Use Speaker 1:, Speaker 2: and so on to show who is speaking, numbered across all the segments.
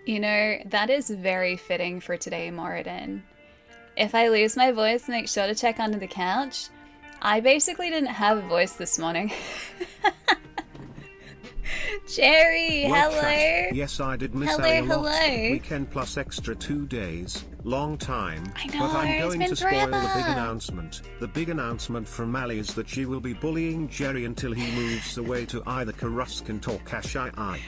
Speaker 1: You know, that is very fitting for today, Moradin. If I lose my voice, make sure to check under the couch. I basically didn't have a voice this morning. Jerry,
Speaker 2: Well, chat.
Speaker 1: hello.
Speaker 2: Yes, I did miss
Speaker 1: Hello,
Speaker 2: Ali a lot.
Speaker 1: hello.
Speaker 2: Weekend plus extra 2 days. Long time.
Speaker 1: I know,
Speaker 2: But I'm
Speaker 1: it's
Speaker 2: going
Speaker 1: been
Speaker 2: to spoil the big
Speaker 1: forever.
Speaker 2: announcement. The big announcement from Ali is that she will be bullying Jerry until he moves away to either Karuskint or Kashai Ike.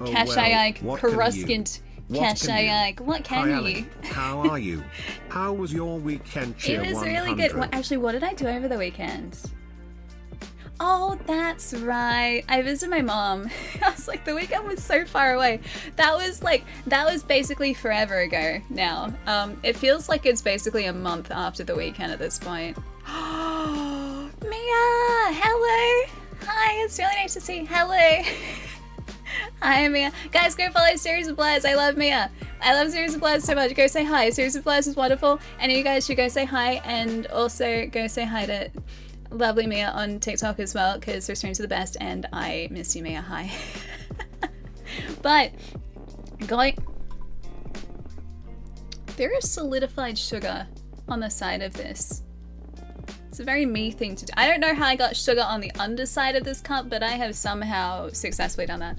Speaker 2: Oh,
Speaker 1: Kashai-ike,
Speaker 2: well, what can you?
Speaker 1: Karuskint,
Speaker 2: What can you?
Speaker 1: Kashai-ike. What
Speaker 2: Hi
Speaker 1: can
Speaker 2: Ali,
Speaker 1: you?
Speaker 2: how are you? How was your weekend, cheer
Speaker 1: It was
Speaker 2: 100?
Speaker 1: really good. Well, actually, what did I do over the weekend? Oh, that's right. I visited my mom. I was like, the weekend was so far away. That was basically forever ago now. It feels like it's basically a month after the weekend at this point. Mia, hello. Hi, it's really nice to see you. Hello. Hi, Mia. Guys, go follow Series of Blurs. I love Mia. I love Series of Blurs so much. Go say hi. Series of Blurs is wonderful. And you guys should go say hi, and also go say hi to lovely Mia on TikTok as well, because her streams are the best, and I miss you, Mia. Hi. But there is solidified sugar on the side of this. It's a very me thing to do. I don't know how I got sugar on the underside of this cup, but I have somehow successfully done that.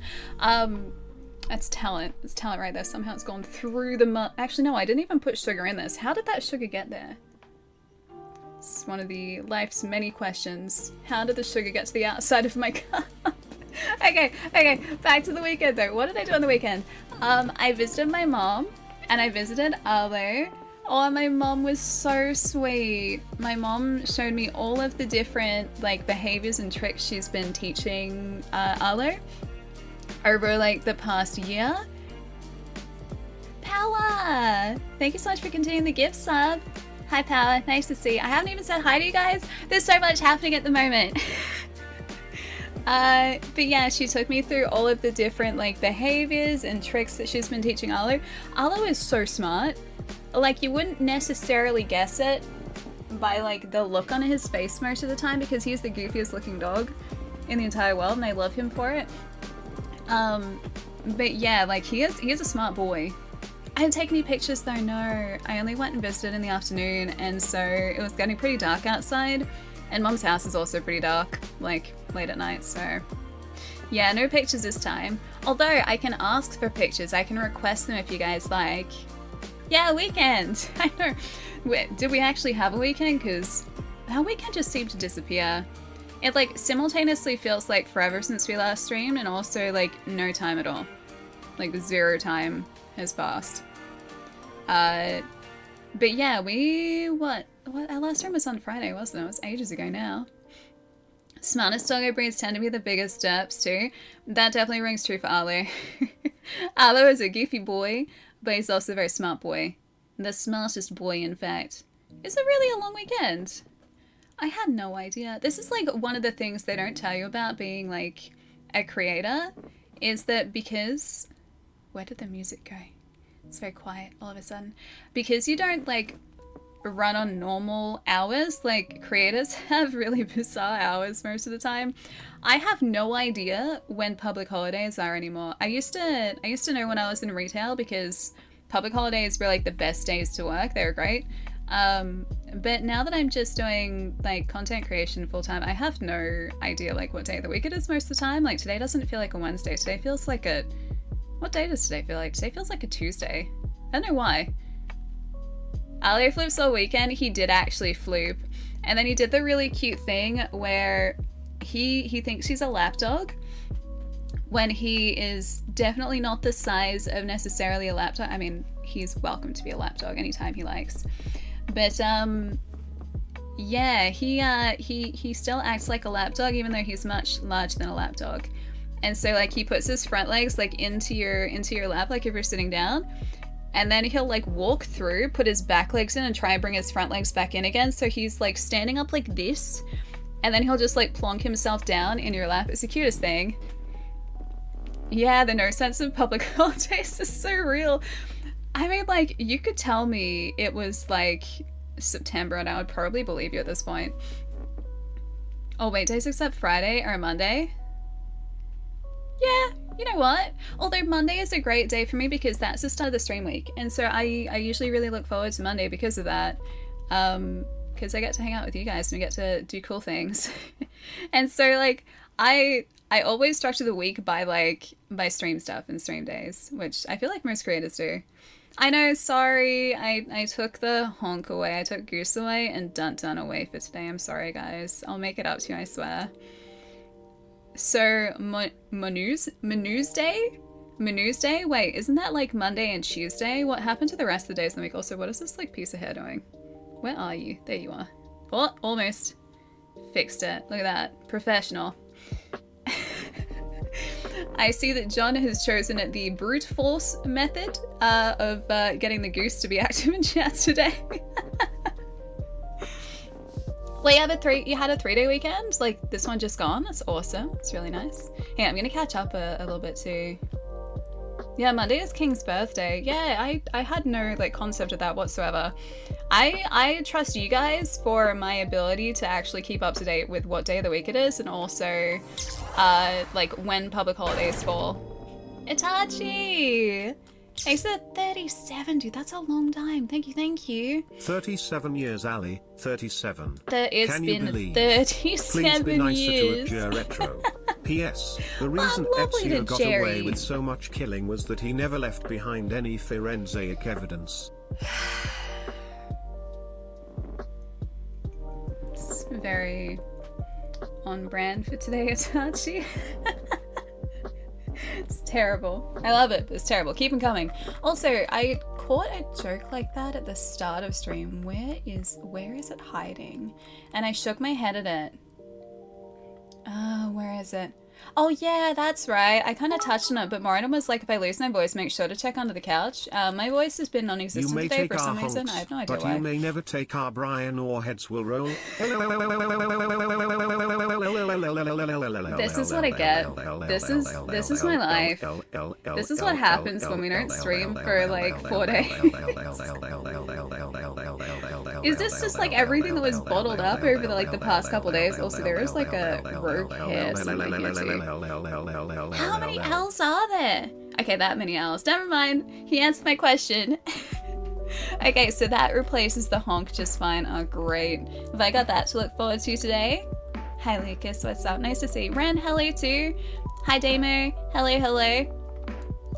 Speaker 1: That's talent. It's talent right there. Somehow it's gone through the Actually, no, I didn't even put sugar in this. How did that sugar get there? It's one of the life's many questions. How did the sugar get to the outside of my cup? Okay, back to the weekend though. What did I do on the weekend? I visited my mom, and I visited Arlo. Oh, my mom was so sweet. My mom showed me all of the different behaviors and tricks she's been teaching Arlo over the past year. Power! Thank you so much for continuing the gift sub. Hi Power, nice to see you. I haven't even said hi to you guys. There's so much happening at the moment. But yeah, she took me through all of the different behaviors and tricks that she's been teaching Arlo. Arlo is so smart. You wouldn't necessarily guess it by the look on his face most of the time, because he's the goofiest looking dog in the entire world, and I love him for it. But yeah, he is a smart boy. I haven't taken any pictures though, no. I only went and visited in the afternoon, and so it was getting pretty dark outside, and Mom's house is also pretty dark, late at night, so yeah, no pictures this time. Although I can ask for pictures, I can request them if you guys like. Yeah, weekend! I know. Wait, did we actually have a weekend? Because our weekend just seemed to disappear. It simultaneously feels like forever since we last streamed, and also no time at all. 0 time has passed. But yeah, what our last stream was on Friday, wasn't it? It was ages ago now. Smartest doggo breeds tend to be the biggest derps too. That definitely rings true for Arlo. Arlo is a goofy boy, but he's also a very smart boy. The smartest boy, in fact. Is it really a long weekend? I had no idea. This is one of the things they don't tell you about being a creator, is that because... Where did the music go? It's very quiet all of a sudden. Because you don't run on normal hours, creators have really bizarre hours most of the time. I have no idea when public holidays are anymore. I used to know when I was in retail, because public holidays were the best days to work. They were great. But now that I'm just doing content creation full time, I have no idea what day of the week it is most of the time. Today doesn't feel like a Wednesday. Today feels like a... What day does today feel like? Today feels like a Tuesday. I don't know why. Ali flips all weekend. He did actually floop. And then he did the really cute thing where he thinks he's a lapdog when he is definitely not the size of necessarily a lapdog. I mean, he's welcome to be a lapdog anytime he likes. But yeah, he still acts like a lapdog, even though he's much larger than a lapdog. And so he puts his front legs into your lap, if you're sitting down, and then he'll walk through, put his back legs in, and try and bring his front legs back in again. So he's standing up like this, and then he'll just plonk himself down in your lap. It's the cutest thing. Yeah, the no sense of public holidays is so real. I mean, you could tell me it was September and I would probably believe you at this point. Oh wait, days except Friday or Monday? You know what? Although Monday is a great day for me because that's the start of the stream week, and so I usually really look forward to Monday because of that. Because I get to hang out with you guys and we get to do cool things. And so like I always structure the week by stream stuff and stream days, which I feel like most creators do. I know, sorry, I took the honk away, I took Goose away and Dun away for today. I'm sorry guys. I'll make it up to you, I swear. So Menus Day? Menus Day? Wait, isn't that like Monday and Tuesday? What happened to the rest of the days in the week? Also, what is this like piece of hair doing? Where are you? There you are. Oh, almost. Fixed it. Look at that. Professional. I see that John has chosen the brute force method of getting the goose to be active in chat today. Well, you had a 3-day weekend? Like, this one just gone? That's awesome. It's really nice. Yeah, I'm gonna catch up a little bit too. Yeah, Monday is King's birthday. Yeah, I had no like concept of that whatsoever. I trust you guys for my ability to actually keep up to date with what day of the week it is, and also like when public holidays fall. Itachi! Thanks for 37, dude. That's a long time. Thank you.
Speaker 2: 37 years, Ali. 37.
Speaker 1: It's
Speaker 2: Can you
Speaker 1: been
Speaker 2: believe?
Speaker 1: 37
Speaker 2: Please be nicer
Speaker 1: years.
Speaker 2: to a retro. P.S. The reason
Speaker 1: lovely to
Speaker 2: Ezio got
Speaker 1: Jerry.
Speaker 2: away with so much killing was that he never left behind any forensic evidence.
Speaker 1: It's very on brand for today, Itachi. It's terrible. I love it, but it's terrible. Keep them coming. Also, I caught a joke like that at the start of stream. Where is it hiding? And I shook my head at it. Where is it? Oh yeah, that's right. I kind of touched on it, but Moradin was like, if I lose my voice, make sure to check under the couch. My voice has been
Speaker 2: You
Speaker 1: non-existent
Speaker 2: may
Speaker 1: today
Speaker 2: take
Speaker 1: for
Speaker 2: our
Speaker 1: some reason.
Speaker 2: honks,
Speaker 1: I have no idea
Speaker 2: but
Speaker 1: why.
Speaker 2: you may never take our Brian or heads will roll.
Speaker 1: This is what I get. This is my life. This is what happens when we don't stream for like 4 days. Is this just like everything that was bottled up over the past couple days? Also, there is like a rogue hair somewhere here too. How many L's are there? Okay, that many L's. Never mind. He answered my question. Okay, so that replaces the honk just fine. Oh, great. Have I got that to look forward to today? Hi, Lucas. What's up? Nice to see you. Ren, hello too. Hi, Damo. Hello.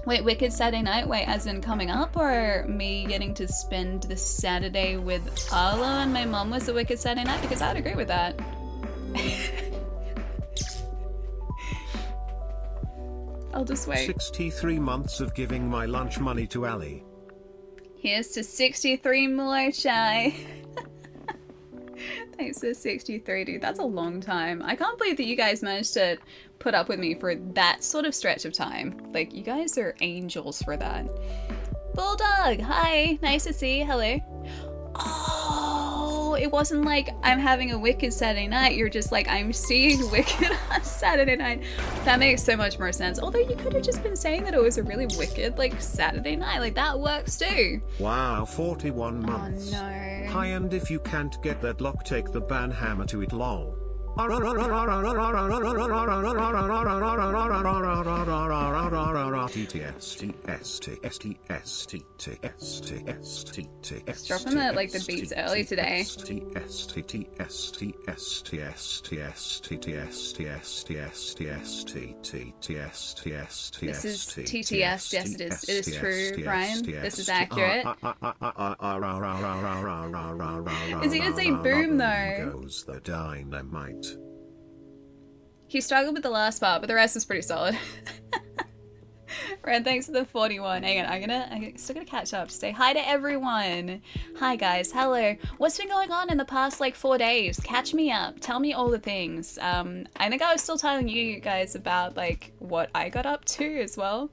Speaker 1: Wait, Wicked Saturday night? Wait, as in coming up, or me getting to spend the Saturday with Arlo and my mom was a Wicked Saturday night? Because I would agree with that. I'll just wait.
Speaker 2: 63 months of giving my lunch money to Ali.
Speaker 1: Here's to 63 more, Shy. Thanks for 63, dude. That's a long time. I can't believe that you guys managed to put up with me for that sort of stretch of time. Like, you guys are angels for that. Bulldog, hi. Nice to see you. Hello. Oh, it wasn't like I'm having a Wicked Saturday night. You're just like, I'm seeing Wicked on Saturday night. That makes so much more sense. Although you could have just been saying that it was a really wicked, like, Saturday night. Like, that works too.
Speaker 2: Wow, 41 months.
Speaker 1: Oh, no.
Speaker 2: Hi, and if you can't get that lock, take the ban hammer to it, lol.
Speaker 1: Dropping the beats early today. This is TTS, yes it is. It is true, Brian. This is accurate. Is he gonna say boom though?
Speaker 2: Goes the dynamite.
Speaker 1: He struggled with the last part, but the rest is pretty solid. Red, thanks for the 41. Hang on, I'm still gonna catch up. Say hi to everyone. Hi guys, hello. What's been going on in the past 4 days? Catch me up. Tell me all the things. I think I was still telling you guys about what I got up to as well.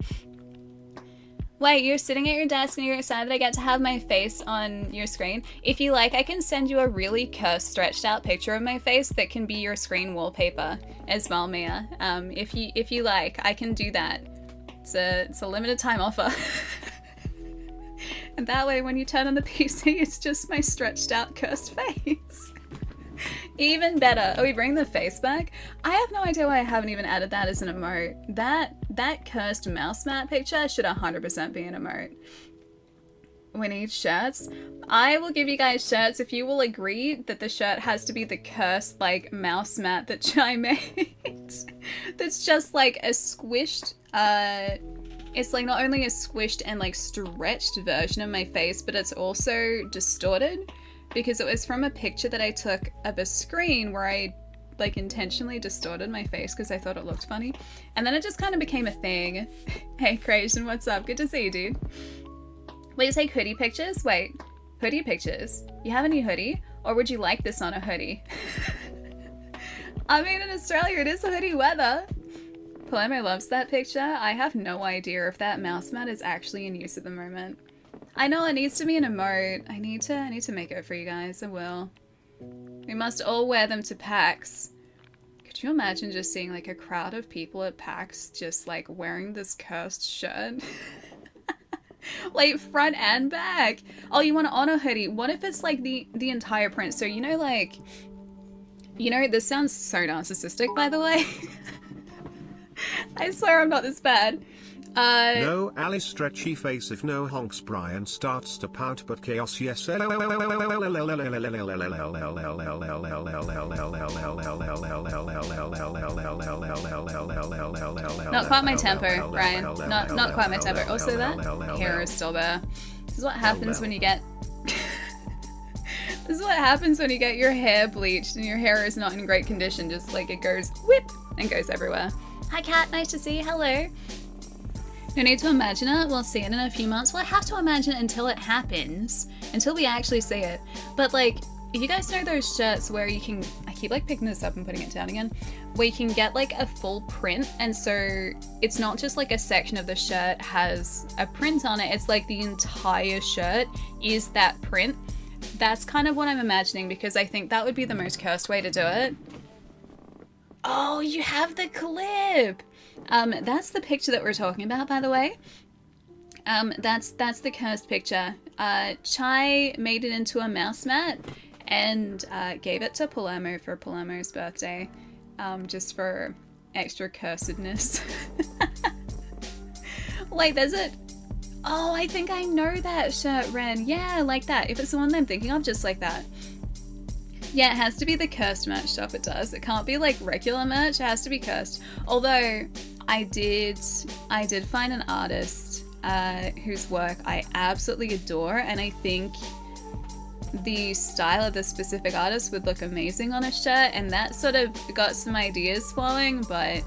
Speaker 1: Wait, you're sitting at your desk and you're excited I get to have my face on your screen? If you like, I can send you a really cursed, stretched out picture of my face that can be your screen wallpaper as well, Mia. If you like, I can do that. It's a limited time offer. And that way when you turn on the PC, it's just my stretched out cursed face. Even better. Are we bringing the face back? I have no idea why I haven't even added that as an emote. That cursed mouse mat picture should 100% be an emote. We need shirts. I will give you guys shirts if you will agree that the shirt has to be the cursed, like, mouse mat that Chai made. That's just, like, a squished, it's, like, not only a squished and, like, stretched version of my face, but it's also distorted. Because it was from a picture that I took of a screen where I, like, intentionally distorted my face because I thought it looked funny. And then it just kind of became a thing. Hey, Creation, what's up? Good to see you, dude. Please take hoodie pictures? Wait, hoodie pictures? You have a new hoodie? Or would you like this on a hoodie? I mean, in Australia, it is a hoodie weather. Palermo loves that picture. I have no idea if that mouse mat is actually in use at the moment. I know it needs to be an emote. I need to make it for you guys. I will. We must all wear them to PAX. Could you imagine just seeing like a crowd of people at PAX just like wearing this cursed shirt? Like front and back. Oh, you want to honor hoodie? What if it's like the entire print? So you know, like, you know, this sounds so narcissistic, by the way. I swear I'm not this bad.
Speaker 2: No, Alice stretchy face if no honks. Brian starts to pout, but chaos yes.
Speaker 1: Not quite my tempo, Brian. Not quite my tempo. Also, that hair is still there. This is what happens when you get. This is what happens when you get your hair bleached and your hair is not in great condition. Just like it goes whip and goes everywhere. Hi, Kat. Nice to see you. Hello. No need to imagine it. We'll see it in a few months. Well, I have to imagine it until it happens, until we actually see it. But like, you guys know those shirts where you can, I keep like picking this up and putting it down again, where you can get like a full print, and so it's not just like a section of the shirt has a print on it, it's like the entire shirt is that print. That's kind of what I'm imagining, because I think that would be the most cursed way to do it. Oh, you have the clip! That's the picture that we're talking about, by the way. That's the cursed picture. Chai made it into a mouse mat and gave it to Palermo for Palermo's birthday, just for extra cursedness. Like, there's it. Oh, I think I know that shirt, Ren. Yeah, like that. If it's the one that I'm thinking of, just like that. Yeah, it has to be the cursed merch shop, it does. It can't be like regular merch, it has to be cursed. Although, I did find an artist whose work I absolutely adore, and I think the style of the specific artist would look amazing on a shirt, and that sort of got some ideas flowing, but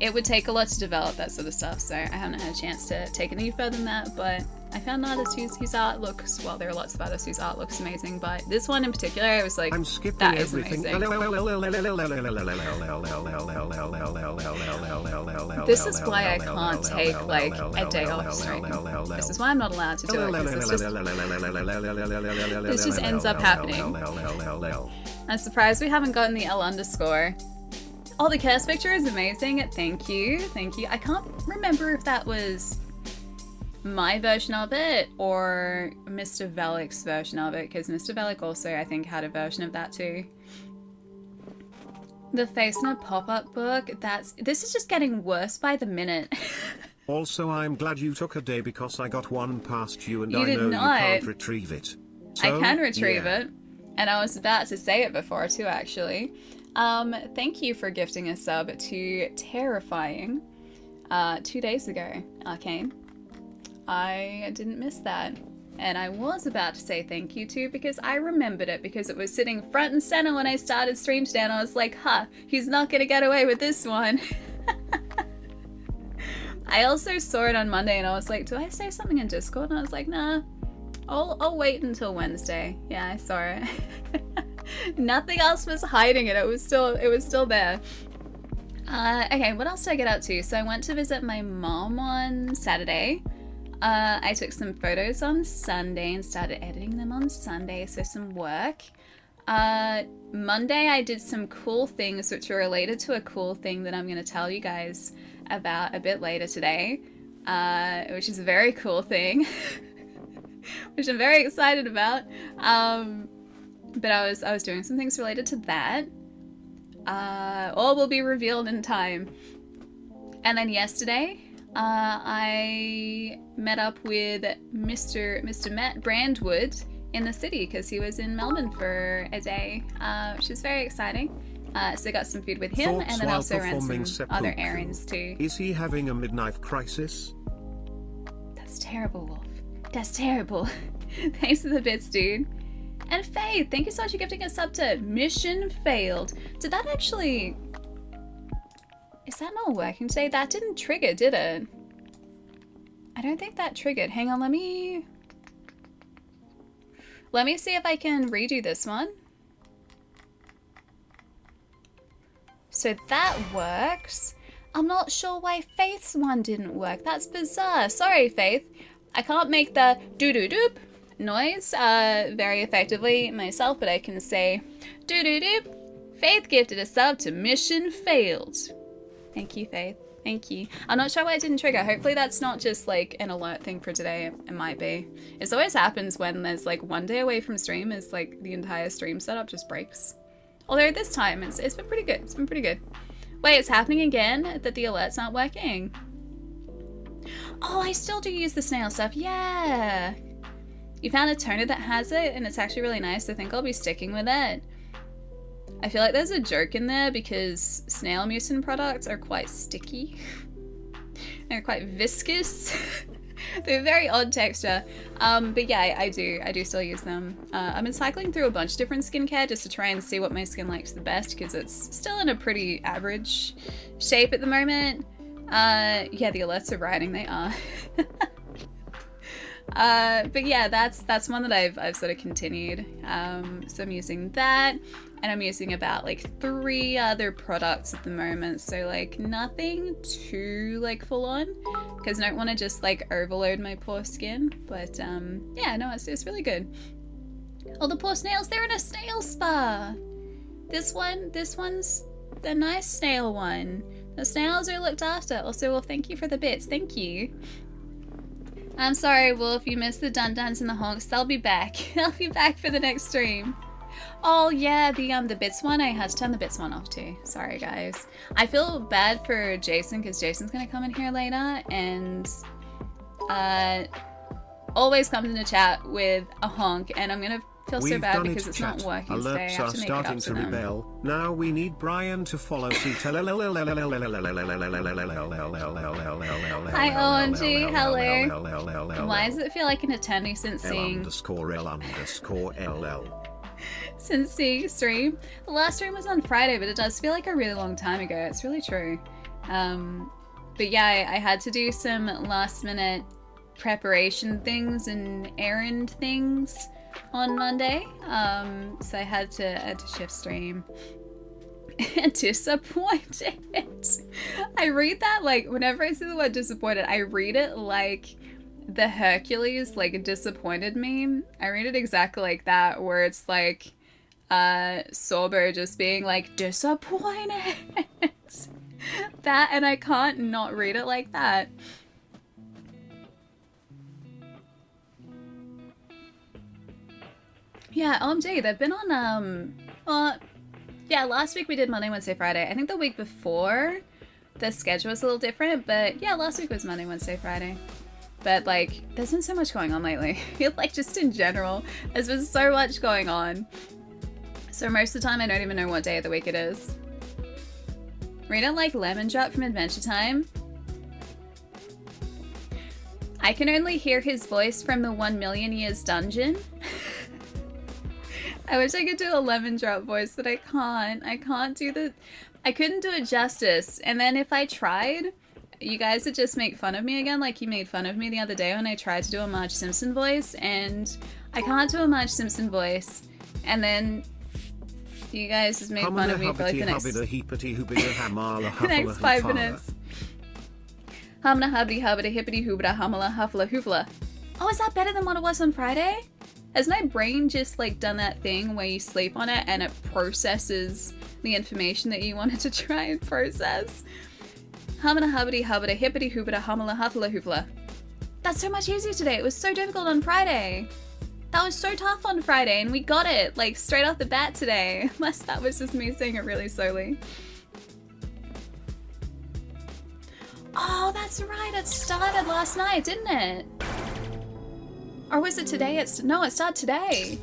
Speaker 1: it would take a lot to develop that sort of stuff, so I haven't had a chance to take it any further than that, but I found an artist whose art looks, well, there are lots of artists whose art looks amazing, but this one in particular, I was like,
Speaker 2: I'm skipping
Speaker 1: that is
Speaker 2: everything.
Speaker 1: amazing. This is why I can't take, like, a day off stream. This is why I'm not allowed to do it, because this just ends up happening. I'm surprised we haven't gotten the L underscore. Oh, the curse picture is amazing. Thank you. Thank you. I can't remember if that was my version of it or Mr. Velik's version of it, because Mr. Velik also, I think, had a version of that too. The face in a pop-up book, this is just getting worse by the minute.
Speaker 2: Also, I'm glad you took a day because I got one past you and I
Speaker 1: did
Speaker 2: know
Speaker 1: not.
Speaker 2: you can't retrieve it. So,
Speaker 1: I can retrieve
Speaker 2: yeah.
Speaker 1: it, and I was about to say it before too, actually. Thank you for gifting a sub to Terrifying 2 days ago, Arcane. I didn't miss that. And I was about to say thank you to, because I remembered it, because it was sitting front and center when I started stream today, and I was like, huh, he's not gonna get away with this one. I also saw it on Monday and I was like, do I say something in Discord? And I was like, nah, I'll wait until Wednesday. Yeah, I saw it. Nothing else was hiding it. It was still there. Okay, what else did I get up to? So I went to visit my mom on Saturday. I took some photos on Sunday and started editing them on Sunday, so some work. Monday I did some cool things which are related to a cool thing that I'm going to tell you guys about a bit later today, which is a very cool thing, which I'm very excited about. But I was doing some things related to that. All will be revealed in time. And then yesterday, I met up with Mr. Matt Brandwood in the city because he was in Melbourne for a day, which is very exciting. So I got some food with him,
Speaker 2: Thoughts
Speaker 1: and then
Speaker 2: while
Speaker 1: also ran some
Speaker 2: performing
Speaker 1: other
Speaker 2: seppuku.
Speaker 1: errands too.
Speaker 2: Is he having a midnight crisis?
Speaker 1: That's terrible, Wolf. That's terrible. Thanks for the bits, dude. And Faith, thank you so much for gifting a sub to Mission Failed. Did that actually... Is that not working today? That didn't trigger, did it? I don't think that triggered. Hang on, let me see if I can redo this one. So that works. I'm not sure why Faith's one didn't work. That's bizarre. Sorry, Faith. I can't make the doo-doo-doop noise very effectively myself, but I can say doo-doo-doop. Faith gifted a sub to Mission Failed. Thank you, Faith. Thank you. I'm not sure why it didn't trigger. Hopefully that's not just like an alert thing for today. It might be. It always happens when there's like one day away from stream is like the entire stream setup just breaks. Although this time it's been pretty good. It's been pretty good. Wait, it's happening again that the alerts aren't working. Oh, I still do use the snail stuff. Yeah. You found a toner that has it and it's actually really nice. I think I'll be sticking with it. I feel like there's a joke in there because snail mucin products are quite sticky. They're quite viscous. They're very odd texture. But yeah, I do still use them. I've been cycling through a bunch of different skincare just to try and see what my skin likes the best because it's still in a pretty average shape at the moment. Yeah, the alerts are riding, they are. But yeah, that's one that I've sort of continued. So I'm using that, and I'm using about like 3 other products at the moment. So like nothing too like full on, because I don't want to just like overload my poor skin. But yeah, no, it's really good. Oh, the poor snails, they're in a snail spa. This one's the nice snail one. The snails are looked after. Also, well, thank you for the bits. Thank you. I'm sorry, Wolf, you missed the dun-duns and the honks. They'll be back. They'll be back for the next stream. Oh yeah, the bits one, I had to turn the bits one off too. Sorry guys. I feel bad for Jason because Jason's gonna come in here later and always comes in a chat with a honk, and I'm gonna feel so bad because it's not working today. I have to make it up to them.
Speaker 2: Rebel. Now we need Brian to follow suit.
Speaker 1: Hi OMG, hello. Why does it feel like an eternity since seeing
Speaker 2: L_L_LL.
Speaker 1: Since seeing stream? The last stream was on Friday, but it does feel like a really long time ago. It's really true. But yeah, I had to do some last minute preparation things and errand things on Monday. So I had to shift stream. Disappointed. I read that like whenever I see the word disappointed, I read it like the Hercules like disappointed meme. I read it exactly like that, where it's like Sorbo just being like disappointed. That, and I can't not read it like that. Yeah, OMG, they've been on yeah, last week we did Monday, Wednesday, Friday. I think the week before the schedule was a little different, but yeah, last week was Monday, Wednesday, Friday. But like, there's been so much going on lately. Like just in general, there's been so much going on. So most of the time I don't even know what day of the week it is. Rita like Lemon Drop from Adventure Time. I can only hear his voice from the 1 Million Years Dungeon. I wish I could do a Lemon Drop voice, but I can't. I couldn't do it justice. And then if I tried, you guys would just make fun of me again, like you made fun of me the other day when I tried to do a Marge Simpson voice, and I can't do a Marge Simpson voice. And then you guys just made fun of me for like the next 5 minutes. Humna hubbity hubbity hippity hoobada humala huffla hoofla. Oh, is that better than what it was on Friday? Has my brain just like done that thing where you sleep on it and it processes the information that you wanted to try and process? Humna hubbity hubbity hippity hoobada humala huffla hoofla. That's so much easier today. It was so difficult on Friday. That was so tough on Friday, and we got it, like, straight off the bat today. Unless that was just me saying it really slowly. Oh, that's right, it started last night, didn't it? Or was it today? No, it started today.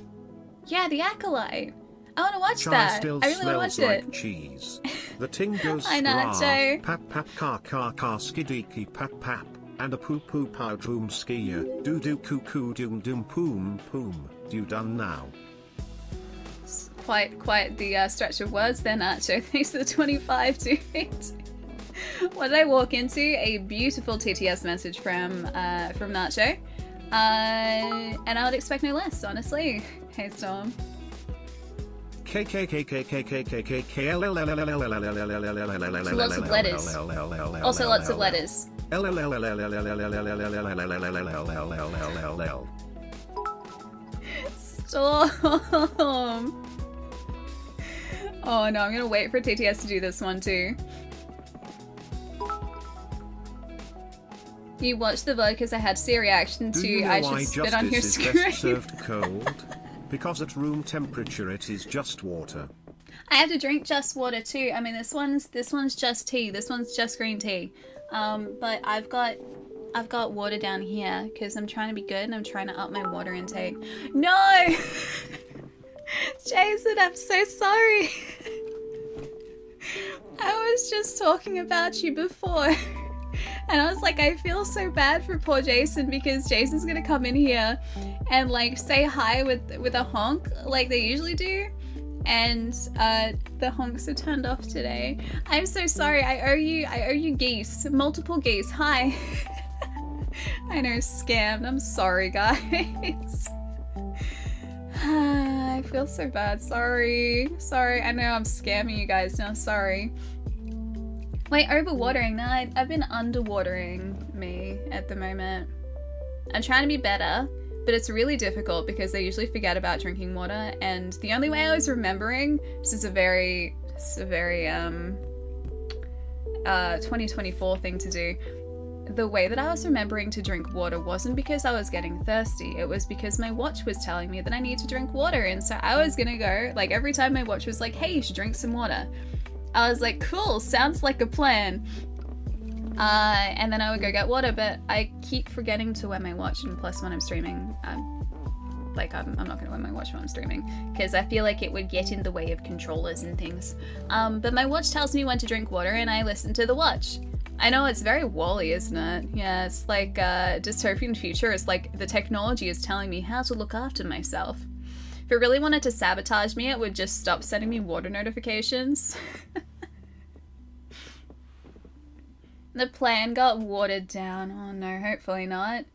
Speaker 1: Yeah, The Acolyte. I want to watch that. I really want to watch
Speaker 2: like
Speaker 1: it.
Speaker 2: Cheese. The ting goes
Speaker 1: Hi, Nacho.
Speaker 2: pap pap car car car skidiki pap pap, and a poo poo pow doom skier, doo doo coo coo doom doom poom poom. You done now?
Speaker 1: It's quite the stretch of words there, Nacho. Thanks for the 25, dude. What did I walk into? A beautiful TTS message from Nacho. And I would expect no less, honestly. Hey, Storm.
Speaker 2: Lots
Speaker 1: of letters. Also lots of letters. Storm. Oh no, I'm gonna wait for TTS to do this one too. You watched the vlog because I had to see a reaction to
Speaker 2: you know
Speaker 1: I should spit on your screen.
Speaker 2: Best served cold? Because at room temperature it is just water.
Speaker 1: I have to drink just water too. I mean, this one's just tea. This one's just green tea. But I've got water down here because I'm trying to be good and I'm trying to up my water intake. No, Jason, I'm so sorry. I was just talking about you before. And I was like, I feel so bad for poor Jason because Jason's gonna come in here and like say hi with a honk like they usually do. And the honks are turned off today. I'm so sorry. I owe you geese. Multiple geese. Hi. I know, scammed. I'm sorry, guys. I feel so bad. Sorry. I know I'm scamming you guys now. Sorry. Wait, overwatering? No, I've been underwatering me at the moment. I'm trying to be better, but it's really difficult because I usually forget about drinking water, and the only way I was remembering, this is a very 2024 thing to do, the way that I was remembering to drink water wasn't because I was getting thirsty, it was because my watch was telling me that I need to drink water, and so I was gonna go, like every time my watch was like, hey, you should drink some water. I was like, cool, sounds like a plan. And then I would go get water, but I keep forgetting to wear my watch, and plus when I'm streaming, I'm not gonna wear my watch when I'm streaming, because I feel like it would get in the way of controllers and things. But my watch tells me when to drink water, and I listen to the watch. I know, it's very Wall-E, isn't it? Yeah, it's like dystopian future. It's like the technology is telling me how to look after myself. If it really wanted to sabotage me, it would just stop sending me water notifications. The plan got watered down. Oh no, hopefully not.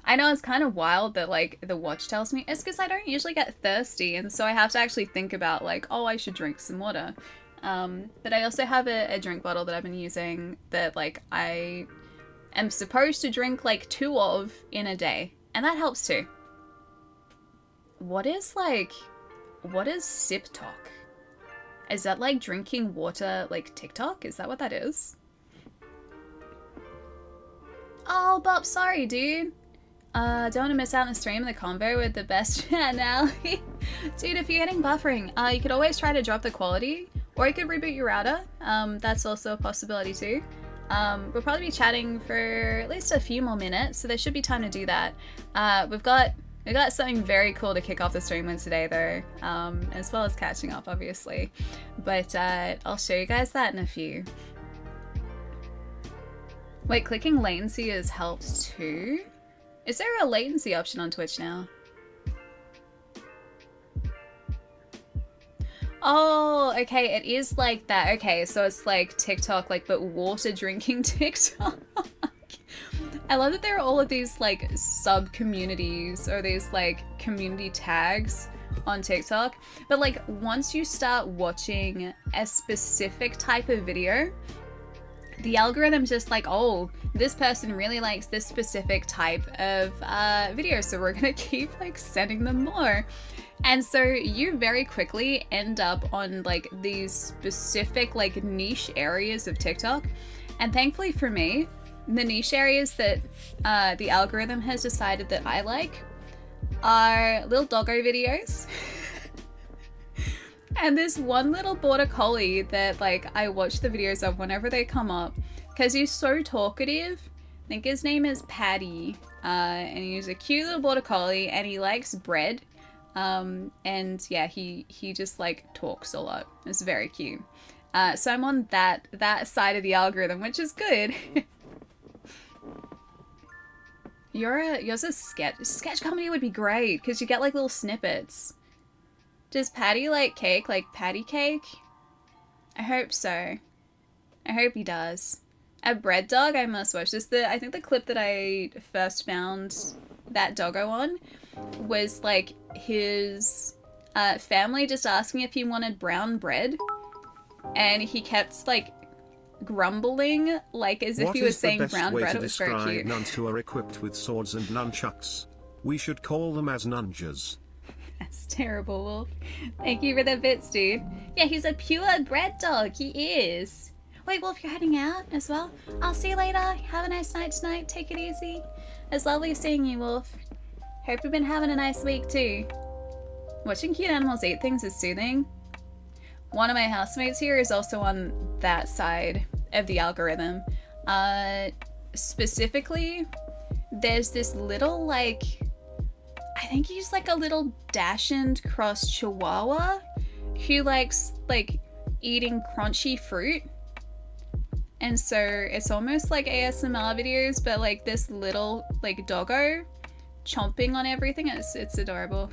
Speaker 1: I know it's kind of wild that like the watch tells me. It's because I don't usually get thirsty, and so I have to actually think about like, oh, I should drink some water. But I also have a drink bottle that I've been using that like I am supposed to drink like 2 of in a day, and that helps too. What is sip talk? Is that like drinking water like TikTok? Is that what that is? Oh, Bob, sorry, dude. Don't want to miss out on the stream and the combo with the best chat now. Dude, if you're getting buffering, you could always try to drop the quality, or you could reboot your router. That's also a possibility too. We'll probably be chatting for at least a few more minutes, so there should be time to do that. We've got something very cool to kick off the stream with today though, as well as catching up obviously. But I'll show you guys that in a few. Wait, clicking latency has helped too? Is there a latency option on Twitch now? Oh, okay, it is like that. Okay, so it's like TikTok, like, but water drinking TikTok. I love that there are all of these like sub-communities or these like community tags on TikTok. But like once you start watching a specific type of video, the algorithm's just like, oh, this person really likes this specific type of video, so we're gonna keep like sending them more. And so you very quickly end up on like these specific like niche areas of TikTok. And thankfully for me, the niche areas that the algorithm has decided that I like are little doggo videos. And this one little border collie that like I watch the videos of whenever they come up because he's so talkative. I think his name is Paddy, and he's a cute little border collie and he likes bread. And yeah, he just like talks a lot. It's very cute. So I'm on that side of the algorithm, which is good. Yours is sketch comedy would be great because you get like little snippets. Does Patty like cake, like patty cake? I hope so. I hope he does. A bread dog, I must watch this. I think the clip that I first found that doggo on was like his family just asking if he wanted brown bread, and he kept like grumbling like as if he was saying brown bread. It was very cute.
Speaker 2: What is the best way to describe nuns who are equipped with swords and nunchucks? We should call them as nunjas.
Speaker 1: That's terrible, Wolf. Thank you for the bits, dude. Yeah, he's a pure bread dog. He is. Wait, Wolf, you're heading out as well? I'll see you later. Have a nice night tonight. Take it easy. It's lovely seeing you, Wolf. Hope you've been having a nice week, too. Watching cute animals eat things is soothing. One of my housemates here is also on that side of the algorithm. Specifically, there's this little, like... I think he's like a little Dachshund cross Chihuahua who likes like eating crunchy fruit. And so it's almost like ASMR videos, but like this little like doggo chomping on everything. It's adorable.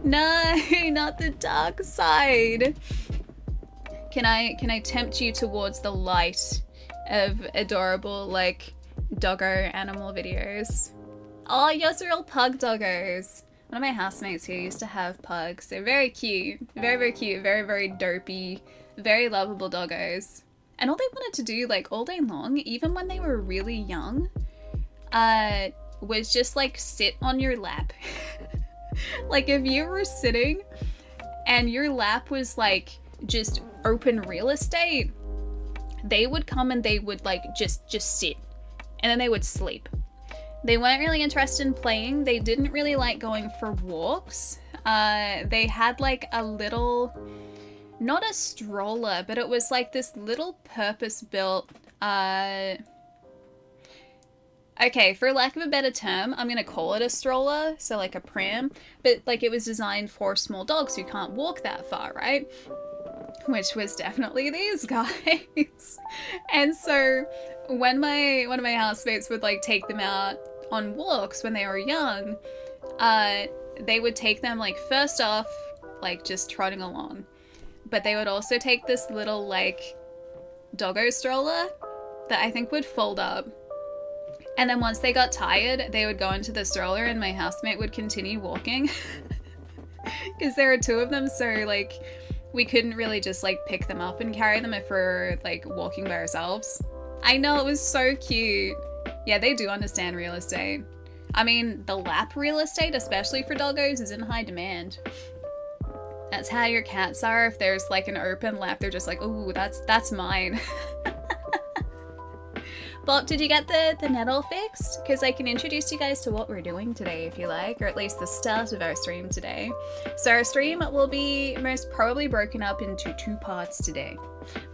Speaker 1: No, not the dark side. Can I tempt you towards the light of adorable like doggo animal videos? Oh, yours are all pug doggos. One of my housemates here used to have pugs. They're very cute. Very, very cute. Very, very dopey. Very lovable doggos. And all they wanted to do, like, all day long, even when they were really young, was just, like, sit on your lap. Like, if you were sitting and your lap was, like, just open real estate, they would come and they would, like, just sit. And then they would sleep. They weren't really interested in playing. They didn't really like going for walks. They had like a little, not a stroller, but it was like this little purpose-built, okay, for lack of a better term, I'm gonna call it a stroller, so like a pram, but like it was designed for small dogs who can't walk that far, right? Which was definitely these guys. And so when one of my housemates would like take them out on walks when they were young, they would take them like first off like just trotting along, but they would also take this little like doggo stroller that I think would fold up, and then once they got tired they would go into the stroller and my housemate would continue walking because there were two of them, so like we couldn't really just like pick them up and carry them if we're like walking by ourselves. I know, it was so cute. Yeah, they do understand real estate. I mean, the lap real estate, especially for doggos, is in high demand. That's how your cats are. If there's like an open lap, they're just like, ooh, that's mine. Bob, did you get the net all fixed? Because I can introduce you guys to what we're doing today if you like, or at least the start of our stream today. So our stream will be most probably broken up into 2 parts today.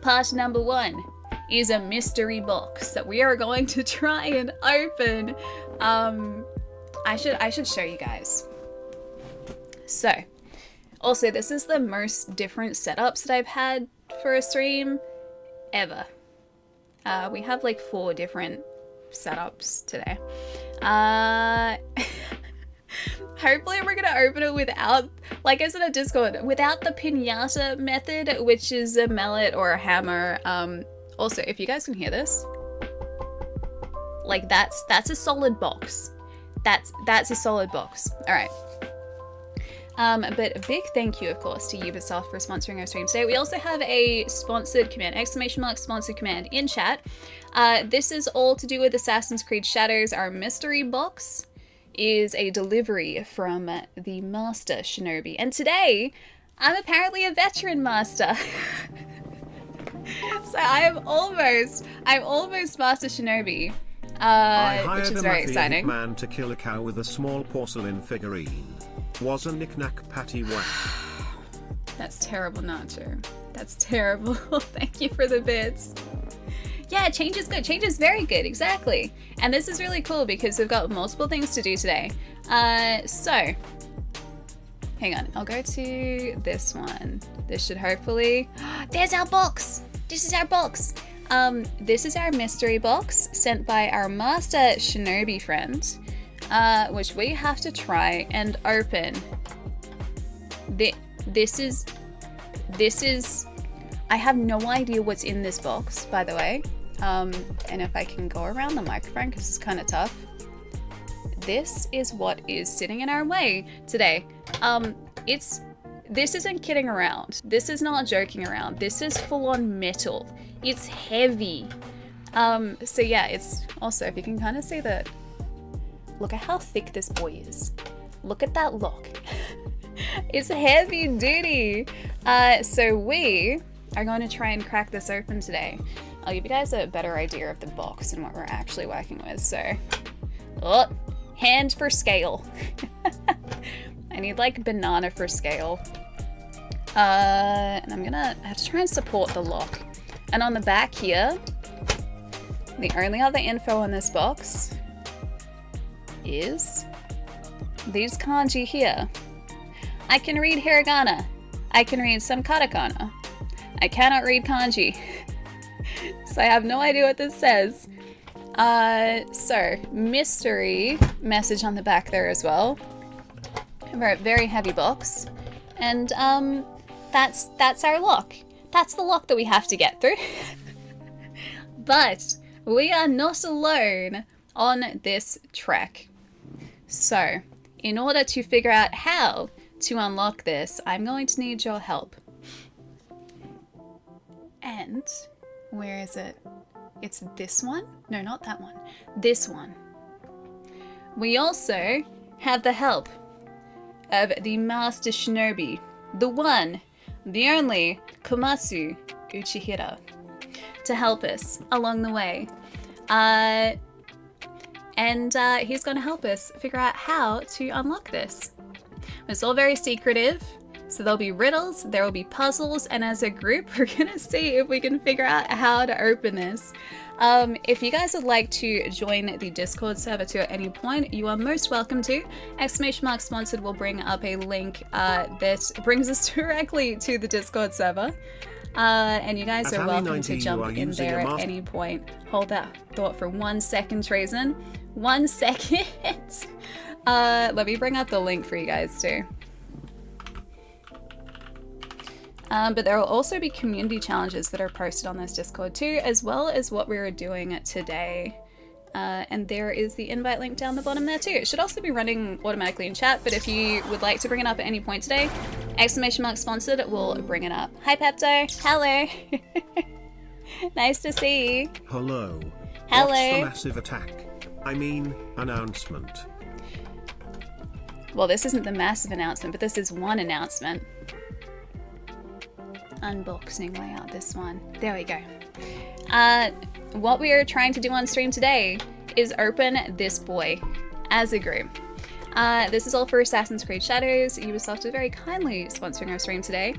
Speaker 1: Part number 1 is a mystery box that we are going to try and open. I should show you guys. So, also this is the most different setups that I've had for a stream ever. We have like 4 different setups today. Hopefully we're gonna open it without, like I said on Discord, without the piñata method, which is a mallet or a hammer. Also, if you guys can hear this, like that's a solid box. That's a solid box. All right. But a big thank you, of course, to Ubisoft for sponsoring our stream today. We also have a sponsored command, ! Sponsored command in chat. This is all to do with Assassin's Creed Shadows. Our mystery box is a delivery from the Master Shinobi. And today, I'm apparently a veteran master. So I'm almost Master Shinobi.
Speaker 2: I
Speaker 1: which
Speaker 2: hired
Speaker 1: is
Speaker 2: a
Speaker 1: very
Speaker 2: mafia
Speaker 1: exciting.
Speaker 2: hitman to kill a cow with a small porcelain figurine. Was a knick-knack patty whack.
Speaker 1: That's terrible, Nacho. That's terrible. Thank you for the bits. Yeah, change is good. Change is very good, exactly. And this is really cool because we've got multiple things to do today. So, hang on. I'll go to this one. This should hopefully... There's our box! This is our box! This is our mystery box sent by our master shinobi friend, which we have to try and open. This is... I have no idea what's in this box, by the way. And if I can go around the microphone, because it's kind of tough. This is what is sitting in our way today. This isn't kidding around. This is not joking around. This is full-on metal. It's heavy. So yeah, it's also, if you can kind of see that, look at how thick this boy is. Look at that lock. It's heavy duty. So we are going to try and crack this open today. I'll give you guys a better idea of the box and what we're actually working with. So, oh, hand for scale. I need like banana for scale. And I'm gonna have to try and support the lock. And on the back here, the only other info on this box is these kanji here. I can read hiragana. I can read some katakana. I cannot read kanji. So I have no idea what this says. So, mystery message on the back there as well. A very heavy box. And that's our lock. That's the lock that we have to get through. But we are not alone on this trek. So, in order to figure out how to unlock this, I'm going to need your help. And where is it? It's this one? No, not that one. This one. We also have the help of the Master Shinobi, the one, the only Komatsu Uchihira, to help us along the way. And he's going to help us figure out how to unlock this. It's all very secretive. So there'll be riddles, there will be puzzles, and as a group, we're gonna see if we can figure out how to open this. If you guys would like to join the Discord server too at any point, you are most welcome to. !sponsored will bring up a link that brings us directly to the Discord server. And you guys are welcome to jump in there at any point. Hold that thought for 1 second, Trazen. 1 second. Let me bring up the link for you guys too. But there will also be community challenges that are posted on this Discord too, as well as what we are doing today. And there is the invite link down the bottom there too. It should also be running automatically in chat, but if you would like to bring it up at any point today, !sponsored will bring it up. Hi Pepto, hello. Nice to see you.
Speaker 2: Hello.
Speaker 1: Hello.
Speaker 2: What's the massive attack? I mean, announcement.
Speaker 1: Well, this isn't the massive announcement, but this is one announcement. Unboxing layout, this one. There we go. What we are trying to do on stream today is open this boy as a group. This is all for Assassin's Creed Shadows. Ubisoft is very kindly sponsoring our stream today.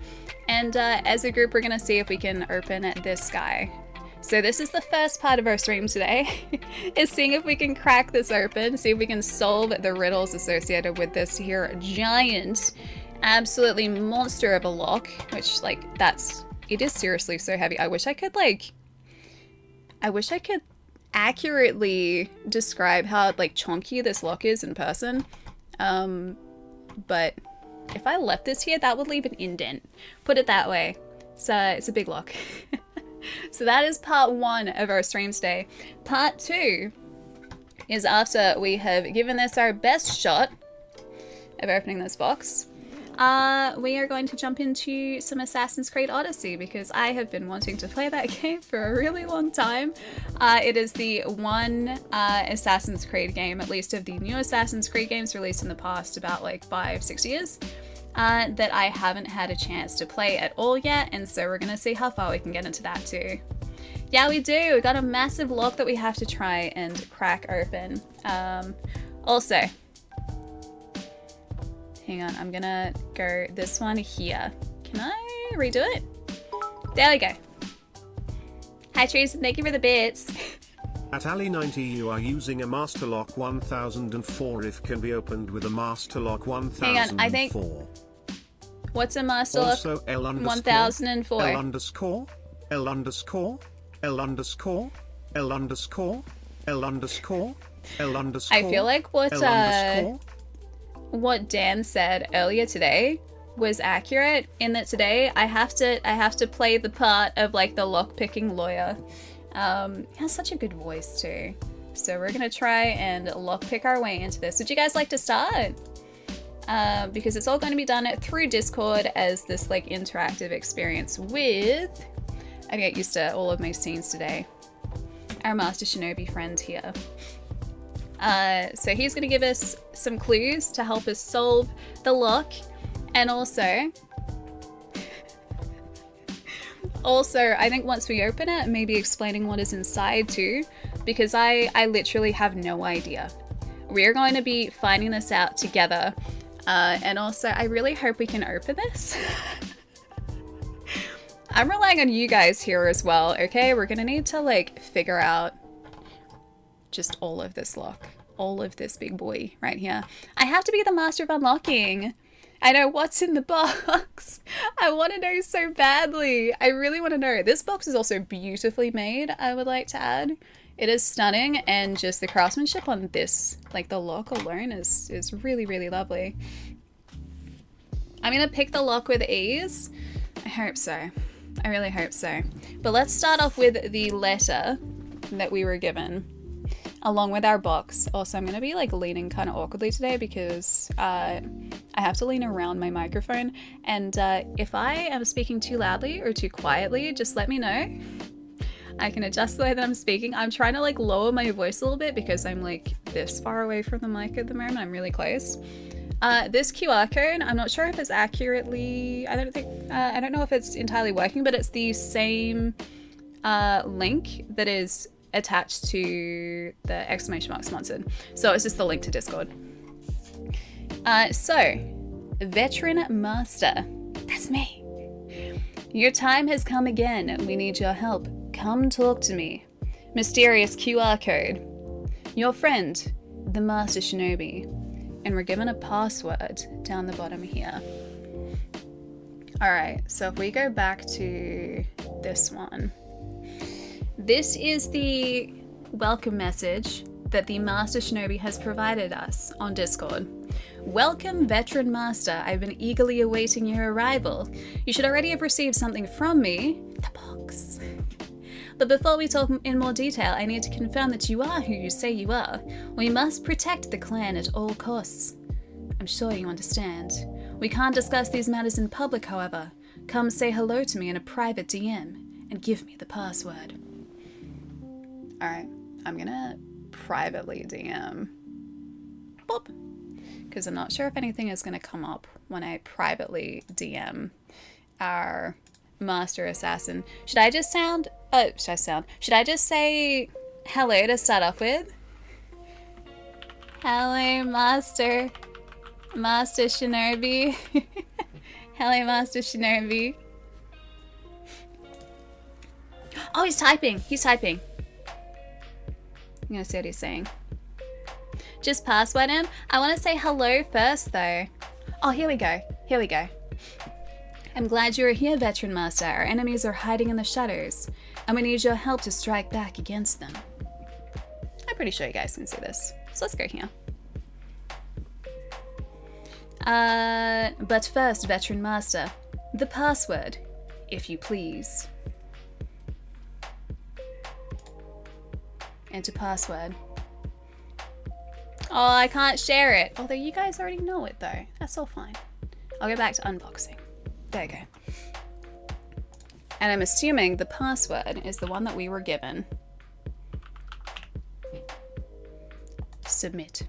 Speaker 1: And as a group, we're going to see if we can open this guy. So this is the first part of our stream today, is seeing if we can crack this open, see if we can solve the riddles associated with this here giant, absolutely monster of a lock, which, like, it is seriously so heavy. I wish I could accurately describe how, like, chunky this lock is in person. But if I left this here, that would leave an indent. Put it that way. So it's a big lock. So that is part 1 of our stream today. Part 2 is after we have given this our best shot of opening this box. We are going to jump into some Assassin's Creed Odyssey because I have been wanting to play that game for a really long time. It is the one Assassin's Creed game, at least of the new Assassin's Creed games released in the past about like 5-6 years, that I haven't had a chance to play at all yet, and so we're going to see how far we can get into that too. Yeah, we do. We got a massive lock that we have to try and crack open. Also, hang on, I'm gonna go this one here. Can I redo it? There we go. Hi Trees, thank you for the bits.
Speaker 2: At Ali90 you are using a Master Lock 1004 if can be opened with a Master Lock 1004.
Speaker 1: Hang on, I think... What's a Master Lock?
Speaker 2: Also L underscore,
Speaker 1: 1004.
Speaker 2: L underscore, L underscore, L underscore, L underscore, L underscore, L underscore.
Speaker 1: I feel like what Dan said earlier today was accurate in that today I have to play the part of like the lock-picking lawyer. He has such a good voice too. So we're gonna try and lockpick our way into this. Would you guys like to start? Because it's all going to be done through Discord as this like interactive experience with... I get used to all of my scenes today. Our Master Shinobi friend here. So he's going to give us some clues to help us solve the lock. And also, I think once we open it, maybe explaining what is inside too, because I literally have no idea. We're going to be finding this out together. And also, I really hope we can open this. I'm relying on you guys here as well, okay? We're gonna need to like figure out just all of this lock. All of this big boy right here. I have to be the master of unlocking. I know what's in the box. I want to know so badly. I really want to know. This box is also beautifully made, I would like to add. It is stunning, and just the craftsmanship on this, like the lock alone is really, really lovely. I'm gonna pick the lock with ease. I hope so. I really hope so. But let's start off with the letter that we were given along with our box. Also, I'm gonna be like leaning kind of awkwardly today because I have to lean around my microphone, and if I am speaking too loudly or too quietly, just let me know. I can adjust the way that I'm speaking. I'm trying to like lower my voice a little bit because I'm like this far away from the mic at the moment. I'm really close. This QR code, I'm not sure if it's accurately, I don't know if it's entirely working, but it's the same link that is attached to the exclamation mark sponsored. So it's just the link to Discord. So, Veteran Master, that's me. Your time has come again. We need your help. Come talk to me. Mysterious QR code. Your friend, the Master Shinobi. And we're given a password down the bottom here. Alright, so if we go back to this one. This is the welcome message that the Master Shinobi has provided us on Discord. Welcome, Veteran Master. I've been eagerly awaiting your arrival. You should already have received something from me. The box. But before we talk in more detail, I need to confirm that you are who you say you are. We must protect the clan at all costs. I'm sure you understand. We can't discuss these matters in public, however. Come say hello to me in a private DM and give me the password. Alright, I'm gonna privately DM. Boop. Because I'm not sure if anything is gonna come up when I privately DM our Master Assassin. Should I just say hello to start off with? Hello, Master Shinobi. Hello, Master Shinobi. Oh, he's typing. I'm gonna see what he's saying. Just password him. I want to say hello first, though. Oh, here we go. I'm glad you are here, Veteran Master. Our enemies are hiding in the shadows, and we need your help to strike back against them. I'm pretty sure you guys can see this, so let's go here. But first, Veteran Master, the password, if you please. Enter password. Oh, I can't share it. Although you guys already know it, though. That's all fine. I'll go back to unboxing. There you go. And I'm assuming the password is the one that we were given. Submit.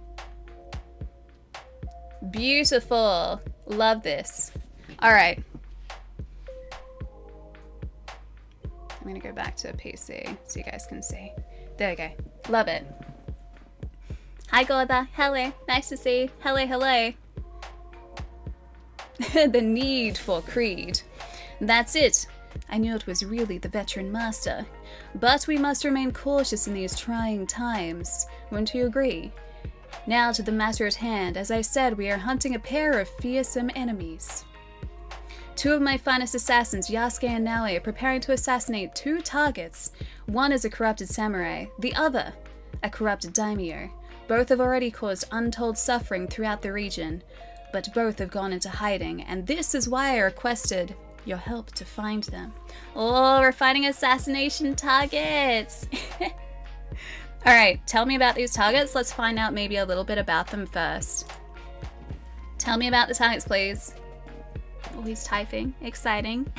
Speaker 1: Beautiful. Love this. All right. I'm gonna go back to PC so you guys can see. There we go. Love it. Hi Gorda. Hello. Nice to see you. Hello, hello. The need for Creed. That's it. I knew it was really the veteran master. But we must remain cautious in these trying times. Wouldn't you agree? Now to the matter at hand. As I said, we are hunting a pair of fearsome enemies. 2 of my finest assassins, Yasuke and Naoi, are preparing to assassinate 2 targets. One is a corrupted samurai, the other, a corrupted daimyo. Both have already caused untold suffering throughout the region, but both have gone into hiding, and this is why I requested your help to find them. Oh, we're finding assassination targets! Alright, tell me about these targets. Let's find out maybe a little bit about them first. Tell me about the targets, please. Oh, he's typing. Exciting.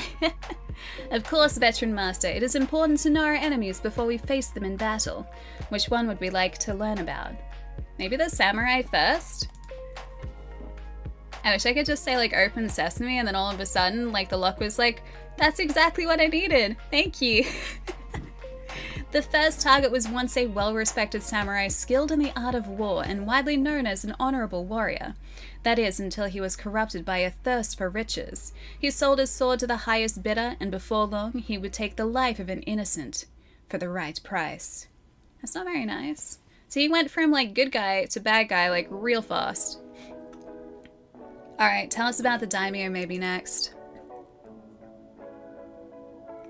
Speaker 1: Of course, Veteran Master, it is important to know our enemies before we face them in battle. Which one would we like to learn about? Maybe the samurai first? I wish I could just say like open sesame and then all of a sudden like the luck was like, that's exactly what I needed. Thank you. The first target was once a well-respected samurai skilled in the art of war and widely known as an honorable warrior. That is, until he was corrupted by a thirst for riches. He sold his sword to the highest bidder, and before long he would take the life of an innocent for the right price. That's not very nice. So he went from like good guy to bad guy like real fast. Alright, tell us about the daimyo maybe next.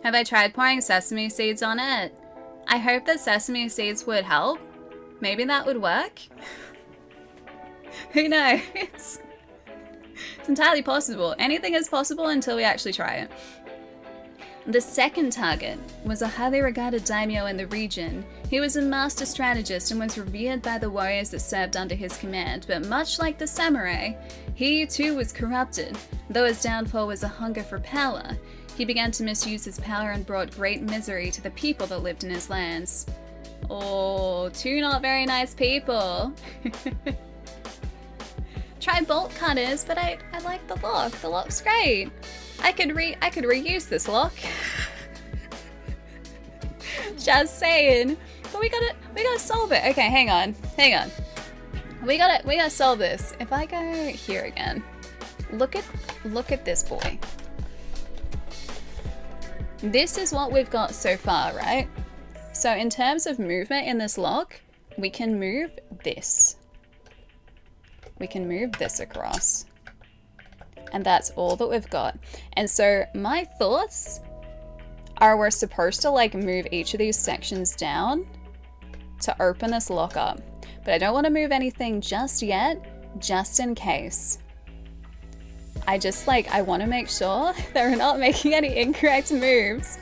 Speaker 1: Have I tried pouring sesame seeds on it? I hope that sesame seeds would help. Maybe that would work. Who knows? It's entirely possible. Anything is possible until we actually try it. The second target was a highly regarded daimyo in the region. He was a master strategist and was revered by the warriors that served under his command, but much like the samurai, he too was corrupted. Though his downfall was a hunger for power, he began to misuse his power and brought great misery to the people that lived in his lands. Oh, 2 not very nice people. Try bolt cutters, but I like the lock. The lock's great. I could reuse this lock. Just saying. But we gotta solve it. Okay, hang on. We gotta solve this. If I go here again, look at this boy. This is what we've got so far, right? So in terms of movement in this lock, we can move this. We can move this across. And that's all that we've got. And so my thoughts are we're supposed to like move each of these sections down to open this lock up. But I don't want to move anything just yet, just in case. I want to make sure that we're not making any incorrect moves.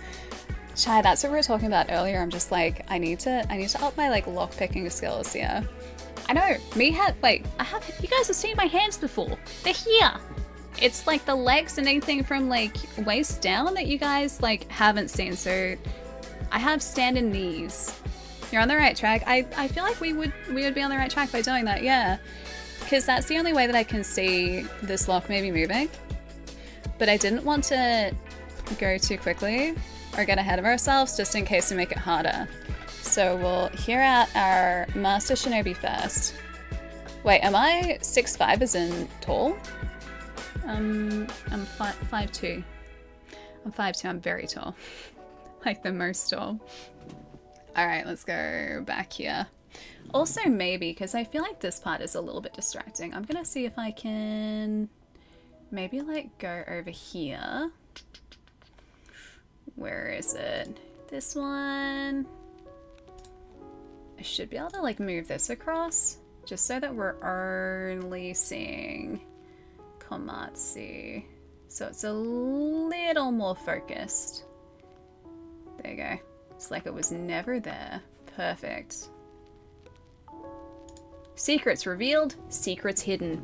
Speaker 1: Chai, that's what we were talking about earlier. I'm just like, I need to up my like lock picking skills here. I know, you guys have seen my hands before. They're here. It's like the legs and anything from like waist down that you guys like haven't seen. So I have standing knees. You're on the right track. I feel like we would be on the right track by doing that, yeah. Because that's the only way that I can see this lock maybe moving. But I didn't want to go too quickly or get ahead of ourselves just in case we make it harder. So we'll hear out our Master Shinobi first. Wait, am I 6'5" as in tall? I'm 5'2". I'm 5'2", I'm very tall. Like the most tall. Alright, let's go back here. Also maybe, because I feel like this part is a little bit distracting, I'm gonna see if I can maybe like go over here. Where is it? This one. I should be able to like move this across just so that we're only seeing Komatsu. So it's a little more focused. There you go. It's like it was never there. Perfect. Secrets revealed, secrets hidden.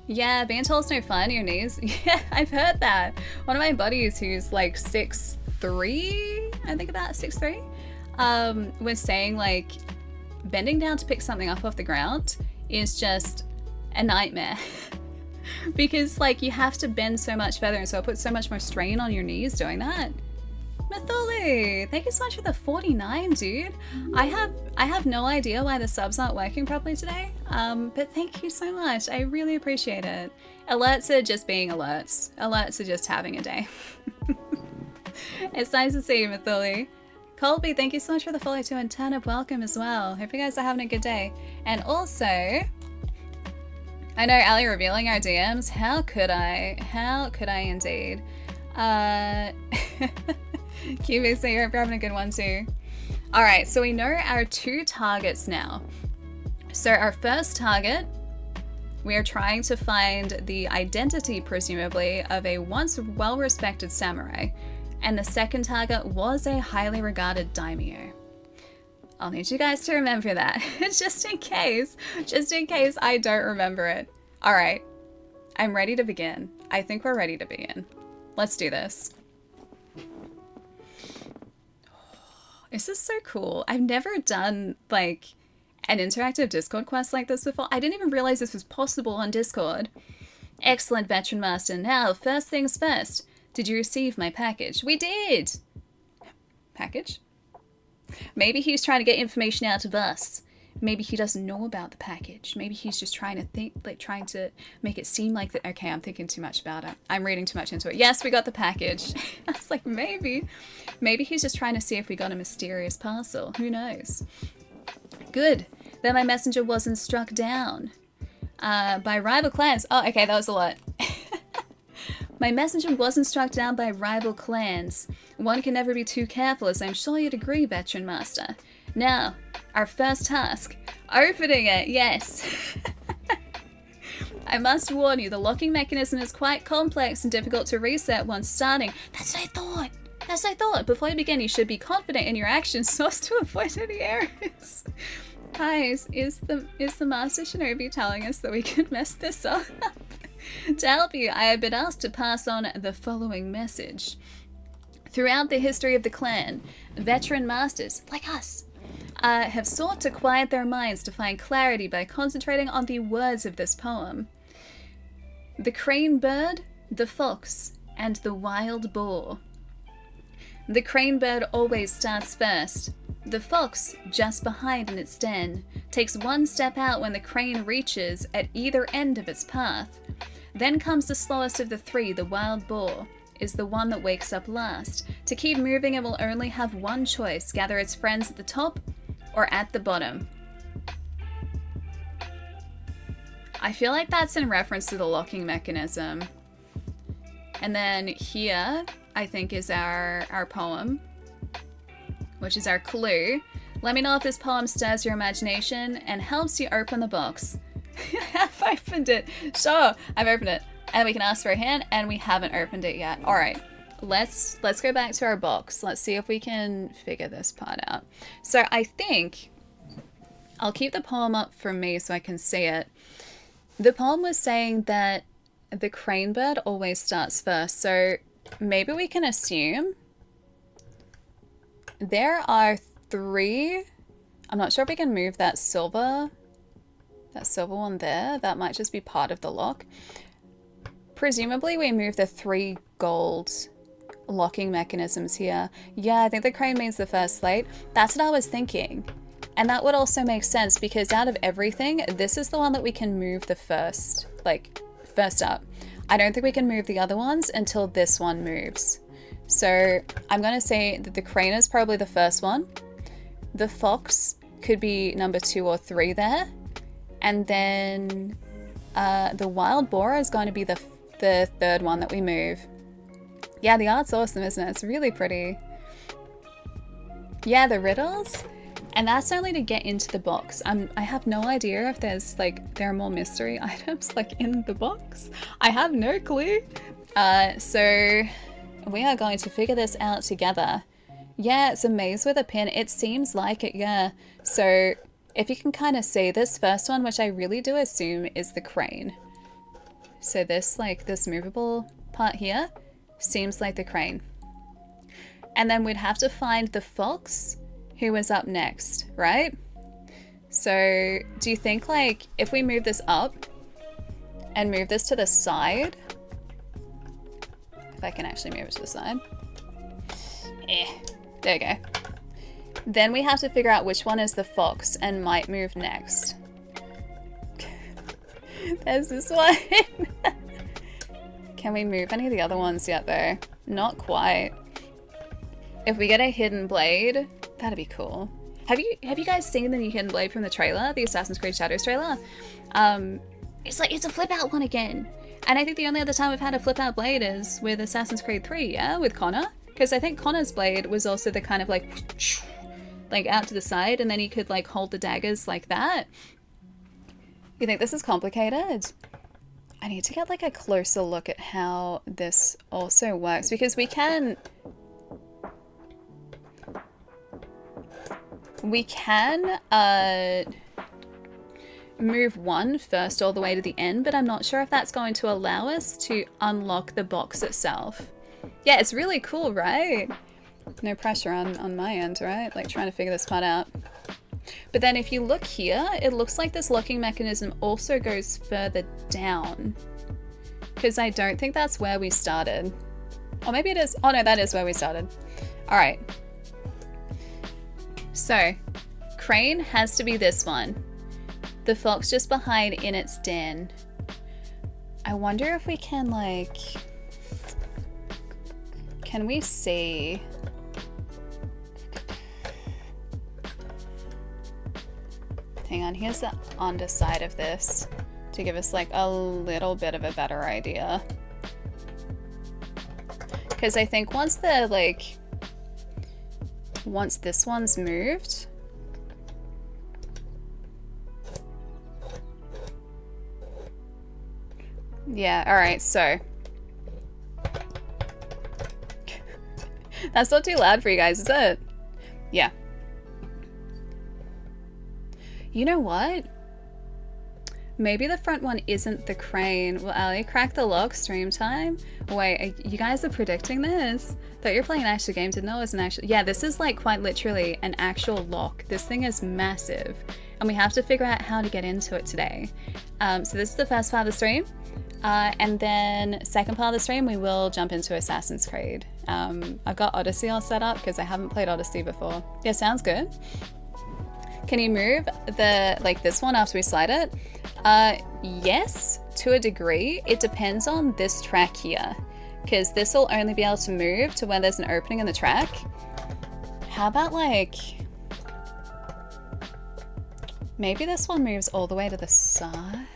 Speaker 1: Yeah, being tall's no fun, your knees. Yeah, I've heard that. One of my buddies who's like 6'3", I think about 6'3", was saying like bending down to pick something up off the ground is just a nightmare. Because like you have to bend so much further, and so it puts so much more strain on your knees doing that. Mathuli, thank you so much for the 49, dude. I have no idea why the subs aren't working properly today, but thank you so much. I really appreciate it. Alerts are just being alerts. Alerts are just having a day. It's nice to see you, Mathuli. Colby, thank you so much for the follow too, and Turnip, welcome as well. Hope you guys are having a good day. And also, I know Ali revealing our DMs. How could I? How could I indeed? QVC, you're having a good one too. Alright, so we know our 2 targets now. So our first target, we are trying to find the identity, presumably, of a once well-respected samurai. And the second target was a highly regarded daimyo. I'll need you guys to remember that, just in case I don't remember it. Alright, I'm ready to begin. I think we're ready to begin. Let's do this. This is so cool. I've never done like an interactive Discord quest like this before. I didn't even realize this was possible on Discord. Excellent, Veteran Master. Now, first things first. Did you receive my package? We did! Package? Maybe he's trying to get information out of us. Maybe he doesn't know about the package. Maybe he's just trying to make it seem like that. Okay, I'm thinking too much about it. I'm reading too much into it. Yes, we got the package. I was like, maybe he's just trying to see if we got a mysterious parcel. Who knows? Good. Then my messenger wasn't struck down by rival clans. Oh, okay, that was a lot. My messenger wasn't struck down by rival clans. One can never be too careful, as I'm sure you'd agree, Veteran Master. Now, our first task. Opening it, yes. I must warn you, the locking mechanism is quite complex and difficult to reset once starting. That's what I thought. That's what I thought. Before you begin, you should be confident in your actions so as to avoid any errors. Guys, is the Master Shinobi telling us that we could mess this up? To help you, I have been asked to pass on the following message. Throughout the history of the clan, veteran masters, like us, have sought to quiet their minds to find clarity by concentrating on the words of this poem. The crane bird, the fox, and the wild boar. The crane bird always starts first. The fox, just behind in its den, takes one step out when the crane reaches at either end of its path. Then comes the slowest of the 3, the wild boar, is the one that wakes up last. To keep moving, it will only have one choice, gather its friends at the top or at the bottom. I feel like that's in reference to the locking mechanism. And then here, I think, is our poem, which is our clue. Let me know if this poem stirs your imagination and helps you open the box. I've opened it. Sure, I've opened it. And we can ask for a hand, and we haven't opened it yet. All right, let's go back to our box. Let's see if we can figure this part out. So I think I'll keep the poem up for me so I can see it. The poem was saying that the crane bird always starts first. So maybe we can assume there are 3. I'm not sure if we can move that silver one there. That might just be part of the lock. Presumably we move the 3 gold locking mechanisms here. Yeah, I think the crane means the first slate. That's what I was thinking. And that would also make sense because out of everything, this is the one that we can move the first up. I don't think we can move the other ones until this one moves. So I'm going to say that the crane is probably the first one. The fox could be number 2 or 3 there. And then the wild boar is going to be the 3rd one that we move. Yeah, the art's awesome, isn't it? It's really pretty. Yeah, the riddles. And that's only to get into the box. I have no idea if there are more mystery items in the box. I have no clue. So we are going to figure this out together. Yeah, it's a maze with a pin. It seems like it, yeah. So if you can kind of see this first one, which I really do assume is the crane. So this movable part here seems like the crane. And then we'd have to find the fox who was up next, right? So do you think if we move this up and move this to the side. If I can actually move it to the side. There you go. Then we have to figure out which one is the fox and might move next. There's this one. Can we move any of the other ones yet though? Not quite. If we get a hidden blade, that'd be cool. Have you guys seen the new hidden blade from the trailer, the Assassin's Creed Shadows trailer? It's a flip out one again. And I think the only other time we've had a flip out blade is with Assassin's Creed 3, yeah? With Connor? Because I think Connor's blade was also the kind of like out to the side, and then he could like hold the daggers like that. You think this is complicated? I need to get like a closer look at how this also works, because we can move one first all the way to the end, but I'm not sure if that's going to allow us to unlock the box itself. Yeah, it's really cool, right? No pressure on my end, right? Like trying to figure this part out. But then if you look here, it looks like this locking mechanism also goes further down, because I don't think that's where we started. Or maybe it is. Oh no, that is where we started. All right. So crane has to be this one. The fox just behind in its den. I wonder if we can like, can we see? Hang on, here's the underside of this to give us like a little bit of a better idea. Because I think once this one's moved, yeah, all right, so that's not too loud for you guys, is it? Yeah. You know what? Maybe the front one isn't the crane. Will Ali crack the lock? Stream time? Wait, you guys are predicting this? Thought you were playing an actual game, didn't know it was an actual... Yeah, this is like quite literally an actual lock. This thing is massive, and we have to figure out how to get into it today. So this is the first part of the stream. And then second part of the stream, we will jump into Assassin's Creed. I've got Odyssey all set up because I haven't played Odyssey before. Yeah, sounds good. Can you move this one after we slide it? Yes, to a degree. It depends on this track here, because this will only be able to move to where there's an opening in the track. How about like, maybe this one moves all the way to the side?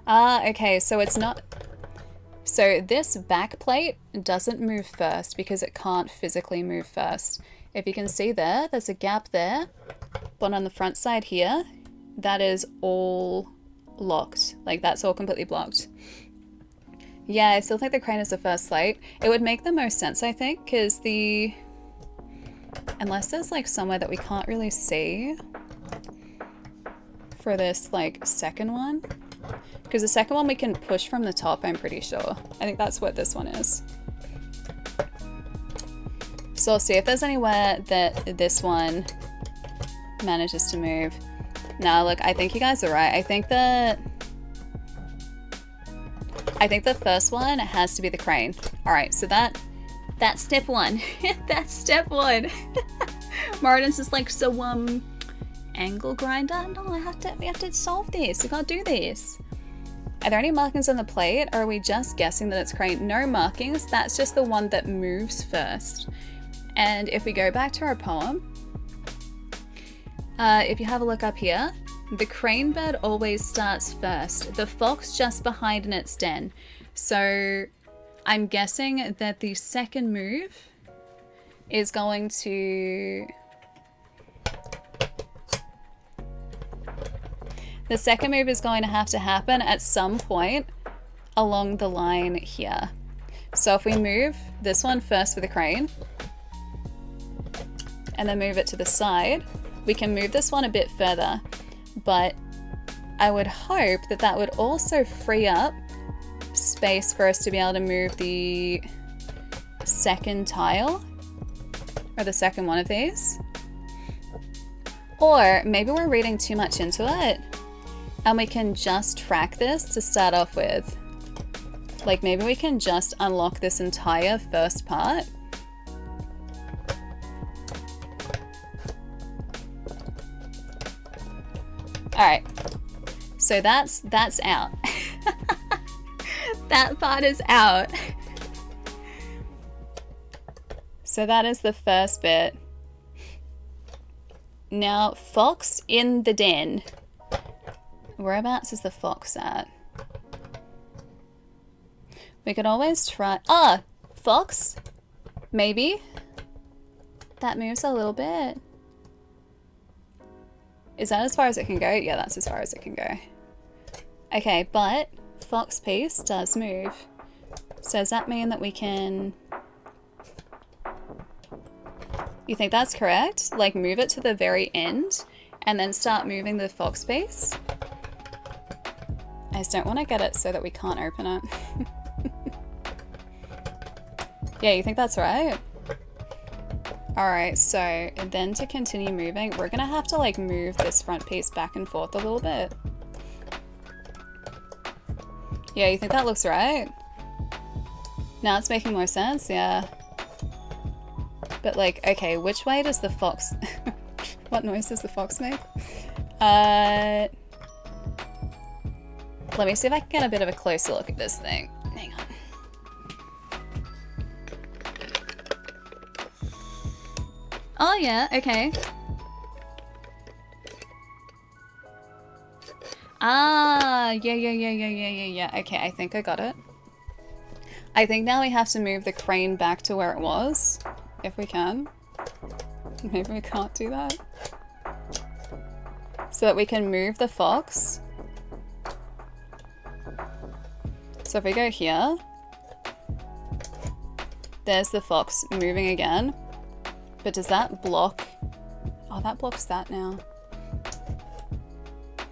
Speaker 1: Okay, so it's not, so this back plate doesn't move first because it can't physically move first. If you can see there, there's a gap there, but on the front side here, that is all locked. Like that's all completely blocked. Yeah, I still think the crane is the first slate. It would make the most sense, I think, because unless there's like somewhere that we can't really see for this like second one, because the second one we can push from the top, I'm pretty sure. I think that's what this one is. So I'll see if there's anywhere that this one manages to move. No, look, I think you guys are right. I think the first one has to be the crane. All right, so that's step one. That's step one. Martin's just like, so angle grinder? No, we have to solve this. We gotta do this. Are there any markings on the plate, or are we just guessing that it's crane? No markings. That's just the one that moves first. And if we go back to our poem, if you have a look up here, the crane bird always starts first, the fox just behind in its den. So I'm guessing that the second move is going to... The second move is going to have to happen at some point along the line here. So if we move this one first with the crane, and then move it to the side, we can move this one a bit further, but I would hope that that would also free up space for us to be able to move the second tile, or the second one of these. Or maybe we're reading too much into it, And we can just track this to start off with. Like maybe we can just unlock this entire first part. Alright, so that's out. That part is out. So that is the first bit. Now, fox in the den. Whereabouts is the fox at? We could always try... Ah! Fox? Maybe? That moves a little bit. Is that as far as it can go? Yeah, that's as far as it can go. Okay, but fox piece does move. So does that mean that we can... You think that's correct? Like move it to the very end and then start moving the fox piece? I just don't want to get it so that we can't open it. Yeah, you think that's right? Alright, so then to continue moving, we're gonna have to like move this front piece back and forth a little bit. Yeah, you think that looks right? Now it's making more sense, yeah. But like, okay, which way does the fox... What noise does the fox make? Let me see if I can get a bit of a closer look at this thing. Hang on. Oh yeah, okay. Ah, yeah. Okay, I think I got it. I think now we have to move the crane back to where it was, if we can. Maybe we can't do that. So that we can move the fox. So if we go here, there's the fox moving again. But does that block? Oh, that blocks that now.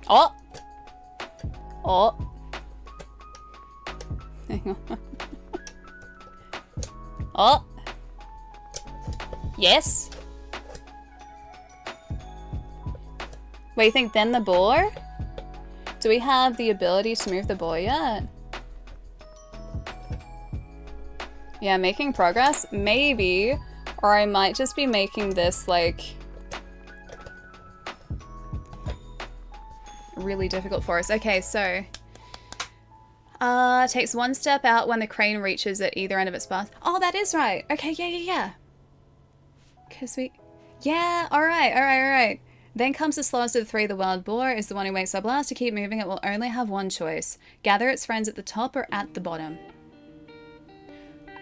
Speaker 1: Oh! Oh! Hang on. Oh! Yes! What do you think then the boar? Do we have the ability to move the boar yet? Yeah, making progress? Maybe. Or I might just be making this, like, really difficult for us. Okay, so... takes one step out when the crane reaches at either end of its path. Oh, that is right. Okay, yeah. Because we... Yeah, alright. Then comes the slowest of the three. The wild boar is the one who wakes up last. To keep moving, it will only have one choice. Gather its friends at the top or at the bottom.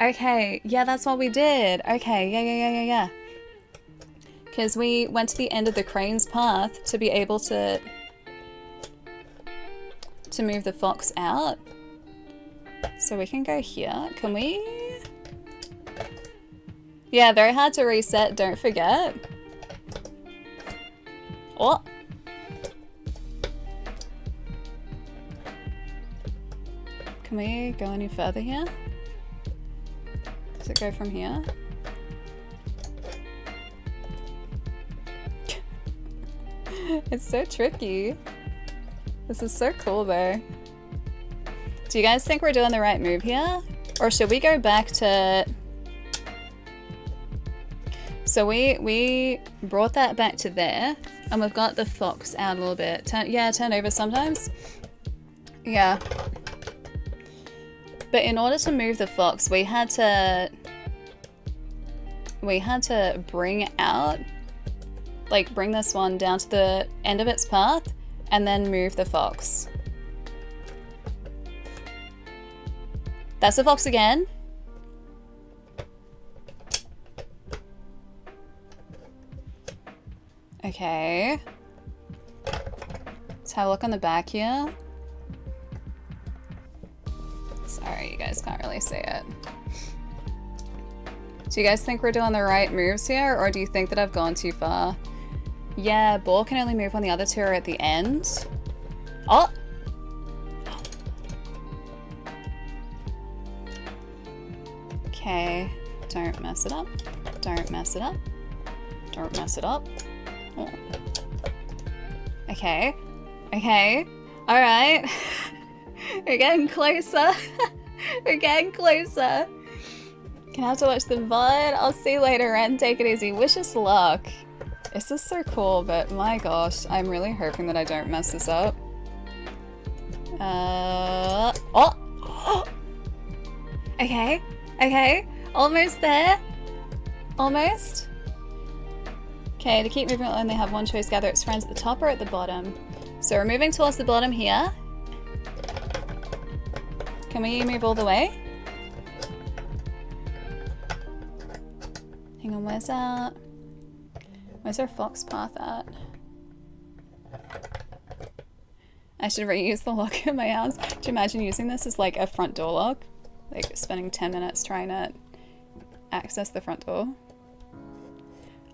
Speaker 1: Okay, yeah, that's what we did. Okay, yeah. Because we went to the end of the crane's path to be able to move the fox out. So we can go here. Can we? Yeah, very hard to reset, don't forget. Oh! Can we go any further here? Does it go from here? It's so tricky. This is so cool though. Do you guys think we're doing the right move here? Or should we go back to... So we brought that back to there, and we've got the fox out a little bit. Turn over sometimes. Yeah. But in order to move the fox, we had to bring out, like bring this one down to the end of its path, and then move the fox. That's the fox again. Okay. Let's have a look on the back here. Sorry, you guys can't really see it. Do you guys think we're doing the right moves here, or do you think that I've gone too far? Yeah, ball can only move when the other two are at the end. Oh! Okay, don't mess it up. Don't mess it up. Don't mess it up. Oh. Okay. Alright. We're getting closer. We're getting closer. Gonna have to watch the VOD. I'll see you later, and take it easy. Wish us luck. This is so cool, but my gosh, I'm really hoping that I don't mess this up. Oh! Okay, okay. Almost there. Almost. Okay, to keep moving, we'll only have one choice. Gather its friends at the top or at the bottom. So we're moving towards the bottom here. Can we move all the way? Hang on, where's our fox path at? I should reuse the lock in my house. Do you imagine using this as like a front door lock? Like spending 10 minutes trying to access the front door.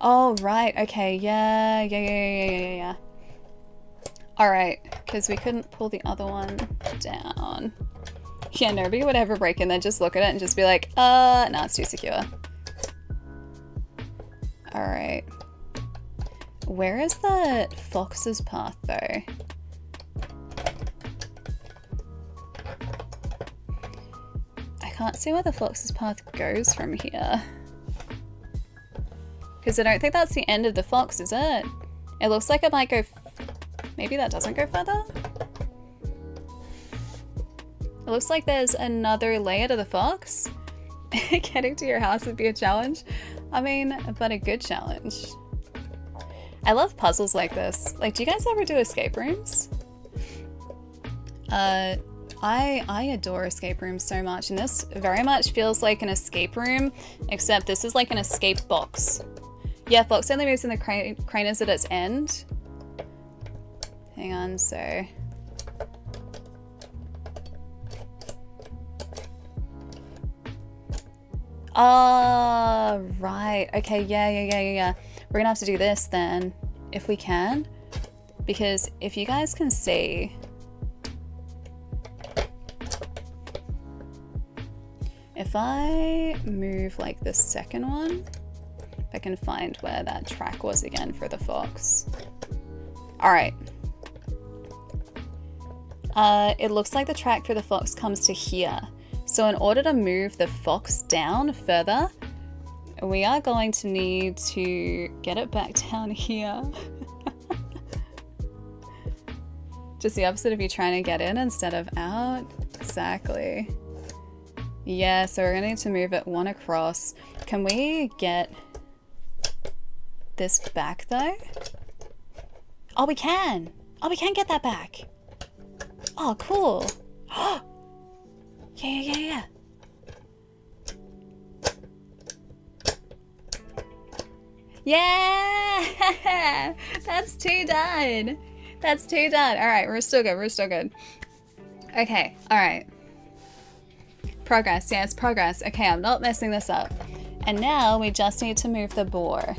Speaker 1: Oh, right. Okay. Yeah. Alright, because we couldn't pull the other one down. Yeah, nobody would ever break in there, just look at it and just be like, no, it's too secure. Alright. Where is that fox's path, though? I can't see where the fox's path goes from here. Because I don't think that's the end of the fox, is it? It looks like it might go... Maybe that doesn't go further? It looks like there's another layer to the fox. Getting to your house would be a challenge. I mean, but a good challenge. I love puzzles like this. Like, do you guys ever do escape rooms? I adore escape rooms so much, and this very much feels like an escape room, except this is like an escape box. Yeah, fox only moves in the crane is at its end. Hang on, so... Oh, right. Okay, yeah. We're gonna have to do this then, if we can. Because if you guys can see... If I move like the second one, I can find where that track was again for the fox. Alright. It looks like the track for the fox comes to here. So in order to move the fox down further, we are going to need to get it back down here. Just the opposite of you trying to get in instead of out. Exactly. Yeah, so we're gonna need to move it one across. Can we get this back though? Oh, we can! Oh, we can get that back! Oh, cool! Yeah. Yeah! That's two done! That's two done. Alright, we're still good. Okay, alright. Progress, yeah, it's progress. Okay, I'm not messing this up. And now we just need to move the boar,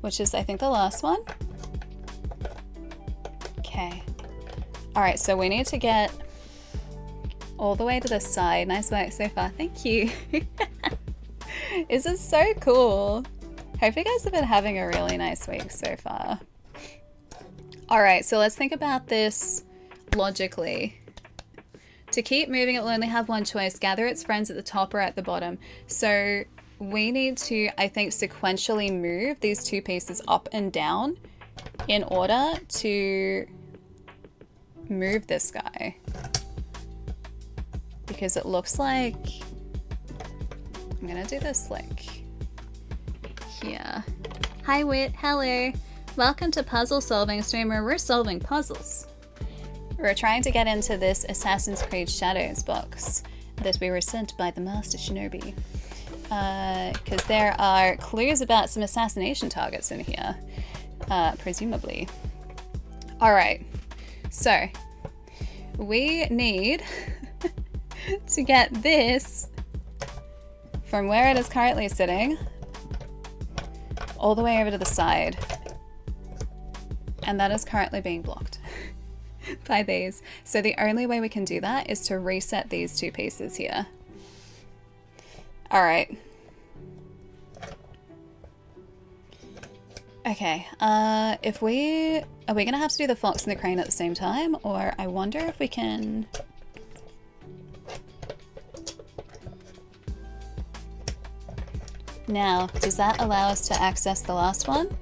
Speaker 1: which is, I think, the last one. Okay. Alright, so we need to get all the way to the side. Nice work so far. Thank you. This is so cool. Hope you guys have been having a really nice week so far. Alright, so let's think about this logically. To keep moving, it will only have one choice. Gather its friends at the top or at the bottom. So we need to, I think, sequentially move these two pieces up and down in order to move this guy. Because it looks like... I'm gonna do this like here. Hi Wit, hello. Welcome to Puzzle Solving Stream, where we're solving puzzles. We're trying to get into this Assassin's Creed Shadows box that we were sent by the Master Shinobi. Because there are clues about some assassination targets in here, presumably. Alright, so we need to get this from where it is currently sitting all the way over to the side. And that is currently being blocked by these. So the only way we can do that is to reset these two pieces here. Alright. Okay, if are we gonna have to do the fox and the crane at the same time? Or I wonder if we can... Now, does that allow us to access the last one?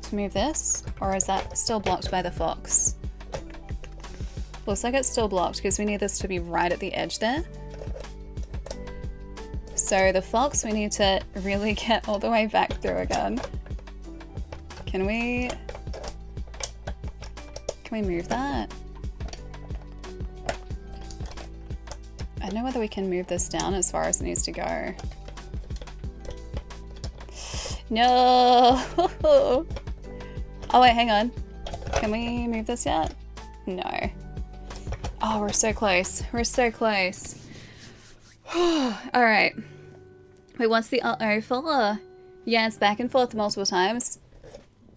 Speaker 1: To move this? Or is that still blocked by the fox? Looks like it's still blocked because we need this to be right at the edge there. So the fox we need to really get all the way back through again. Can we move that? I don't know whether we can move this down as far as it needs to go. No! Oh wait, hang on. Can we move this yet? No. Oh, we're so close. We're so close. Alright. Wait, what's the uh-oh for? Yeah, it's back and forth multiple times.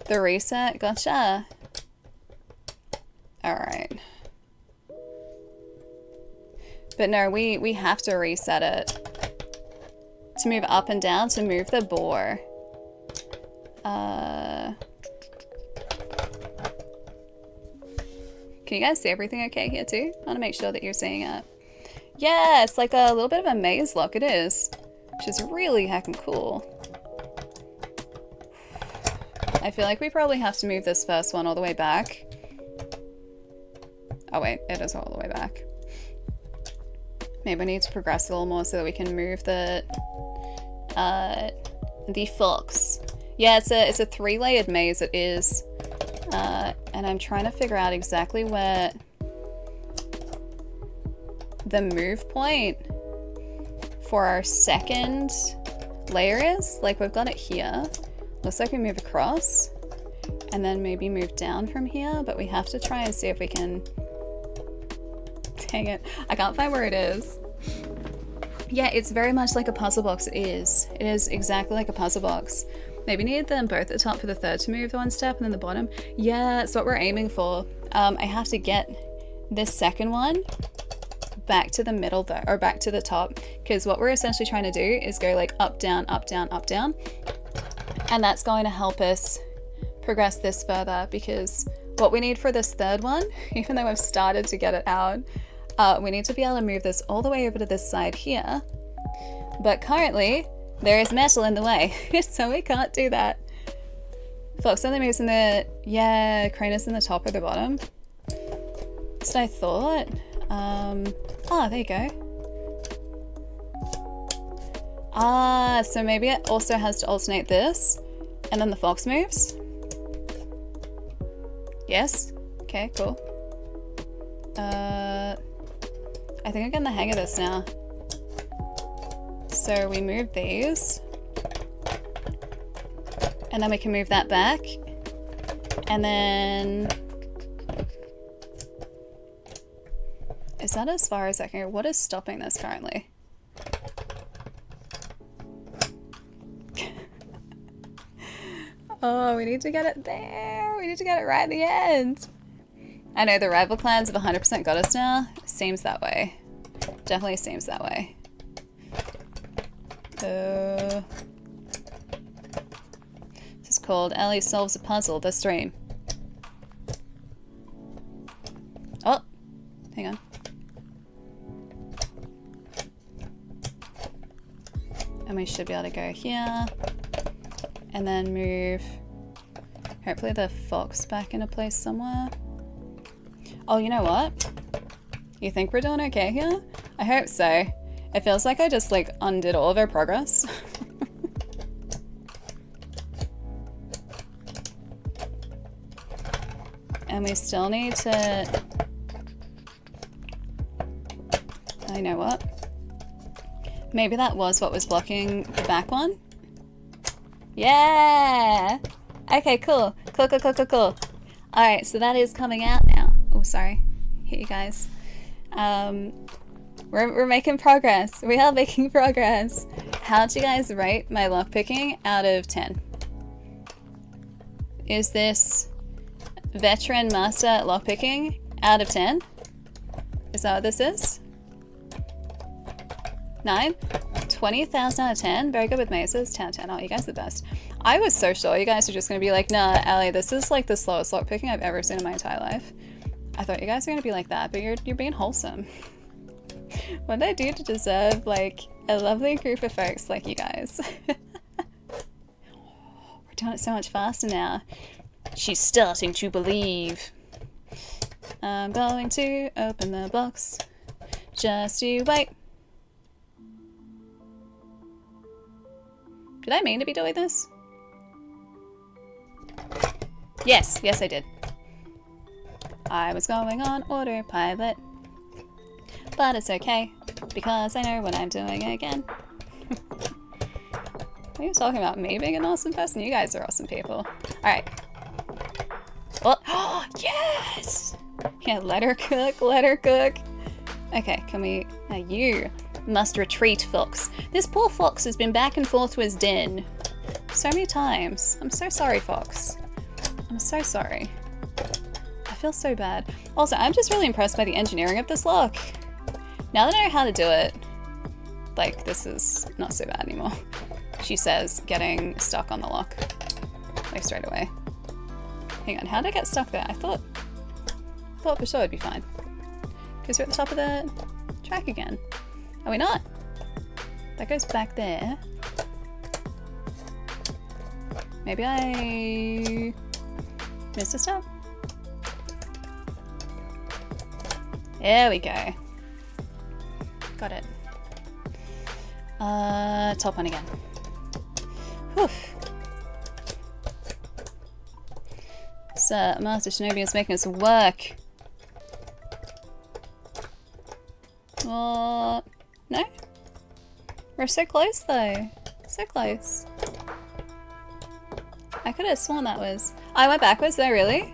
Speaker 1: The reset, gotcha. Alright. But no, we have to reset it. To move up and down, to move the boar. Can you guys see everything okay here too? I want to make sure that you're seeing it. Yeah, it's like a little bit of a maze lock, it is. Which is really heckin' cool. I feel like we probably have to move this first one all the way back. Oh wait, it is all the way back. Maybe I need to progress a little more so that we can move the fox. Yeah, it's a 3-layered maze, it is. And I'm trying to figure out exactly where the move point for our second layer is. Like, we've got it here. Looks like we move across and then maybe move down from here, but we have to try and see if we can... Dang it, I can't find where it is. Yeah, it's very much like a puzzle box, it is. It is exactly like a puzzle box. Maybe need them both at the top for the third to move one step and then the bottom. Yeah, that's what we're aiming for. I have to get this second one back to the middle though, or back to the top, because what we're essentially trying to do is go like up, down, up, down, up, down. And that's going to help us progress this further, because what we need for this third one, even though I've started to get it out, we need to be able to move this all the way over to this side here. But currently, there is metal in the way, so we can't do that. Fox only moves in the... Yeah, crane is in the top or the bottom. That's what I thought. Oh, there you go. Ah, so maybe it also has to alternate this, and then the fox moves? Yes? Okay, cool. I think I'm getting the hang of this now. So we move these, and then we can move that back, and then... Is that as far as I can go? What is stopping this currently? Oh, we need to get it there. We need to get it right at the end. I know the rival clans have 100% got us now. Seems that way. Definitely seems that way. This is called Ellie Solves a Puzzle, the stream. Oh, hang on. And we should be able to go here. And then move, hopefully the fox back into place somewhere. Oh, you know what? You think we're doing okay here? I hope so. It feels like I just like undid all of our progress. And we still need to... I know what? Maybe that was what was blocking the back one? Yeah! Okay, cool. Cool. Alright, so that is coming out now. Oh, sorry. Hit you guys. We're making progress. We are making progress. How'd you guys rate my lockpicking out of 10? Is this veteran master lockpicking out of 10? Is that what this is? 9? 20,000 out of 10? Very good with mazes. 10 out of 10. Oh, you guys are the best. I was so sure you guys were just gonna be like, nah, Allie, this is like the slowest lockpicking I've ever seen in my entire life. I thought you guys were gonna be like that, but you're being wholesome. What did I do to deserve like a lovely group of folks like you guys? We're doing it so much faster now. She's starting to believe. I'm going to open the box. Just you wait. Did I mean to be doing this? Yes, yes I did. I was going on autopilot. But it's okay, because I know what I'm doing again. Are you talking about me being an awesome person? You guys are awesome people. Alright. Oh, yes! Yeah, let her cook, let her cook. Okay, can we... you must retreat, Fox. This poor Fox has been back and forth to his den so many times. I'm so sorry, Fox. I'm so sorry. I feel so bad. Also, I'm just really impressed by the engineering of this lock. Now that I know how to do it, like, this is not so bad anymore. She says, getting stuck on the lock. Like, straight away. Hang on, how did I get stuck there? I thought for sure it'd be fine. Because we're at the top of the track again. Are we not? That goes back there. Maybe I missed a step? There we go. Got it. Top one again. Whew. So, Master Shinobi is making us work. No? We're so close though. So close. I could have sworn that was... I went backwards, did I really?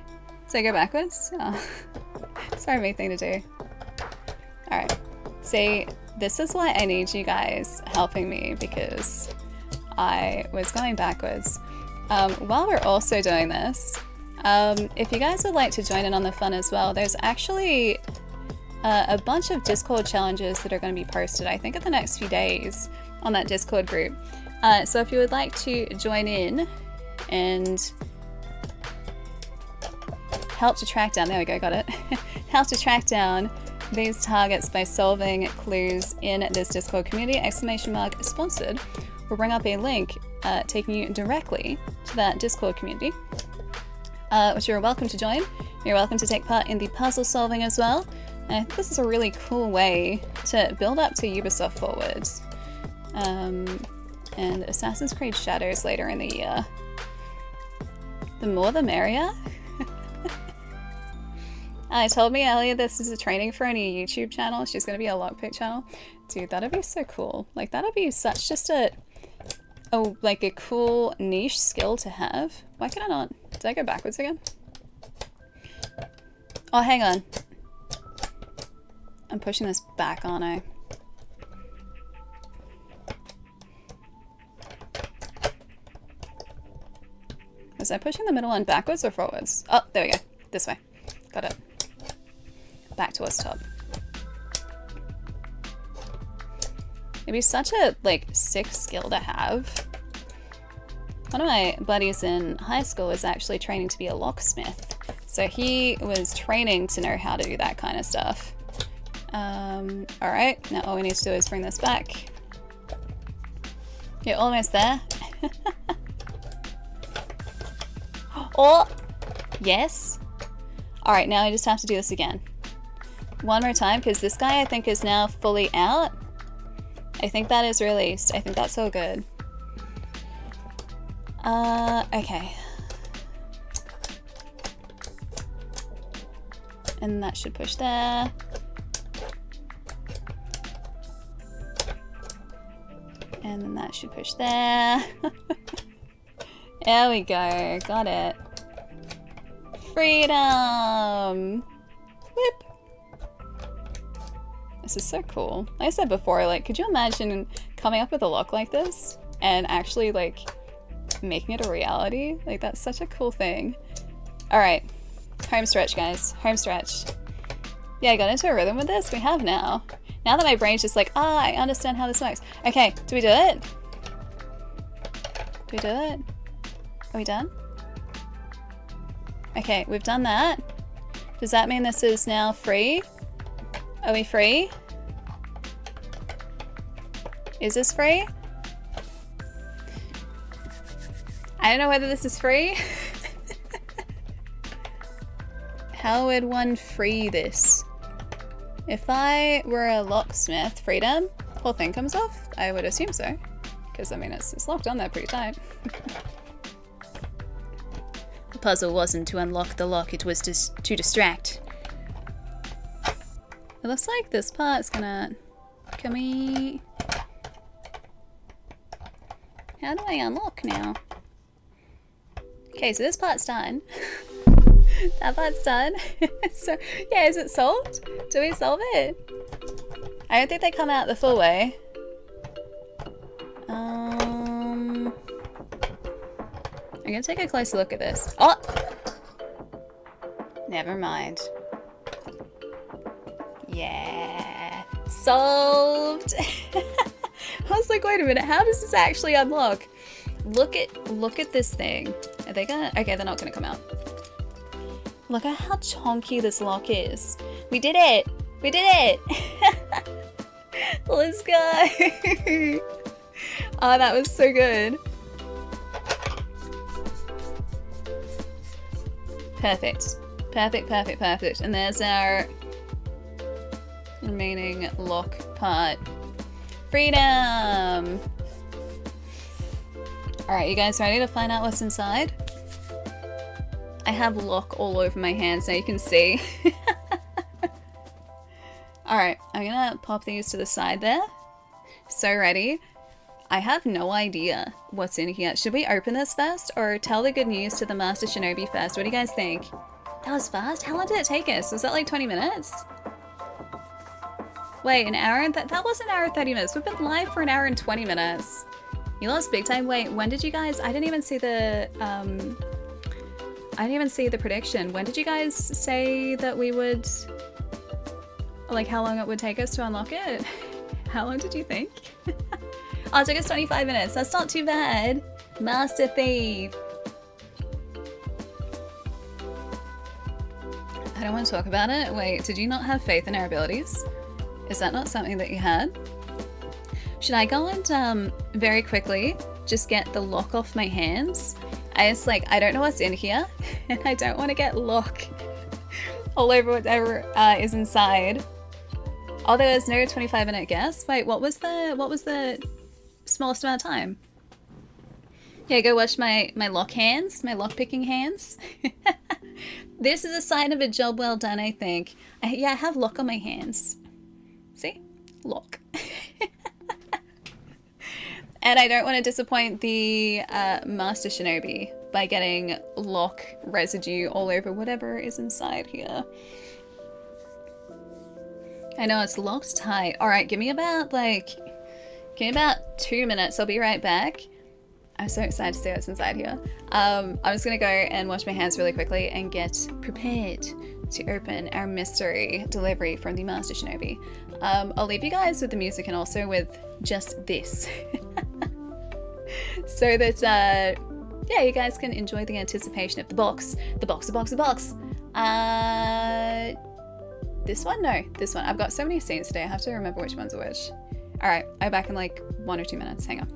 Speaker 1: Did I go backwards? Oh. Sorry, big thing to do. Alright. See, this is why I need you guys helping me, because I was going backwards. While we're also doing this, if you guys would like to join in on the fun as well, there's actually a bunch of Discord challenges that are going to be posted, I think, in the next few days on that Discord group. So if you would like to join in and help to track down, there we go, got it, help to track down these targets by solving clues in this Discord community, ! Sponsored, will bring up a link taking you directly to that Discord community, which you're welcome to join. You're welcome to take part in the puzzle solving as well. And I think this is a really cool way to build up to Ubisoft forwards. And Assassin's Creed Shadows later in the year. The more the merrier. I told me earlier this is a training for any YouTube channel. She's going to be a lockpick channel. Dude, that'd be so cool. Like, that'd be such just a cool niche skill to have. Why can I not? Did I go backwards again? Oh, hang on. I'm pushing this back, aren't I? Was I pushing the middle one backwards or forwards? Oh, there we go. This way. Got it. Back towards top. It'd be such a, like, sick skill to have. One of my buddies in high school was actually training to be a locksmith. So he was training to know how to do that kind of stuff. Alright, now all we need to do is bring this back. You're almost there. Oh! Yes. Alright, now I just have to do this again. One more time, because this guy I think is now fully out. I think that is released. I think that's all good. Okay. And that should push there. And then that should push there. There we go. Got it. Freedom! Whip! This is so cool. Like I said before, like, could you imagine coming up with a lock like this and actually, like, making it a reality? Like, that's such a cool thing. Alright. Home stretch, guys. Home stretch. Yeah, I got into a rhythm with this. We have now. Now that my brain's just like, I understand how this works. Okay, do we do it? Do we do it? Are we done? Okay, we've done that. Does that mean this is now free? Are we free? Is this free? I don't know whether this is free. How would one free this? If I were a locksmith, freedom, whole thing comes off? I would assume so. Because, I mean, it's locked on there pretty tight. The puzzle wasn't to unlock the lock, it was to distract. It looks like this part's gonna... Can we... How do I unlock now? Okay, so this part's done. That part's done. So, yeah, is it solved? Do we solve it? I don't think they come out the full way. I'm gonna take a closer look at this. Oh! Never mind. Yeah. Solved! I was like, wait a minute, how does this actually unlock? Look at this thing. Are they gonna... Okay, they're not gonna come out. Look at how chonky this lock is. We did it! We did it! Let's go! Oh, that was so good. Perfect. Perfect, perfect, perfect. And there's our remaining lock part. Freedom! Alright, you guys ready to find out what's inside? I have lock all over my hands, now you can see. Alright, I'm gonna pop these to the side there. So ready. I have no idea what's in here. Should we open this first or tell the good news to the Master Shinobi first? What do you guys think? That was fast? How long did it take us? Was that like 20 minutes? Wait, an hour and that wasn't an hour and 30 minutes. We've been live for an hour and 20 minutes. You lost big time. Wait, when did you guys... I didn't even see the prediction. When did you guys say that we would... Like how long it would take us to unlock it? How long did you think? Oh, it took us 25 minutes. That's not too bad. Master Thief. I don't want to talk about it. Wait, did you not have faith in our abilities? Is that not something that you had? Should I go and very quickly just get the lock off my hands? I don't know what's in here and I don't want to get lock all over whatever is inside. Oh, there was no 25-minute guess. Wait, what was the smallest amount of time? Yeah, go watch my lock hands, my lock picking hands. This is a sign of a job well done, I think. Yeah, I have lock on my hands. See? Lock. And I don't want to disappoint the Master Shinobi by getting lock residue all over whatever is inside here. I know it's locked tight. Alright, give me about 2 minutes. I'll be right back. I'm so excited to see what's inside here. I'm just gonna go and wash my hands really quickly and get prepared to open our mystery delivery from the Master Shinobi. I'll leave you guys with the music and also with just this. So that, yeah, you guys can enjoy the anticipation of the box. The box. This one? No, this one. I've got so many scenes today, I have to remember which ones are which. Alright, I'll be back in like 1 or 2 minutes. Hang on.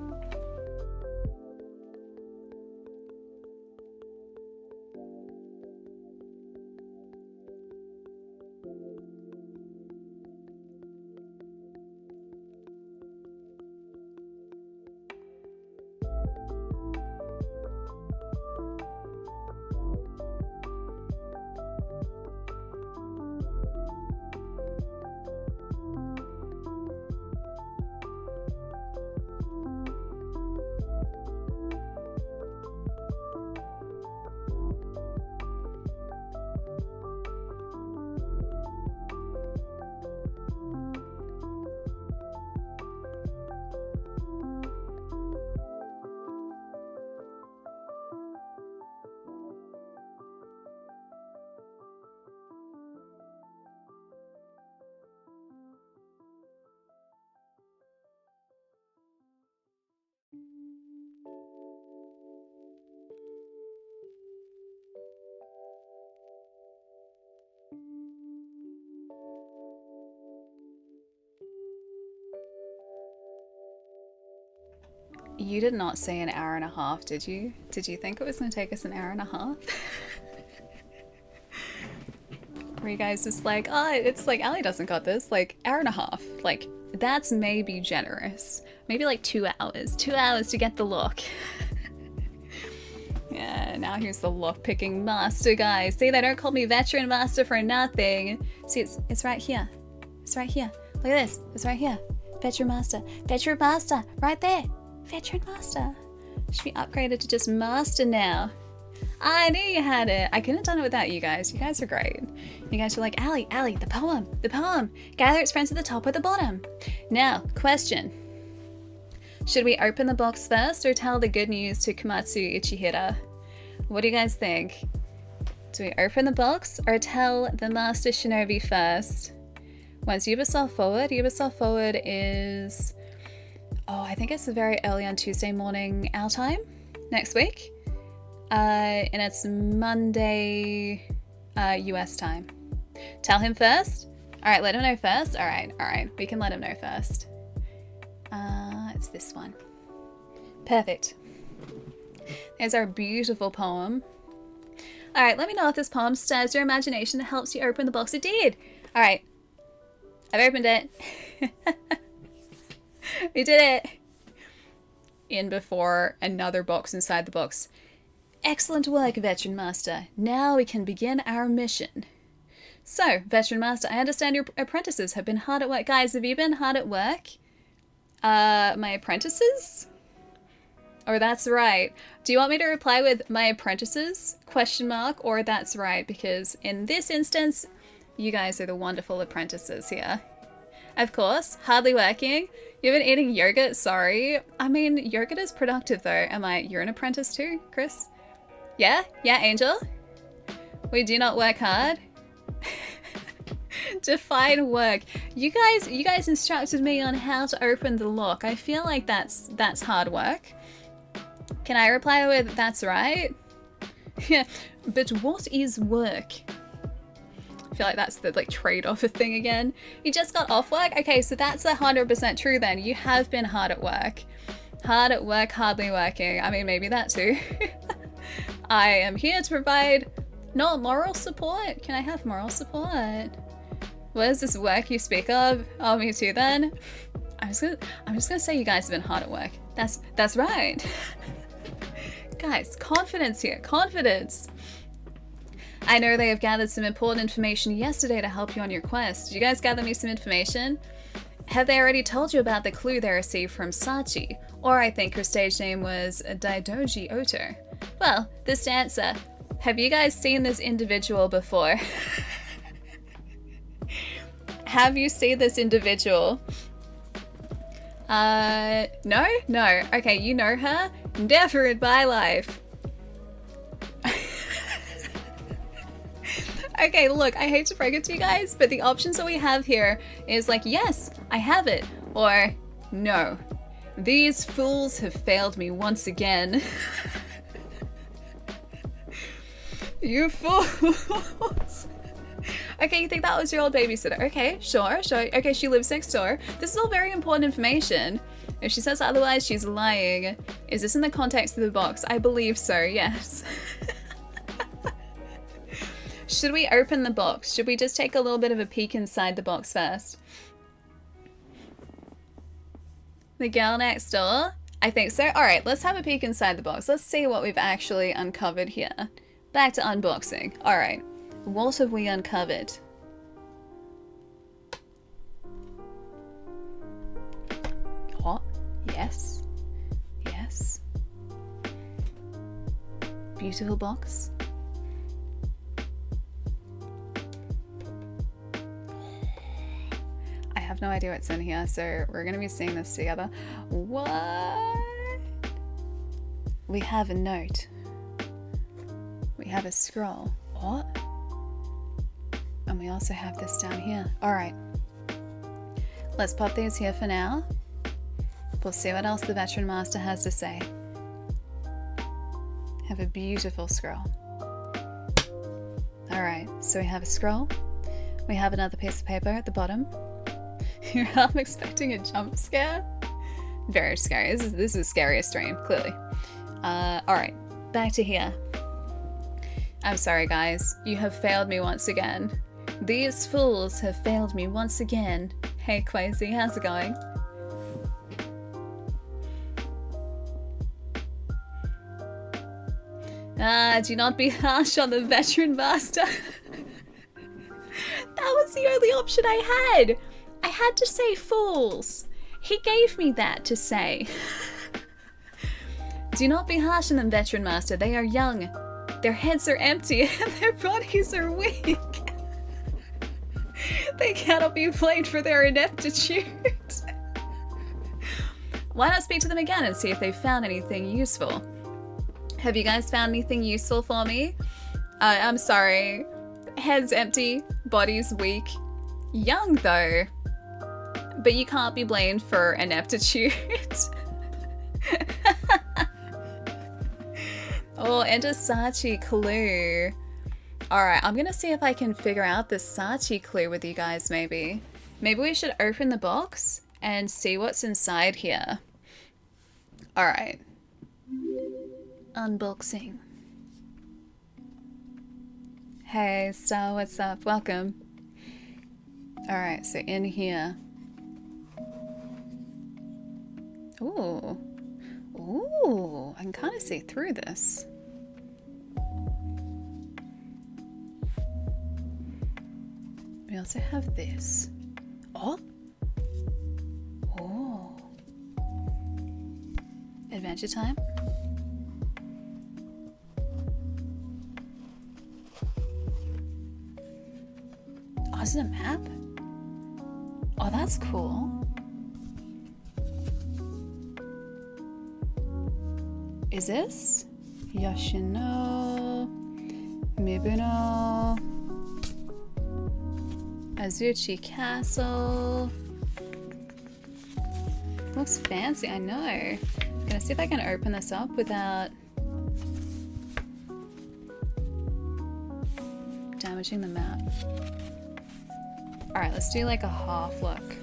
Speaker 1: You did not say an hour and a half, did you? Did you think it was going to take us an hour and a half? Were you guys just like, oh, it's like, Ali doesn't got this, like, hour and a half. Like, that's maybe generous. Maybe like 2 hours. 2 hours to get the lock. Yeah, now here's the lock-picking master, guys. See, they don't call me veteran master for nothing. See, it's right here. It's right here. Look at this. It's right here. Veteran master. Veteran master. Right there. Veteran master. Should be upgraded to just master now. I knew you had it. I couldn't have done it without you guys. You guys are great. You guys were like, Ali, the poem. The poem. Gather its friends at the top or the bottom. Now, question. Should we open the box first or tell the good news to Komatsu Ichihira? What do you guys think? Do we open the box or tell the Master Shinobi first? When's Ubisoft Forward? Ubisoft Forward is... Oh, I think it's very early on Tuesday morning our time next week. And it's Monday US time. Tell him first? Alright, let him know first? Alright. We can let him know first. It's this one. Perfect. There's our beautiful poem. Alright, let me know if this poem stirs your imagination and helps you open the box. It did! Alright. I've opened it. We did it! In before another box inside the box. Excellent work, Veteran Master. Now we can begin our mission. So, Veteran Master, I understand your apprentices have been hard at work. Guys, have you been hard at work? My apprentices? Or that's right. Do you want me to reply with my apprentices? Question mark, or that's right, because in this instance, you guys are the wonderful apprentices here. Of course, hardly working. You've been eating yogurt, sorry. I mean, yogurt is productive though. You're an apprentice too, Chris? Yeah, Angel? We do not work hard. Define work. You guys instructed me on how to open the lock. I feel like that's hard work. Can I reply with that's right? Yeah, but what is work? I feel like that's the trade-off thing again. You just got off work? Okay, so that's 100% true then. You have been hard at work. Hard at work, hardly working. I mean, maybe that too. I am here to provide not moral support. Can I have moral support? What is this work you speak of? Oh, me too then. I'm just gonna say you guys have been hard at work. That's right. Guys, confidence here, confidence. I know they have gathered some important information yesterday to help you on your quest. Did you guys gather me some information? Have they already told you about the clue they received from Sachi? Or I think her stage name was Daidoji Oto. Well, this answer. Have you guys seen this individual before? Have you seen this individual? No? No. Okay, you know her? Never in my life. Okay, look, I hate to break it to you guys, but the options that we have here is like, yes, I have it, or no. These fools have failed me once again. You fools. Okay, you think that was your old babysitter? Okay, sure. Okay, she lives next door. This is all very important information. If she says otherwise, she's lying. Is this in the context of the box? I believe so, yes. Should we open the box? Should we just take a little bit of a peek inside the box first? The girl next door? I think so. Alright, let's have a peek inside the box. Let's see what we've actually uncovered here. Back to unboxing. Alright, what have we uncovered? Oh, yes. Yes. Beautiful box. I have no idea what's in here, so we're gonna be seeing this together. What? We have a note. We have a scroll. What? And we also have this down here. Alright. Let's pop these here for now. We'll see what else the Veteran Master has to say. Have a beautiful scroll. Alright, so we have a scroll. We have another piece of paper at the bottom. I'm expecting a jump scare. Very scary. This is a scariest stream, clearly. Alright, back to here. I'm sorry, guys. You have failed me once again. These fools have failed me once again. Hey, Quasi, how's it going? Do not be harsh on the veteran master. That was the only option I had. I had to say fools. He gave me that to say. Do not be harsh on them, veteran master. They are young. Their heads are empty and their bodies are weak. They cannot be blamed for their ineptitude. Why not speak to them again and see if they've found anything useful? Have you guys found anything useful for me? I'm sorry. Heads empty, bodies weak. Young though. But you can't be blamed for ineptitude. Oh, and a Sachi clue. Alright, I'm gonna see if I can figure out this Sachi clue with you guys, maybe. Maybe we should open the box and see what's inside here. Alright. Unboxing. Hey, Star, what's up? Welcome. Alright, so in here. Ooh. Ooh, I can kind of see through this. We also have this. Oh! Oh. Adventure time. Oh, is it a map? Oh, that's cool. Is this? Yoshino, Mibuno, Azuchi Castle. Looks fancy, I know. I'm gonna see if I can open this up without damaging the map. Alright, let's do like a half look.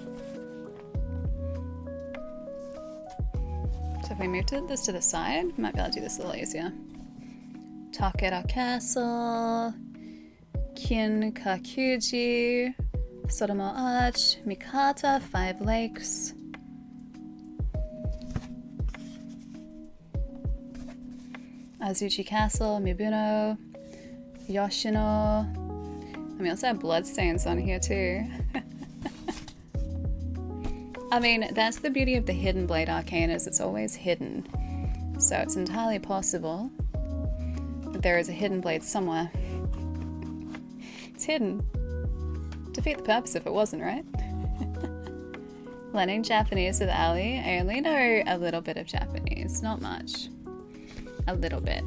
Speaker 1: So if we move this to the side, we might be able to do this a little easier. Takeda Castle, Kinkakuji, Sotomo Arch, Mikata, 5 Lakes. Azuchi Castle, Mibuno, Yoshino. And we also have bloodstains on here too. I mean, that's the beauty of the Hidden Blade Arcane, is it's always hidden. So it's entirely possible that there is a hidden blade somewhere. It's hidden. Defeat the purpose if it wasn't, right? Learning Japanese with Ali. I only know a little bit of Japanese, not much. A little bit.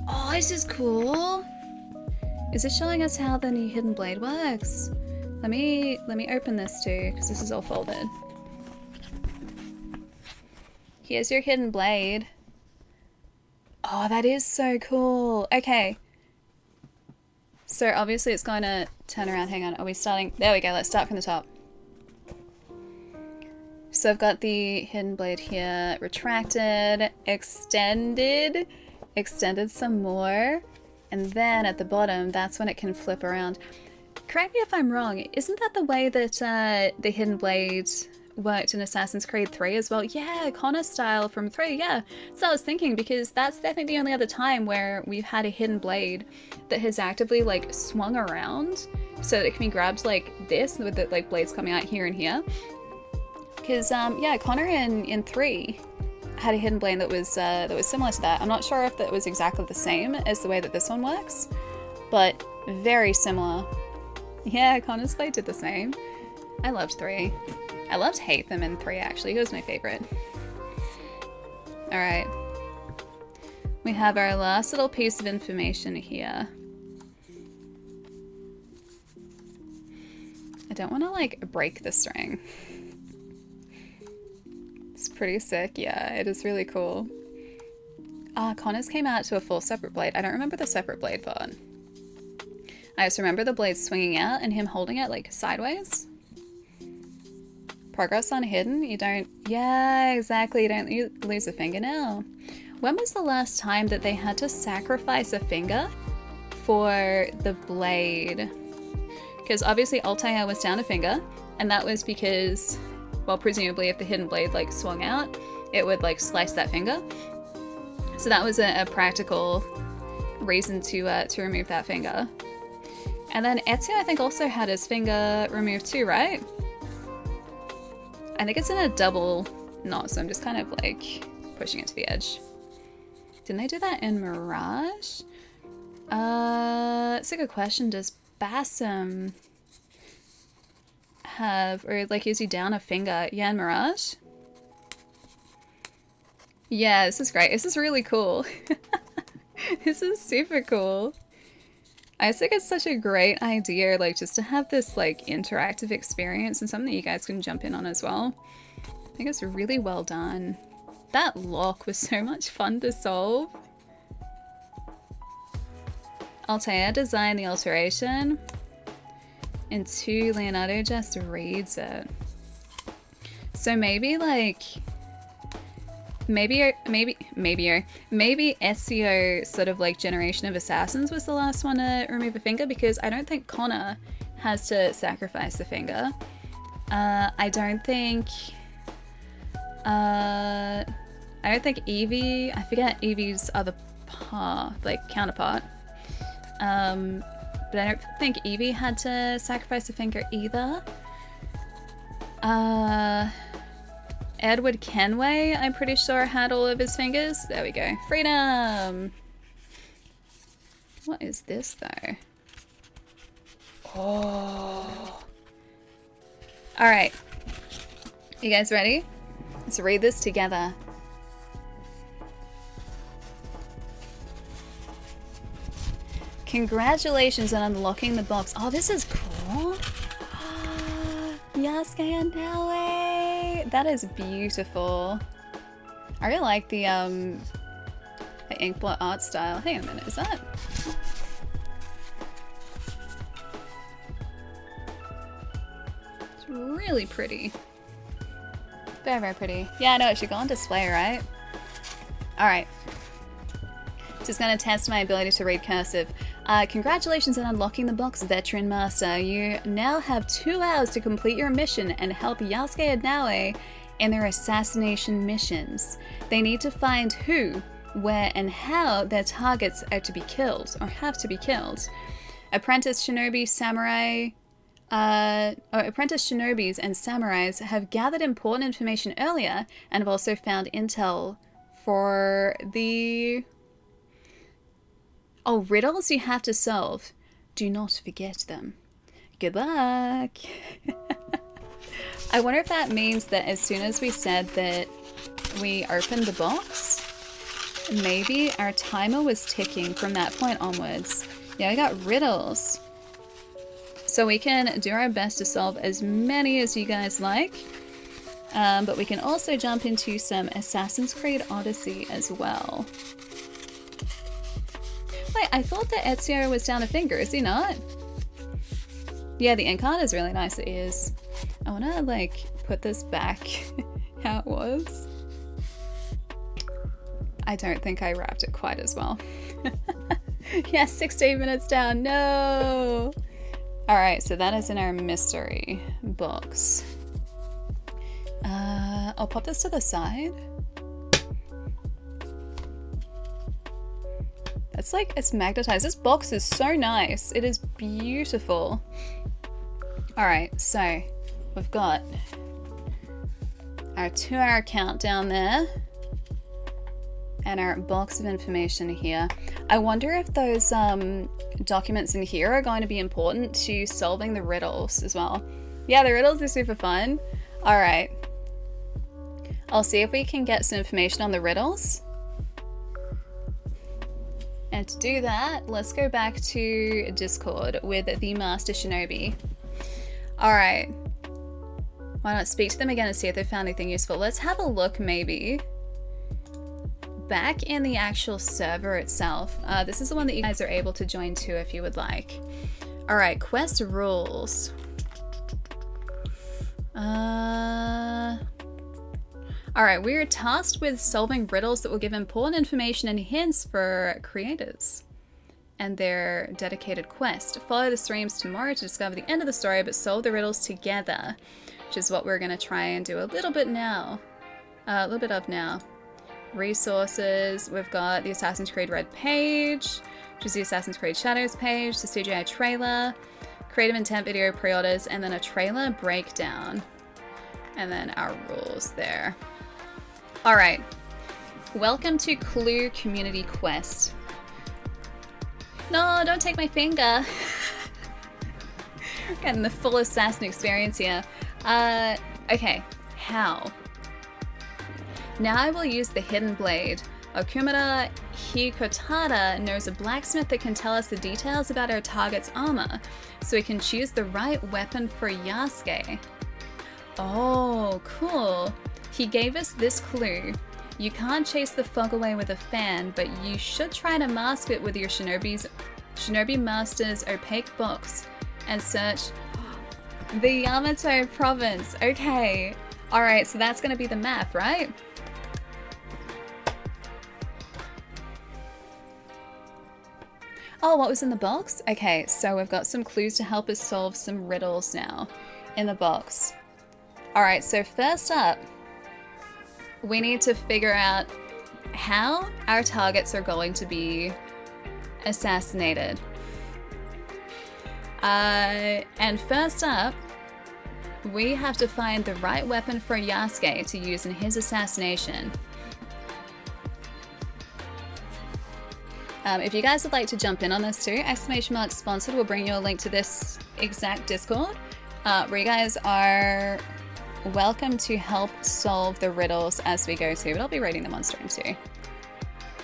Speaker 1: Oh, this is cool. Is it showing us how the new Hidden Blade works? Let me open this too, because this is all folded. Here's your Hidden Blade. Oh, that is so cool. Okay. So obviously it's going to turn around. Hang on. Are we starting? There we go. Let's start from the top. So I've got the Hidden Blade here. Retracted. Extended. Extended some more. And then at the bottom, that's when it can flip around. Correct me if I'm wrong. Isn't that the way that the Hidden Blade worked in Assassin's Creed 3 as well? Yeah, Connor style from 3, yeah. So I was thinking, because that's definitely the only other time where we've had a Hidden Blade that has actively like swung around so that it can be grabbed like this, with the like blades coming out here and here. Because yeah, Connor in 3 had a Hidden Blade that was similar to that. I'm not sure if that was exactly the same as the way that this one works, but very similar. Yeah, Connor's Blade did the same. I loved 3. I loved Hatham in 3 actually. He was my favorite. Alright. We have our last little piece of information here. I don't want to like break the string. It's pretty sick, yeah, it is really cool. Connor's came out to a full separate blade. I don't remember the separate blade part. I just remember the blade swinging out and him holding it like sideways. Progress on hidden? You don't... Yeah, exactly. You don't lose a finger now. When was the last time that they had to sacrifice a finger for the blade? Because obviously Altair was down a finger, and that was because, well, presumably if the hidden blade like swung out, it would like slice that finger. So that was a practical reason to remove that finger. And then Ezio, I think, also had his finger removed too, right? I think it's in a double knot, so I'm just kind of like pushing it to the edge. Didn't they do that in Mirage? It's a good question. Does Bassam have, or like, is he down a finger? Yeah, in Mirage? Yeah, this is great. This is really cool. This is super cool. I just think it's such a great idea, like, just to have this, like, interactive experience and something that you guys can jump in on as well. I think it's really well done. That lock was so much fun to solve. Altair designed the alteration, and 2, Leonardo just reads it. So maybe, like... Maybe Ezio sort of like Generation of Assassins was the last one to remove a finger, because I don't think Connor has to sacrifice the finger. I don't think Evie, I forget Evie's other counterpart. But I don't think Evie had to sacrifice a finger either. Edward Kenway, I'm pretty sure, had all of his fingers. There we go. Freedom! What is this, though? Oh. Alright. You guys ready? Let's read this together. Congratulations on unlocking the box. Oh, this is cool. Yasuke and Naue. That is beautiful. I really like the inkblot art style. Hang on a minute, is that? It's really pretty. Very, very pretty. Yeah, I know, it should go on display, right? Alright. Just gonna test my ability to read cursive. Congratulations on unlocking the box, Veteran Master. You now have 2 hours to complete your mission and help Yasuke and Naue in their assassination missions. They need to find who, where, and how their targets are to be killed, or have to be killed. Apprentice shinobi samurai... apprentice shinobis and samurais have gathered important information earlier and have also found intel for the... Oh, riddles you have to solve. Do not forget them. Good luck. I wonder if that means that as soon as we said that we opened the box, maybe our timer was ticking from that point onwards. Yeah, we got riddles. So we can do our best to solve as many as you guys like. But we can also jump into some Assassin's Creed Odyssey as well. Wait, I thought that Ezio was down a finger, is he not? Yeah, the ink art is really nice, it is. I wanna, like, put this back how it was. I don't think I wrapped it quite as well. Yeah, 16 minutes down, no! Alright, so that is in our mystery box. I'll pop this to the side. It's like, it's magnetized. This box is so nice. It is beautiful. Alright, so we've got our 2-hour countdown there. And our box of information here. I wonder if those documents in here are going to be important to solving the riddles as well. Yeah, the riddles are super fun. Alright. I'll see if we can get some information on the riddles. And to do that, let's go back to Discord with the Master Shinobi. Alright. Why not speak to them again and see if they found anything useful? Let's have a look, maybe. Back in the actual server itself. This is the one that you guys are able to join to if you would like. Alright, quest rules. Alright, we are tasked with solving riddles that will give important information and hints for creators and their dedicated quest. Follow the streams tomorrow to discover the end of the story, but solve the riddles together, which is what we're going to try and do a little bit now. A little bit of now. Resources, we've got the Assassin's Creed Red page, which is the Assassin's Creed Shadows page, the CGI trailer, creative intent video pre-orders, and then a trailer breakdown. And then our rules there. Alright, welcome to Clue Community Quest. No, don't take my finger. Getting the full assassin experience here. Okay, how? Now I will use the hidden blade. Okumura Hikotada knows a blacksmith that can tell us the details about our target's armor, so we can choose the right weapon for Yasuke. Oh, cool. He gave us this clue. You can't chase the fog away with a fan, but you should try to mask it with your Shinobi Master's opaque box and search the Yamato province. Okay. Alright, so that's going to be the map, right? Oh, what was in the box? Okay, so we've got some clues to help us solve some riddles now in the box. Alright, so first up, we need to figure out how our targets are going to be assassinated. And first up, we have to find the right weapon for Yasuke to use in his assassination. If you guys would like to jump in on this too, !sponsored will bring you a link to this exact Discord, where you guys are welcome to help solve the riddles as we go too, but I'll be reading them on stream too.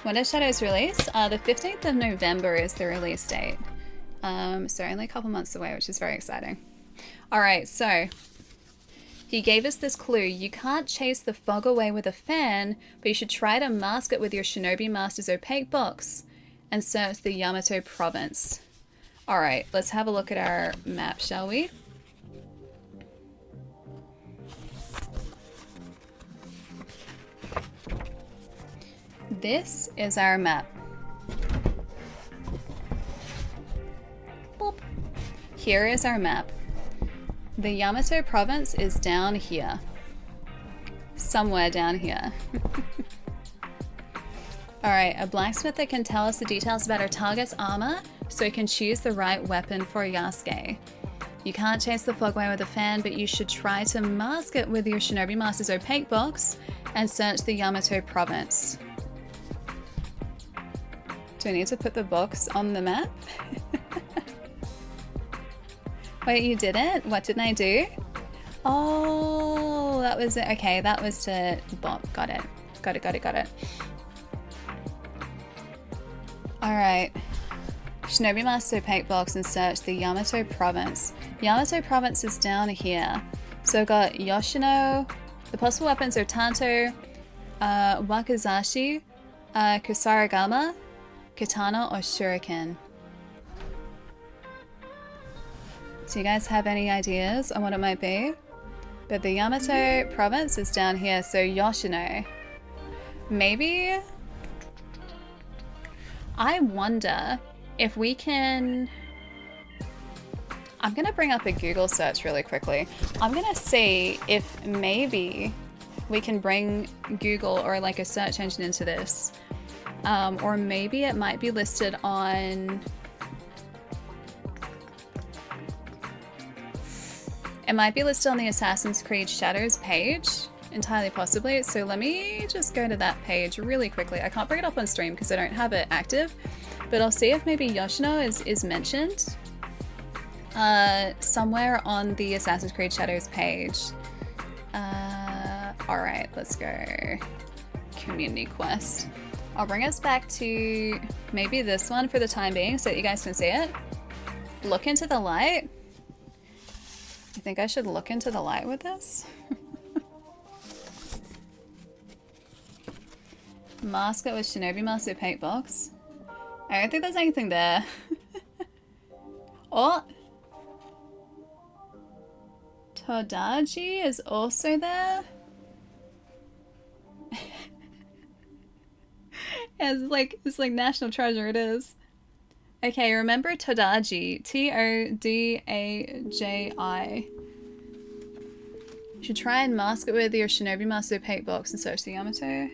Speaker 1: When does Shadows release? The 15th of November is the release date. So only a couple months away, which is very exciting. Alright, so he gave us this clue. You can't chase the fog away with a fan, but you should try to mask it with your Shinobi Master's opaque box and search the Yamato province. Alright, let's have a look at our map, shall we? This is our map. Boop. Here is our map. The Yamato province is down here. Somewhere down here. Alright, a blacksmith that can tell us the details about our target's armor, so we can choose the right weapon for Yasuke. You can't chase the fog away with a fan, but you should try to mask it with your Shinobi Master's opaque box and search the Yamato province. Do I need to put the box on the map? Wait, you didn't? What didn't I do? Oh, that was it. Okay, that was to Bob. Got it. Got it. Alright. Shinobi Master opaque box and search the Yamato province. Yamato province is down here. So I've got Yoshino. The possible weapons are Tanto, Wakizashi, Kusarigama, Katana, or Shuriken. Do you guys have any ideas on what it might be? But the Yamato province is down here, so Yoshino. Maybe? I wonder if we can... I'm gonna bring up a Google search really quickly. I'm gonna see if maybe we can bring Google or like a search engine into this. Or maybe it might be listed on... It might be listed on the Assassin's Creed Shadows page, entirely possibly. So let me just go to that page really quickly. I can't bring it up on stream because I don't have it active, but I'll see if maybe Yoshino is mentioned somewhere on the Assassin's Creed Shadows page. Alright, let's go. Community quest. I'll bring us back to maybe this one for the time being so that you guys can see it. Look into the light. You think I should look into the light with this? Mask it with Shinobi Master Paint Box. I don't think there's anything there. Oh! Todaji is also there. It's like national treasure, it is. Okay, remember Todaji. Todaji. You should try and mask it with your Shinobi Master opaque box and search the Yamato.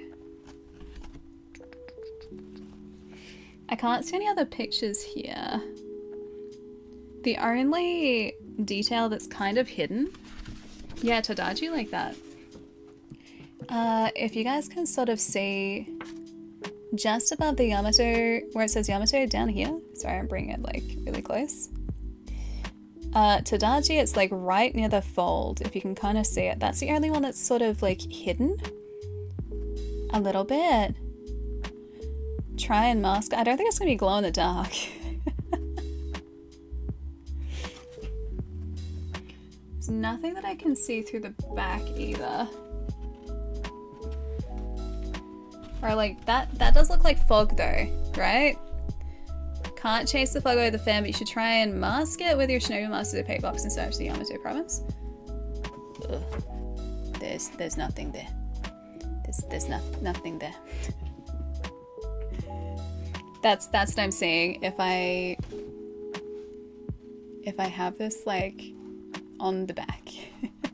Speaker 1: I can't see any other pictures here. The only detail that's kind of hidden. Yeah, Todaji like that. If you guys can sort of see just above the Yamato, where it says Yamato down here. Sorry, I'm bringing it like really close. Todaji, it's like right near the fold, if you can kind of see it. That's the only one that's sort of like hidden a little bit. Try and mask. I don't think it's gonna be glow in the dark. There's nothing that I can see through the back either. Or like that does look like fog though, right? Can't chase the fog over the fan, but you should try and mask it with your Shinobi Master opaque box and search the Yamato province. Ugh. There's nothing there. There's nothing there. That's what I'm saying. If I have this like on the back,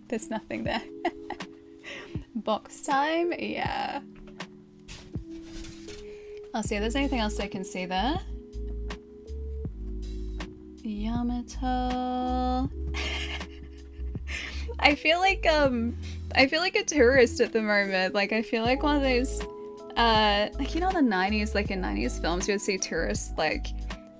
Speaker 1: there's nothing there. Box time, yeah. I'll see if there's anything else I can see there. Yamato. I feel like a tourist at the moment. Like I feel like one of those like, you know, in the 90s, like in 90s films you would see tourists like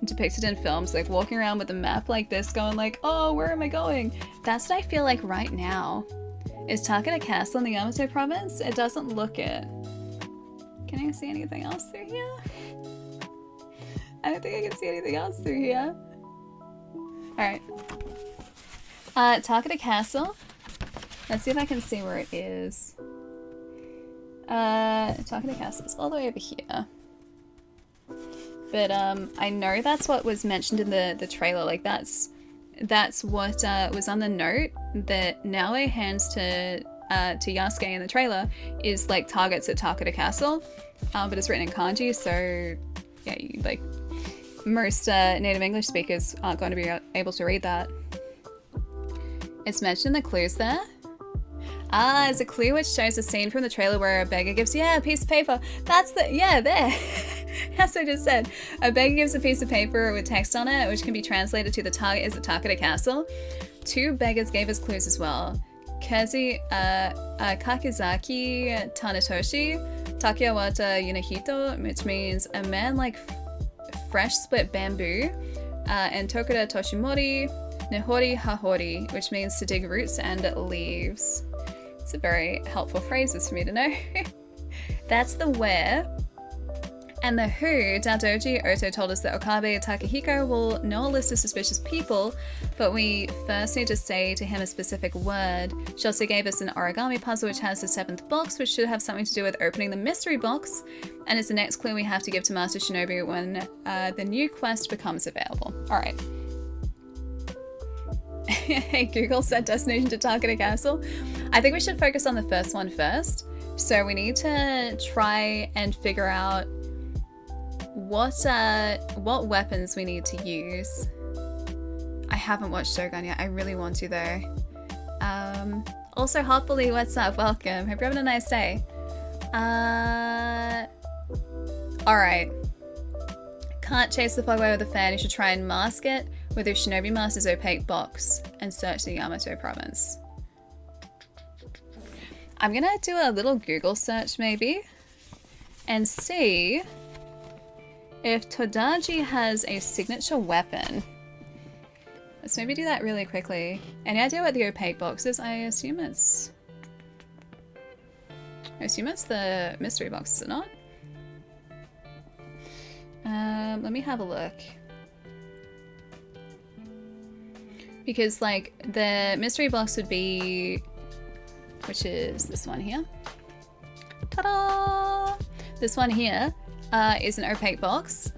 Speaker 1: depicted in films like walking around with a map like this going like, oh, where am I going? That's what I feel like right now. Is Takeda Castle in the Yamato province? It doesn't look it. Can I see anything else through here? I don't think I can see anything else through here. Alright. Takeda Castle. Let's see if I can see where it is. Takeda Castle is all the way over here. But I know that's what was mentioned in the trailer. Like that's what was on the note that Naoe hands to Yasuke in the trailer is like targets at Takeda Castle. But it's written in kanji, so yeah, like most native English speakers aren't going to be able to read that. It's mentioned in the clues there. Ah, it's a clue which shows a scene from the trailer where a beggar gives, yeah, a piece of paper. That's the, yeah, there. That's what I just said. A beggar gives a piece of paper with text on it, which can be translated to the target is at Takeda Castle. Two beggars gave us clues as well. Kakizaki Tanatoshi, Takiawata Yunahito, which means a man like fresh split bamboo, and Tokuda Toshimori, Nehori Hahori, which means to dig roots and leaves. It's a very helpful phrases for me to know. That's the where. And the who, Dadoji Oto told us that Okabe Takahiko will know a list of suspicious people, but we first need to say to him a specific word. She also gave us an origami puzzle which has the 7th box, which should have something to do with opening the mystery box, and it's the next clue we have to give to Master Shinobu when the new quest becomes available. Alright. Hey, Google set destination to Takeda Castle. I think we should focus on the first one first. So we need to try and figure out what weapons we need to use. I haven't watched Shogun yet. I really want to though. Also, Hotbully, what's up? Welcome. Hope you're having a nice day. Alright. Can't chase the fog away with a fan. You should try and mask it with your Shinobi Master's opaque box and search the Yamato province. I'm gonna do a little Google search maybe and see if Todaji has a signature weapon. Let's maybe do that really quickly. Any idea what the opaque box is? I assume it's the mystery box, is it not? Let me have a look. Because like the mystery box would be, which is this one here. Ta-da! This one here is an opaque box,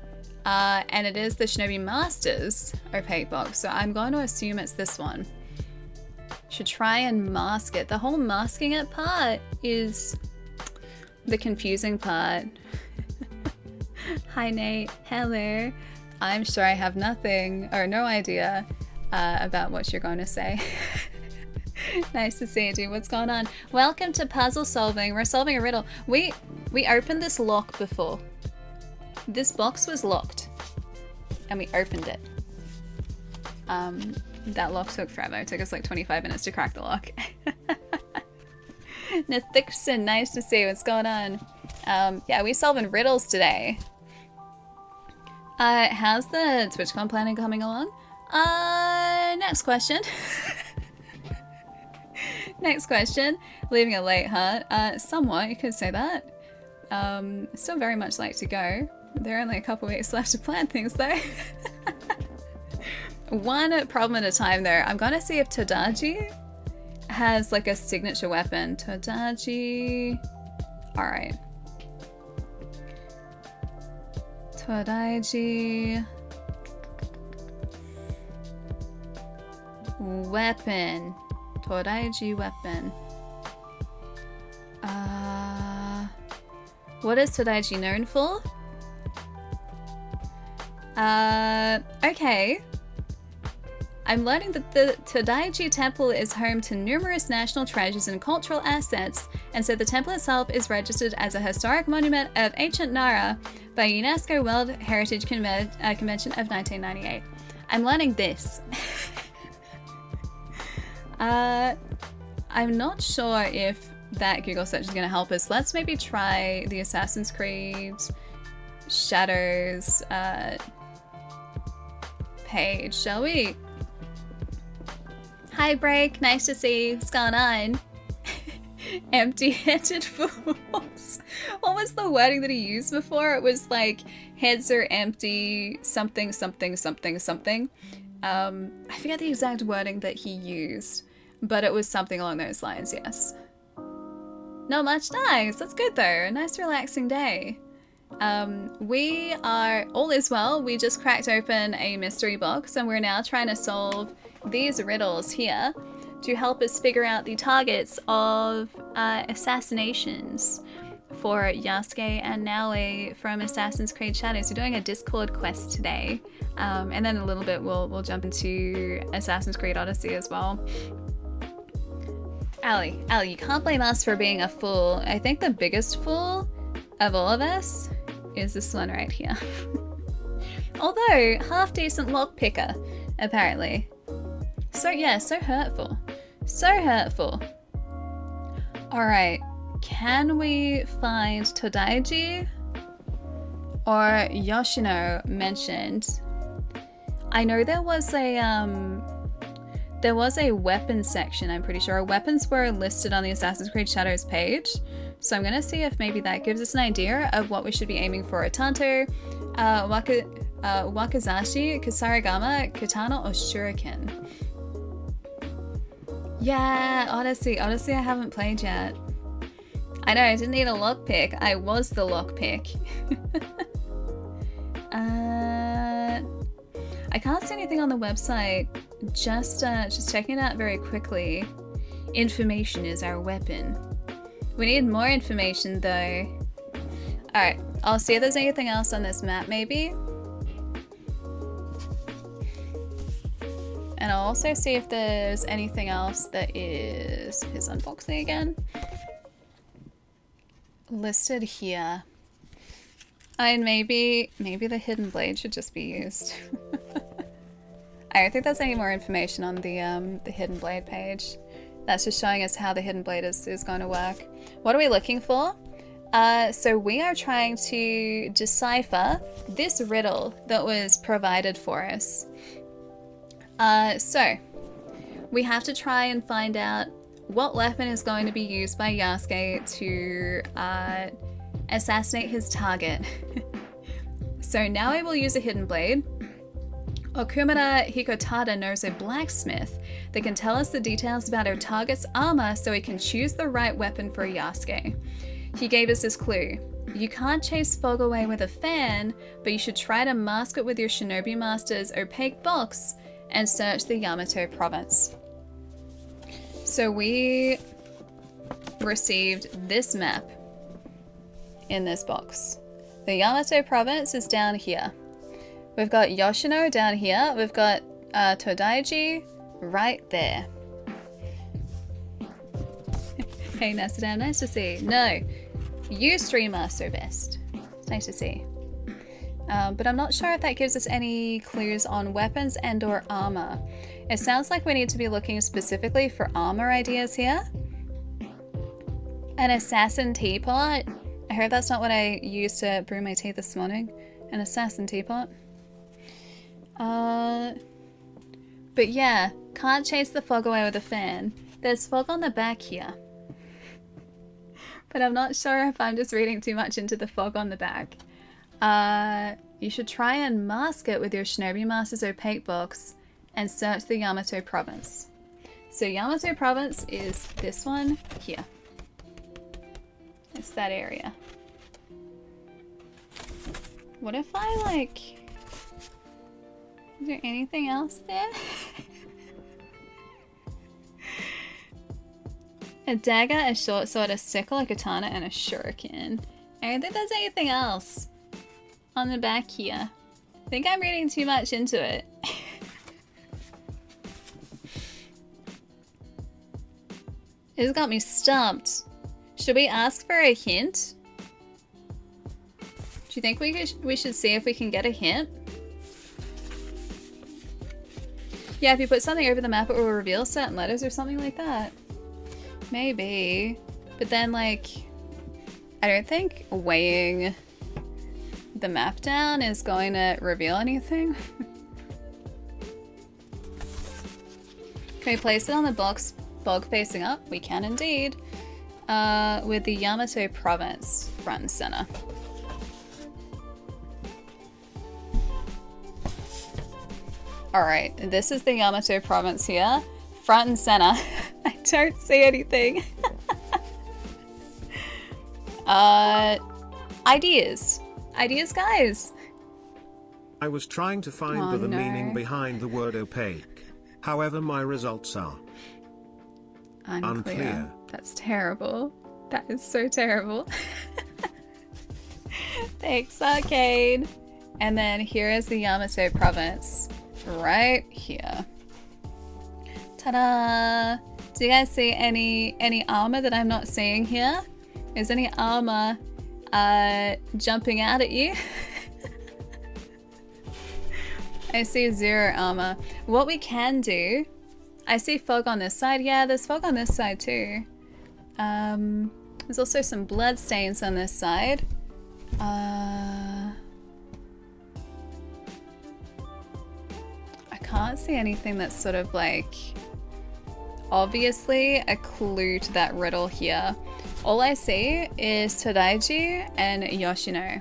Speaker 1: and it is the Shinobi Master's opaque box. So I'm going to assume it's this one. Should try and mask it. The whole masking it part is the confusing part. Hi Nate, hello. I'm sure I have nothing or no idea about what you're going to say. Nice to see you, dude. What's going on? Welcome to puzzle solving. We're solving a riddle. We opened this lock before. This box was locked and we opened it. That lock took forever. It took us like 25 minutes to crack the lock. Nathixon, nice to see you. What's going on? Yeah, we solving riddles today. How's the TwitchCon planning coming along? Next question. Next question. Leaving it late, huh? Somewhat, you could say that. Still very much like to go. There are only a couple weeks left to plan things though. One problem at a time though. I'm gonna see if Tadaji has like a signature weapon. Tadaji. Alright. Tadaji. Weapon. Tadaji weapon. What is Tadaji known for? Okay. I'm learning that the Tadaiji Temple is home to numerous national treasures and cultural assets, and so the temple itself is registered as a historic monument of ancient Nara by UNESCO World Heritage Convention of 1998. I'm learning this. I'm not sure if that Google search is going to help us. Let's maybe try the Assassin's Creed Shadows page, shall we? Hi Break, nice to see you. What's going on? Empty-headed fools. What was the wording that he used before? It was like, heads are empty, something, something, something, something. I forget the exact wording that he used, but it was something along those lines, yes. Not much, nice. That's good though. A nice relaxing day. We are, all is well. We just cracked open a mystery box and we're now trying to solve these riddles here to help us figure out the targets of assassinations for Yasuke and Naoi from Assassin's Creed Shadows. We're doing a Discord quest today, and then in a little bit we'll jump into Assassin's Creed Odyssey as well. Ali, you can't blame us for being a fool. I think the biggest fool of all of us is this one right here. Although, half decent lock picker, apparently. So yeah, so hurtful. So hurtful. Alright, can we find Todaiji or Yoshino mentioned? I know there was a weapons section, I'm pretty sure. Weapons were listed on the Assassin's Creed Shadows page. So I'm gonna see if maybe that gives us an idea of what we should be aiming for. Tanto, Wakazashi, Kasarigama, Katana, or Shuriken. Yeah, Odyssey I haven't played yet. I know, I didn't need a lockpick. I was the lockpick. I can't see anything on the website. Just checking it out very quickly. Information is our weapon. We need more information though. Alright, I'll see if there's anything else on this map maybe. And I'll also see if there's anything else that is his unboxing again. Listed here. And maybe the hidden blade should just be used. I don't think there's any more information on the hidden blade page. That's just showing us how the hidden blade is going to work. What are we looking for? So we are trying to decipher this riddle that was provided for us. So we have to try and find out what weapon is going to be used by Yasuke to assassinate his target. So now I will use a hidden blade. Okumura Hikotada knows a blacksmith that can tell us the details about our target's armor so we can choose the right weapon for Yasuke. He gave us this clue. You can't chase fog away with a fan, but you should try to mask it with your Shinobi Master's opaque box and search the Yamato province. So we received this map in this box. The Yamato province is down here. We've got Yoshino down here. We've got Todaiji right there. Hey Nasadam, nice to see. No, you streamer so best. It's nice to see. But I'm not sure if that gives us any clues on weapons and or armor. It sounds like we need to be looking specifically for armor ideas here. An assassin teapot. I heard that's not what I used to brew my tea this morning. An assassin teapot. But yeah, can't chase the fog away with a fan. There's fog on the back here. But I'm not sure if I'm just reading too much into the fog on the back. You should try and mask it with your Shinobi Master's opaque box and search the Yamato province. So Yamato province is this one here. It's that area. What if I like... Is there anything else there? A dagger, a short sword, a sickle, a katana, and a shuriken. I don't think there's anything else on the back here. I think I'm reading too much into it. It's got me stumped. Should we ask for a hint? Do you think we should see if we can get a hint? Yeah, if you put something over the map, it will reveal certain letters or something like that. Maybe. But then, like, I don't think weighing the map down is going to reveal anything. Can we place it on the box bog facing up? We can indeed. With the Yamato province front and center. Alright, this is the Yamato province here. Front and center. I don't see anything. Ideas. Ideas, guys.
Speaker 2: I was trying to find the meaning behind the word opaque. However, my results are unclear.
Speaker 1: That's terrible. That is so terrible. Thanks, Arcade. And then here is the Yamato province. Right here. Ta-da! Do you guys see any armor that I'm not seeing here? Is any armor jumping out at you? I see 0 armor. What we can do, I see fog on this side. Yeah, there's fog on this side too. There's also some blood stains on this side. I can't see anything that's sort of like obviously a clue to that riddle here. All I see is Todaiji and Yoshino.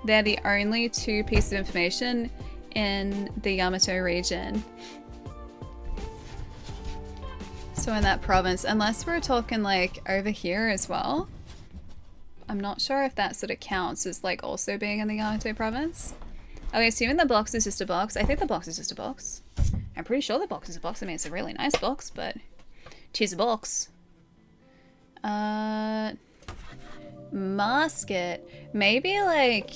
Speaker 1: They're the only 2 pieces of information in the Yamato region. So in that province, unless we're talking like over here as well. I'm not sure if that sort of counts as like also being in the Yamato province. Okay, assuming the box is just a box. I think the box is just a box. I'm pretty sure the box is a box. I mean, it's a really nice box, but she's a box. Mask it. Maybe like...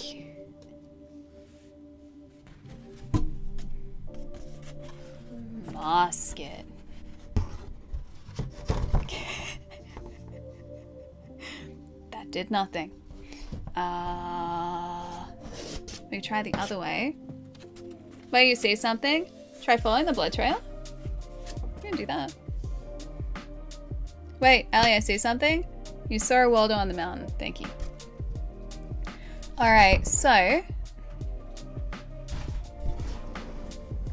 Speaker 1: Mask it. That did nothing. We try the other way. Wait, you see something? Try following the blood trail? We can do that. Wait, Ali, I see something? You saw a Waldo on the mountain. Thank you. Alright, so...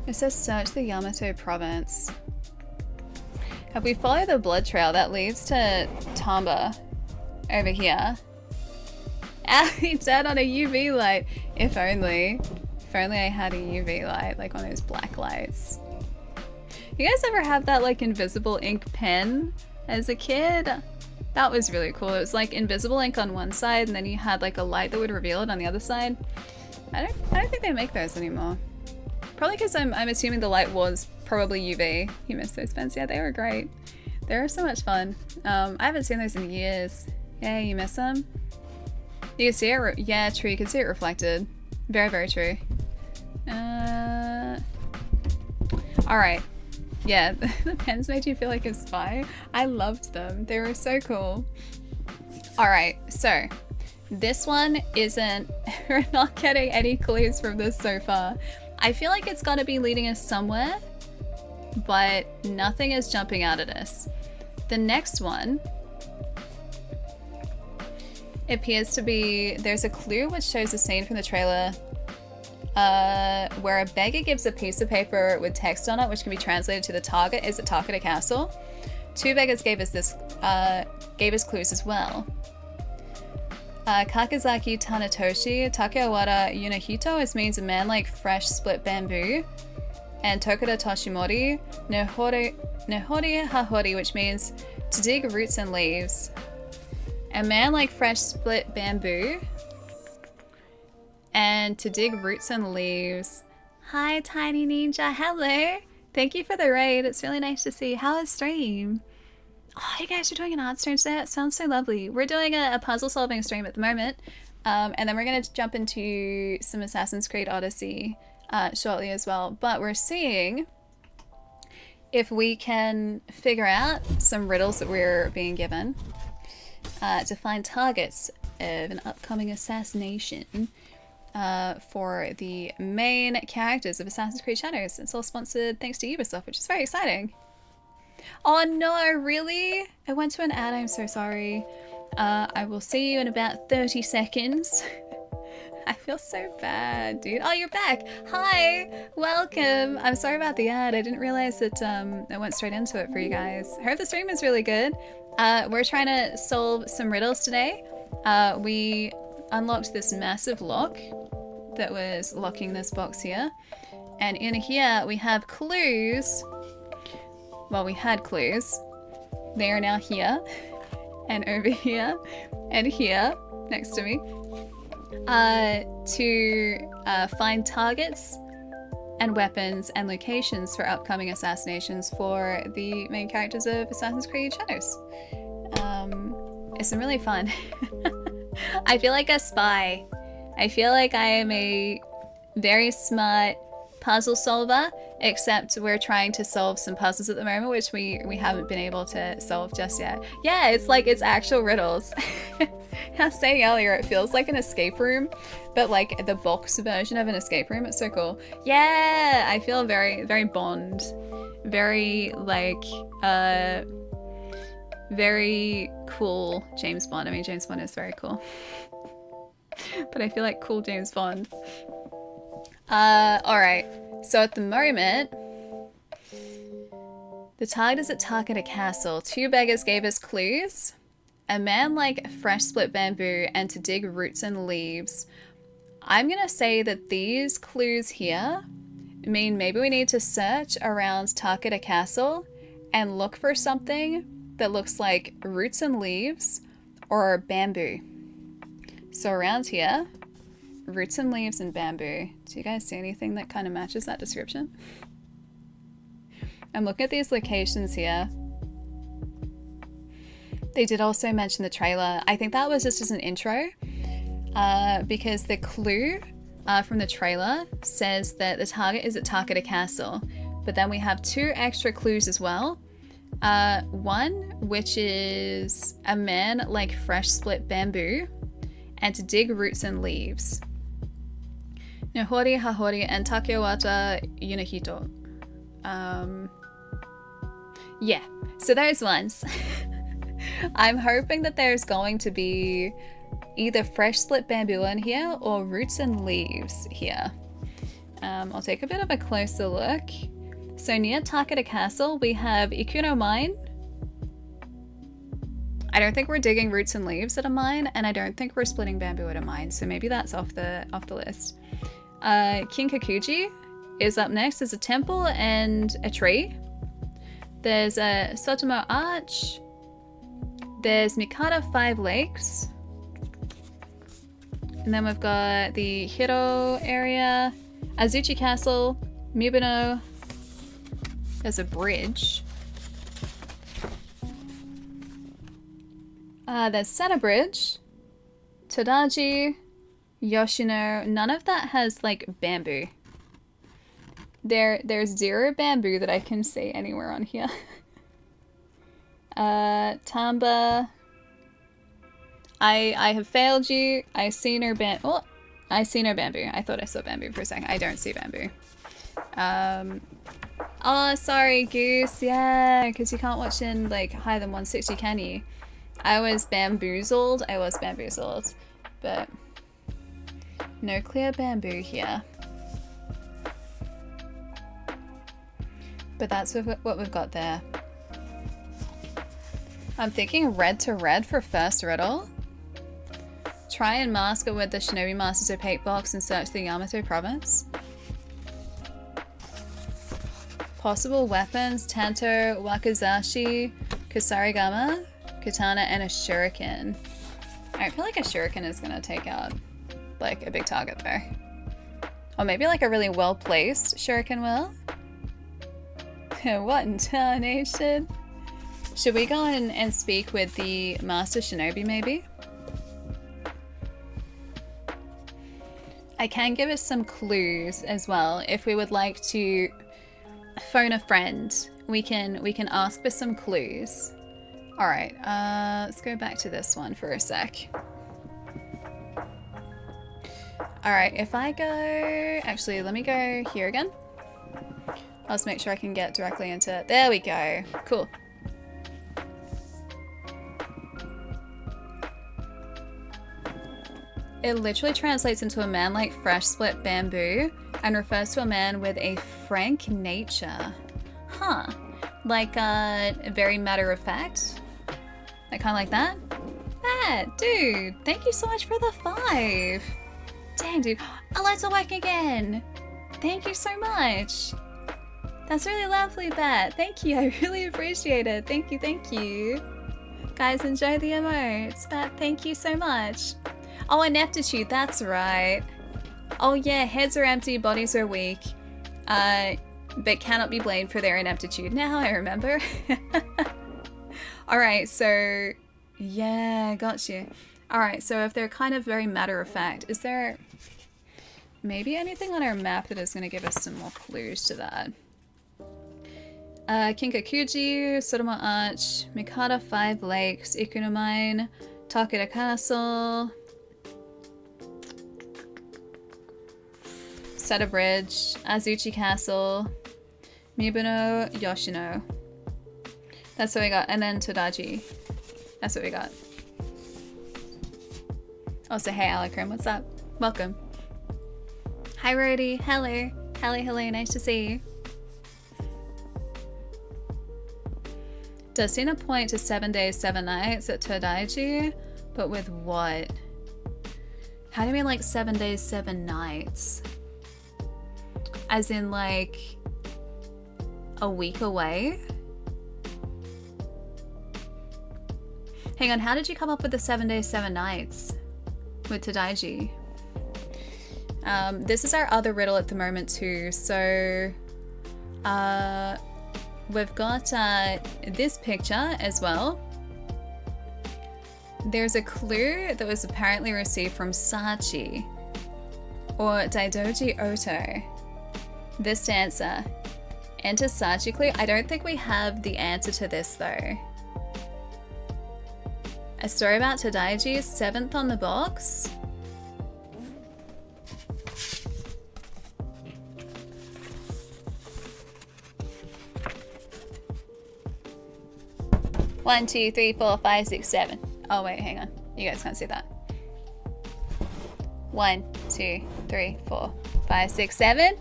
Speaker 1: It says search the Yamato province. If we follow the blood trail, that leads to Tamba over here. Ali turned on a UV light. If only. If only I had a UV light, like one of those black lights. You guys ever have that like invisible ink pen as a kid? That was really cool. It was like invisible ink on one side and then you had like a light that would reveal it on the other side. I don't think they make those anymore. Probably because I'm assuming the light was probably UV. You missed those pens. Yeah, they were great. They're so much fun. I haven't seen those in years. Yeah, you miss them? You can see it, yeah, true, you can see it reflected. Very, very true. Alright. Yeah, the pens made you feel like a spy. I loved them. They were so cool. Alright, so this one isn't... We're not getting any clues from this so far. I feel like it's gotta be leading us somewhere, but nothing is jumping out at us. The next one appears to be... There's a clue which shows a scene from the trailer where a beggar gives a piece of paper with text on it, which can be translated to the target is at Takeda Castle. Two beggars gave us clues as well. Kakizaki Tanatoshi, Takewara Yunahito, means a man like fresh split bamboo. And Tokuda Toshimori, Nehori Hahori, which means to dig roots and leaves. A man like fresh split bamboo. And to dig roots and leaves. Hi, Tiny Ninja. Hello. Thank you for the raid. It's really nice to see. How is stream? Oh, you guys are doing an art stream today. It sounds so lovely. We're doing a puzzle solving stream at the moment. And then we're going to jump into some Assassin's Creed Odyssey shortly as well. But we're seeing if we can figure out some riddles that we're being given to find targets of an upcoming assassination. For the main characters of Assassin's Creed Shadows. It's all sponsored thanks to Ubisoft, which is very exciting. Oh no, really? I went to an ad, I'm so sorry. I will see you in about 30 seconds. I feel so bad, dude. Oh, you're back. Hi, welcome. I'm sorry about the ad. I didn't realize that I went straight into it for you guys. I hope the stream is really good. We're trying to solve some riddles today. We unlocked this massive lock that was locking this box here, and in here we have clues. Well, we had clues. They are now here and over here and here next to me to find targets and weapons and locations for upcoming assassinations for the main characters of Assassin's Creed Shadows. It's been really fun. I feel like a spy. I feel like I am a very smart puzzle solver, except we're trying to solve some puzzles at the moment, which we haven't been able to solve just yet. Yeah, it's like it's actual riddles. I was saying earlier, it feels like an escape room, but like the box version of an escape room. It's so cool. Yeah, I feel very, very Bond. Very like, very cool James Bond. I mean, James Bond is very cool. But I feel like cool James Bond. Alright. So at the moment, the target is at Takeda Castle. Two beggars gave us clues. A man like fresh split bamboo and to dig roots and leaves. I'm gonna say that these clues here mean maybe we need to search around Takeda Castle and look for something that looks like roots and leaves or bamboo. So around here, roots and leaves and bamboo. Do you guys see anything that kind of matches that description? I'm looking at these locations here. They did also mention the trailer. I think that was just as an intro because the clue from the trailer says that the target is at Takeda Castle. But then we have two extra clues as well. One, which is a man like fresh split bamboo and to dig roots and leaves. Nehori Hahori and Takewata Yunahito. Yeah, so those ones. I'm hoping that there's going to be either fresh split bamboo in here or roots and leaves here. I'll take a bit of a closer look. So near Takeda Castle, we have Ikuno Mine. I don't think we're digging roots and leaves at a mine, and I don't think we're splitting bamboo at a mine, so maybe that's off the list. Kinkakuji is up next. There's a temple and a tree. There's a Sotomo Arch. There's Mikata 5 Lakes. And then we've got the Hiro area, Azuchi Castle, Mibuno. There's a bridge. There's Centerbridge, Todaji, Yoshino. None of that has like bamboo. There's 0 bamboo that I can see anywhere on here. Tamba. I have failed you. I see no bamboo. Oh, I see no bamboo. I thought I saw bamboo for a second. I don't see bamboo. Oh, sorry, Goose. Yeah, because you can't watch in like higher than 160, can you? I was bamboozled. But no clear bamboo here. But that's what we've got there. I'm thinking red to red for first riddle. Try and mask it with the Shinobi Master's opaque box and search the Yamato province. Possible weapons: Tanto, Wakizashi, Kusarigama, Katana, and a Shuriken. I feel like a Shuriken is gonna take out like a big target though. Or maybe like a really well placed Shuriken will. What in tarnation? Should we go and speak with the Master Shinobi maybe? I can give us some clues as well if we would like to phone a friend. We can ask for some clues. All right, let's go back to this one for a sec. All right, if I go, actually, let me go here again. I'll just make sure I can get directly into it. There we go. Cool. It literally translates into a man like fresh split bamboo and refers to a man with a frank nature. Huh. Like, very matter of fact. Like, kind of like that. Ah, dude, thank you so much for the 5. Dang, dude. Alerts are working again. Thank you so much. That's really lovely, Bat. Thank you. I really appreciate it. Thank you, thank you. Guys, enjoy the emotes. Bat, thank you so much. Oh, ineptitude, that's right. Oh yeah, heads are empty, bodies are weak, but cannot be blamed for their ineptitude. Now I remember. Alright, so yeah, got you. Alright, so if they're kind of very matter of fact, is there maybe anything on our map that is going to give us some more clues to that? Kinkakuji, Sodoma Arch, Mikata 5 Lakes, Ikuno Mine, Takeda Castle, Seta Bridge, Azuchi Castle, Mibuno, Yoshino. That's what we got. And then Todaji. That's what we got. Also, hey Alacrim, what's up? Welcome. Hi Rody, hello. Hello, nice to see you. Does seem to point to 7 days, 7 nights at Todaiji, but with what? How do you mean like 7 days, 7 nights? As in like a week away? Hang on, how did you come up with the 7 days, 7 nights with Todaiji? This is our other riddle at the moment too. So we've got this picture as well. There's a clue that was apparently received from Sachi or Daidoji Oto. This to answer. Enter Sachi clue. I don't think we have the answer to this though. A story about Todaiji, 7th on the box. One, 2, 3, 4, 5, 6, 7. Oh wait, hang on. You guys can't see that. 1, 2, 3, 4, 5, 6, 7.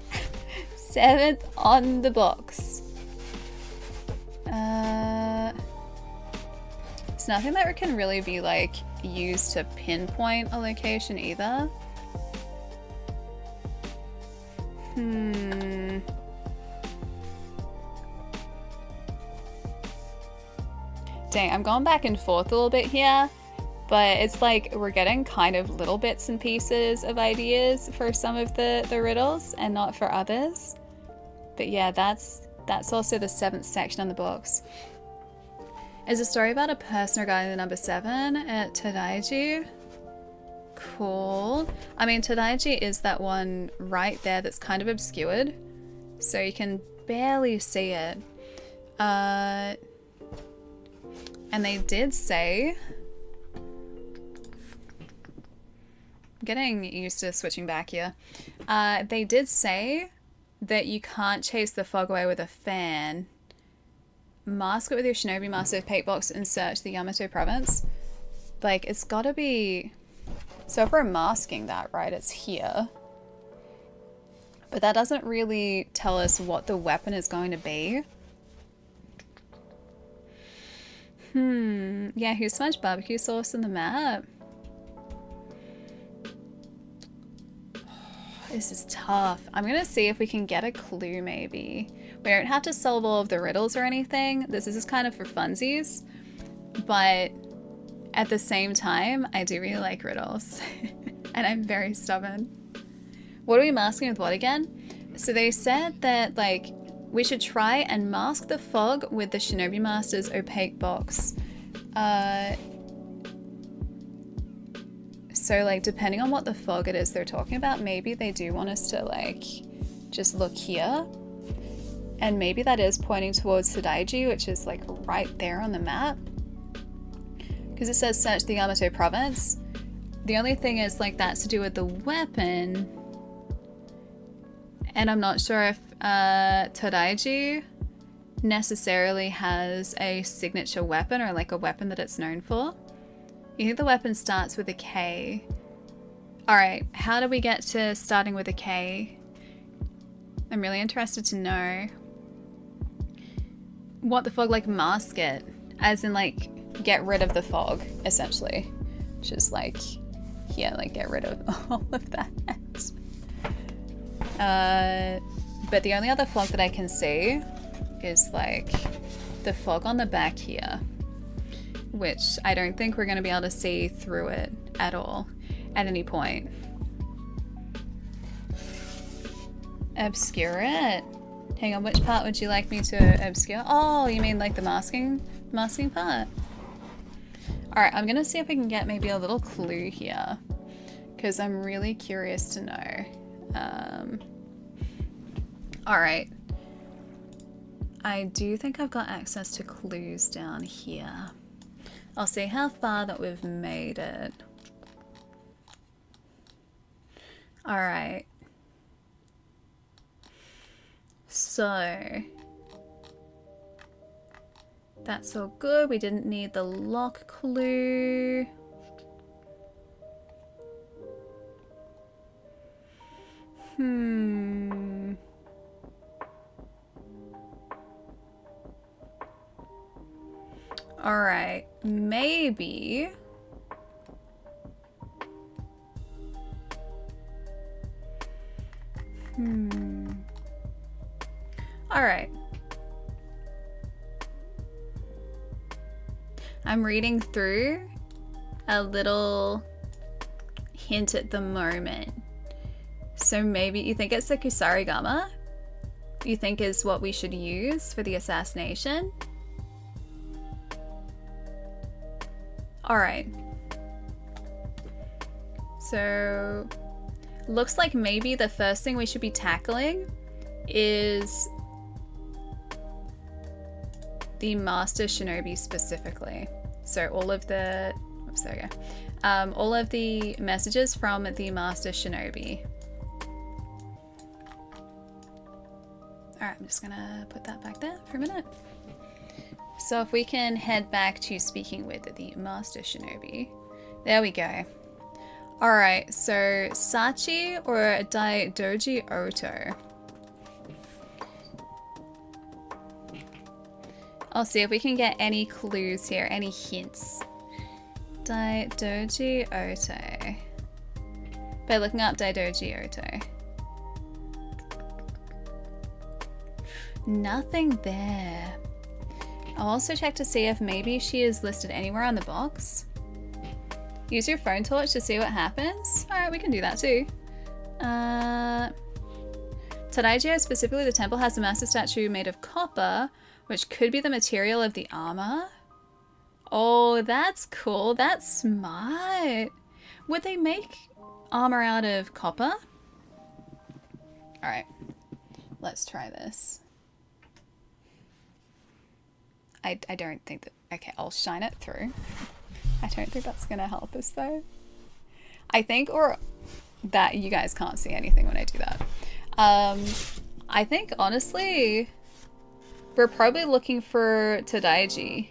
Speaker 1: 7th on the box. It's nothing that can really be like used to pinpoint a location either. Dang, I'm going back and forth a little bit here, but it's like we're getting kind of little bits and pieces of ideas for some of the riddles and not for others. But yeah, that's also the 7th section on the box. Is a story about a person regarding the number 7 at Tadaiji. Cool. I mean, Tadaiji is that one right there that's kind of obscured, so you can barely see it. And they did say... I'm getting used to switching back here. They did say that you can't chase the fog away with a fan. Mask it with your Shinobi Master Paint Box and search the Yamato province. Like, it's gotta be... So if we're masking that, right, it's here. But that doesn't really tell us what the weapon is going to be. Yeah, who smudged barbecue sauce in the map? This is tough. I'm gonna see if we can get a clue maybe. We don't have to solve all of the riddles or anything. This is just kind of for funsies. But at the same time, I do really like riddles. And I'm very stubborn. What are we masking with what again? So they said that, like, we should try and mask the fog with the Shinobi Master's opaque box. So, like, depending on what the fog it is they're talking about, maybe they do want us to, like, just look here. And maybe that is pointing towards Tadaiji, which is, like, right there on the map. Because it says search the Yamato province. The only thing is, like, that's to do with the weapon. And I'm not sure if Tadaiji necessarily has a signature weapon or, like, a weapon that it's known for. You think the weapon starts with a K. Alright, how do we get to starting with a K? I'm really interested to know what the fog, like, mask it. As in, like, get rid of the fog, essentially. Just, like, here, like, get rid of all of that. But the only other fog that I can see is, like, the fog on the back here. Which I don't think we're going to be able to see through it at all at any point. Obscure it. Hang on, which part would you like me to obscure? Oh, you mean like the masking part? Alright, I'm going to see if we can get maybe a little clue here. Because I'm really curious to know. Alright. I do think I've got access to clues down here. I'll see how far that we've made it. Alright. So that's all good. We didn't need the lock clue. Alright, maybe. Alright. I'm reading through a little hint at the moment. So maybe you think it's the Kusarigama? You think is what we should use for the assassination? Alright. So, looks like maybe the first thing we should be tackling is the Master Shinobi specifically. So all of the, oops, there we go. All of the messages from the Master Shinobi. Alright, I'm just gonna put that back there for a minute. So if we can head back to speaking with the Master Shinobi. There we go. Alright, so Sachi or Daidoji Oto. I'll see if we can get any clues here, any hints. Daidoji Oto. By looking up Daidoji Oto. Nothing there. I'll also check to see if maybe she is listed anywhere on the box. Use your phone torch to see what happens. Alright, we can do that too. Tadaiji, specifically the temple, has a master statue made of copper, which could be the material of the armor. Oh, that's cool. That's smart. Would they make armor out of copper? Alright, let's try this. I don't think that... Okay, I'll shine it through. I don't think that's going to help us though. I think, or that you guys can't see anything when I do that. I think, honestly, we're probably looking for Tadaiji.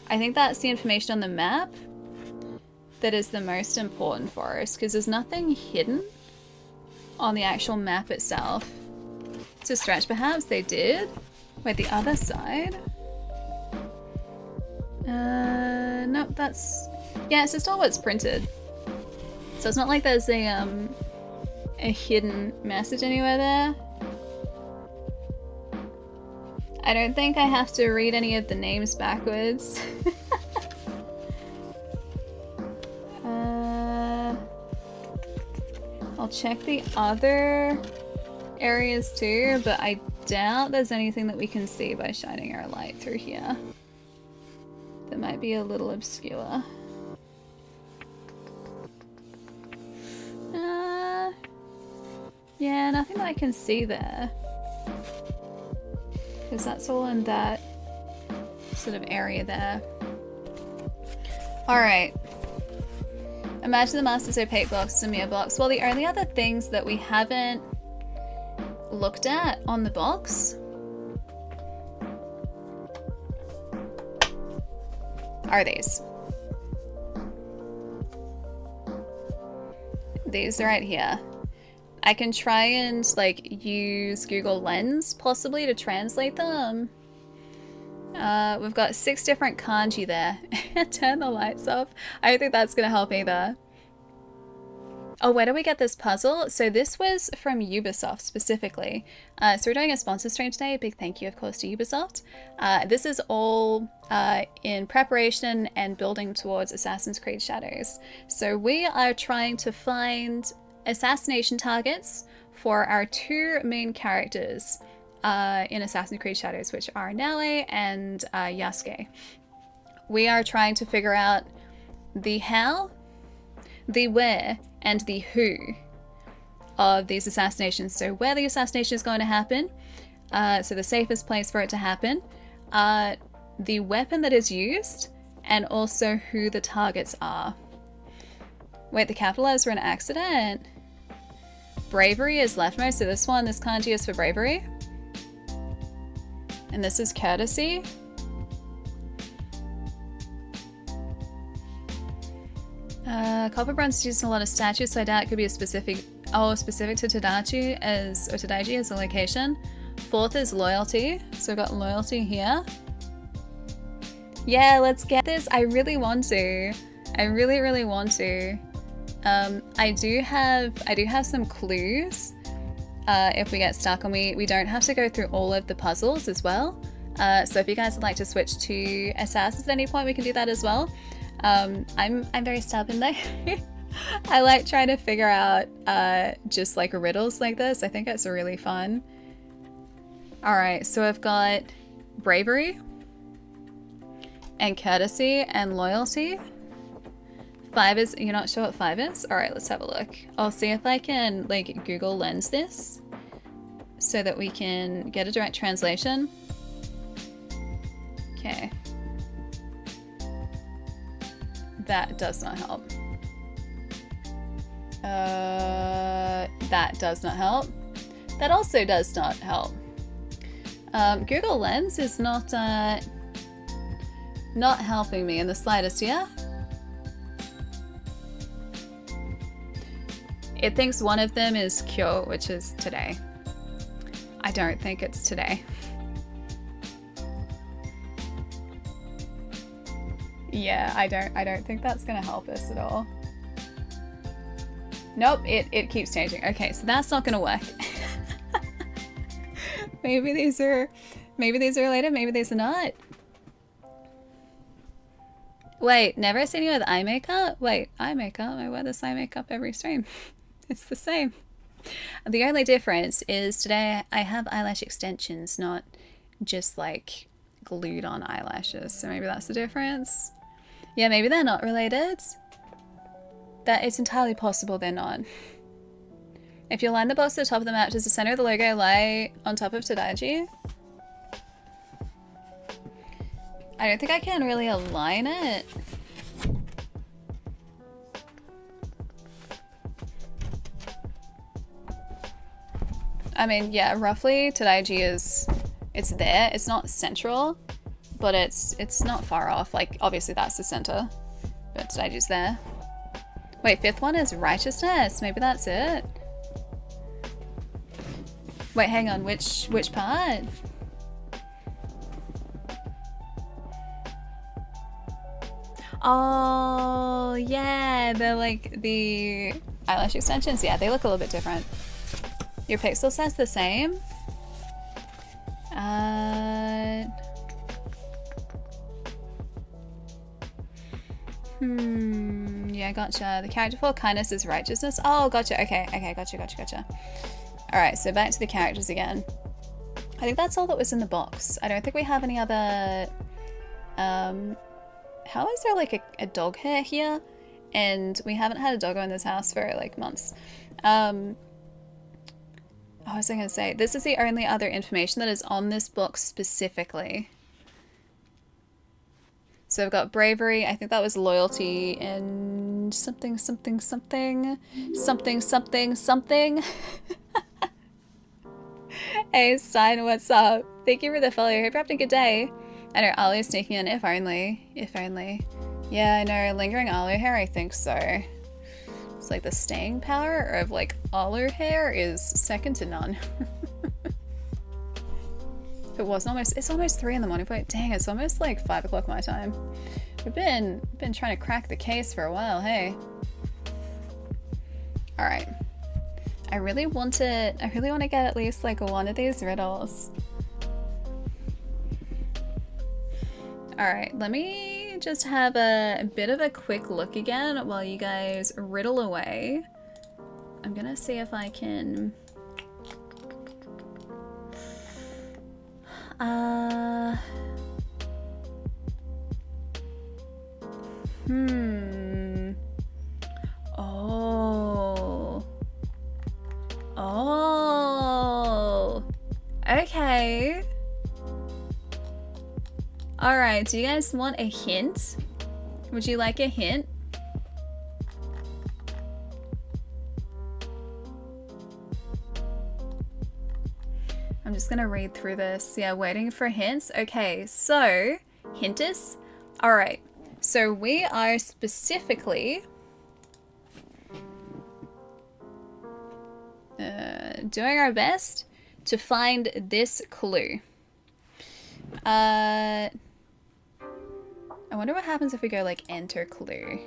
Speaker 1: I think that's the information on the map that is the most important for us, because there's nothing hidden on the actual map itself. To stretch, perhaps they did. Wait, the other side? Nope, that's... Yeah, it's just all what's printed. So it's not like there's a hidden message anywhere there. I don't think I have to read any of the names backwards. I'll check the other areas too, but I doubt there's anything that we can see by shining our light through here. That might be a little obscure. Yeah, nothing that I can see there. Because that's all in that sort of area there. Alright. Imagine the Master's Opaque box is a mirror box. Well, the only other things that we haven't looked at on the box are these. These right here. I can try and like use Google Lens possibly to translate them. We've got 6 different kanji there. Turn the lights off. I don't think that's gonna help either. Oh, where do we get this puzzle? So this was from Ubisoft specifically. So we're doing a sponsor stream today. A big thank you, of course, to Ubisoft. This is all in preparation and building towards Assassin's Creed Shadows. So we are trying to find assassination targets for our 2 main characters in Assassin's Creed Shadows, which are Naoe and Yasuke. We are trying to figure out the how, the where, and the who of these assassinations. So where the assassination is going to happen, so the safest place for it to happen, the weapon that is used, and also who the targets are. Wait, the capital letters were an accident? Bravery is leftmost, so this kanji is for bravery. And this is courtesy. Copper bronze is used in a lot of statues, so I doubt it could be a specific to Tadaiji as a location. 4th is loyalty, so we've got loyalty here. Yeah, let's get this. I really want to. I really, really want to. I do have some clues if we get stuck, and we don't have to go through all of the puzzles as well. So if you guys would like to switch to assassins at any point, we can do that as well. I'm very stubborn though. I like trying to figure out just like riddles like this. I think it's really fun. Alright, so I've got bravery and courtesy and loyalty. 5 is, you're not sure what 5 is? Alright, let's have a look. I'll see if I can like Google Lens this so that we can get a direct translation. Okay. That does not help. That does not help. That also does not help. Google Lens is not helping me in the slightest, yeah? It thinks one of them is Kyo, which is today. I don't think it's today. Yeah, I don't think that's gonna help us at all. Nope, it keeps changing. Okay, so that's not gonna work. maybe these are related, maybe these are not. Wait, never seen you with eye makeup? Wait, eye makeup? I wear this eye makeup every stream. It's the same. The only difference is today I have eyelash extensions, not just like glued on eyelashes, so maybe that's the difference. Yeah, maybe they're not related. That it's entirely possible they're not. If you align the box to the top of the map, does the center of the logo lie on top of Tadaiji? I don't think I can really align it. I mean, yeah, roughly Tadaiji is, it's there. It's not central, but it's not far off. Like, obviously that's the center, but Tadaiji's there. Wait, fifth one is righteousness. Maybe that's it. Wait, hang on. Which part? Oh, yeah. They're like the eyelash extensions. Yeah, they look a little bit different. Your pixel says the same? Yeah, gotcha. The character for kindness is righteousness. Oh, gotcha. Okay, gotcha. Alright, so back to the characters again. I think that's all that was in the box. I don't think we have any other... How is there like a dog hair here? And we haven't had a doggo in this house for like months. What was I going to say? This is the only other information that is on this book specifically. So I've got bravery, I think that was loyalty, and something. Hey, Stein, what's up? Thank you for the follow. Hope you're having a good day. I know Ali's sneaking in, if only. Yeah, I know, lingering Alu hair, I think so. It's like the staying power of like Alu hair is second to none. It's almost 3 in the morning. Wait, dang, it's almost like 5 o'clock my time. We've been trying to crack the case for a while, hey. All right. I really want to get at least like one of these riddles. All right, let me just have a bit of a quick look again while you guys riddle away. I'm gonna see if I can... Oh. Okay. Alright, do you guys want a hint? Would you like a hint? I'm just gonna read through this. Yeah, waiting for hints. Okay, so, hintus. Alright, so we are specifically doing our best to find this clue. I wonder what happens if we go like enter clue.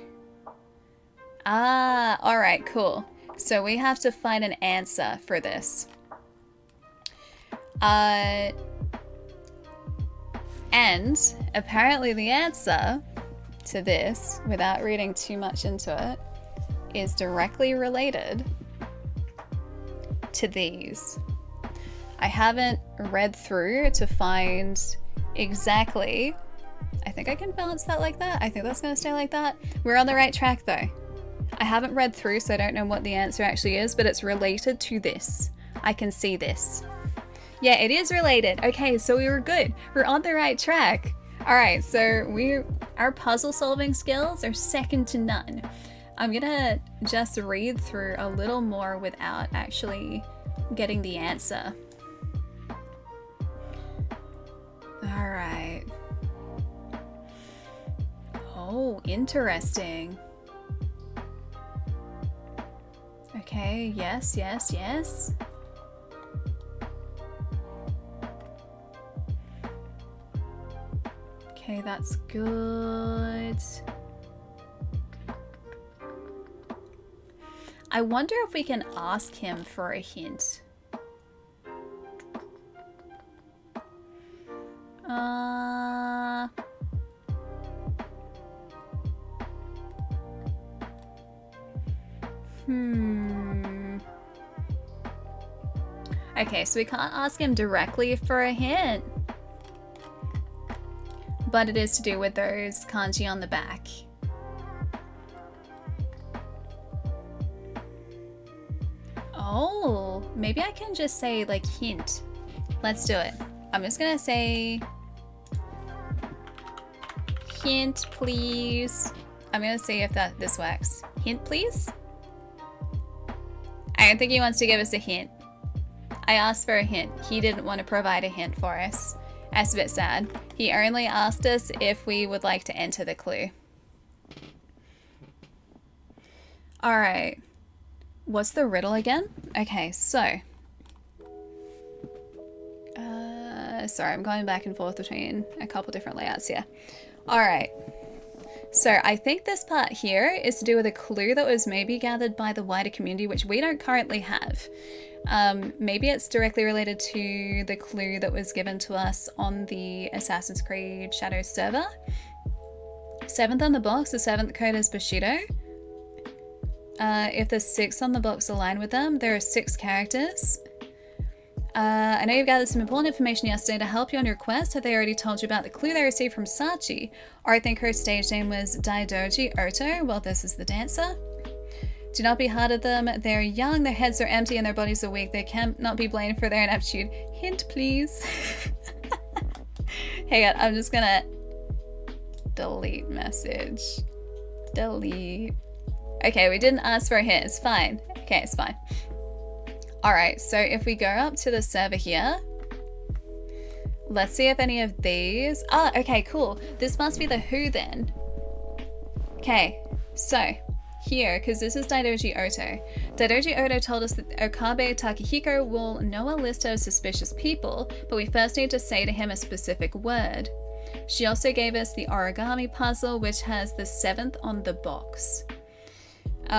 Speaker 1: Ah, alright, cool. So we have to find an answer for this. And apparently the answer to this, without reading too much into it, is directly related to these. I haven't read through to find exactly. I think I can balance that like that. I think that's gonna stay like that. We're on the right track though. I haven't read through, so I don't know what the answer actually is, but it's related to this. I can see this. Yeah, it is related. Okay, so we were good. We're on the right track. All right, so our puzzle solving skills are second to none. I'm gonna just read through a little more without actually getting the answer. All right. Oh, interesting. Okay, yes. Okay, that's good. I wonder if we can ask him for a hint. Okay, so we can't ask him directly for a hint. but it is to do with those kanji on the back. Oh, maybe I can just say like hint. Let's do it. I'm just gonna say hint, please. I'm gonna see if this works. Hint, please? I don't think he wants to give us a hint. I asked for a hint. He didn't want to provide a hint for us. That's a bit sad. He only asked us if we would like to enter the clue. Alright. What's the riddle again? Okay, so. Sorry, I'm going back and forth between a couple different layouts here. Alright. So I think this part here is to do with a clue that was maybe gathered by the wider community, which we don't currently have. Maybe it's directly related to the clue that was given to us on the Assassin's Creed Shadows server. 7th on the box, the 7th code is Bushido. If the 6th on the box align with them, there are 6 characters. I know you've gathered some important information yesterday to help you on your quest. Have they already told you about the clue they received from Sachi? Or I think her stage name was Daidoji Oto. Well, this is the dancer. Do not be hard on them. They're young, their heads are empty, and their bodies are weak. They cannot be blamed for their inaptitude. Hint, please. Hang on, I'm just gonna delete message. Delete. Okay, we didn't ask for a hint. It's fine. Okay, it's fine. Alright, so if we go up to the server here, let's see if any of these... Ah, okay, cool. This must be the Who then. Okay, so here, because this is Daidoji Oto. Daidoji Oto told us that Okabe Takahiko will know a list of suspicious people, but we first need to say to him a specific word. She also gave us the origami puzzle, which has the 7th on the box.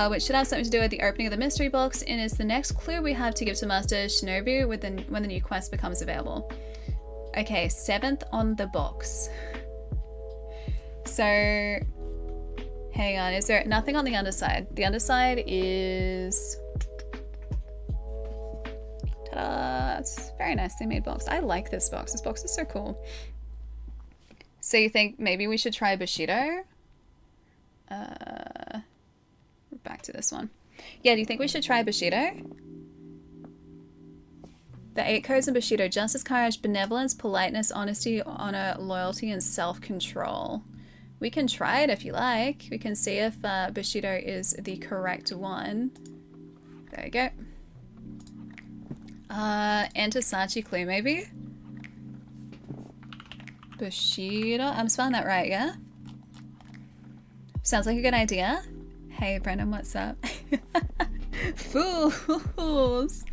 Speaker 1: Which should have something to do with the opening of the mystery box and is the next clue we have to give to Master Shinobu when the new quest becomes available. Okay, 7th on the box. So, hang on, is there nothing on the underside? The underside is... Ta-da! It's a very nicely made box. I like this box. This box is so cool. So you think maybe we should try Bushido? Back to this one. Yeah, do you think we should try Bushido? The 8 codes in Bushido: justice, courage, benevolence, politeness, honesty, honor, loyalty, and self-control. We can try it if you like. We can see if Bushido is the correct one. There you go. Enter Sachi clue, maybe? Bushido? I'm spelling that right, yeah? Sounds like a good idea. Hey Brendan, what's up? Fools!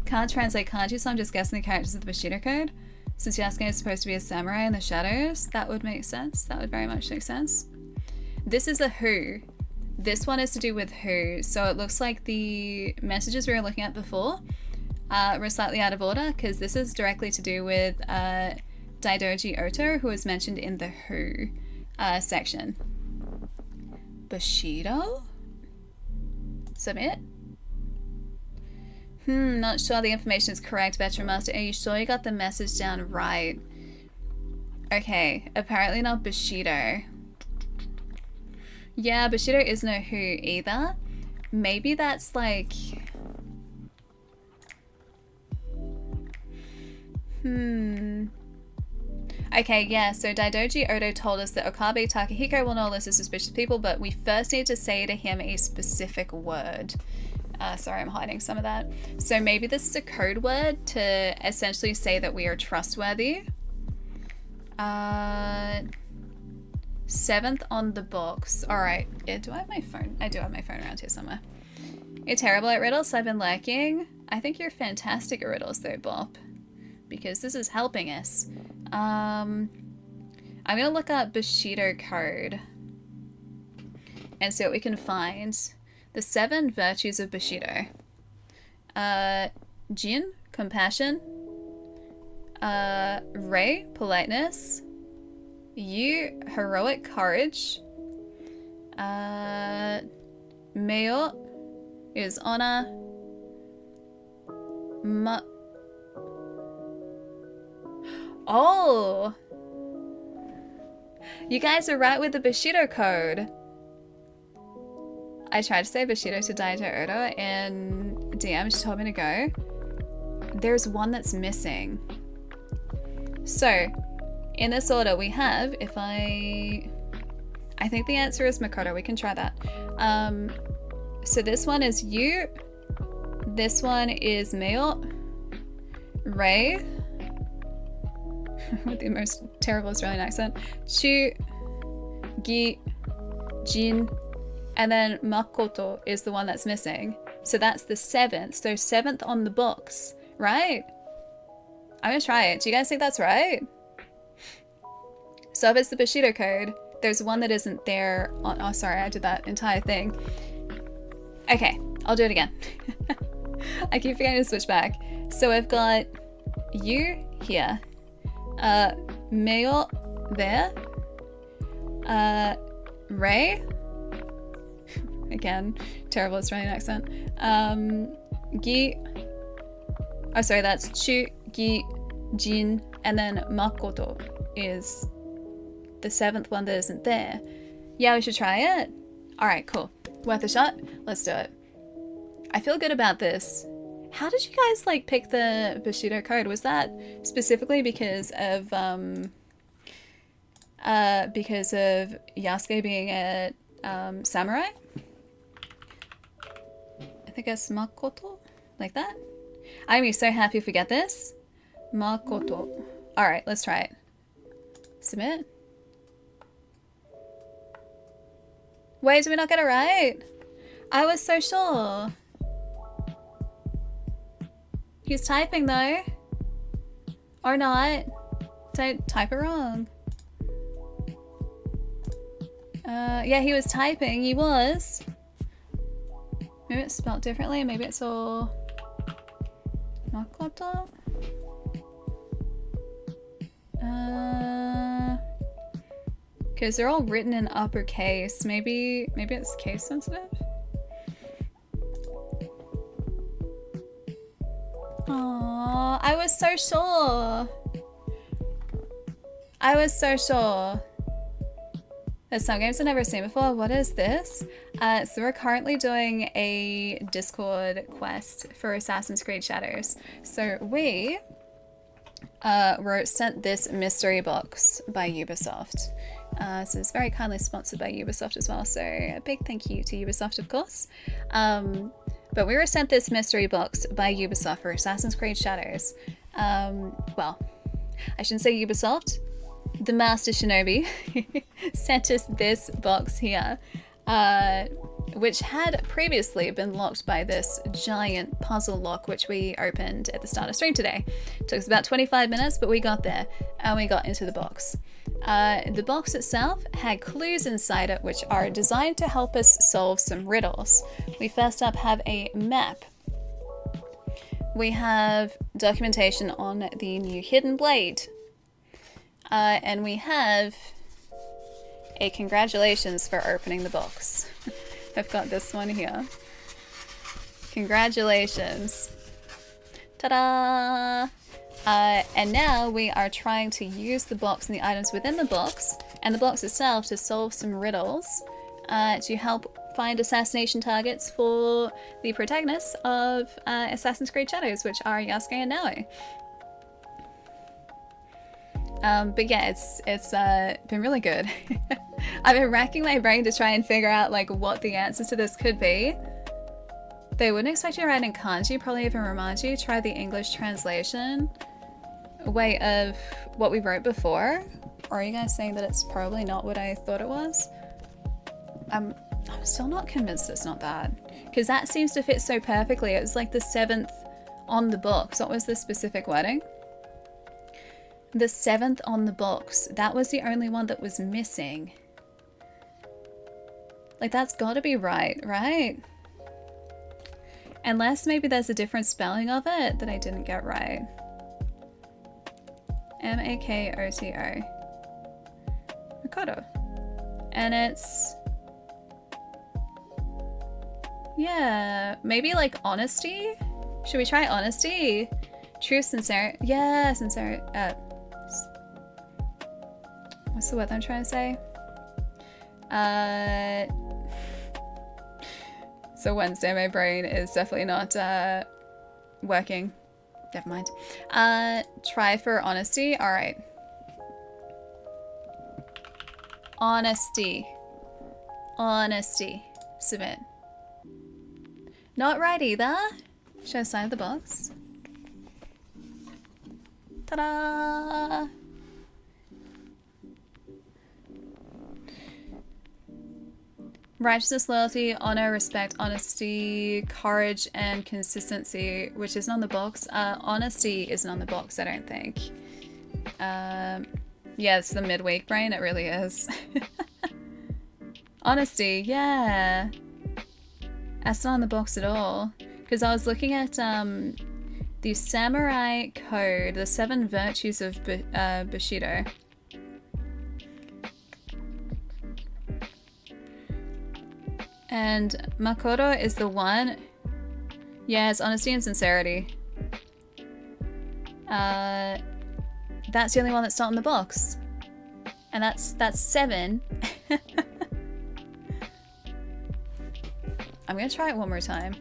Speaker 1: Can't translate kanji, so I'm just guessing the characters of the Bushido code. Since Yasuke is supposed to be a samurai in the shadows, that would make sense. That would very much make sense. This is a Who. This one is to do with Who, so it looks like the messages we were looking at before were slightly out of order, because this is directly to do with Daidoji Oto, who was mentioned in the Who section. Bushido? Submit? Not sure the information is correct, Veteran Master. Are you sure you got the message down right? Okay, apparently not Bushido. Yeah, Bushido is no Who either. Maybe that's like... Okay, yeah, so Daidoji Oto told us that Okabe Takahiko will know a list of suspicious people, but we first need to say to him a specific word. Sorry, I'm hiding some of that. So maybe this is a code word to essentially say that we are trustworthy. 7th on the box. Alright, yeah, do I have my phone? I do have my phone around here somewhere. You're terrible at riddles, I've been lurking. I think you're fantastic at riddles though, Bop. Because this is helping us. I'm gonna look up Bushido code and see what we can find. The 7 virtues of Bushido. Jin, compassion. Rei, politeness. Yu, heroic courage. Meo is honor. Oh! You guys are right with the Bushido code. I tried to say Bushido to Daito Oda in DM. She told me to go. There's one that's missing. So, in this order we have, if I think the answer is Makoto. We can try that. So this one is you. This one is Meo. Ray. With the most terrible Australian accent. Chu. Gi. Jin. And then Makoto is the one that's missing. So that's the 7th. So 7th on the box, right? I'm gonna try it. Do you guys think that's right? So if it's the Bushido code, there's one that isn't there on... Oh, sorry, I did that entire thing. Okay, I'll do it again. I keep forgetting to switch back. So I've got you here. Meo there. Ray. Again, terrible Australian accent. Gi. Oh, sorry, that's Chu, Gi, Jin, and then Makoto is the 7th one that isn't there. Yeah, we should try it. All right, cool. Worth a shot. Let's do it. I feel good about this. How did you guys like pick the Bushido code? Was that specifically because of Yasuke being a samurai? I think it's Makoto, like that. I'm gonna be so happy if we get this. Makoto. All right, let's try it. Submit. Wait, did we not get it right? I was so sure. He's typing though. Or not. Don't type it wrong. Yeah, he was typing. He was. Maybe it's spelled differently. Maybe it's all Makoto. Because they're all written in uppercase. Maybe it's case sensitive. Aww, I was so sure. I was so sure. There's some games I've never seen before. What is this? So we're currently doing a Discord quest for Assassin's Creed Shadows. So we were sent this mystery box by Ubisoft. So it's very kindly sponsored by Ubisoft as well. So a big thank you to Ubisoft, of course. But we were sent this mystery box by Ubisoft for Assassin's Creed Shadows. Well, I shouldn't say Ubisoft. The Master Shinobi sent us this box here, which had previously been locked by this giant puzzle lock, which we opened at the start of stream today. It took us about 25 minutes, but we got there and we got into the box. The box itself had clues inside it, which are designed to help us solve some riddles. We first up have a map. We have documentation on the new hidden blade. And we have a congratulations for opening the box. I've got this one here. Congratulations. Ta-da! And now we are trying to use the box and the items within the box and the box itself to solve some riddles to help find assassination targets for the protagonists of Assassin's Creed Shadows, which are Yasuke and Naoe. But yeah, it's been really good. I've been racking my brain to try and figure out like what the answers to this could be. They wouldn't expect you to write in kanji, probably even remind you. Try the English translation way of what we wrote before. Or are you guys saying that it's probably not what I thought it was? I'm still not convinced it's not that. Because that seems to fit so perfectly. It was like the 7th on the box. What was the specific wording? The 7th on the box. That was the only one that was missing. Like, that's gotta be right, right? Unless maybe there's a different spelling of it that I didn't get right. M-A-K-O-T-O. Makoto. And it's... yeah, maybe like honesty? Should we try honesty? True sincerity. Yeah, sincerity. What's the word I'm trying to say? So Wednesday, my brain is definitely not working. Never mind. Try for honesty. All right. Honesty. Honesty. Submit. Not right either. Should I sign the box? Ta-da! Righteousness, loyalty, honor, respect, honesty, courage, and consistency, which isn't on the box. Honesty isn't on the box, I don't think. Yeah, it's the midweek brain, it really is. Honesty, yeah. That's not on the box at all. Because I was looking at the Samurai Code, the 7 Virtues of Bushido. And Makoto is the one. Yeah, it's honesty and sincerity. That's the only one that's not in the box. And that's 7. I'm gonna try it one more time.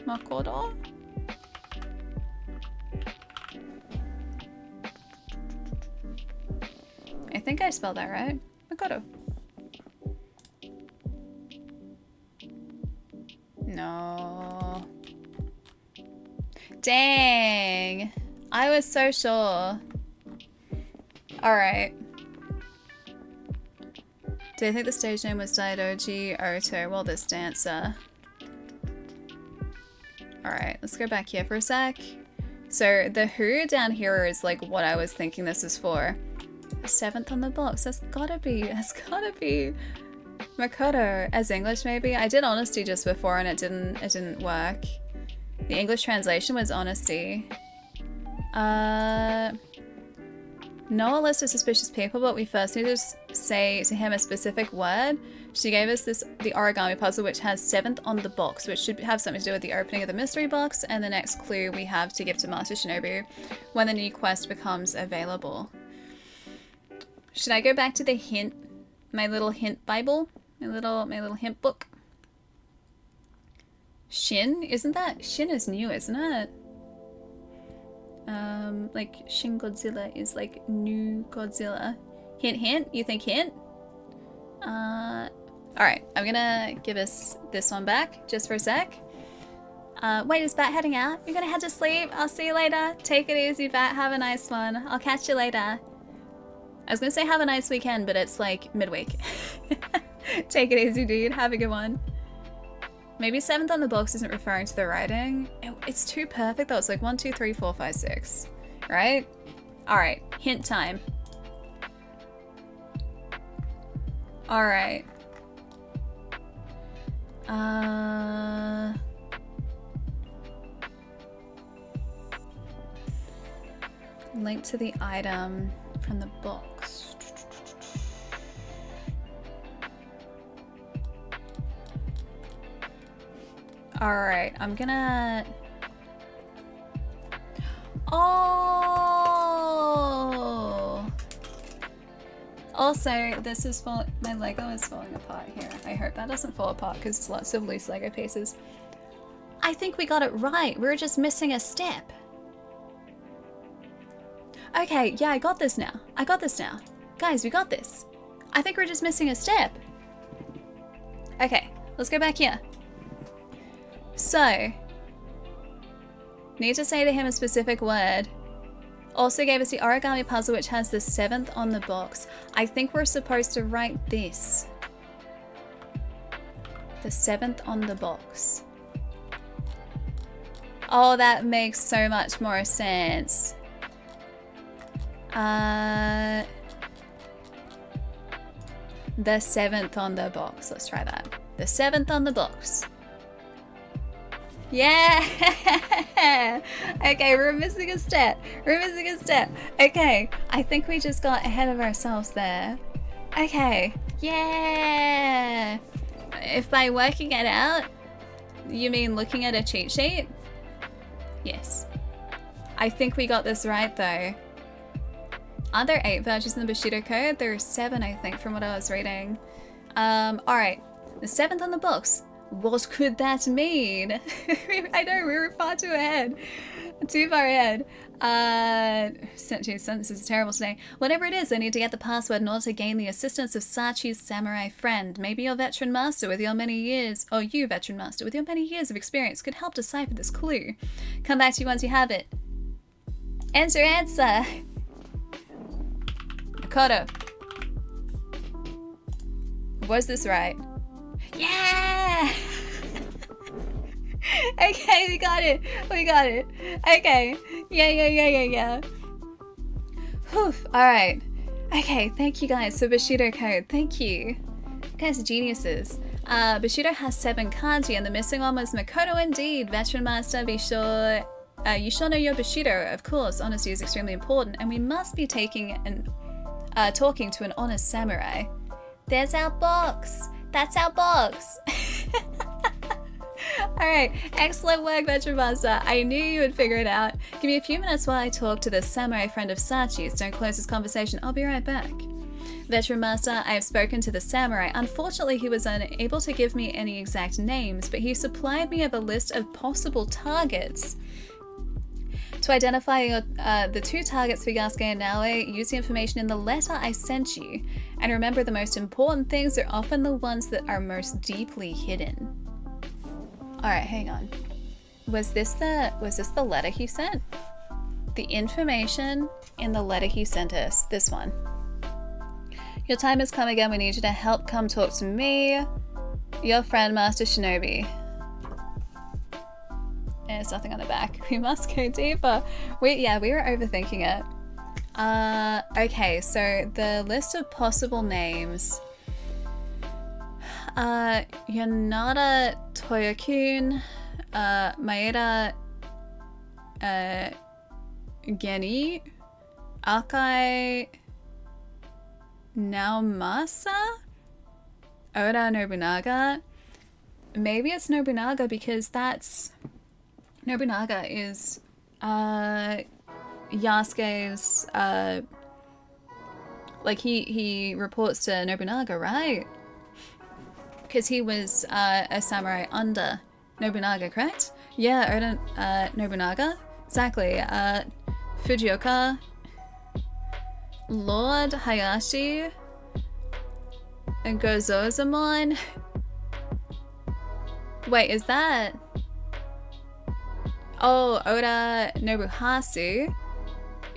Speaker 1: Makoto? I think I spelled that right. Makoto. No. Dang. I was so sure. Alright. Do you think the stage name was Daidoji Oto? Well, this dancer. Alright, let's go back here for a sec. So the who down here is like what I was thinking this was for. 7th on the box. That's gotta be Makoto as English maybe. I did honesty just before and it didn't work. The English translation was honesty. Noah lists of suspicious people, but we first need to say to him a specific word. She gave us the origami puzzle, which has 7th on the box, which should have something to do with the opening of the mystery box, and the next clue we have to give to Master Shinobu when the new quest becomes available. Should I go back to the hint, my little hint Bible, my little hint book? Shin, isn't that Shin is new, isn't it? Like Shin Godzilla is like new Godzilla. Hint, hint. You think hint? Alright, I'm gonna give us this one back just for a sec. Wait, is Bat heading out? You're gonna head to sleep? I'll see you later. Take it easy, Bat. Have a nice one. I'll catch you later. I was gonna say have a nice weekend, but it's like midweek. Take it easy, dude. Have a good one. Maybe 7th on the box isn't referring to the writing. It's too perfect though. It's like 1, 2, 3, 4, 5, 6. Right? Alright, hint time. Alright. Link to the item from the box. Alright, I'm gonna... Oh! Also, this is my Lego is falling apart here. I hope that doesn't fall apart because there's lots of loose Lego pieces. I think we got it right. We were just missing a step. Okay, yeah, I got this now. Guys, we got this. I think we're just missing a step. Okay, let's go back here. So, need to say to him a specific word. Also gave us the origami puzzle, which has the 7th on the box. I think we're supposed to write this. The 7th on the box. Oh, that makes so much more sense. The 7th on the box. Let's try that. The 7th on the box. Yeah! Okay, we're missing a step. Okay, I think we just got ahead of ourselves there. Okay, yeah! If by working it out, you mean looking at a cheat sheet? Yes. I think we got this right though. Are there 8 virtues in the Bushido Code? There are 7, I think, from what I was reading. Alright. The 7th on the books. What could that mean? I know, we were far too ahead. Too far ahead. Sentences is terrible today. Whatever it is, I need to get the password in order to gain the assistance of Sachi's samurai friend. Maybe your veteran master with your many years, or you, veteran master, with your many years of experience could help decipher this clue. Come back to you once you have it. Enter answer! Makoto. Was this right? Yeah! Okay, we got it. We got it. Okay. Yeah. Whew. Alright. Okay, thank you guys for Bushido Code. Thank you. You guys are geniuses. Bushido has 7 kanji and the missing one was Makoto indeed. Veteran master, be sure... you sure know your Bushido. Of course, honesty is extremely important and we must be talking to an honest samurai. There's our box. That's our box. Alright, excellent work, Veteran Master. I knew you would figure it out. Give me a few minutes while I talk to the samurai friend of Sachi's. Don't close this conversation. I'll be right back. Veteran Master, I have spoken to the samurai. Unfortunately, he was unable to give me any exact names, but he supplied me with a list of possible targets. To identify the 2 targets for Yasuke and Naoe, use the information in the letter I sent you. And remember, the most important things are often the ones that are most deeply hidden. Alright, hang on. Was this the letter he sent? The information in the letter he sent us. This one. Your time has come again. We need you to help come talk to me. Your friend, Master Shinobi. There's nothing on the back. We must go deeper. We were overthinking it. Okay, so the list of possible names. Yanada Toyokun, Maeda Geni, Akai Naomasa, Oda Nobunaga. Maybe it's Nobunaga because Nobunaga is Yasuke's like he reports to Nobunaga, right? Because he was a samurai under Nobunaga, correct? Yeah, Oda Nobunaga. Exactly. Fujioka, Lord Hayashi, and Gozozamon. Wait, is that... Oh, Oda Nobuhasu,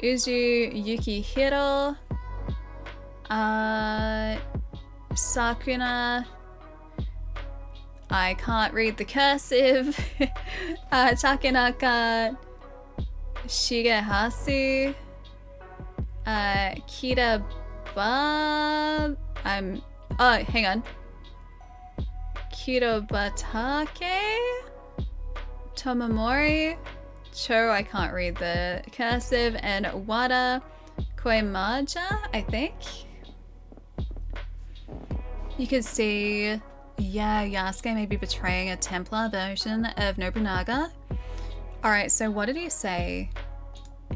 Speaker 1: Uju Yukihiro, Sakuna... I can't read the cursive. Takenaka Shigehasu. Kita Ba... Oh, hang on. Kitabatake? Tomamori? Cho, I can't read the cursive. And Wada Koimaja, I think? You could see... Yeah, Yasuke may be betraying a Templar version of Nobunaga. Alright, so what did he say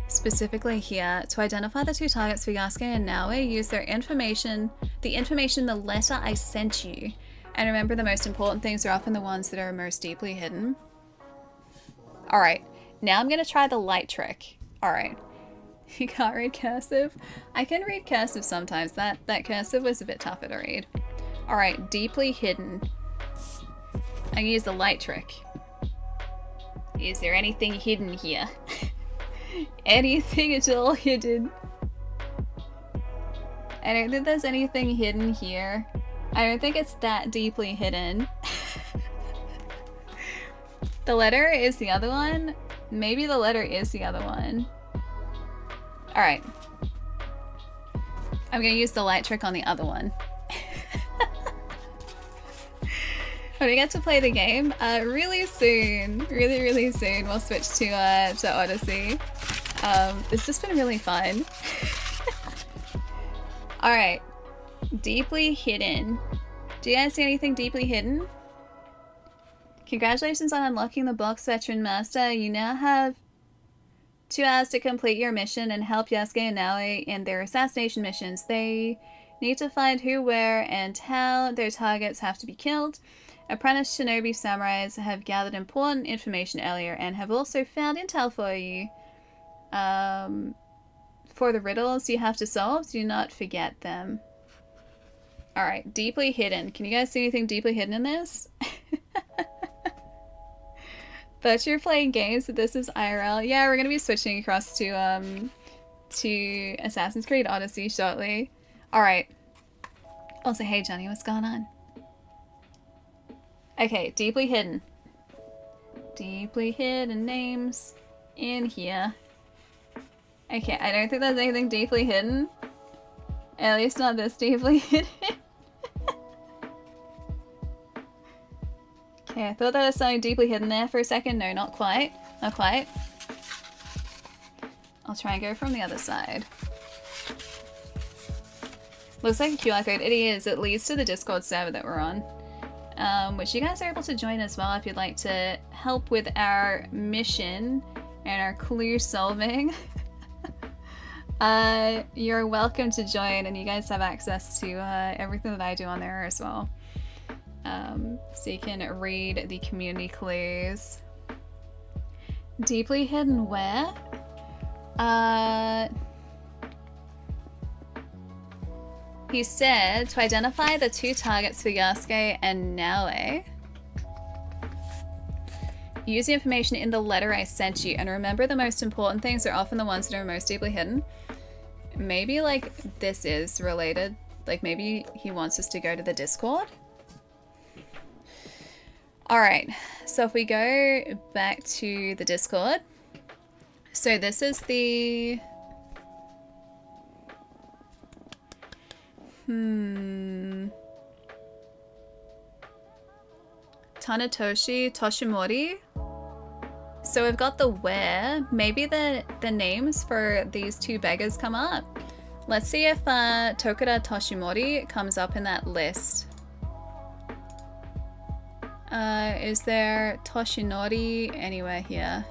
Speaker 1: specifically here? To identify the 2 targets for Yasuke and Naoe, use their information, the information in the letter I sent you. And remember, the most important things are often the ones that are most deeply hidden. Alright, now I'm going to try the light trick. Alright. You can't read cursive? I can read cursive sometimes. That cursive was a bit tougher to read. Alright, deeply hidden. I can use the light trick. Is there anything hidden here? Anything at all hidden? I don't think there's anything hidden here. I don't think it's that deeply hidden. The letter is the other one? Maybe the letter is the other one. Alright. I'm gonna use the light trick on the other one. When we get to play the game, really soon, really soon, we'll switch to Odyssey. It's just been really fun. Alright, deeply hidden. Do you guys see anything deeply hidden? Congratulations on unlocking the box, Veteran Master. You now have 2 hours to complete your mission and help Yasuke and Naoi in their assassination missions. They need to find who, where, and how their targets have to be killed. Apprentice shinobi samurais have gathered important information earlier and have also found intel for you. For the riddles you have to solve, do not forget them. Alright, deeply hidden. Can you guys see anything deeply hidden in this? But you're playing games, so this is IRL. Yeah, we're gonna be switching across to Assassin's Creed Odyssey shortly. Alright. Also, hey Johnny, what's going on? Okay, deeply hidden. Deeply hidden names in here. Okay, I don't think there's anything deeply hidden. At least not this deeply hidden. Okay, I thought there was something deeply hidden there for a second. No, not quite. Not quite. I'll try and go from the other side. Looks like a QR code. It is. It leads to the Discord server that we're on. Which you guys are able to join as well if you'd like to help with our mission and our clue solving. You're welcome to join, and you guys have access to everything that I do on there as well. So you can read the community clues. Deeply hidden where? He said to identify the 2 targets for Yasuke and Naoe. Use the information in the letter I sent you, and remember the most important things are often the ones that are most deeply hidden. Maybe like this is related. Like maybe he wants us to go to the Discord. Alright, so if we go back to the Discord. So this is the... Tanatoshi Toshimori. So we've got the where. Maybe the names for these 2 beggars come up. Let's see if Tokura Toshimori comes up in that list. Is there Toshinori anywhere here?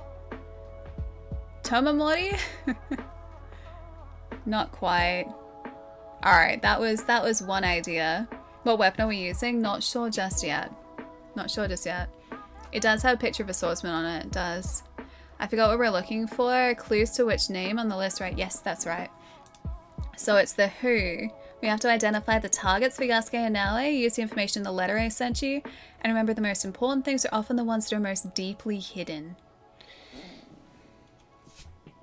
Speaker 1: Tomamori? Not quite. Alright, that was one idea. What weapon are we using? Not sure just yet. Not sure just yet. It does have a picture of a swordsman on it. It does. I forgot what we're looking for. Clues to which name on the list, right? Yes, that's right. So it's the who. We have to identify the targets for Yasuke and Naoe, use the information in the letter I sent you, and remember the most important things are often the ones that are most deeply hidden.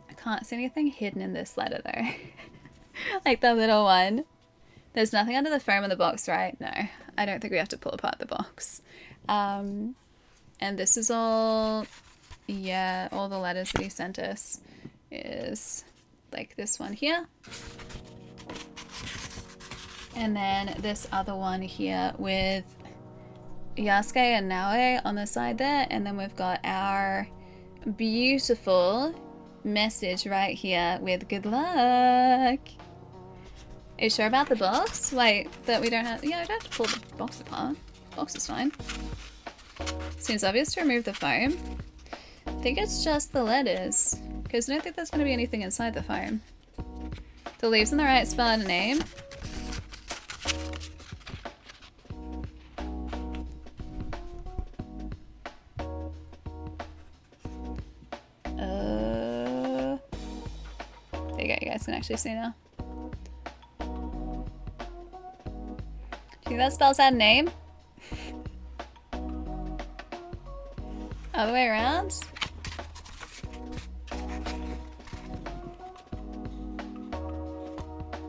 Speaker 1: I can't see anything hidden in this letter though. Like the little one. There's nothing under the foam of the box, right? No, I don't think we have to pull apart the box. And this is all, yeah, all the letters that he sent us is like this one here. And then this other one here with Yasuke and Naoe on the side there. And then we've got our beautiful message right here with good luck. Are you sure about the box? Wait, that we don't have... Yeah, I don't have to pull the box apart. Box is fine. Seems obvious to remove the foam. I think it's just the letters. Because I don't think there's going to be anything inside the foam. The leaves in the right spot and name. There you go, you guys can actually see now. Do you think that spells out name? Other way around?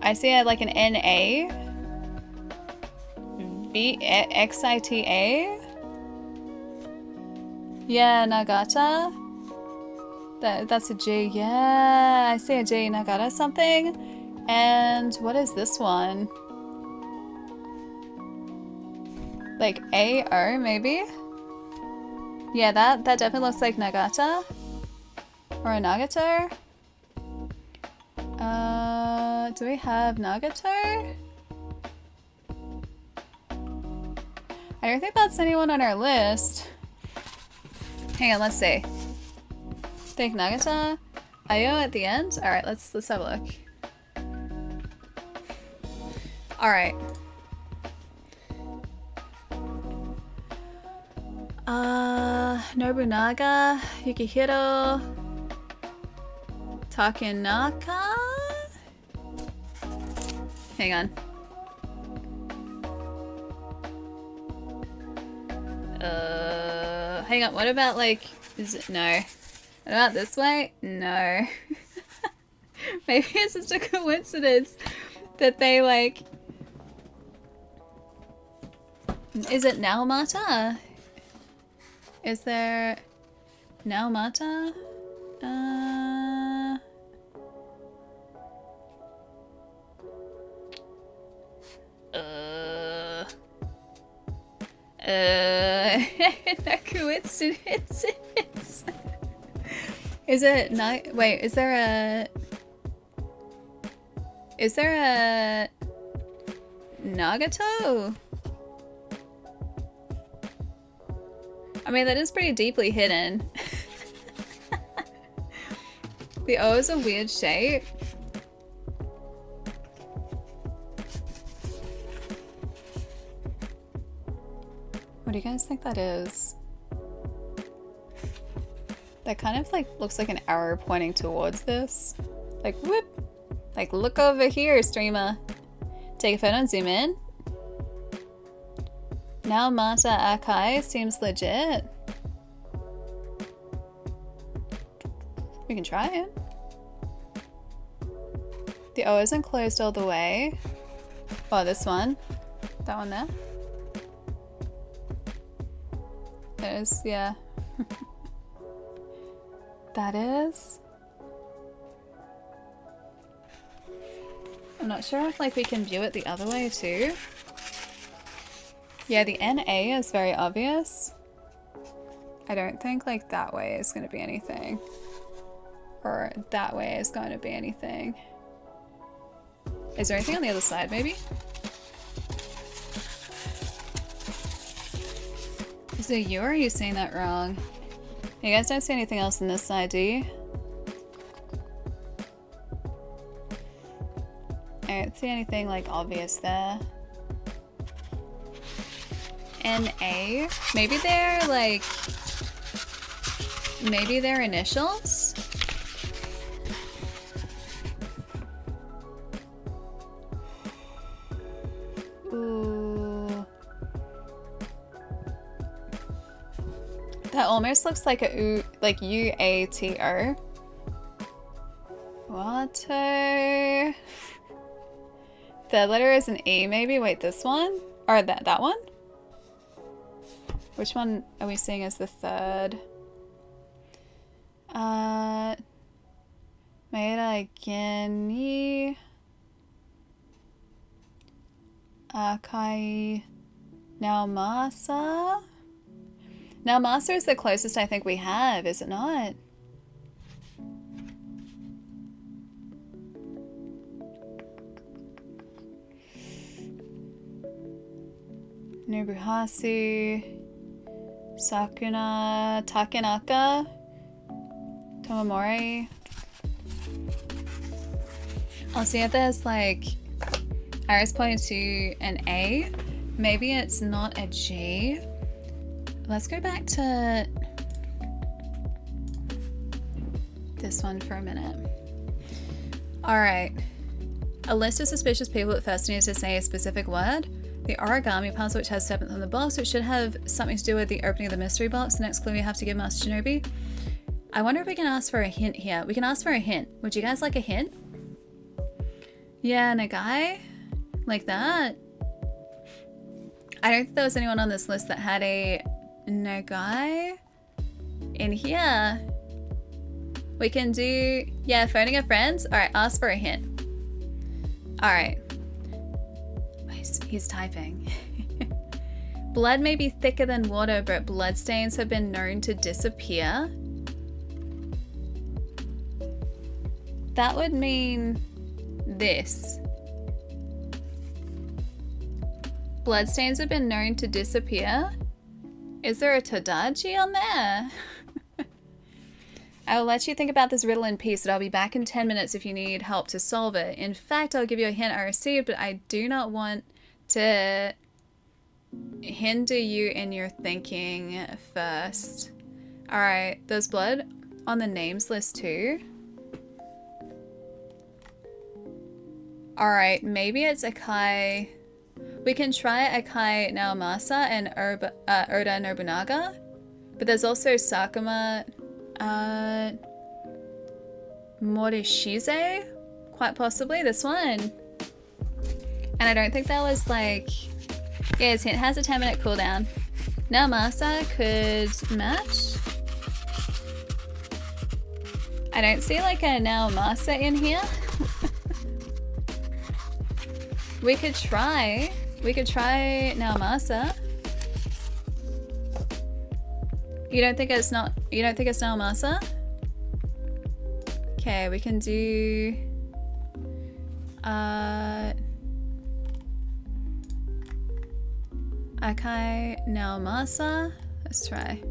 Speaker 1: I see it like an N-A. B-X-I-T-A. Yeah, Nagata. That's a G. Yeah, I see a G. Nagata something. And what is this one? Like A-O maybe? Yeah, that definitely looks like Nagata. Or a Nagato. Do we have Nagato? I don't think that's anyone on our list. Hang on, let's see. Think Nagata? Ayo at the end? Alright, let's have a look. Alright. Nobunaga, Yukihiro, Takenaka? Hang on. Hang on, what about like, is it, no. What about this way? No. Maybe it's just a coincidence that they like, is it Naomata? Is there Naomata? No coincidence. Is it not? Wait, is there a Nagato? I mean, that is pretty deeply hidden. The O is a weird shape. What do you guys think that is? That kind of like looks like an arrow pointing towards this. Like, whoop! Like, look over here, streamer. Take a photo and zoom in. Now Mata Akai seems legit. We can try it. The O isn't closed all the way. Oh, this one. That one there. It is, yeah. That is. I'm not sure if like we can view it the other way too. Yeah, the NA is very obvious. I don't think like that way is going to be anything. Or that way is going to be anything. Is there anything on the other side maybe? Is it you or are you saying that wrong? You guys don't see anything else on this side, do you? I don't see anything like obvious there. NA? Maybe they're like... Maybe they're initials? Ooh. That almost looks like a U, like UATO. Wato. The letter is an E maybe? Wait, this one? Or that one? Which one are we seeing as the third? Meira Geni Akai Naomasa? Naomasa is the closest I think we have, is it not? Nobuhasu, Sakuna, Takenaka, Tomomori. I'll see if there's like arrows pointing to an A. Maybe it's not a G. Let's go back to this one for a minute. All right. A list of suspicious people at first needs to say a specific word. The origami puzzle, which has 7th on the box, which should have something to do with the opening of the mystery box. The next clue we have to give Master Shinobi. I wonder if we can ask for a hint here. We can ask for a hint. Would you guys like a hint? Yeah, Nagai? Like that? I don't think there was anyone on this list that had a Nagai in here. We can do, yeah, phoning a friend. All right, ask for a hint. All right. He's typing. Blood may be thicker than water, but bloodstains have been known to disappear. That would mean this. Bloodstains have been known to disappear. Is there a Tadachi on there? I will let you think about this riddle in peace, but I'll be back in 10 minutes if you need help to solve it. In fact, I'll give you a hint I received, but I do not want to hinder you in your thinking first. Alright, there's blood on the names list too. Alright, maybe it's Akai. We can try Akai Naomasa and Oda Nobunaga. But there's also Sakuma Morishize, quite possibly this one. And I don't think that was like, yeah, his hint has a 10-minute cooldown. Naomasa could match. I don't see like a Naomasa in here. We could try Naomasa. You don't think it's Naomasa? Okay, we can do Akai Naomasa. Let's try.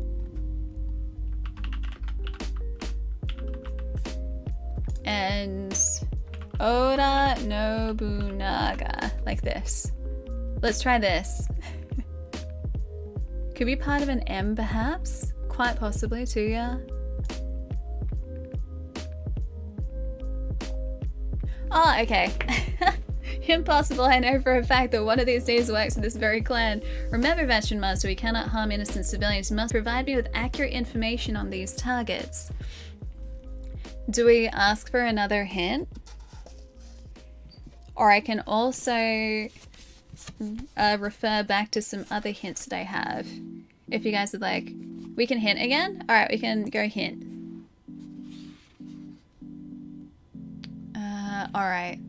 Speaker 1: And Oda Nobunaga, like this. Let's try this. Could be part of an M perhaps? Quite possibly too, yeah. Oh, okay. Impossible, I know for a fact that one of these days works with this very clan. Remember, Veteran Master, we cannot harm innocent civilians. You must provide me with accurate information on these targets. Do we ask for another hint? Or I can also refer back to some other hints that I have. If you guys would like. We can hint again? Alright, we can go hint. Alright.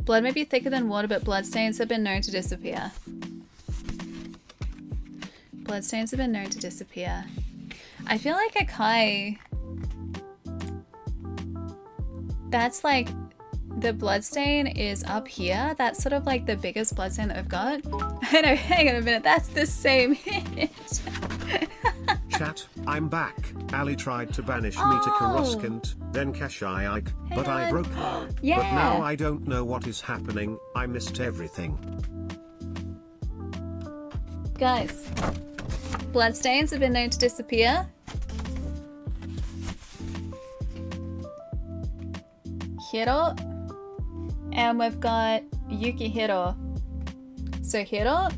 Speaker 1: Blood may be thicker than water, but bloodstains have been known to disappear. Bloodstains have been known to disappear. I feel like Akai... That's like... The bloodstain is up here. That's sort of like the biggest bloodstain that we've got. I know, hang on a minute, that's the same hint.
Speaker 2: Chat, I'm back. Ali tried to banish me to Karuskant, then Kashai, but I broke her.
Speaker 1: Yeah.
Speaker 2: But now I don't know what is happening. I missed everything.
Speaker 1: Guys, bloodstains have been known to disappear. Hiro. And we've got Yukihiro. So Hiro. Are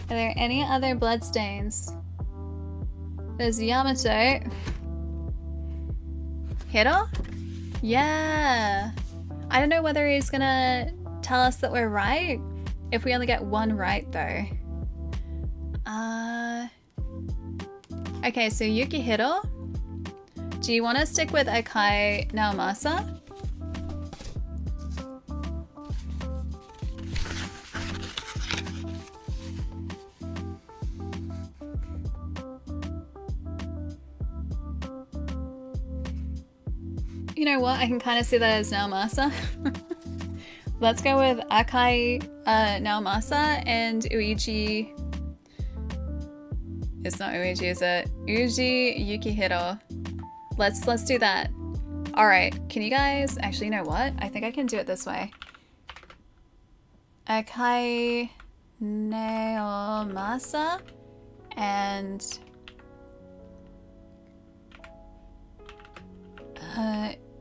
Speaker 1: there any other bloodstains? There's Yamato. Hiro? Yeah. I don't know whether he's gonna tell us that we're right. If we only get one right though. Okay, so Yukihiro. Do you want to stick with Akai Naomasa? You know what? I can kind of see that as Naomasa. Let's go with Akai Naomasa and Uiji. It's not Uiji, is it? Uji Yukihiro. Let's do that. All right, can you guys, actually, you know what? I think I can do it this way. Akai Naomasa and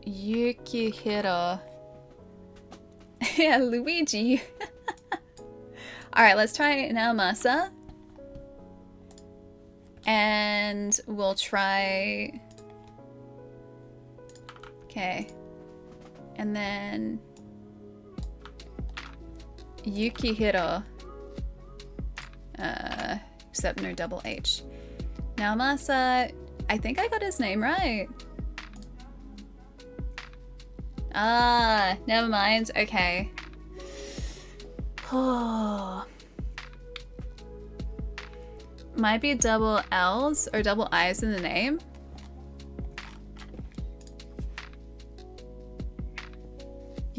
Speaker 1: Yukihiro. Yeah, Luigi. All right, let's try Naomasa. And we'll try... Okay, and then Yukihiro, except no double H. Naomasa, I think I got his name right. Ah, never mind, okay. Oh. Might be double L's or double I's in the name.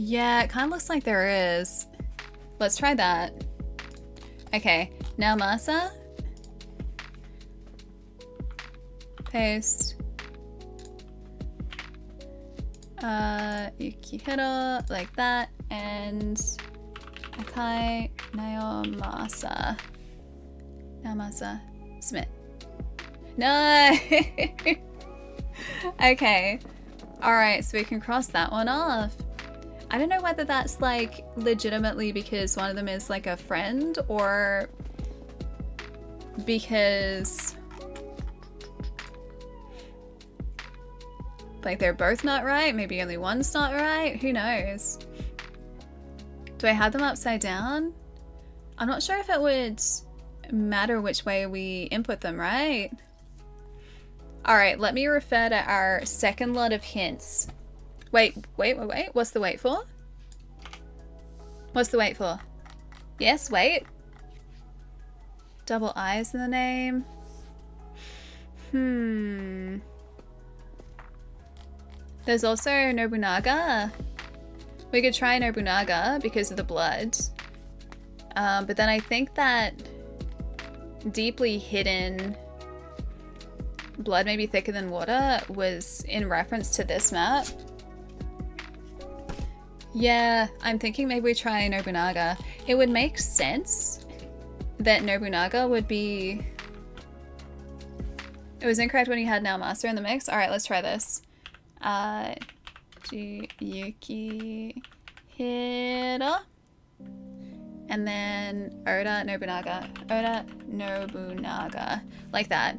Speaker 1: Yeah, it kind of looks like there is. Let's try that. Okay, Naomasa. Paste. Yukihiro, like that, and Akai Naomasa. Naomasa. Submit. No! Okay. Alright, so we can cross that one off. I don't know whether that's like legitimately because one of them is like a friend or because like they're both not right. Maybe only one's not right. Who knows? Do I have them upside down? I'm not sure if it would matter which way we input them, right? Alright, let me refer to our second lot of hints. Wait. What's the wait for? What's the wait for? Yes, wait. Double I's in the name. There's also Nobunaga. We could try Nobunaga because of the blood. But then I think that deeply hidden blood maybe thicker than water was in reference to this map. Yeah, I'm thinking maybe we try Nobunaga. It would make sense that Nobunaga would be... It was incorrect when you had Naomasa in the mix. Alright, let's try this. Yukihiro. And then Oda Nobunaga. Oda Nobunaga. Like that.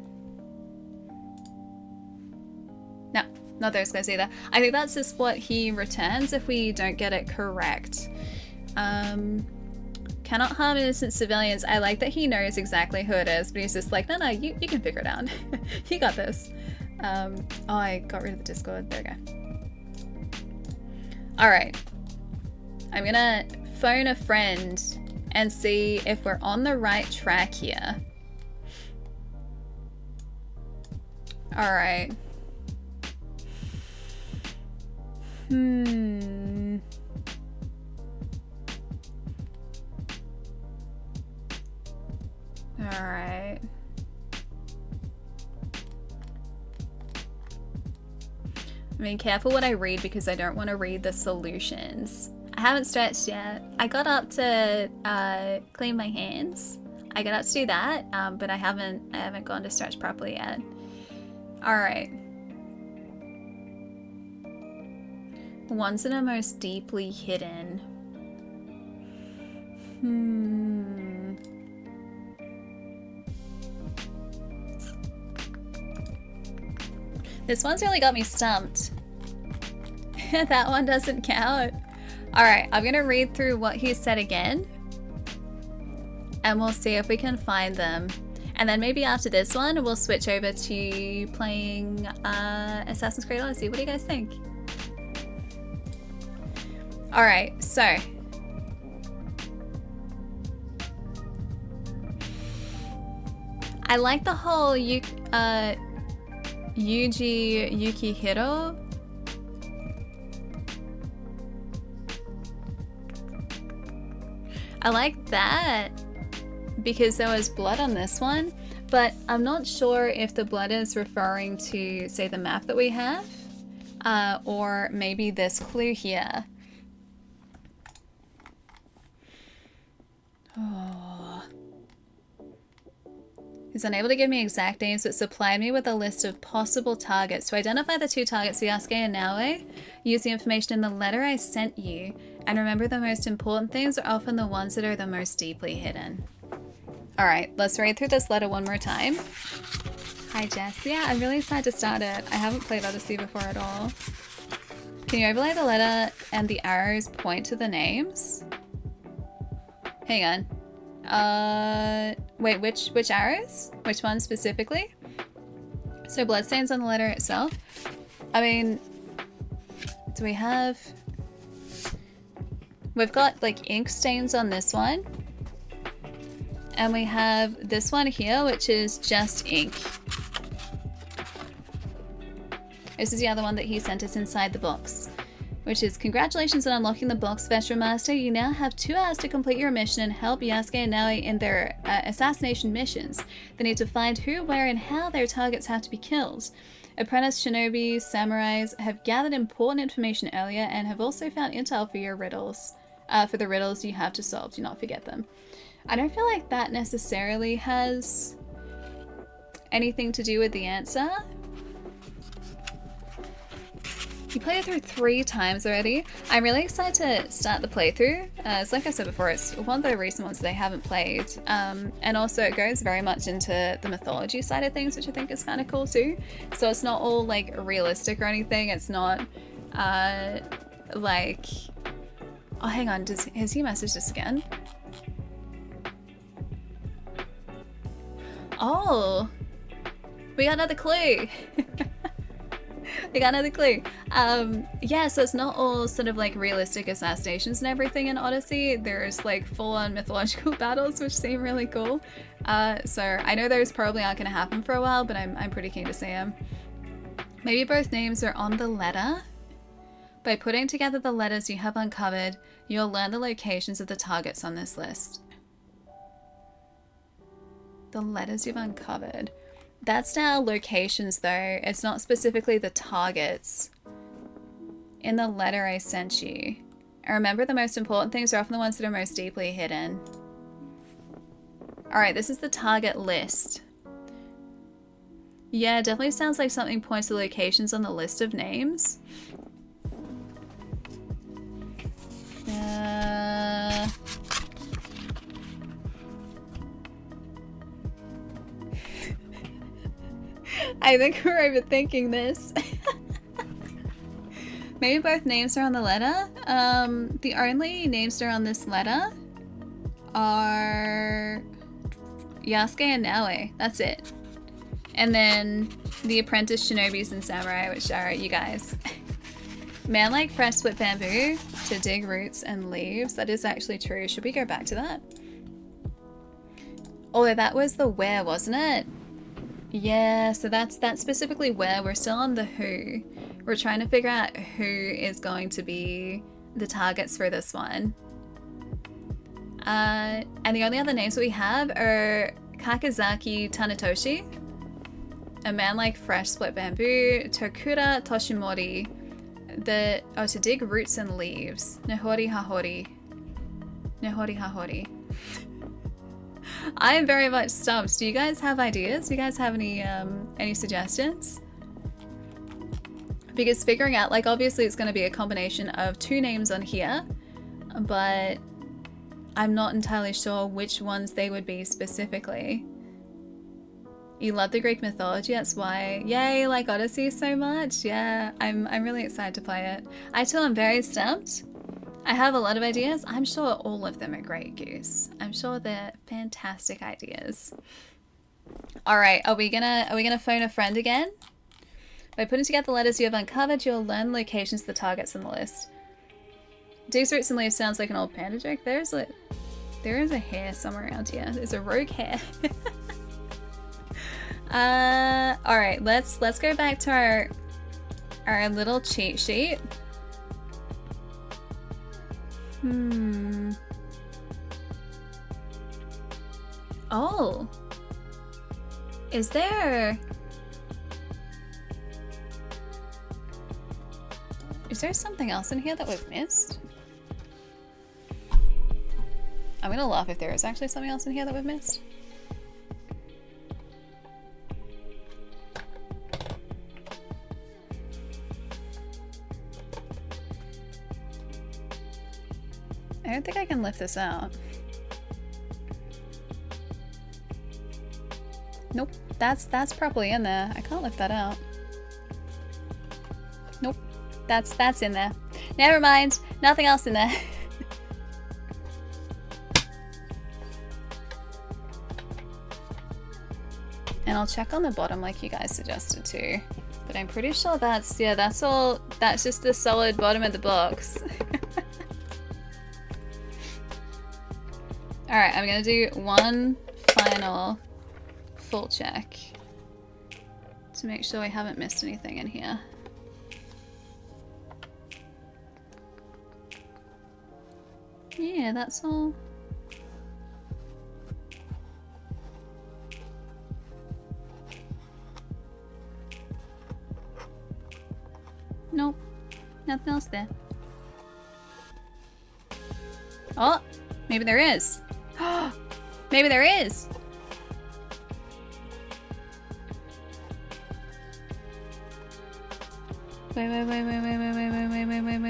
Speaker 1: No, not those guys either. I think that's just what he returns if we don't get it correct. Cannot harm innocent civilians. I like that he knows exactly who it is, but he's just like, no, you can figure it out. You got this. Oh, I got rid of the Discord. There we go. Alright. I'm gonna phone a friend and see if we're on the right track here. Alright. Alright. I mean, careful what I read because I don't want to read the solutions. I haven't stretched yet. I got up to clean my hands. I got up to do that, but I haven't gone to stretch properly yet. Alright. Ones that are most deeply hidden. This one's really got me stumped. That one doesn't count. Alright, I'm gonna read through what he said again. And we'll see if we can find them. And then maybe after this one, we'll switch over to playing Assassin's Creed Odyssey. What do you guys think? Alright, so. I like the whole Yukihiro. I like that because there was blood on this one, but I'm not sure if the blood is referring to, say, the map that we have, or maybe this clue here. Oh. He's unable to give me exact names, but supplied me with a list of possible targets. To identify the two targets, Yasuke and Naoe, use the information in the letter I sent you. And remember, the most important things are often the ones that are the most deeply hidden. Alright, let's read through this letter one more time. Hi Jess. Yeah, I'm really excited to start it. I haven't played Odyssey before at all. Can you overlay the letter and the arrows point to the names? Hang on. Wait, which arrows? Which ones specifically? So bloodstains on the letter itself. I mean, do we have... We've got like ink stains on this one. And we have this one here, which is just ink. This is the other one that he sent us inside the box, which is congratulations on unlocking the box Vestral Master. You now have 2 hours to complete your mission and help Yasuke and Naoi in their assassination missions. They need to find who, where, and how their targets have to be killed. Apprentice shinobi samurais have gathered important information earlier and have also found intel for your riddles. For the riddles you have to solve. Do not forget them. I don't feel like that necessarily has anything to do with the answer. You played it through 3 times already. I'm really excited to start the playthrough. It's like I said before, it's one of the recent ones that I haven't played. And also it goes very much into the mythology side of things, which I think is kind of cool too. So it's not all like realistic or anything. It's not like... Oh, hang on, has he messaged us again? Oh, we got another clue. We got another clue. Yeah, so it's not all sort of like realistic assassinations and everything in Odyssey. There's like full-on mythological battles, which seem really cool. So I know those probably aren't going to happen for a while, but I'm pretty keen to see them. Maybe both names are on the letter. By putting together the letters you have uncovered, you'll learn the locations of the targets on this list. The letters you've uncovered. That's now locations though. It's not specifically the targets. In the letter I sent you. And remember, the most important things are often the ones that are most deeply hidden. Alright, this is the target list. Yeah, definitely sounds like something points to locations on the list of names. I think we're overthinking this. Maybe both names are on the letter. The only names that are on this letter are Yasuke and Naoi. That's it. And then the apprentice shinobis and samurai, which are you guys. Man like fresh split bamboo to dig roots and leaves. That is actually true. Should we go back to that? Oh, that was the where, wasn't it? Yeah, so that's specifically where. We're still on the who. We're trying to figure out who is going to be the targets for this one. And the only other names that we have are Kakizaki Tanatoshi, a man like fresh split bamboo, Tokura Toshimori, to dig roots and leaves, Nehori Hahori. Nehori Hahori. I am very much stumped. Do you guys have ideas? Do you guys have any suggestions? Because figuring out, like, obviously it's going to be a combination of 2 names on here, but I'm not entirely sure which ones they would be specifically. You love the Greek mythology, that's why. Yay, like Odyssey so much. Yeah, I'm really excited to play it. I too am very stumped. I have a lot of ideas. I'm sure all of them are great, Goose. I'm sure they're fantastic ideas. All right, are we gonna phone a friend again? By putting together the letters you have uncovered, you'll learn locations of the targets on the list. Digs roots and leaves sounds like an old panda joke. There is a hare somewhere around here. There's a rogue hare. All right, let's go back to our little cheat sheet. Oh. Is there something else in here that we've missed? I'm gonna laugh if there is actually something else in here that we've missed. I don't think I can lift this out. Nope, that's properly in there. I can't lift that out. Nope, that's in there. Never mind, nothing else in there. And I'll check on the bottom like you guys suggested too. But I'm pretty sure that's just the solid bottom of the box. Alright, I'm gonna do one final full check to make sure I haven't missed anything in here. Yeah, that's all. Nope. Nothing else there. Oh! Maybe there is. Maybe there is!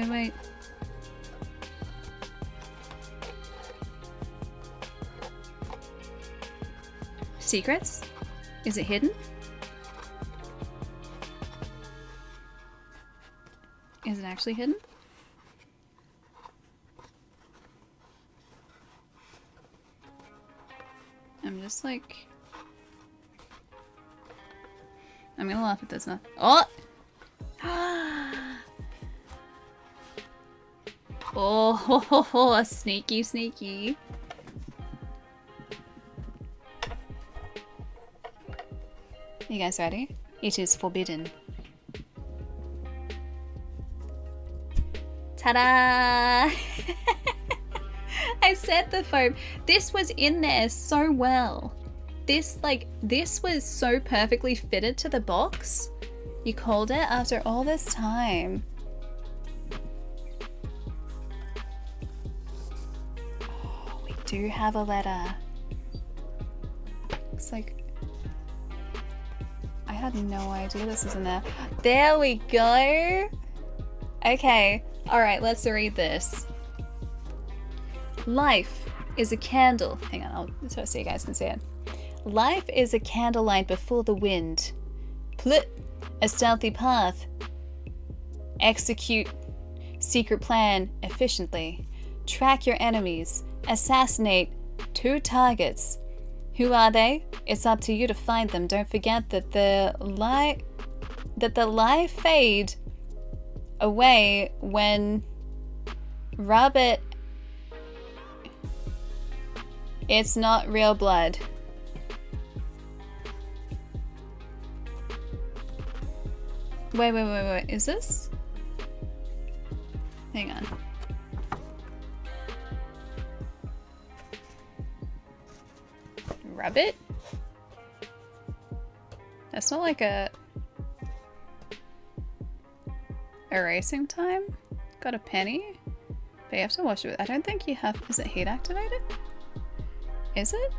Speaker 1: Wait. Secrets? Is it hidden? Is it actually hidden? I'm just like... I'm gonna laugh at this now. Oh! Oh, sneaky, sneaky. You guys ready? It is forbidden. Ta-da! I said the foam. This was in there so well. This was so perfectly fitted to the box. You called it after all this time. Oh, we do have a letter. It's like... I had no idea this was in there. There we go! Okay, alright, let's read this. Life is a candle. Hang on, so you guys can see it. Life is a candlelight before the wind. Plit, a stealthy path. Execute secret plan efficiently. Track your enemies. Assassinate 2 targets. Who are they? It's up to you to find them. Don't forget that the light fade away when rub it. It's not real blood. Wait. Is this? Hang on. Rub it? That's not like a... erasing time? Got a penny? But you have to wash it with... I don't think you have... Is it heat activated? Is it?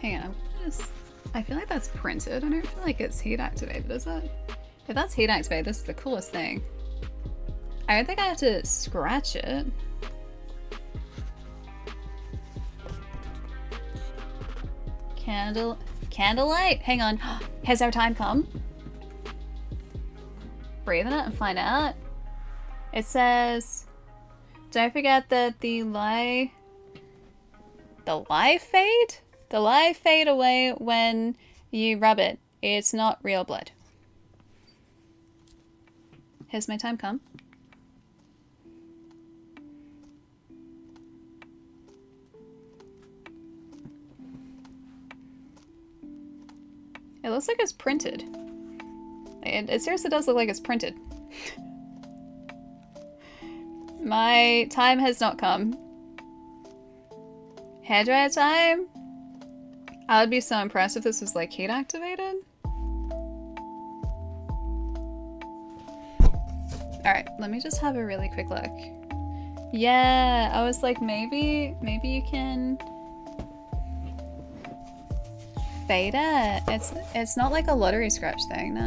Speaker 1: Hang on, I feel like that's printed. I don't feel like it's heat activated, is it? If that's heat activated, this is the coolest thing. I don't think I have to scratch it. Candlelight? Hang on. Has our time come? Breathe in it and find out. It says, don't forget that the life fade? The life fade away when you rub it. It's not real blood. Has my time come? It looks like it's printed. It seriously does look like it's printed. My time has not come. Hairdryer time? I would be so impressed if this was like heat activated. Alright, let me just have a really quick look. Yeah, I was like, maybe you can fade it. It's not like a lottery scratch thing. No.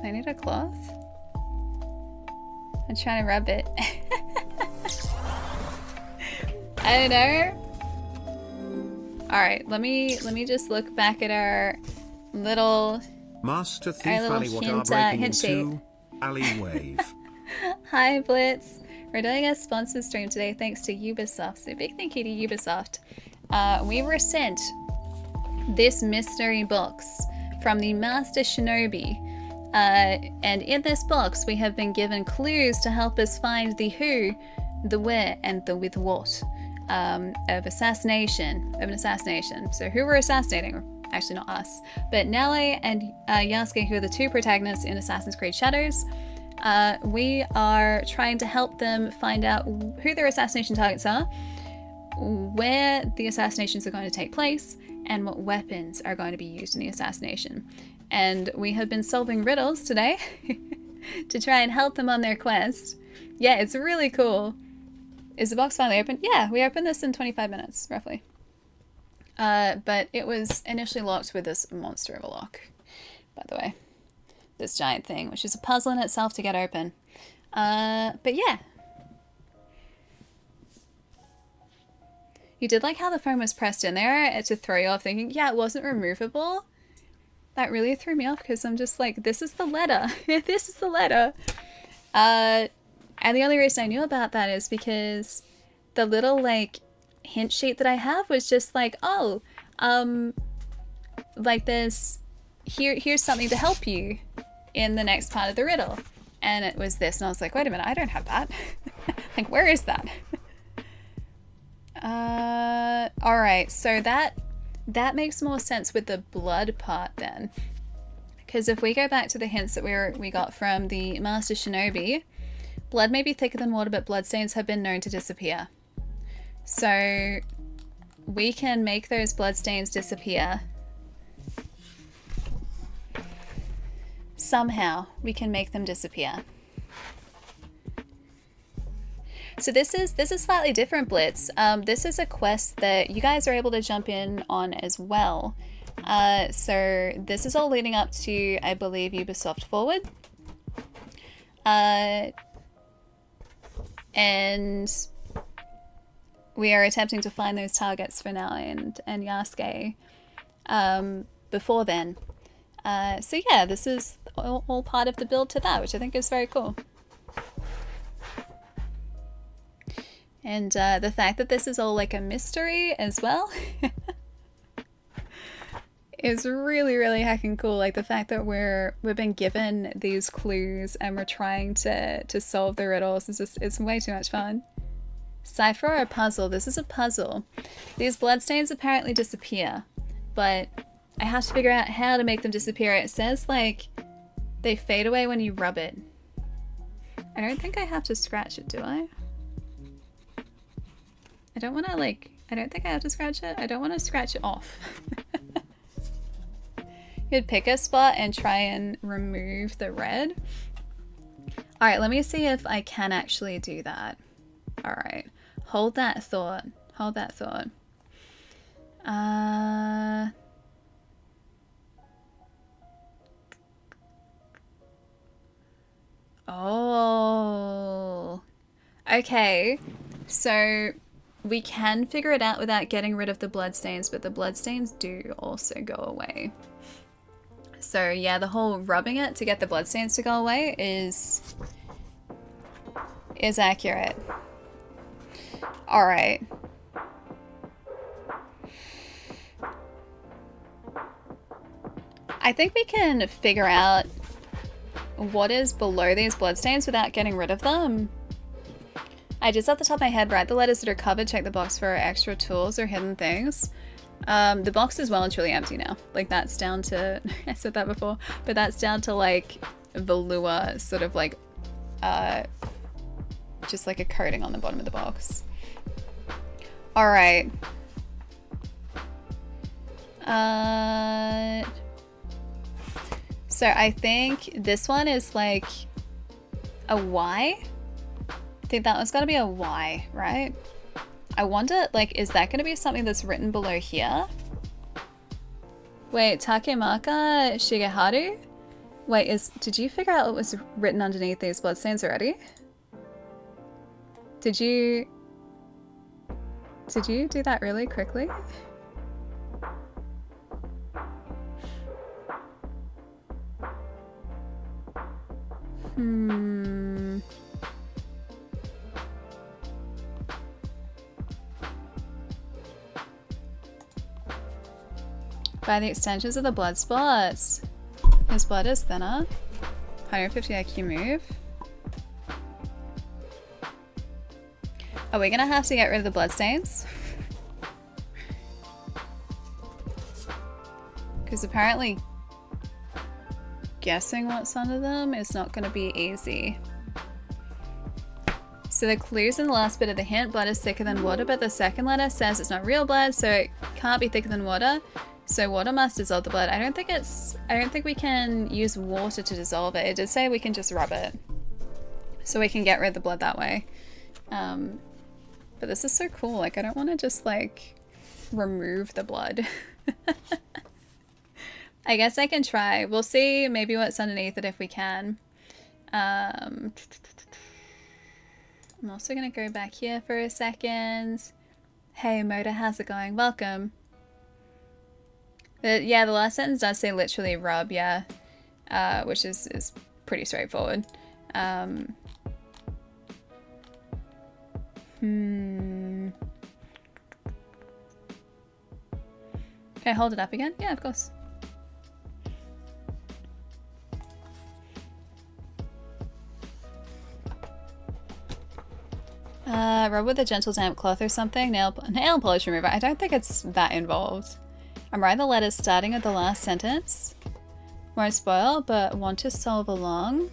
Speaker 1: I need a cloth. I'm trying to rub it. I don't know. Alright, let me just look back at our little
Speaker 2: Master Thief Ali, what are breaking into? Ali wave.
Speaker 1: Hi Blitz. We're doing a sponsored stream today thanks to Ubisoft. So big thank you to Ubisoft. We were sent this mystery box from the Master Shinobi. And in this box we have been given clues to help us find the who, the where, and the with what of an assassination. So who we're assassinating? actually not us, but Nale and Yasuke, who are the two protagonists in Assassin's Creed Shadows. We are trying to help them find out who their assassination targets are, where the assassinations are going to take place, and what weapons are going to be used in the assassination. And we have been solving riddles today to try and help them on their quest. Yeah, it's really cool. Is the box finally open? Yeah, we opened this in 25 minutes, roughly. But it was initially locked with this monster of a lock, by the way. This giant thing, which is a puzzle in itself to get open. But yeah. You did like how the phone was pressed in there to throw you off thinking, yeah, it wasn't removable. That really threw me off because I'm just like, this is the letter. This is the letter. And the only reason I knew about that is because the little like hint sheet that I have was just like, oh, like there's, here's something to help you in the next part of the riddle. And it was this, and I was like, wait a minute, I don't have that. Like, where is that? All right, so that makes more sense with the blood part then, because if we go back to the hints that we got from the Master Shinobi, blood may be thicker than water, but bloodstains have been known to disappear. So we can make those bloodstains disappear. Somehow we can make them disappear. So this is slightly different, Blitz. This is a quest that you guys are able to jump in on as well. So this is all leading up to, I believe, Ubisoft Forward. And we are attempting to find those targets for now and Yasuke before then. So yeah, this is all part of the build to that, which I think is very cool. And the fact that this is all like a mystery as well is really, really heckin' cool. Like the fact that we've been given these clues and we're trying to solve the riddles is just, it's way too much fun. Cipher or a puzzle? This is a puzzle. These bloodstains apparently disappear, but I have to figure out how to make them disappear. It says like they fade away when you rub it. I don't think I have to scratch it, do I? I don't want to like, I don't think I have to scratch it. I don't want to scratch it off. You'd pick a spot and try and remove the red. All right, let me see if I can actually do that. All right, hold that thought. Hold that thought. Oh, okay. So we can figure it out without getting rid of the bloodstains, but the bloodstains do also go away. So yeah, the whole rubbing it to get the bloodstains to go away is accurate. All right. I think we can figure out what is below these bloodstains without getting rid of them. I just off the top of my head, write the letters that are covered, check the box for extra tools or hidden things. The box is well and truly empty now. Like that's down to, I said that before, but that's down to like velour, sort of like, just like a coating on the bottom of the box. All right. So I think this one is like a Y. I think that one's got to be a Y, right? I wonder, like, is that going to be something that's written below here? Wait, Takemaka Shigeharu? Wait, did you figure out what was written underneath these bloodstains already? Did you do that really quickly? By the extensions of the blood spots. His blood is thinner. 150 IQ move. Are we gonna have to get rid of the bloodstains? Because apparently guessing what's under them is not going to be easy. So the clues in the last bit of the hint, blood is thicker than water, but the second letter says it's not real blood, so it can't be thicker than water. So water must dissolve the blood. I don't think we can use water to dissolve it. It did say we can just rub it. So we can get rid of the blood that way. But this is so cool. Like, I don't want to just like remove the blood. I guess I can try. We'll see maybe what's underneath it if we can. I'm also going to go back here for a second. Hey, Moda, how's it going? Welcome. Yeah, the last sentence does say literally rub, yeah. Which is pretty straightforward. Can I hold it up again? Yeah, of course. Rub with a gentle damp cloth or something. Nail polish remover. I don't think it's that involved. I'm writing the letters starting at the last sentence. Won't spoil, but want to solve along.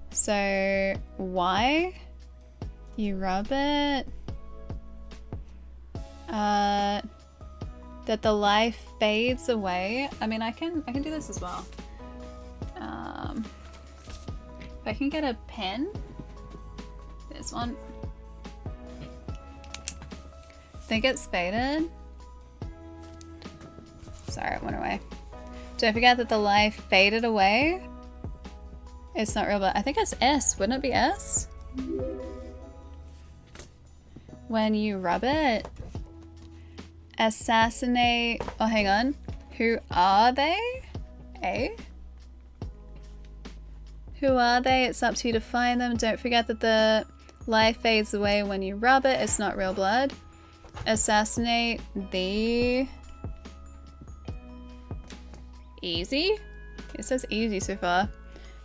Speaker 1: So, why you rub it? That the life fades away. I mean, I can do this as well. If I can get a pen. This one. Think it's faded. Sorry, it went away. Don't forget that the life faded away. It's not real, but I think it's S. Wouldn't it be S? When you rub it. Assassinate. Oh, hang on. Who are they? A? Who are they? It's up to you to find them. Don't forget that the life fades away when you rub it. It's not real blood. Assassinate the... Easy? It says easy so far.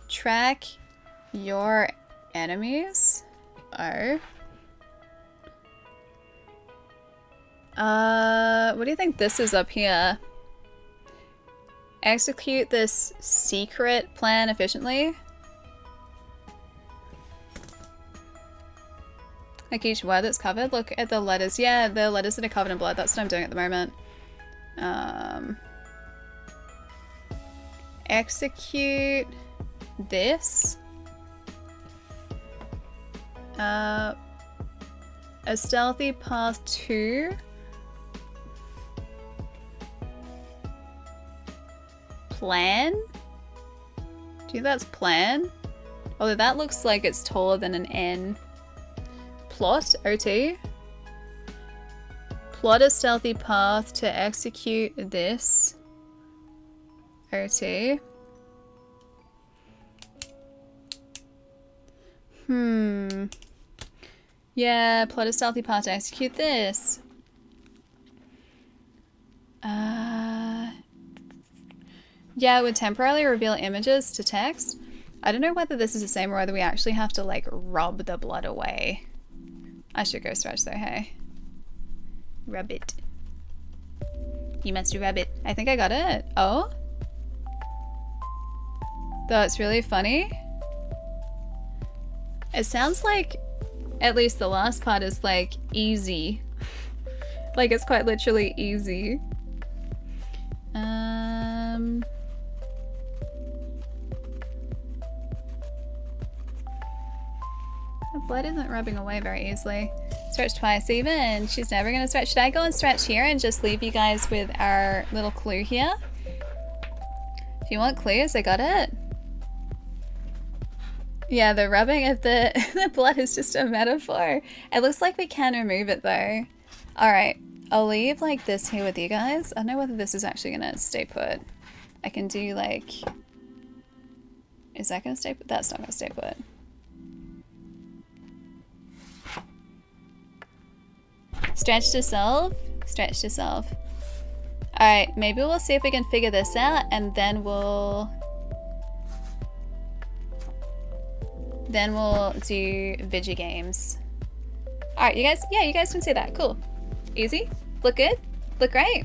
Speaker 1: Track your enemies. Oh. What do you think this is up here? Execute this secret plan efficiently. Like each word that's covered. Look at the letters. Yeah, the letters that are covered in blood. That's what I'm doing at the moment. Execute this. A stealthy path to plan? Do you think that's plan? Although that looks like it's taller than an N. Plot, OT. Plot a stealthy path to execute this. OT. Yeah, plot a stealthy path to execute this. Yeah, it would temporarily reveal images to text. I don't know whether this is the same or whether we actually have to like rub the blood away. I should go stretch though, hey. Rub it. You must rub it. I think I got it. Oh? Though it's really funny. It sounds like at least the last part is like easy. Like it's quite literally easy. The blood isn't rubbing away very easily. Stretch twice even. She's never gonna stretch. Should I go and stretch here and just leave you guys with our little clue here? If you want clues, I got it. Yeah, the rubbing of the blood is just a metaphor. It looks like we can remove it though. Alright, I'll leave like this here with you guys. I don't know whether this is actually gonna stay put. I can do like... Is that gonna stay put? That's not gonna stay put. Stretch to solve? Stretch to solve. Alright, maybe we'll see if we can figure this out and then we'll do video games. Alright, you guys, yeah, you guys can see that. Cool. Easy? Look good? Look great?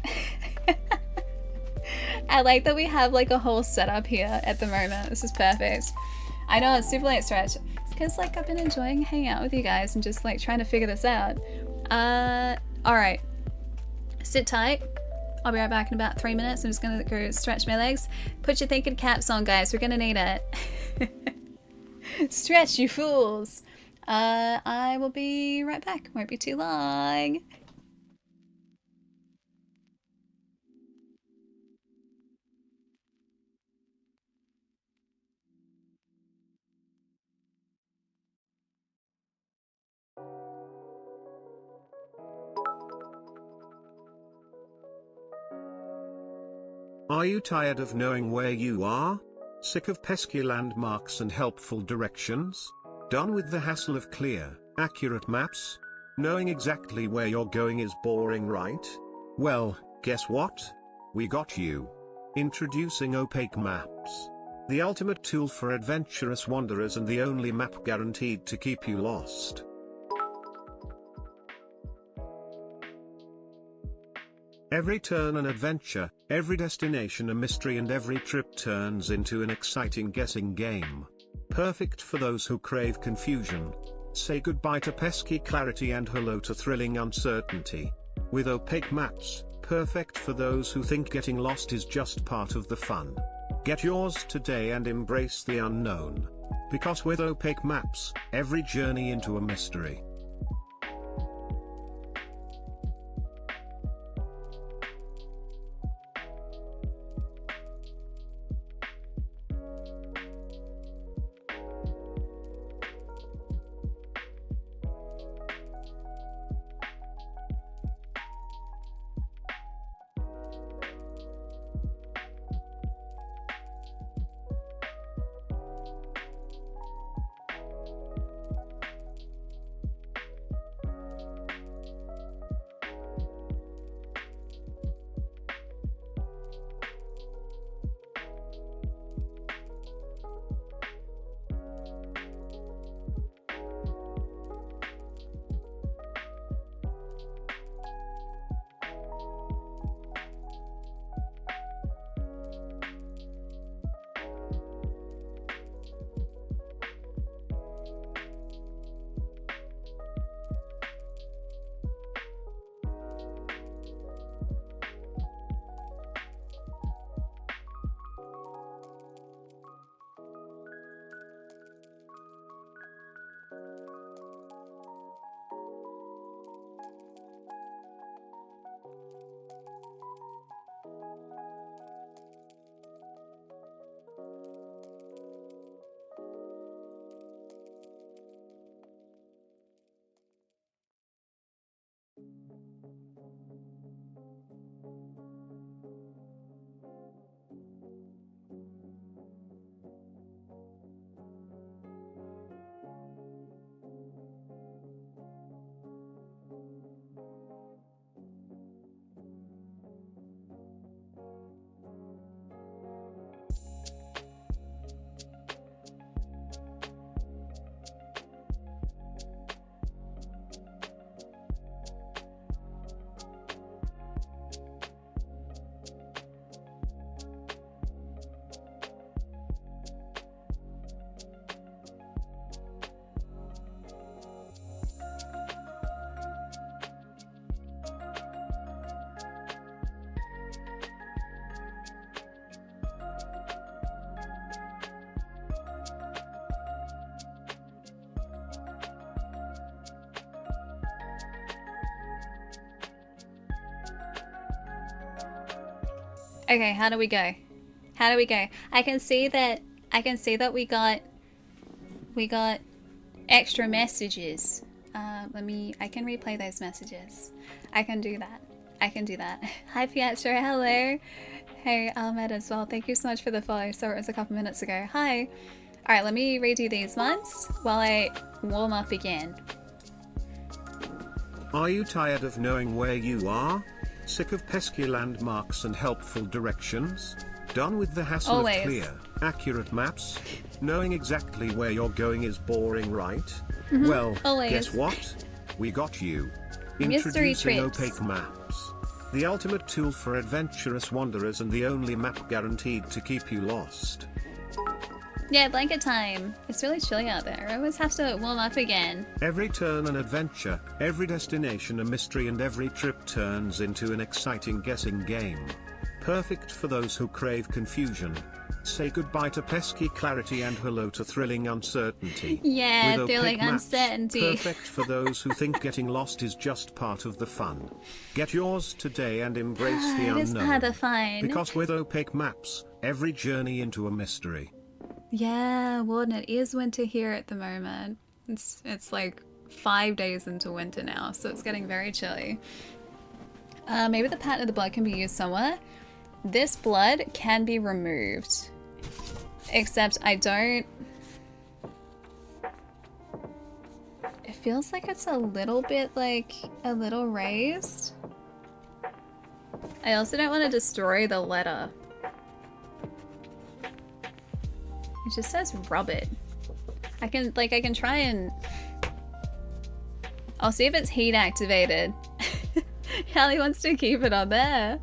Speaker 1: I like that we have like a whole setup here at the moment. This is perfect. I know it's super late, Stretch. It's because like I've been enjoying hanging out with you guys and just like trying to figure this out. Alright. Sit tight. I'll be right back in about 3 minutes. I'm just gonna go stretch my legs. Put your thinking caps on, guys. We're gonna need it. Stretch, you fools. I will be right back. Won't be too long.
Speaker 2: Are you tired of knowing where you are? Sick of pesky landmarks and helpful directions? Done with the hassle of clear, accurate maps? Knowing exactly where you're going is boring, right? Well, guess what? We got you. Introducing Opaque Maps. The ultimate tool for adventurous wanderers and the only map guaranteed to keep you lost. Every turn an adventure, every destination a mystery, and every trip turns into an exciting guessing game. Perfect for those who crave confusion. Say goodbye to pesky clarity and hello to thrilling uncertainty. With Opaque Maps, perfect for those who think getting lost is just part of the fun. Get yours today and embrace the unknown. Because with Opaque Maps, every journey into a mystery.
Speaker 1: Okay, how do we go? How do we go? I can see that we got extra messages. I can replay those messages. I can do that. Hi Pietro, hello. Hey Ahmed as well. Thank you so much for the follow. So it was a couple minutes ago. Hi. Alright, let me redo these ones while I warm up again.
Speaker 2: Are you tired of knowing where you are? Sick of pesky landmarks and helpful directions? Done with the hassle
Speaker 1: Always.
Speaker 2: of clear, accurate maps? Knowing exactly where you're going is boring, right? Well,
Speaker 1: Always.
Speaker 2: guess what? We got you.
Speaker 1: Mystery
Speaker 2: Introducing
Speaker 1: trips.
Speaker 2: Opaque Maps. The ultimate tool for adventurous wanderers and the only map guaranteed to keep you lost.
Speaker 1: Yeah, blanket time. It's really chilly out there. I always have to warm up again.
Speaker 2: Every turn an adventure, every destination a mystery, and every trip turns into an exciting guessing game. Perfect for those who crave confusion. Say goodbye to pesky clarity and hello to thrilling uncertainty.
Speaker 1: Yeah,
Speaker 2: With
Speaker 1: thrilling
Speaker 2: opaque maps,
Speaker 1: uncertainty.
Speaker 2: perfect for those who think getting lost is just part of the fun. Get yours today and embrace the
Speaker 1: It
Speaker 2: unknown.
Speaker 1: is part of the fun.
Speaker 2: Because with opaque maps, every journey into a mystery.
Speaker 1: Yeah, Warden, it is winter here at the moment. It's like 5 days into winter now, so it's getting very chilly. Maybe the pattern of the blood can be used somewhere. This blood can be removed. Except I don't... It feels like it's a little bit like a little raised. I also don't want to destroy the letter. It just says rub it. I can try and... I'll see if it's heat activated. Hallie wants to keep it on there.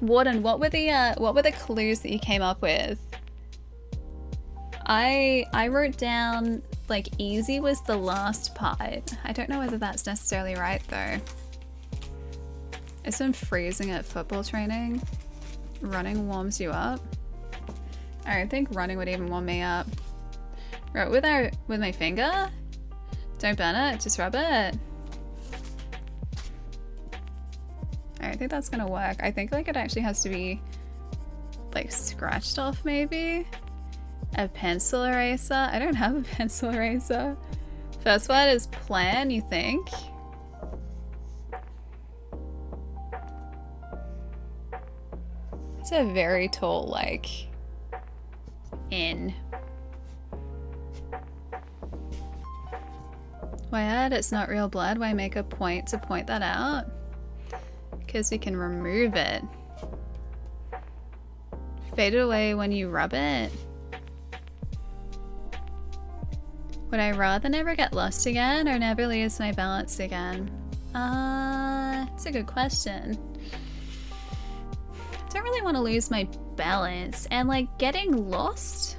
Speaker 1: Warden, what were the clues that you came up with? I wrote down like easy was the last part. I don't know whether that's necessarily right though. It's been freezing at football training. Running warms you up. I don't think running would even warm me up. Right, with my finger? Don't burn it, just rub it. I don't think that's gonna work. I think like it actually has to be like scratched off maybe. A pencil eraser? I don't have a pencil eraser. First word is plan, you think? It's a very tall like N. Why add it's not real blood? Why make a point to point that out? Because we can remove it. Fade it away when you rub it. Would I rather never get lost again or never lose my balance again? It's a good question. I don't really want to lose my balance, and like getting lost,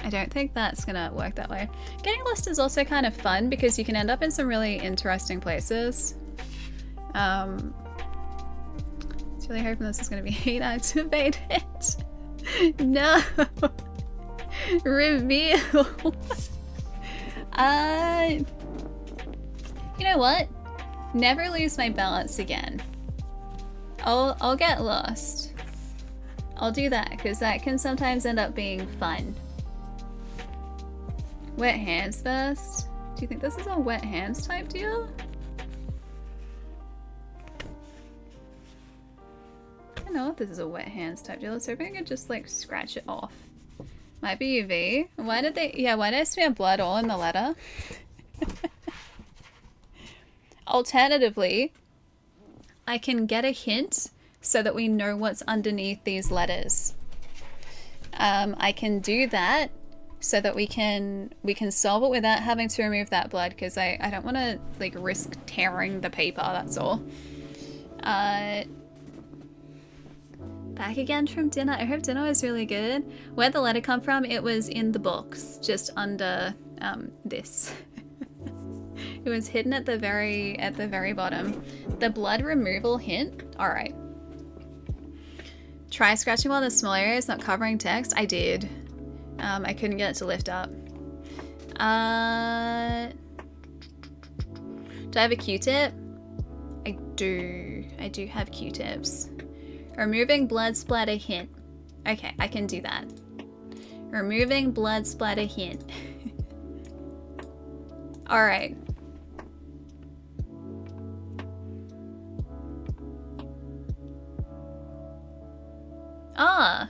Speaker 1: I don't think that's gonna work that way. Getting lost is also kind of fun because you can end up in some really interesting places. Just really hoping this is gonna be heat activated. No. Reveal. You know what? Never lose my balance again. I'll get lost. I'll do that because that can sometimes end up being fun. Wet hands first. Do you think this is a wet hands type deal? I don't know if this is a wet hands type deal. I was hoping I could just like scratch it off. Might be UV. Why did I smear blood all in the letter? Alternatively, I can get a hint so that we know what's underneath these letters. I can do that so that we can solve it without having to remove that blood because I don't want to like risk tearing the paper, that's all. Back again from dinner. I hope dinner was really good. Where'd the letter come from? It was in the box, just under this. It was hidden at the very bottom. The blood removal hint. All right. Try scratching while the small area is not covering text. I did. I couldn't get it to lift up. Do I have a Q-tip? I do. I do have Q-tips. Removing blood splatter hint. Okay, I can do that. Removing blood splatter hint. All right. Ah.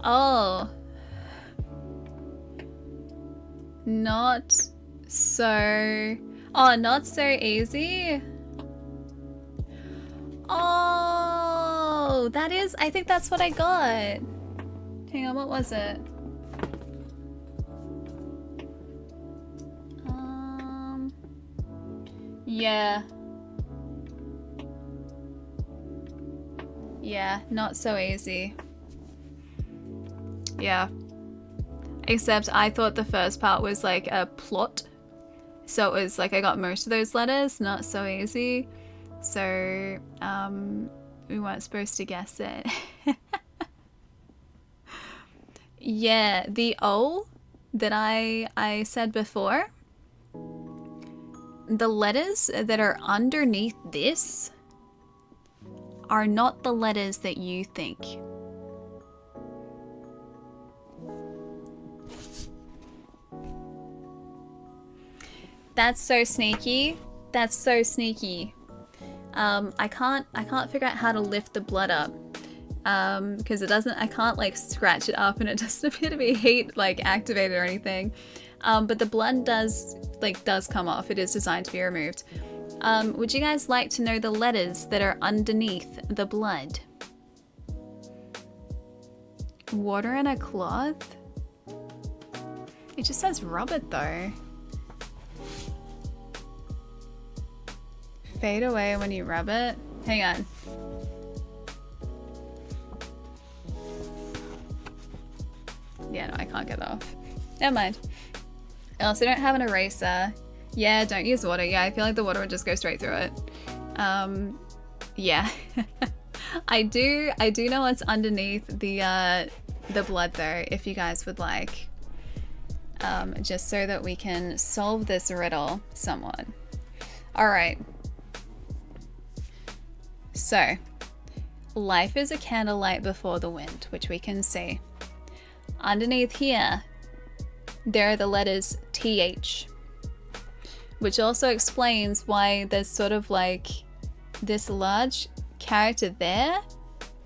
Speaker 1: Oh. Not so... Oh, not so easy? Oh! Oh, that is, I think that's what I got. Hang on, what was it? Yeah. Yeah, not so easy. Yeah. Except I thought the first part was like a plot. So it was like I got most of those letters, not so easy. So, we weren't supposed to guess it. Yeah, the O that I said before, the letters that are underneath this are not the letters that you think. That's so sneaky. That's so sneaky. I can't figure out how to lift the blood up. Because it doesn't, I can't like scratch it up and it doesn't appear to be heat like activated or anything. But the blood does come off. It is designed to be removed. Would you guys like to know the letters that are underneath the blood? Water in a cloth? It just says rub it though. Fade away when you rub it. Hang on. Yeah, no, I can't get it off. Never mind. I also don't have an eraser. Yeah, don't use water. Yeah, I feel like the water would just go straight through it. Yeah. I do know what's underneath the blood though, if you guys would like. Just so that we can solve this riddle somewhat. Alright. So, life is a candlelight before the wind, which we can see. Underneath here, there are the letters TH, which also explains why there's sort of like this large character there,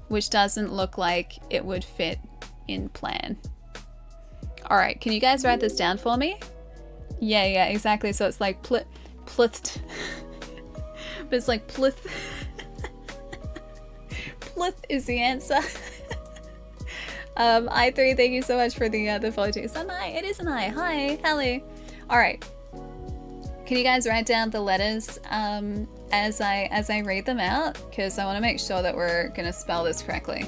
Speaker 1: which doesn't look like it would fit in plan. All right, can you guys write this down for me? Yeah, exactly. So it's like plithed, but it's like plith. Plith is the answer. I3, thank you so much for the follow too. Is that an I? It is an I. Hi, Hallie. All right. Can you guys write down the letters as I read them out? Because I want to make sure that we're gonna spell this correctly.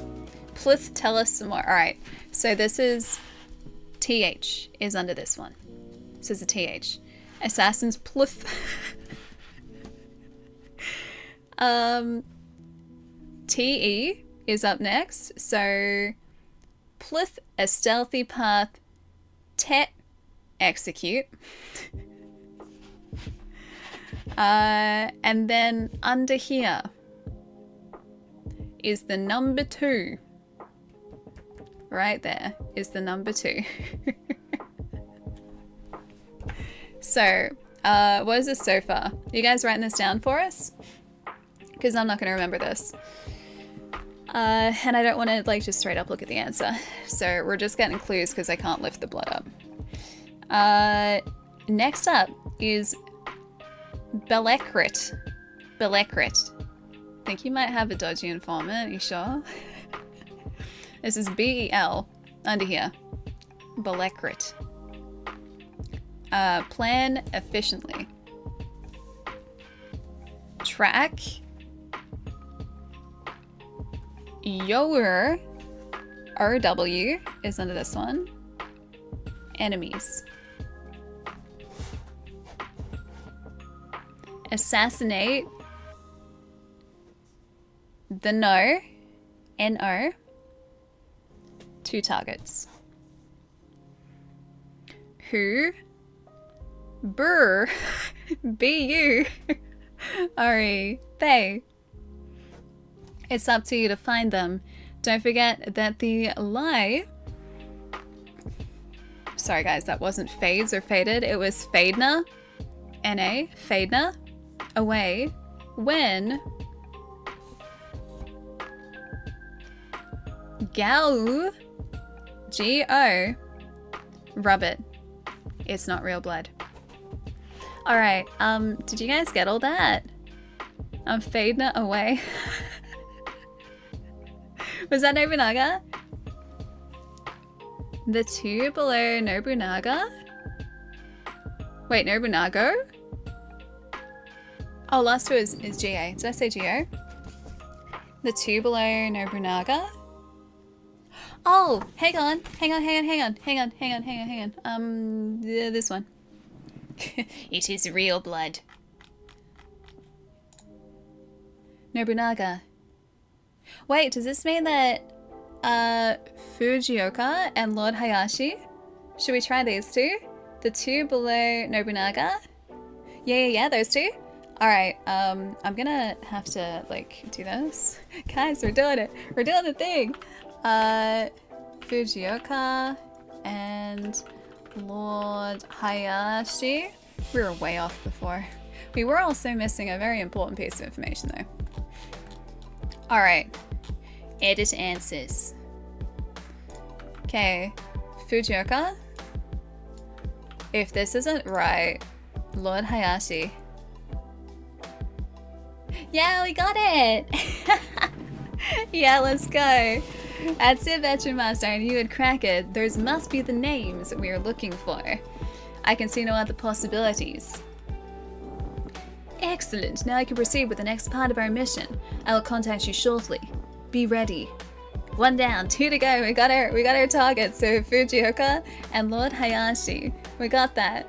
Speaker 1: Plith, tell us some more. All right. So this is TH is under this one. This is a TH. Assassin's Plith. TE is up next. So Plith, a stealthy path. Tet, execute. And then under here is the number 2. Right there is the number 2. So, what is this so far? You guys writing this down for us? Because I'm not going to remember this. And I don't want to like just straight up look at the answer. So we're just getting clues because I can't lift the blood up. Next up is Belecrit. Belecrit. Think you might have a dodgy informant, you sure? This is B-E-L under here. Belecrit. Plan efficiently. Track. Your RW is under this one. Enemies. Assassinate. The no. N-O. 2 targets. Who. Brr. B-U. R-E. They. It's up to you to find them. Don't forget that the lie... Sorry guys, that wasn't fades or faded. It was fadena. N-A. Fadena. Away. When... Gao. G-O. Rub it. It's not real blood. Alright, did you guys get all that? I'm fadena away. Was that Nobunaga? The two below Nobunaga? Wait, Nobunaga? Oh, last two is GA. Did I say GO? The two below Nobunaga? Oh, hang on. This one. It is real blood. Nobunaga. Wait, does this mean that Fujioka and Lord Hayashi? Should we try these two? The two below Nobunaga? Yeah, those two. Alright, I'm gonna have to, like, do this. Guys, we're doing it. We're doing the thing. Fujioka and Lord Hayashi. We were way off before. We were also missing a very important piece of information, though. Alright. Edit answers. Okay. Fujioka. If this isn't right, Lord Hayashi. Yeah, we got it! Yeah, let's go. That's it, Veteran Master. I knew you'd crack it. Those must be the names we are looking for. I can see no other possibilities. Excellent. Now I can proceed with the next part of our mission. I will contact you shortly. Be ready. 1 down, 2 to go. We got our targets. So Fujioka and Lord Hayashi. We got that.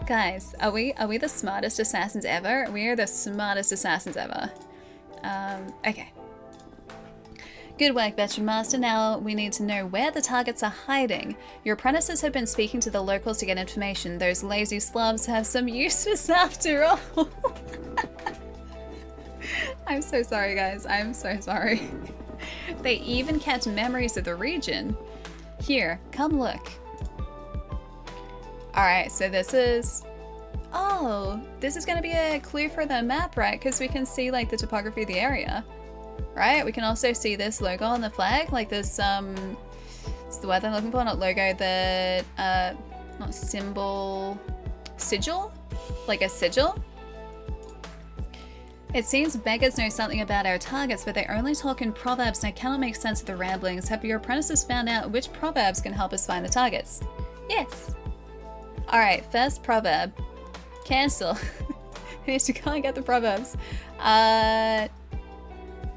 Speaker 1: Guys, are we the smartest assassins ever? We are the smartest assassins ever. Okay. Good work, Veteran Master. Now we need to know where the targets are hiding. Your apprentices have been speaking to the locals to get information. Those lazy slobs have some useless after all. I'm so sorry, guys. I'm so sorry. They even kept memories of the region. Here, come look. Alright, so this is... Oh, this is going to be a clue for the map, right? Because we can see, like, the topography of the area. Right? We can also see this logo on the flag. Like, this, it's the word I'm looking for, not logo, the, not symbol... Sigil? Like a sigil? It seems beggars know something about our targets, but they only talk in proverbs and I cannot make sense of the ramblings. Have your apprentices found out which proverbs can help us find the targets? Yes. Alright, first proverb. Cancel. We need to go and get the proverbs.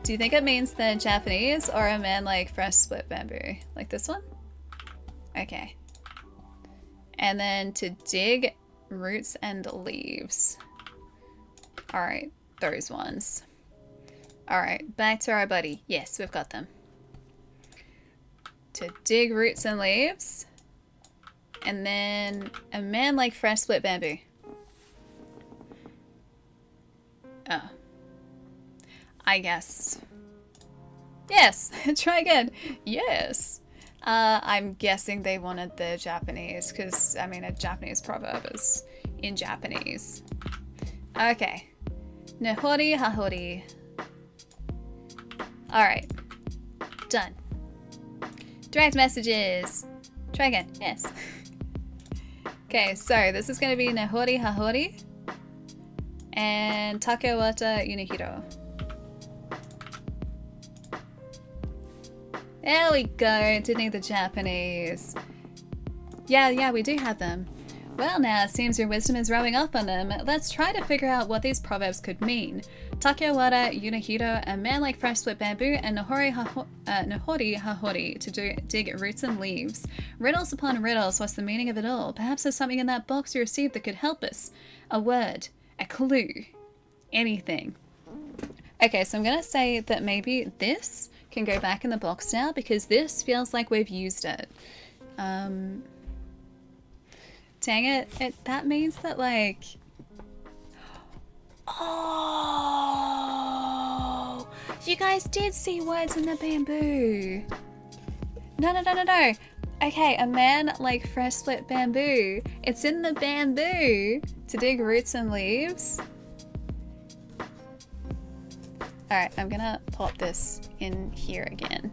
Speaker 1: Do you think it means they're Japanese or a man like fresh split bamboo? Like this one? Okay. And then to dig roots and leaves. Alright, those ones. Alright, back to our buddy. Yes, we've got them. To dig roots and leaves. And then a man like fresh split bamboo. Oh. I guess. Yes! Try again! Yes! I'm guessing they wanted the Japanese, because, I mean, a Japanese proverb is in Japanese. Okay. Nehori hahori. Alright. Done. Direct messages. Try again. Yes. Okay, so this is going to be Nehori hahori and Takewata Yunihiro. There we go. Didn't need the Japanese. Yeah, we do have them. Well now, it seems your wisdom is rubbing off on them. Let's try to figure out what these proverbs could mean. Takewata Yunihiro, a man like fresh split bamboo, and Nehori hahori, to dig roots and leaves. Riddles upon riddles, what's the meaning of it all? Perhaps there's something in that box you received that could help us. A word, a clue, anything. Okay, so I'm gonna say that maybe this can go back in the box now because this feels like we've used it. Dang it, that means that like... Oh! You guys did see words in the bamboo! No. Okay, a man like fresh split bamboo. It's in the bamboo to dig roots and leaves. Alright, I'm gonna pop this in here again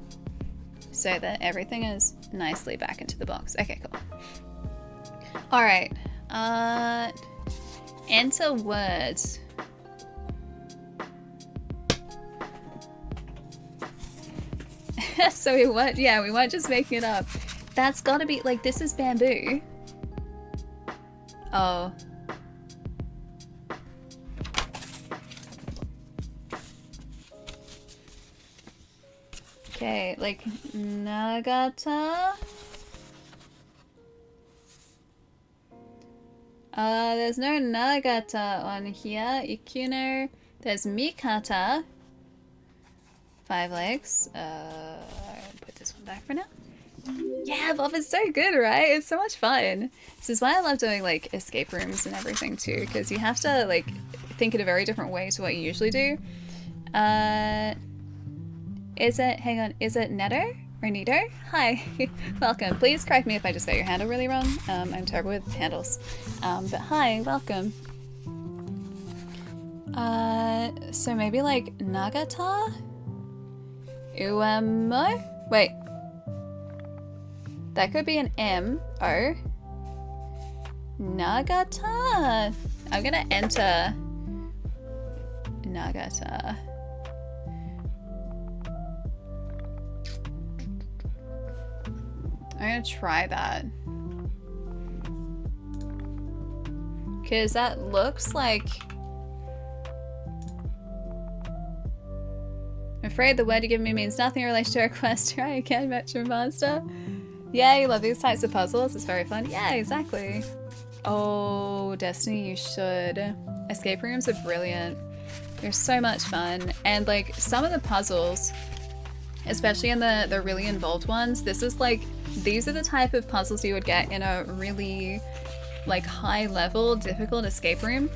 Speaker 1: so that everything is nicely back into the box. Okay, cool. Alright, enter words. So we weren't, yeah, we weren't just making it up. That's gotta be, like, this is bamboo. Oh. Okay, like, Nagata? There's no Nagata on here. Ikuno. There's Mikata. 5 legs. Put this one back for now. Yeah, Bob is so good, right? It's so much fun. This is why I love doing, like, escape rooms and everything, too, because you have to, like, think in a very different way to what you usually do. Is it Neto? Or Nito? Hi, welcome. Please correct me if I just got your handle really wrong. I'm terrible with handles. But hi, welcome. So maybe like Nagata? Uemo? Wait. That could be an M-O. Nagata. I'm gonna enter Nagata. I'm gonna try that. Because that looks like... I'm afraid the word you give me means nothing in relation to our quest, right? Again, Metro Master. Yeah, you love these types of puzzles. It's very fun. Yeah, exactly. Oh, Destiny, you should. Escape rooms are brilliant. They're so much fun. And like some of the puzzles, especially in the really involved ones, this is like, these are the type of puzzles you would get in a really like high level, difficult escape room.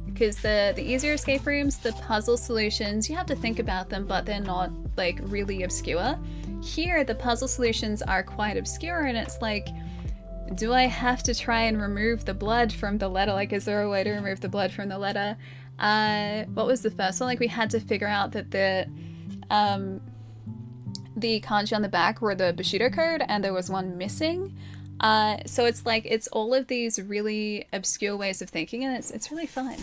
Speaker 1: Because the easier escape rooms, the puzzle solutions, you have to think about them, but they're not like really obscure. Here, the puzzle solutions are quite obscure, and it's like, do I have to try and remove the blood from the letter? Like, is there a way to remove the blood from the letter? What was the first one? Like, we had to figure out that the kanji on the back were the Bushido code, and there was one missing. So it's like, it's all of these really obscure ways of thinking, and it's really fun.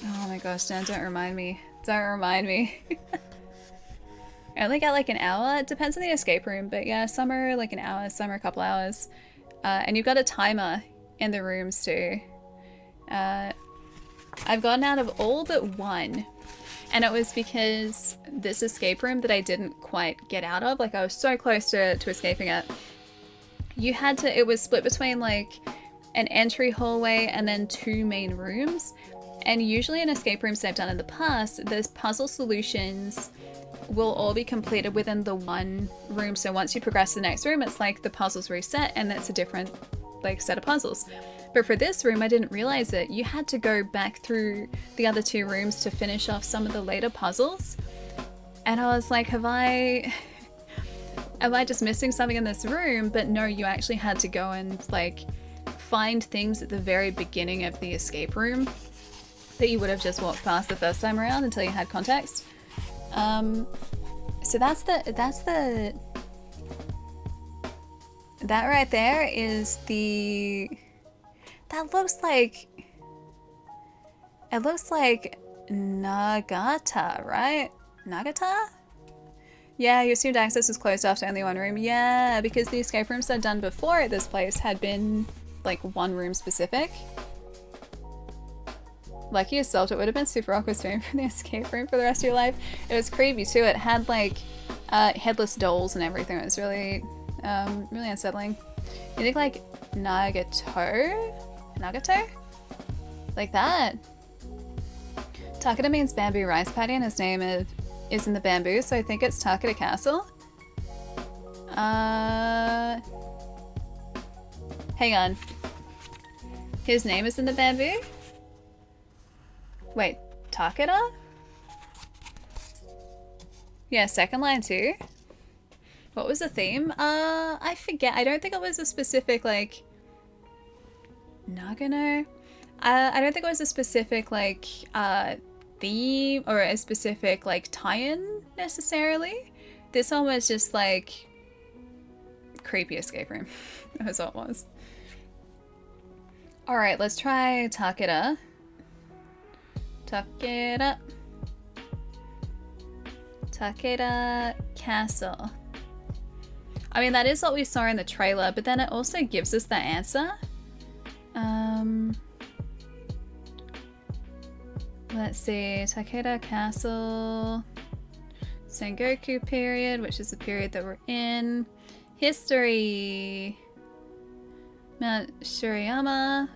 Speaker 1: Oh my gosh, Dan, don't remind me. Don't remind me. I only got like an hour. It depends on the escape room, but yeah, some are like an hour, some are a couple hours. And you've got a timer in the rooms too. I've gotten out of all but one. And it was because this escape room that I didn't quite get out of, like I was so close to escaping it. You had to, it was split between like an entry hallway and then 2 main rooms. And usually in escape rooms that I've done in the past, the puzzle solutions will all be completed within the one room. So once you progress to the next room, it's like the puzzles reset and it's a different like set of puzzles. But for this room, I didn't realize it. You had to go back through the other 2 rooms to finish off some of the later puzzles. And I was like, am I just missing something in this room? But no, you actually had to go and like find things at the very beginning of the escape room that you would have just walked past the first time around until you had context. So that right there is the, that looks like, it looks like Nagata, right? Nagata? Yeah, you assumed access was closed off to only one room. Yeah, because the escape rooms I'd done before at this place had been like one room specific. Lucky yourself, it would have been super awkward staying from the escape room for the rest of your life. It was creepy too. It had like headless dolls and everything. It was really, really unsettling. You think like Nagato? Nagato? Like that? Takeda means bamboo rice paddy and his name is in the bamboo, so I think it's Takeda Castle. Hang on. His name is in the bamboo? Wait, Takeda? Yeah, second line too. What was the theme? I forget. I don't think it was a specific, like, Nagano? I don't think it was a specific, like, theme or a specific, like, tie-in necessarily. This one was just, like, creepy escape room. That's all it was. Alright, let's try Takeda. Takeda. Takeda Castle. I mean, that is what we saw in the trailer, but then it also gives us the answer. Let's see, Takeda Castle, Sengoku period, which is the period that we're in. History, Mount Shirayama,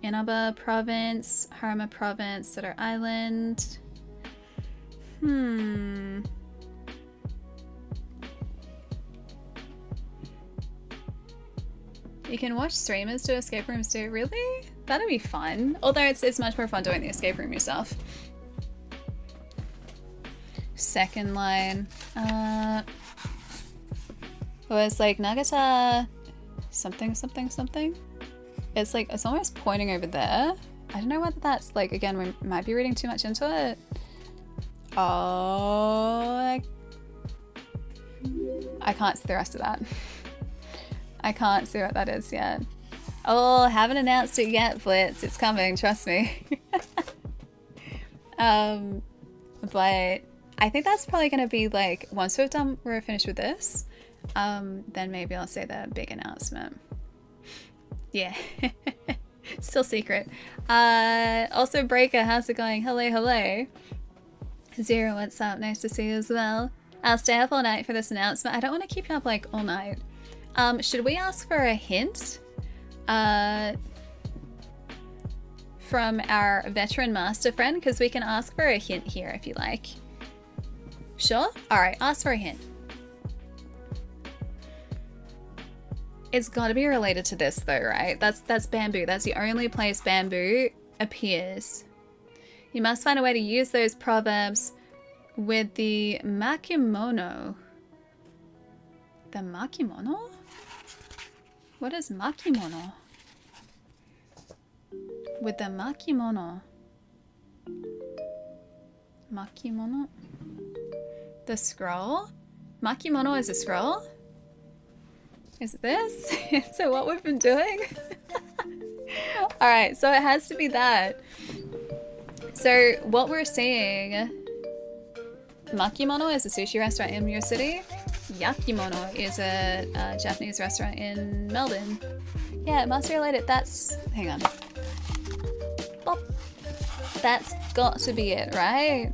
Speaker 1: Inaba Province, Harima Province, Sutter Island. You can watch streamers do escape rooms too. Really? That'd be fun. Although it's much more fun doing the escape room yourself. Second line. Was like Nagata something something something. It's like it's almost pointing over there. I don't know whether that's like, again, we might be reading too much into it. Oh, I can't see the rest of that. I can't see what that is yet. Oh, haven't announced it yet, Blitz. It's coming, trust me. But I think that's probably going to be like, once we're finished with this, then maybe I'll say the big announcement. Yeah. Still secret. Also, Breaker, how's it going? Hello, hello. Zero, what's up? Nice to see you as well. I'll stay up all night for this announcement. I don't want to keep you up like all night. Should we ask for a hint from our veteran master friend? Because we can ask for a hint here if you like. Sure? Alright, ask for a hint. It's got to be related to this though, right? That's bamboo. That's the only place bamboo appears. You must find a way to use those proverbs with the makimono. The makimono? What is makimono? With the makimono. Makimono? The scroll? Makimono is a scroll? Is it this? Is it what we've been doing? Alright, so it has to be that. So what we're seeing, Makimono is a sushi restaurant in your city. Yakimono is a Japanese restaurant in Melbourne. Yeah, it must be related. That's, hang on. Bop. That's got to be it, right?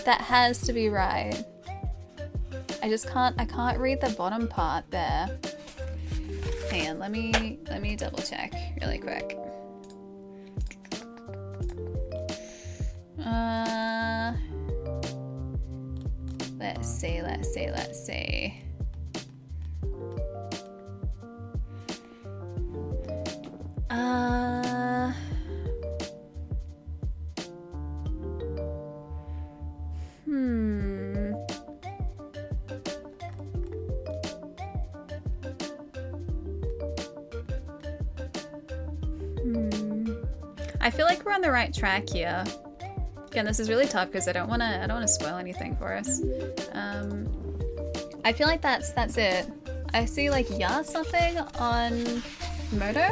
Speaker 1: That has to be right. I can't read the bottom part there. Hang on, let me double check really quick. Let's see. I feel like we're on the right track here. Again, this is really tough because I don't want to spoil anything for us. I feel like that's it. I see like ya something on Moto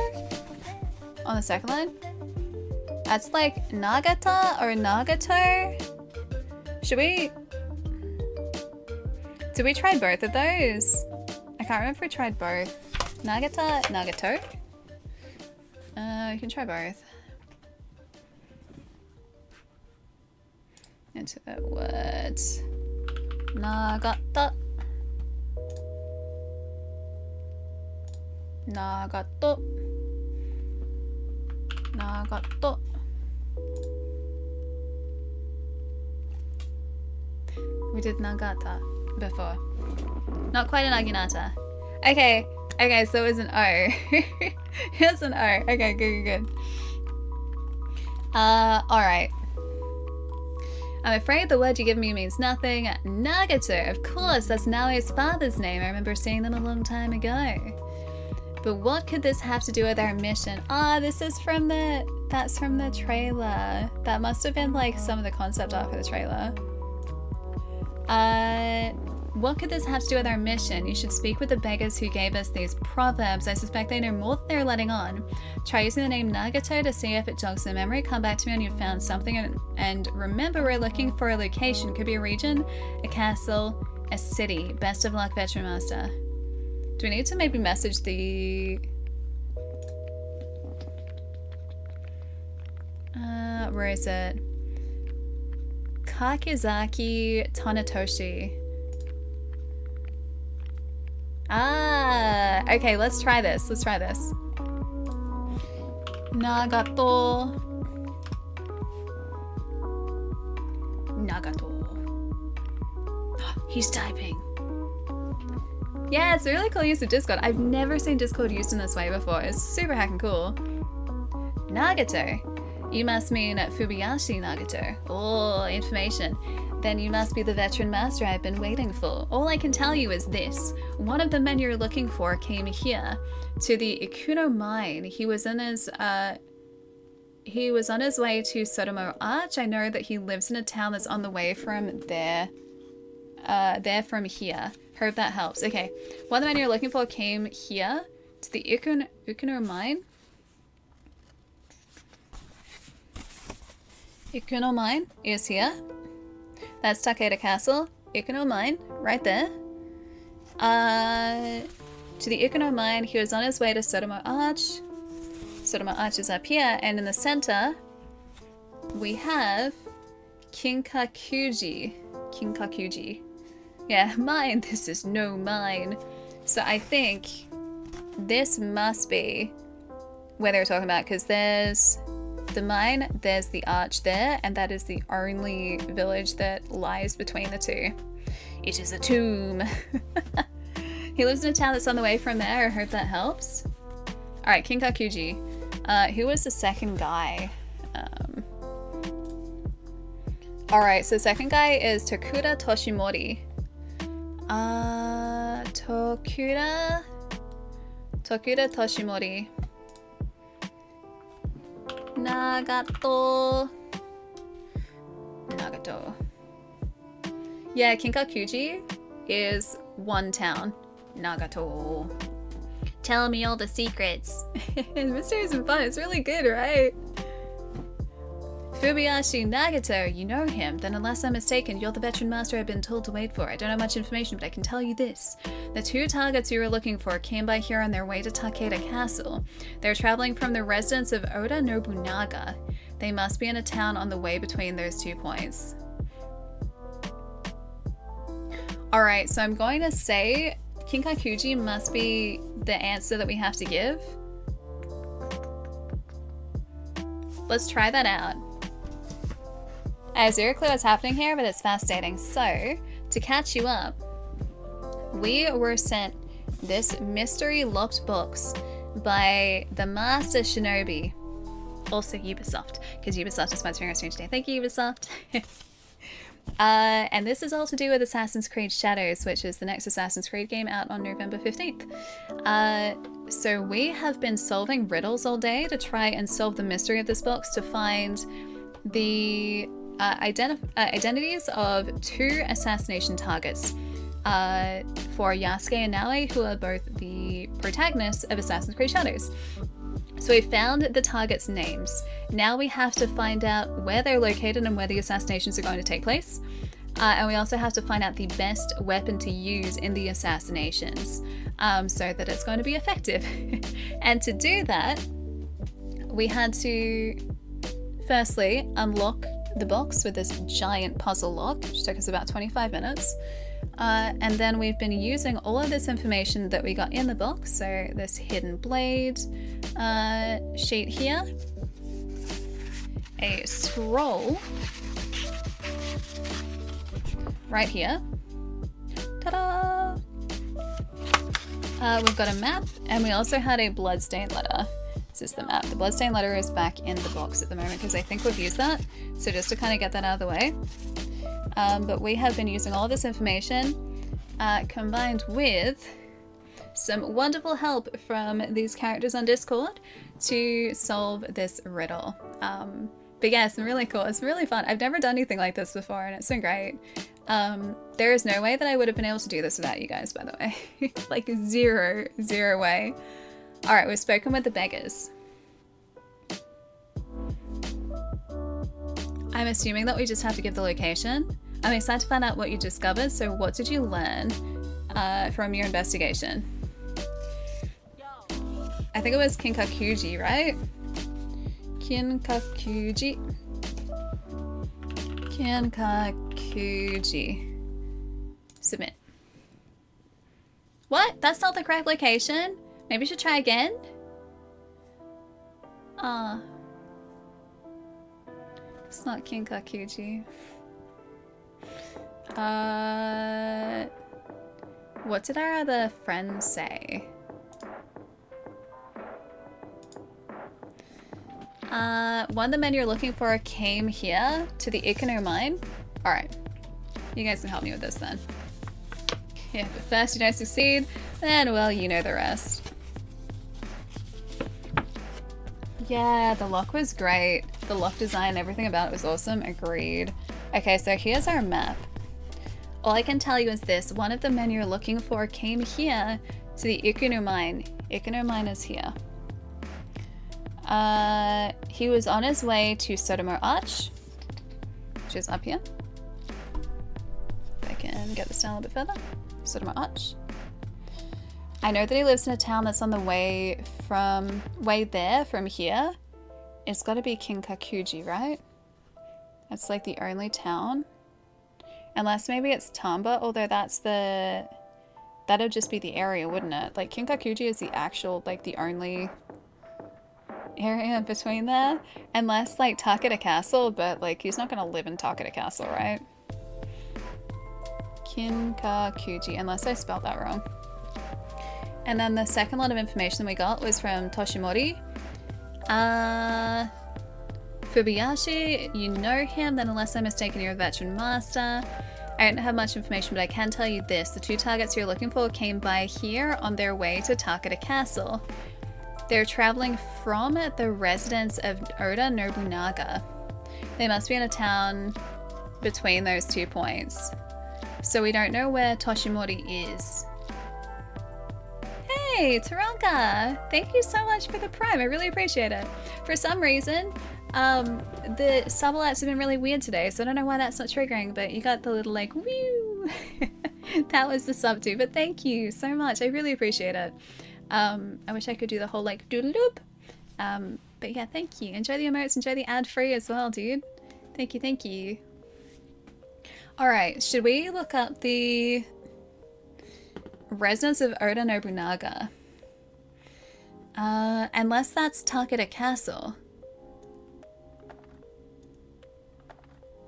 Speaker 1: on the second line. That's like Nagata or Nagato. Did we try both of those? I can't remember if we tried both. Nagata, Nagato. You can try both. Into the words. Nagata. Nagato. Nagato. We did Nagata before. Not quite an Aginata. Okay, so it was an O. It's an O. Okay, good. Alright. I'm afraid the word you give me means nothing. Nagato, of course, that's Naoe's father's name. I remember seeing them a long time ago. But what could this have to do with our mission? This is that's from the trailer. That must have been like some of the concept art for the trailer. What could this have to do with our mission? You should speak with the beggars who gave us these proverbs. I suspect they know more than they're letting on. Try using the name Nagato to see if it jogs their memory. Come back to me when you've found something. And remember, we're looking for a location. Could be a region, a castle, a city. Best of luck, Veteran Master. Do we need to maybe message the... where is it? Kakizaki Tanatoshi. Ah, okay, let's try this. Let's try this. Nagato. Nagato. He's typing. Yeah, it's a really cool use of Discord. I've never seen Discord used in this way before. It's super hacking cool. Nagato. You must mean Fubiyashi Nagato. Oh, information. Then you must be the veteran master I've been waiting for. All I can tell you is this. One of the men you're looking for came here to the Ikuno mine. He was on his way to Sotomo Arch. I know that he lives in a town that's on the way from there. From here. Hope that helps. Okay. One of the men you're looking for came here to the Ikuno mine. Ikuno mine is here. That's Takeda Castle. Ikuno mine, right there. To the Ikuno mine, he was on his way to Sotomo Arch. Sotomo Arch is up here, and in the center, we have Kinkakuji. Kinkakuji. Yeah, mine. This is no mine. So I think this must be where they were talking about, because there's the mine, there's the arch there, and that is the only village that lies between the two. It is a tomb. He lives in a town that's on the way from there. I hope that helps. Alright, Kinkakuji. Who was the second guy? Alright, so the second guy is Tokuda Toshimori. Tokuda Toshimori. Nagato. Yeah, Kinkakuji is one town. Nagato. Tell me all the secrets. Mysteries and fun. It's really good, right? Fubiyashi Nagato, you know him. Then unless I'm mistaken, you're the veteran master I've been told to wait for. I don't have much information, but I can tell you this. The two targets you were looking for came by here on their way to Takeda Castle. They're traveling from the residence of Oda Nobunaga. They must be in a town on the way between those 2 points. Alright, so I'm going to say Kinkakuji must be the answer that we have to give. Let's try that out. I have zero clue what's happening here, but it's fascinating. So, to catch you up, we were sent this mystery locked box by the Master Shinobi, also Ubisoft, because Ubisoft is sponsoring our stream today. Thank you, Ubisoft. And this is all to do with Assassin's Creed Shadows, which is the next Assassin's Creed game out on November 15th. So we have been solving riddles all day to try and solve the mystery of this box to find the identities of 2 assassination targets for Yasuke and Naoe, who are both the protagonists of Assassin's Creed Shadows. So we found the targets' names. Now we have to find out where they're located and where the assassinations are going to take place. And we also have to find out the best weapon to use in the assassinations so that it's going to be effective. And to do that, we had to firstly unlock the box with this giant puzzle lock, which took us about 25 minutes. And then we've been using all of this information that we got in the box, so this hidden blade sheet here, a scroll right here, ta-da! We've got a map, and we also had a bloodstained letter. This is the map. The bloodstained letter is back in the box at the moment because I think we've used that, so just to kind of get that out of the way. But we have been using all this information combined with some wonderful help from these characters on Discord to solve this riddle. But yeah, it's been really cool. It's really fun. I've never done anything like this before and it's been great. There is no way that I would have been able to do this without you guys, by the way. Like zero way. Alright, we've spoken with the beggars. I'm assuming that we just have to give the location. I'm excited to find out what you discovered, so what did you learn from your investigation? I think it was Kinkakuji, right? Kinkakuji. Kinkakuji. Submit. What? That's not the correct location? Maybe we should try again? It's not Kinkakuji. What did our other friends say? One of the men you're looking for came here to the Ikano mine. Alright. You guys can help me with this then. Yeah, but first you don't succeed, then well, you know the rest. Yeah, the lock was great. The lock design, everything about it was awesome. Agreed. Okay, so here's our map. All I can tell you is this. One of the men you're looking for came here to the Ikano mine. Ikano mine is here. He was on his way to Sotomo Arch, which is up here. If I can get this down a little bit further. Sotomo Arch. I know that he lives in a town that's on the way there from here. It's got to be Kinkakuji, right? That's like the only town. Unless maybe it's Tamba, although that'd just be the area, wouldn't it? Like Kinkakuji is the actual, like the only area between there. Unless like Takeda Castle, but like he's not gonna live in Takeda Castle, right? Kinkakuji, unless I spelled that wrong. And then the second lot of information we got was from Toshimori. Fubayashi, you know him, then unless I'm mistaken, you're a veteran master. I don't have much information, but I can tell you this. The two targets you're looking for came by here on their way to Takeda Castle. They're traveling from the residence of Oda Nobunaga. They must be in a town between those 2 points. So we don't know where Toshimori is. Hey, Taranka! Thank you so much for the prime. I really appreciate it. For some reason, the sub alerts have been really weird today, so I don't know why that's not triggering, but you got the little like, whew! That was the sub too, but thank you so much. I really appreciate it. I wish I could do the whole like doodle loop. But yeah, thank you. Enjoy the emotes, enjoy the ad free as well, dude. Thank you, thank you. Alright, should we look up the residence of Oda Nobunaga? Unless that's Takeda Castle.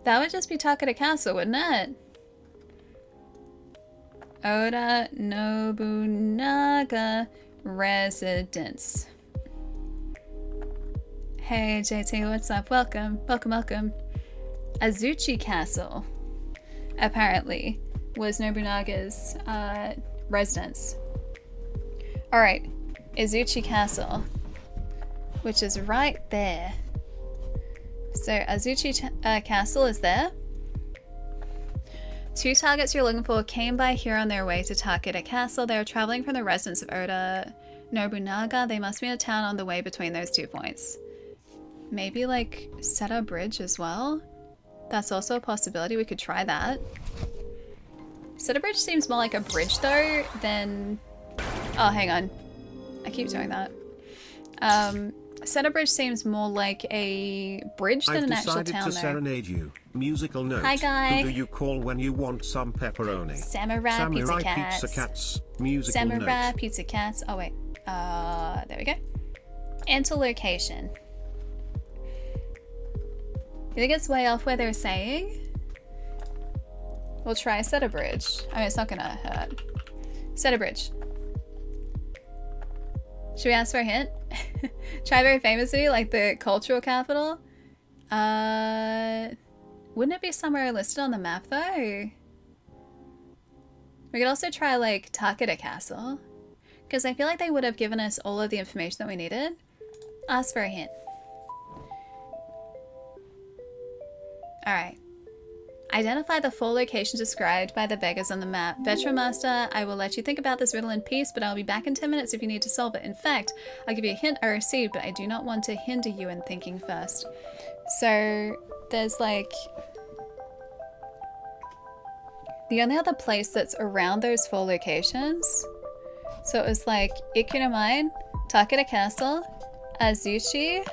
Speaker 1: That would just be Takeda Castle, wouldn't it? Oda Nobunaga residence. Hey JT, what's up? Welcome, welcome, welcome. Azuchi Castle, apparently, was Nobunaga's residence. Alright, Azuchi Castle, which is right there. So Azuchi Castle is there. Two targets you're looking for came by here on their way to Takeda Castle. They are traveling from the residence of Oda Nobunaga. They must be in a town on the way between those 2 points. Maybe like Seta Bridge as well? That's also a possibility. We could try that. Seta Bridge seems more like a bridge though than... Oh, hang on. I keep doing that. Seta Bridge seems more like a bridge than an actual town though.
Speaker 2: I've decided to serenade you. Musical note.
Speaker 1: Hi, Guy.
Speaker 2: Who do you call when you want some pepperoni?
Speaker 1: Samurai Pizza Cats.
Speaker 2: Pizza Cats. Musical
Speaker 1: Samurai
Speaker 2: note.
Speaker 1: Pizza Cats. Oh wait. There we go. Enter location. You think it's way off where they're saying? We'll try Seta Bridge. I mean, it's not gonna hurt. Seta Bridge. Should we ask for a hint? Try very famously, like the cultural capital. Wouldn't it be somewhere listed on the map though? We could also try like Takeda Castle, because I feel like they would have given us all of the information that we needed. Ask for a hint. Alright. Identify the 4 locations described by the beggars on the map. Veteran Master, I will let you think about this riddle in peace, but I'll be back in 10 minutes if you need to solve it. In fact, I'll give you a hint I received, but I do not want to hinder you in thinking first. So there's like... the only other place that's around those 4 locations. So it was like Ikuno Mine, Takeda Castle, Azuchi,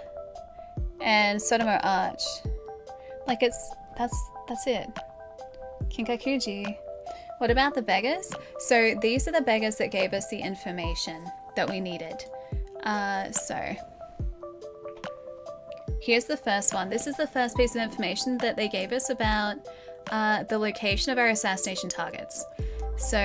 Speaker 1: and Sotomo Arch. Like that's it. Kinkakuji. What about the beggars? So these are the beggars that gave us the information that we needed. So here's the first one. This is the first piece of information that they gave us about the location of our assassination targets. So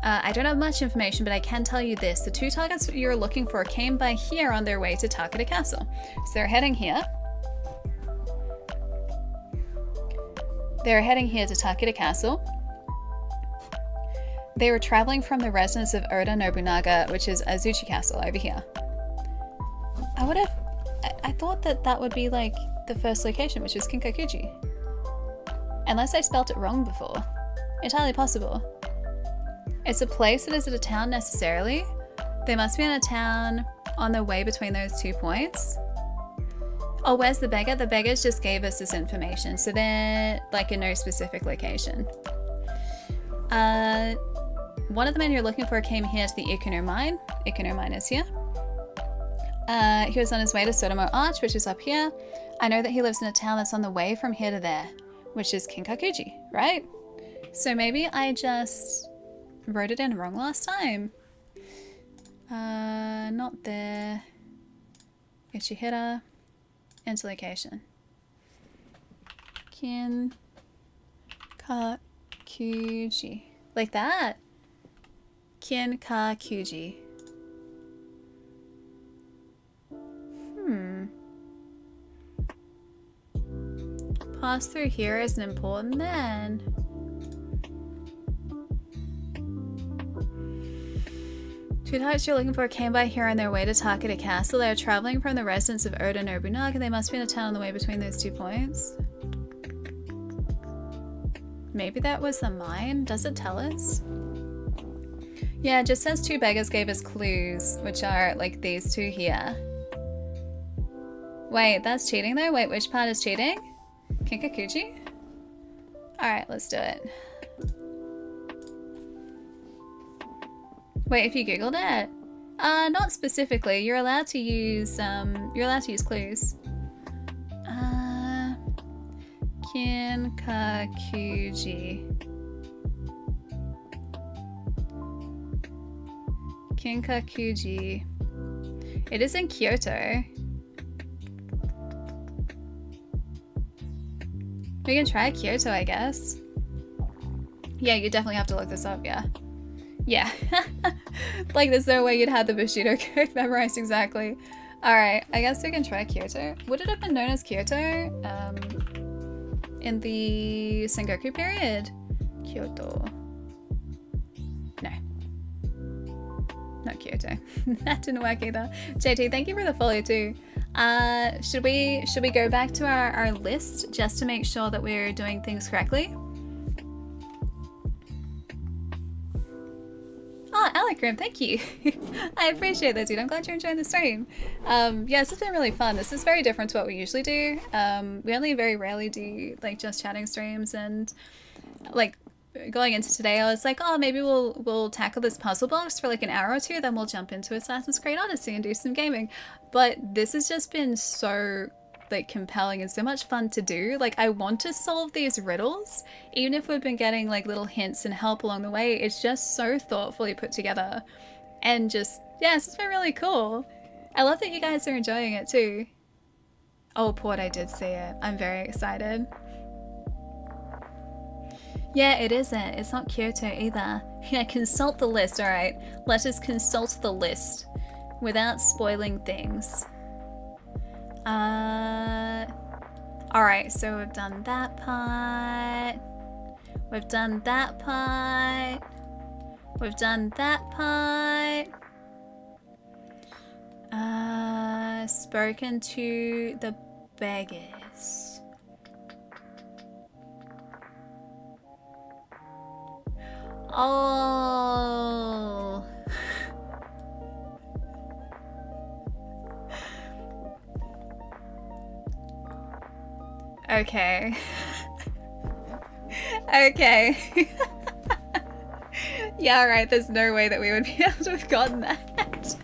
Speaker 1: I don't have much information, but I can tell you this. The 2 targets you're looking for came by here on their way to Takeda Castle. So they're heading here. They're heading here to Takeda Castle. They were traveling from the residence of Oda Nobunaga, which is Azuchi Castle over here. I thought that would be like the first location, which is Kinkakuji. Unless I spelt it wrong before. Entirely possible. It's a place. It isn't a town necessarily. They must be in a town on the way between those 2 points. Oh, where's the beggar? The beggars just gave us this information, so they're like in no specific location. One of the men you're looking for came here to the Ikuno Mine. Ikuno Mine is here. He was on his way to Sotomo Arch, which is up here. I know that he lives in a town that's on the way from here to there, which is Kinkakuji, right? So maybe I just wrote it in wrong last time. Not there. Ichihira. Into location. Kinkakuji. Like that. Kinkakuji. Pass through here isn't important then. Two targets you're looking for came by here on their way to Takeda Castle. They are traveling from the residence of Oda Nobunaga. They must be in a town on the way between those 2 points. Maybe that was the mine? Does it tell us? Yeah, it just says 2 beggars gave us clues, which are like these 2 here. Wait, that's cheating though? Wait, which part is cheating? Kinkakuji? Alright, let's do it. Wait, if you googled it? Not specifically. You're allowed to use clues. Kinkakuji. Kinkakuji. It is in Kyoto. We can try Kyoto, I guess. Yeah, you definitely have to look this up, yeah. Yeah. Like there's no way you'd have the Bushido code memorized exactly. Alright, I guess we can try Kyoto. Would it have been known as Kyoto? In the Sengoku period? Kyoto. No. Not Kyoto. That didn't work either. JT, thank you for the follow too. Should we go back to our list just to make sure that we're doing things correctly? Oh, Alakrim, thank you. I appreciate that, dude. I'm glad you're enjoying the stream. Yeah, this has been really fun. This is very different to what we usually do. We only very rarely do like just chatting streams, and like going into today, I was like, oh, maybe we'll tackle this puzzle box for like an hour or 2, then we'll jump into Assassin's Creed Odyssey and do some gaming. But this has just been so like compelling and so much fun to do. Like I want to solve these riddles, even if we've been getting like little hints and help along the way. It's just so thoughtfully put together, and just yeah, it's been really cool. I love that you guys are enjoying it too. Oh, Port, I did see it. I'm very excited. Yeah, it isn't. It's not Kyoto either. Yeah, consult the list. All right, let us consult the list without spoiling things. Alright, so we've done that part. We've done that part. We've done that part. Spoken to the beggars. Oh. Okay. Okay. Yeah, right, there's no way that we would be able to have gotten that.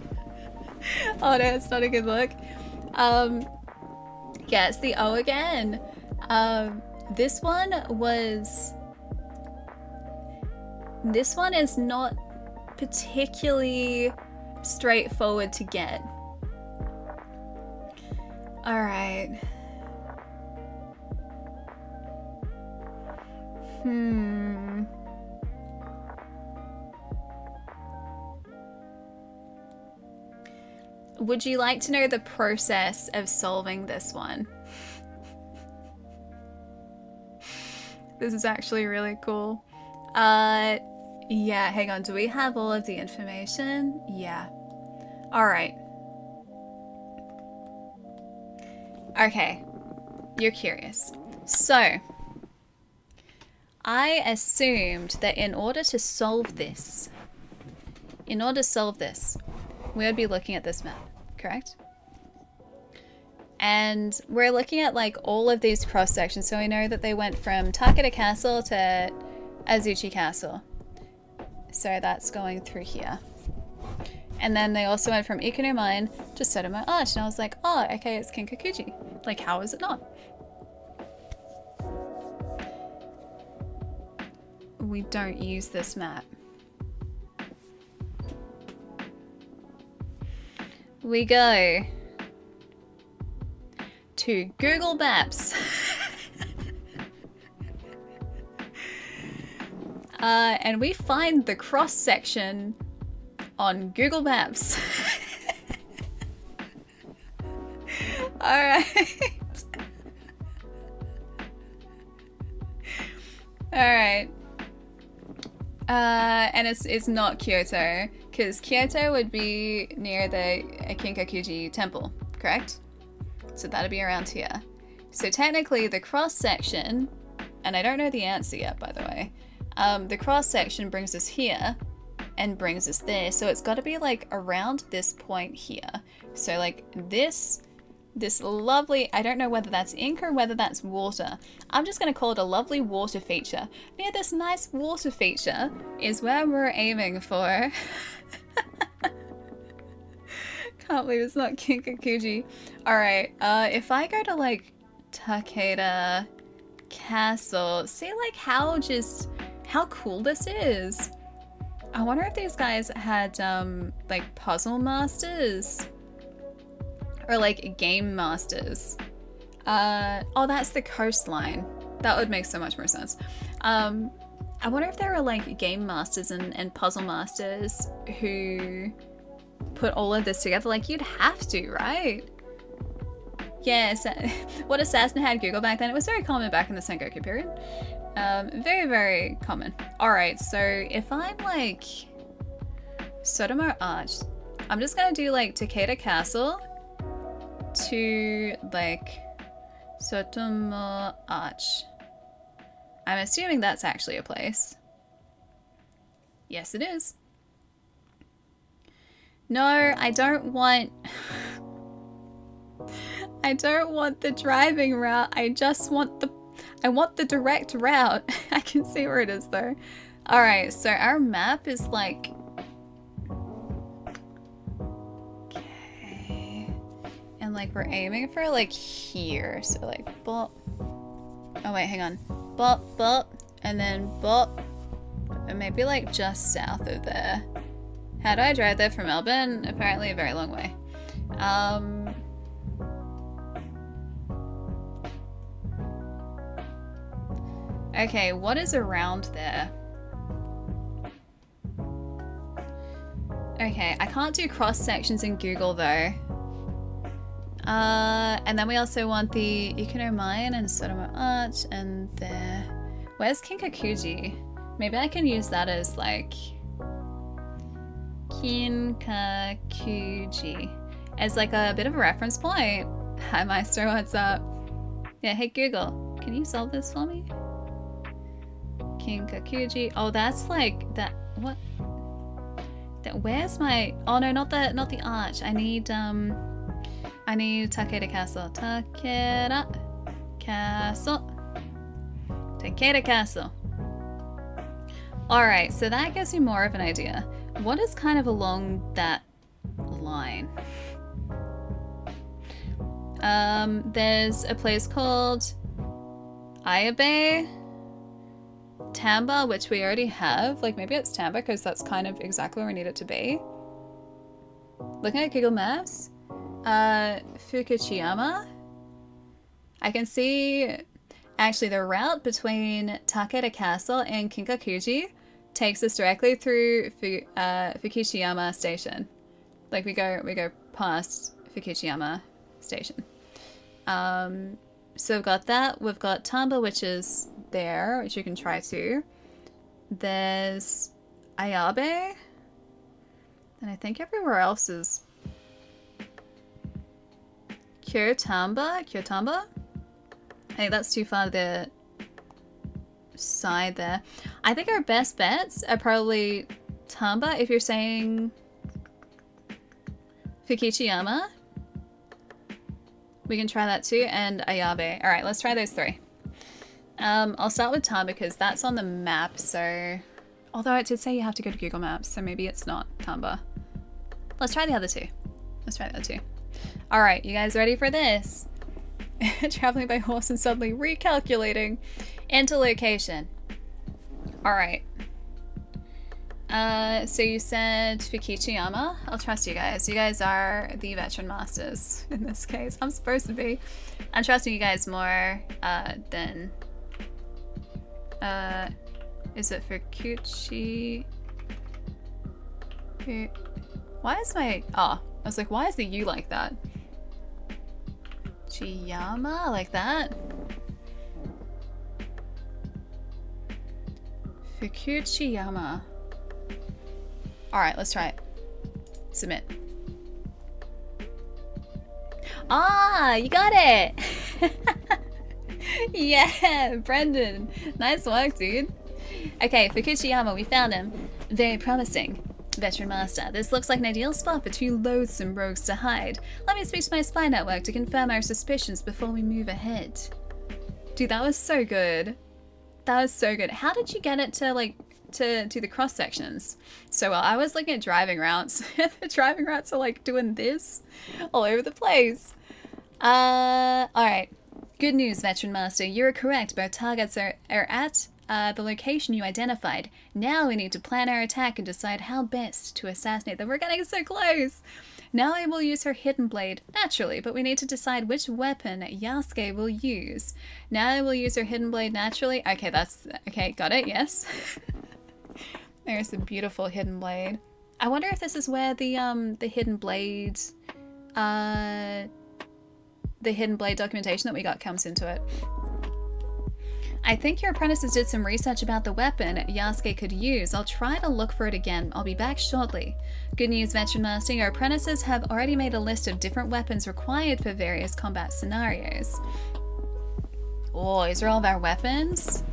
Speaker 1: Oh no, it's not a good look. Yeah, it's the O again. This one is not particularly straightforward to get. All right. Would you like to know the process of solving this one? This is actually really cool. Yeah, hang on. Do we have all of the information? Yeah. All right. Okay. You're curious. So, I assumed that in order to solve this, we would be looking at this map, correct? And we're looking at like all of these cross sections, so we know that they went from Takeda Castle to Azuchi Castle. So that's going through here. And then they also went from Ikuno Mine to Sotomo Arch, and I was like, oh, okay, it's Kinkakuji. Like, how is it not? We don't use this map. We go to Google Maps. And we find the cross section on Google Maps. All right. All right. And it's not Kyoto, because Kyoto would be near the Kinkakuji temple, correct? So that'd be around here. So technically the cross section, and I don't know the answer yet, by the way, the cross section brings us here and brings us there. So it's got to be like around this point here. So like this lovely, I don't know whether that's ink or whether that's water. I'm just going to call it a lovely water feature. Near this nice water feature is where we're aiming for. Can't believe it's not Kinkakuji. Alright, if I go to like Takeda Castle, see like how cool this is. I wonder if these guys had like puzzle masters or like game masters. Oh, that's the coastline. That would make so much more sense. I wonder if there are like game masters and puzzle masters who put all of this together. Like, you'd have to, right? Yes. What Assassin had Google back then. It was very common back in the Sengoku period. Very, very common. Alright, so if I'm like Sotomo Arch, I'm just gonna do like Takeda Castle to like Sotomo Arch. I'm assuming that's actually a place. Yes, it is. No, I don't want the driving route. I want the direct route. I can see where it is though. Alright, so our map is like, okay, and like we're aiming for like here. So like bop. Oh wait, hang on. Bop, bop, and then bop, and maybe like just south of there. How do I drive there from Melbourne? Apparently a very long way. Okay, what is around there? Okay, I can't do cross sections in Google though. And then we also want the Ikuno Mine and Sotomo Arch and there. Where's Kinkakuji? Maybe I can use that as like Kinkakuji as like a bit of a reference point. Hi Maestro, what's up? Yeah, hey Google, can you solve this for me? Kinkakuji. Oh, that's like that. What? That. Where's my? Oh no, not the arch. I need Takeda Castle. Takeda Castle. Takeda Castle. All right, so that gives me more of an idea. What is kind of along that line? There's a place called Ayabe Tamba, which we already have. Like, maybe it's Tamba because that's kind of exactly where we need it to be. Looking at Google Maps, Fukuchiyama. I can see actually the route between Takeda Castle and Kinkakuji takes us directly through Fukuchiyama Station. Like, we go past Fukuchiyama Station. So we've got that. We've got Tamba, which is there, which you can try to. There's Ayabe. And I think everywhere else is Kyotamba? Hey, that's too far to the side there. I think our best bets are probably Tamba, if you're saying Fukuchiyama. We can try that too, and Ayabe. All right, let's try those three. I'll start with Tamba because that's on the map, so... Although it did say you have to go to Google Maps, so maybe it's not Tamba. Let's try the other two. All right, you guys ready for this? Traveling by horse and suddenly recalculating into location. All right. So you said Fukuchiyama. I'll trust you guys. You guys are the veteran masters in this case. I'm supposed to be. I'm trusting you guys more than... is it Fukuchi? Why is my... Oh, I was like, why is the U like that? Chiyama, like that? Fukuchiyama. Alright, let's try it. Submit. Ah, you got it! Yeah, Brendan. Nice work, dude. Okay, Fukuchiyama, we found him. Very promising. Veteran Master, this looks like an ideal spot for two loathsome rogues to hide. Let me speak to my spy network to confirm our suspicions before we move ahead. Dude, that was so good. That was so good. How did you get it to, like, to do the cross sections so well? I was looking at driving routes. The driving routes are, like, doing this all over the place. Alright. Good news, Veteran Master. You are correct. Both targets are at the location you identified. Now we need to plan our attack and decide how best to assassinate them. We're getting so close! Now I will use her hidden blade, naturally, but we need to decide which weapon Yasuke will use. Now I will use her hidden blade naturally. Okay, okay, got it, yes. There's a beautiful hidden blade. I wonder if this is where the hidden blade, the hidden blade documentation that we got comes into it. I think your apprentices did some research about the weapon Yasuke could use. I'll try to look for it again. I'll be back shortly. Good news, Veteran Master. Your apprentices have already made a list of different weapons required for various combat scenarios. Oh, these are all of our weapons?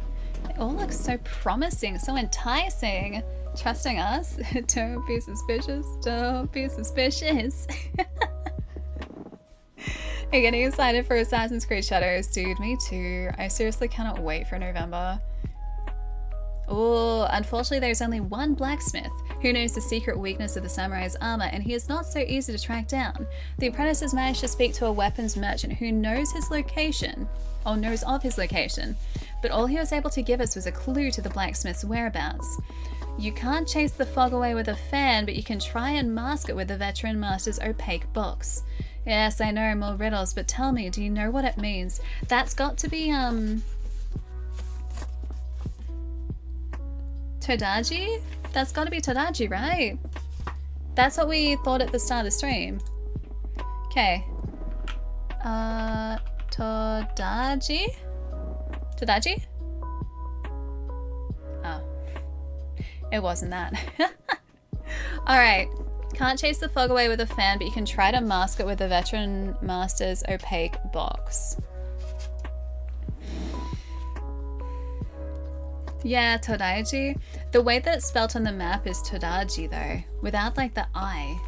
Speaker 1: They all look so promising, so enticing. Trusting us? Don't be suspicious. Don't be suspicious. I'm getting excited for Assassin's Creed Shadows, dude. Me too. I seriously cannot wait for November. Oh, unfortunately there's only one blacksmith who knows the secret weakness of the samurai's armor, and he is not so easy to track down. The apprentices managed to speak to a weapons merchant who knows his location, or knows of his location, but all he was able to give us was a clue to the blacksmith's whereabouts. You can't chase the fog away with a fan, but you can try and mask it with the Veteran Master's opaque box. Yes, I know, more riddles, but tell me, do you know what it means? That's got to be, Todaji? That's got to be Todaji, right? That's what we thought at the start of the stream. Okay. Todaji? Todaji? Oh. It wasn't that. Alright. Can't chase the fog away with a fan, but you can try to mask it with the Veteran Master's opaque box. Yeah, Todaiji. The way that it's spelled on the map is Todaji though, without like the I.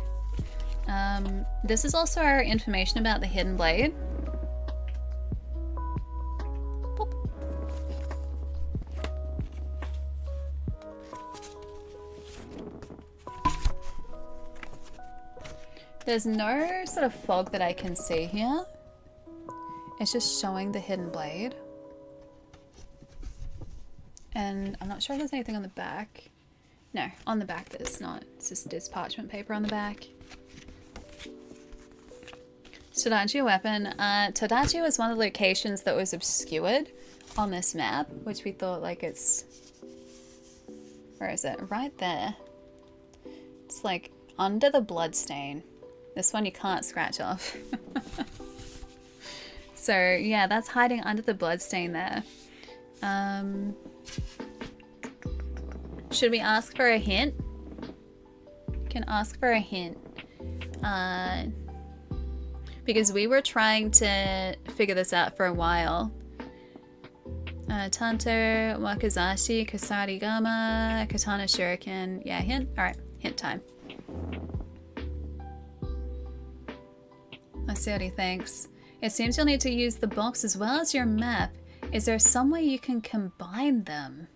Speaker 1: This is also our information about the hidden blade. Boop. There's no sort of fog that I can see here. It's just showing the hidden blade. And I'm not sure if there's anything on the back. No, on the back there's not. It's just this parchment paper on the back. Todachi weapon. Todachi was one of the locations that was obscured on this map, which we thought like it's... Where is it? Right there. It's like under the bloodstain. This one you can't scratch off. So yeah, that's hiding under the bloodstain there. Should we ask for a hint? Can ask for a hint. Because we were trying to figure this out for a while. Tanto, Wakazashi, Kasarigama, Katana Shuriken. Yeah, hint? Alright, hint time. I see what he thinks. It seems you'll need to use the box as well as your map. Is there some way you can combine them?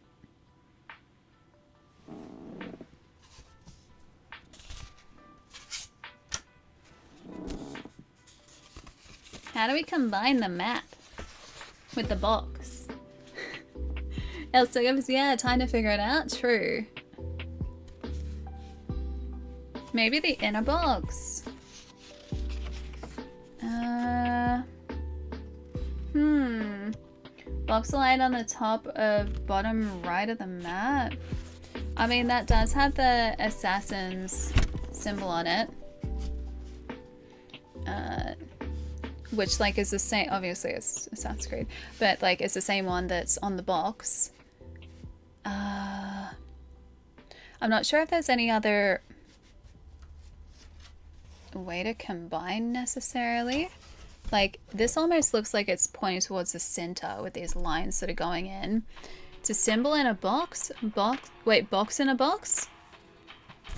Speaker 1: How do we combine the map with the box? Elsa gives, yeah, time to figure it out. True. Maybe the inner box. Box line on the top of bottom right of the map. I mean, that does have the assassin's symbol on it. Which like is the same, obviously it's Assassin's Creed, but like it's the same one that's on the box. I'm not sure if there's any other way to combine necessarily. Like this almost looks like it's pointing towards the center with these lines that are going in. It's a symbol in a box. Wait, box in a box?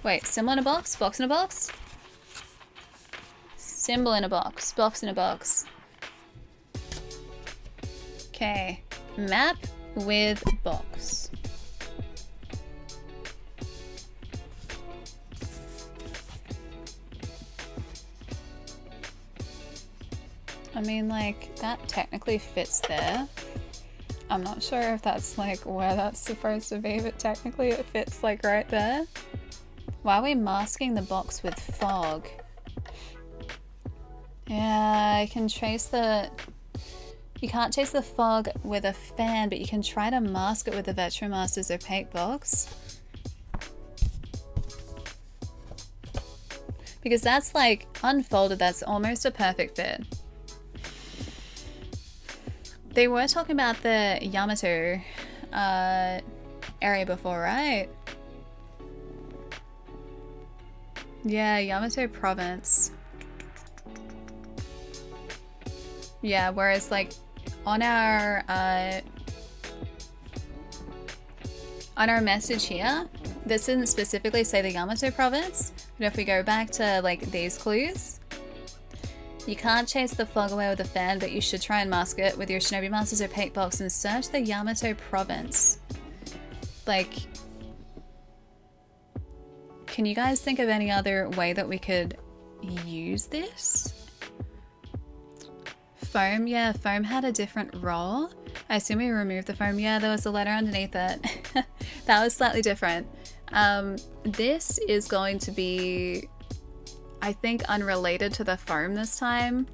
Speaker 1: Wait, symbol in a box? Box in a box? Symbol in a box. Box in a box. Okay. Map with box. I mean, like, that technically fits there. I'm not sure if that's, like, where that's supposed to be, but technically it fits, like, right there. Why are we masking the box with fog? Yeah, I can trace the... You can't chase the fog with a fan, but you can try to mask it with the Veteran Master's opaque box. Because that's, like, unfolded, that's almost a perfect fit. They were talking about the Yamato area before, right? Yeah, Yamato province. Yeah, whereas like on our message here, this didn't specifically say the Yamato province, but if we go back to like these clues, you can't chase the fog away with a fan, but you should try and mask it with your Shinobi Master's opaque box and search the Yamato province. Like, can you guys think of any other way that we could use this? Foam, yeah, foam had a different role. I assume we removed the foam. Yeah, there was a letter underneath it. That was slightly different. This is going to be, I think, unrelated to the foam this time,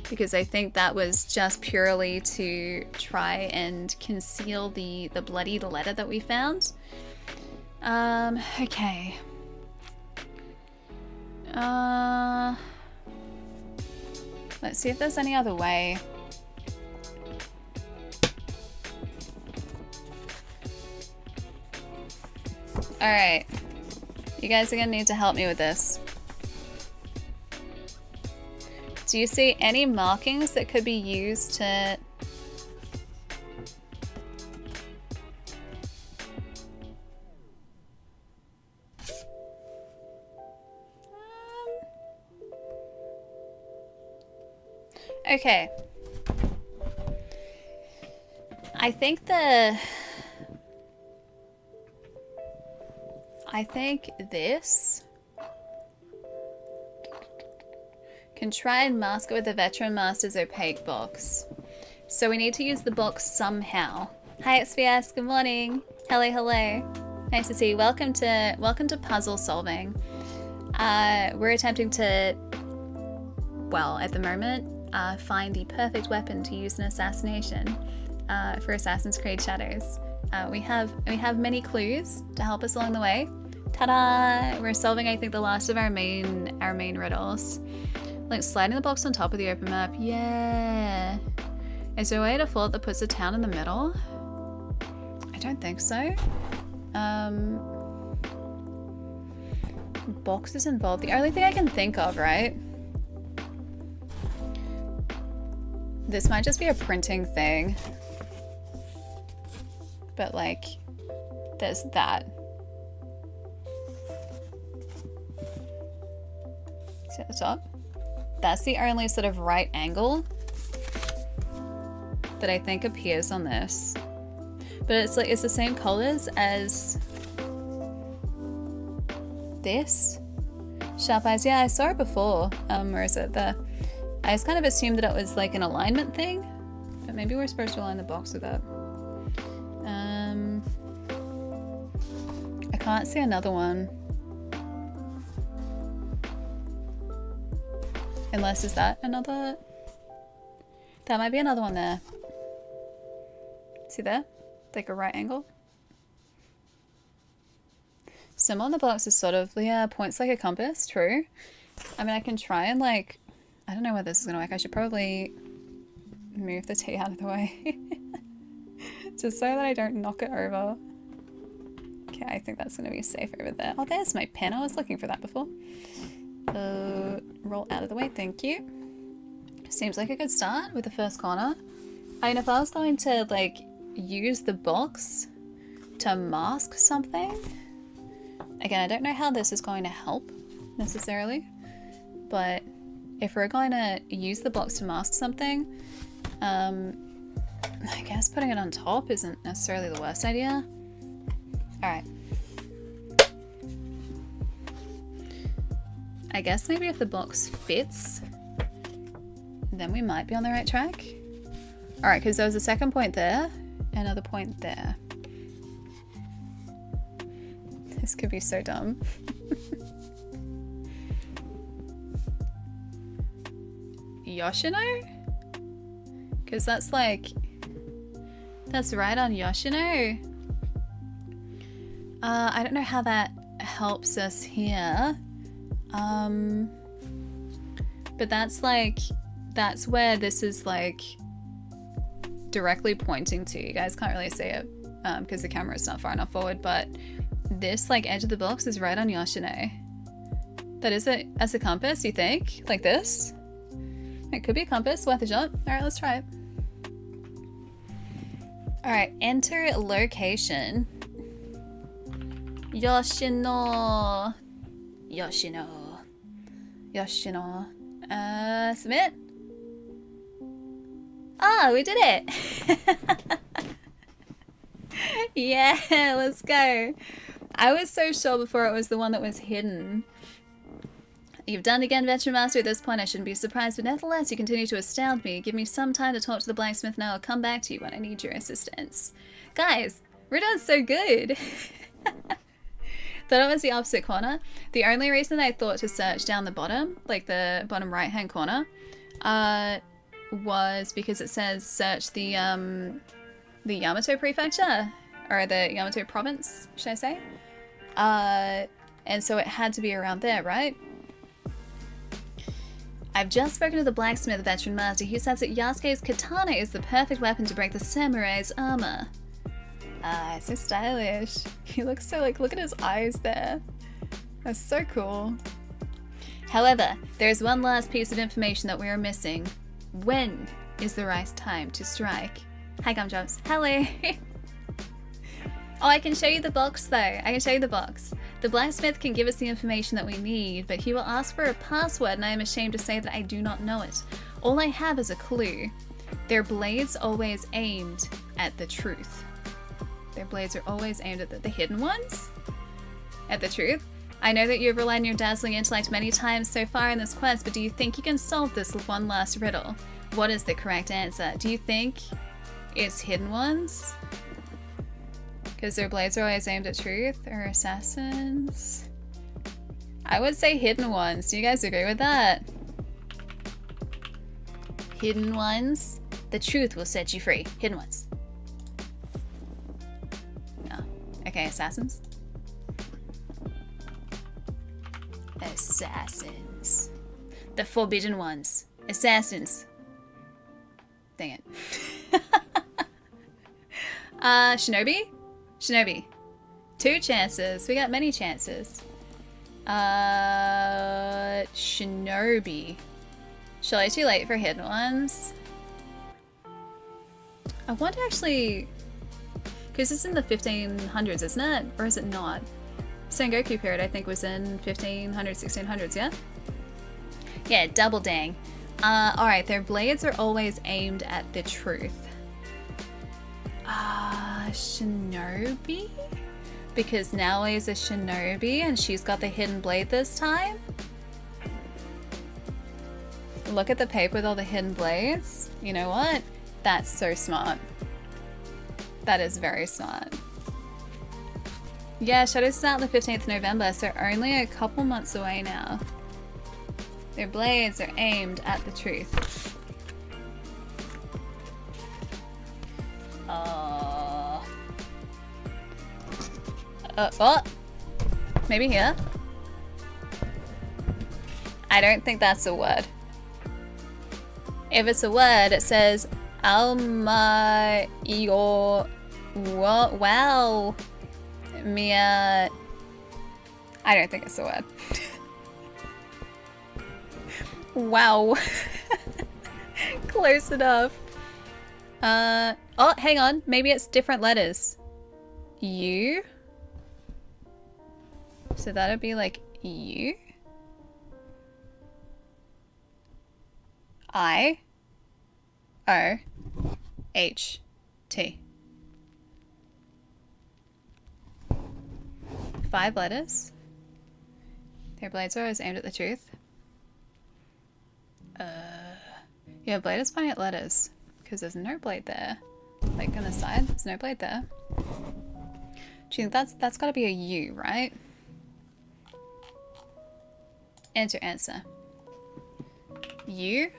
Speaker 1: because I think that was just purely to try and conceal the bloodied letter that we found. Okay. Let's see if there's any other way. Alright. You guys are gonna need to help me with this. Do you see any markings that could be used to... Okay. I think this can try and mask it with the Veteran Master's opaque box. So we need to use the box somehow. Hi XVS, good morning. Hello, hello. Nice to see you. Welcome to puzzle solving. We're attempting to, well, at the moment, find the perfect weapon to use in assassination for Assassin's Creed Shadows. We have many clues to help us along the way. Ta-da! We're solving, I think, the last of our main riddles. Like sliding the box on top of the open map. Yeah. Is there a way to float that puts the town in the middle? I don't think so. Boxes involved. The only thing I can think of, right? This might just be a printing thing. But like, there's that. See at the top? That's the only sort of right angle that I think appears on this. But it's like, it's the same colors as this. Sharp Eyes, yeah, I saw it before. Where is it? I just kind of assumed that it was like an alignment thing, but maybe we're supposed to align the box with that. I can't see another one. Unless, is that another? That might be another one there. See there? Like a right angle. Symbol on the box is sort of, yeah, points like a compass, true. I mean, I can try and like, I don't know whether this is gonna work. I should probably move the tea out of the way. Just so that I don't knock it over. Okay, I think that's gonna be safe over there. Oh, there's my pen. I was looking for that before. Roll out of the way, thank you. Seems like a good start with the first corner. I mean, if I was going to like use the box to mask something, again, I don't know how this is going to help necessarily, but if we're going to use the box to mask something, I guess putting it on top isn't necessarily the worst idea. Alright. I guess maybe if the box fits, then we might be on the right track. Alright, because there was a second point there, another point there. This could be so dumb. Yoshino? Because that's like, that's right on Yoshino. I don't know how that helps us here. But that's like, that's where this is like directly pointing to. You guys can't really see it because the camera is not far enough forward, but this like edge of the box is right on Yoshino. That is it as a compass, you think? Like this? It could be a compass, worth a shot. Alright, let's try it. Alright, enter location. Yoshino. Yoshino. Yoshino. Submit. Oh, we did it! Yeah, let's go. I was so sure before it was the one that was hidden. You've done it again, Veteran Master. At this point, I shouldn't be surprised, but nevertheless, you continue to astound me. Give me some time to talk to the blacksmith now. I'll come back to you when I need your assistance. Guys, we're doing so good. Thought it was the opposite corner. The only reason I thought to search down the bottom, like the bottom right-hand corner, was because it says search the Yamato Prefecture, or the Yamato Province, should I say? And so it had to be around there, right? I've just spoken to the blacksmith, Veteran Master. He says that Yasuke's katana is the perfect weapon to break the samurai's armor. Ah, so stylish. He looks so like, look at his eyes there. That's so cool. However, there is one last piece of information that we are missing. When is the right time to strike? Hi, Gumjobs. Hello. Oh, I can show you the box though. I can show you the box. The blacksmith can give us the information that we need, but he will ask for a password, and I am ashamed to say that I do not know it. All I have is a clue. Their blades always aimed at the truth. Their blades are always aimed at the hidden ones? At the truth? I know that you've relied on your dazzling intellect many times so far in this quest, but do you think you can solve this one last riddle? What is the correct answer? Do you think it's hidden ones? Because their blades are always aimed at truth? Or assassins? I would say hidden ones. Do you guys agree with that? Hidden ones? The truth will set you free. Hidden ones. No. Okay, assassins? Assassins. The forbidden ones. Assassins. Dang it. Shinobi? Shinobi. 2 chances. We got many chances. Shinobi. Surely too late for hidden ones. I want to actually... Because it's in the 1500s, isn't it? Or is it not? Sengoku period, I think, was in 1500s, 1600s, yeah? Yeah, double dang. Alright, their blades are always aimed at the truth. Shinobi? Because Naoi's a shinobi and she's got the hidden blade this time? Look at the paper with all the hidden blades. You know what? That's so smart. That is very smart. Yeah, Shadows out the 15th November, so only a couple months away now. Their blades are aimed at the truth. Oh, maybe here. I don't think that's a word. If it's a word, it says Alma Igor. Wow. Mia. I don't think it's a word. Wow. Close enough. Oh, hang on. Maybe it's different letters. U. So that'd be like U. I. O. H. T. 5 letters. Their blades are always aimed at the truth. Yeah, blade is pointing at letters. Because there's no blade there. Like on the side, there's no blade there. Do you think that's gotta be a U, right? Enter answer. U?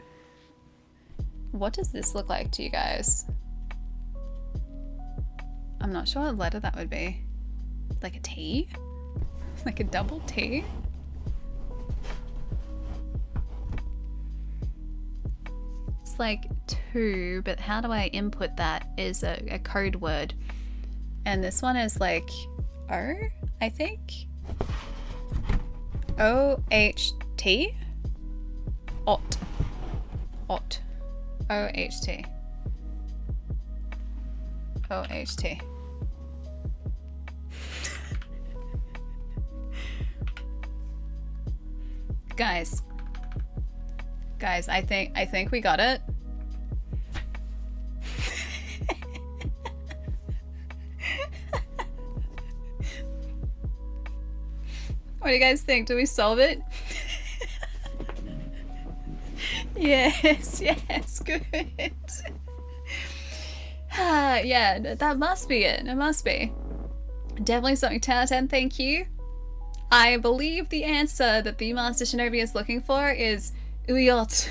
Speaker 1: What does this look like to you guys? I'm not sure what letter that would be. Like a T? Like a double T? It's like 2, but how do I input that is a code word. And this one is like O, I think? O-H-T? Ot. Ot. O-H-T. O-H-T. Guys, I think we got it. What do you guys think? Do we solve it? Yes, good. Yeah, that must be it. It must be. Definitely something 10 out of 10, thank you. I believe the answer that the Master Shinobi is looking for is Uyot.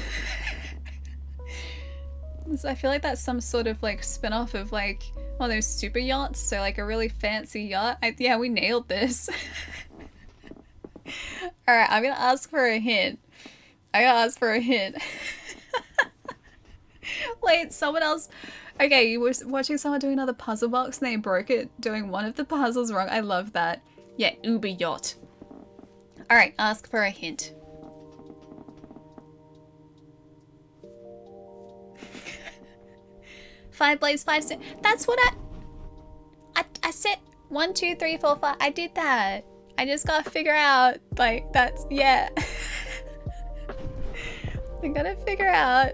Speaker 1: So I feel like that's some sort of like spin-off of like one of those super yachts, so like a really fancy yacht. Yeah, we nailed this. Alright, I'm gonna ask for a hint. Wait, someone else. Okay, you were watching someone doing another puzzle box and they broke it doing one of the puzzles wrong. I love that. Yeah, Uber yacht. Alright, ask for a hint. Five blades, 5 cents. That's what I said 1, 2, 3, 4, 5. I did that. I just gotta figure out, like, that's, yeah. I gotta figure out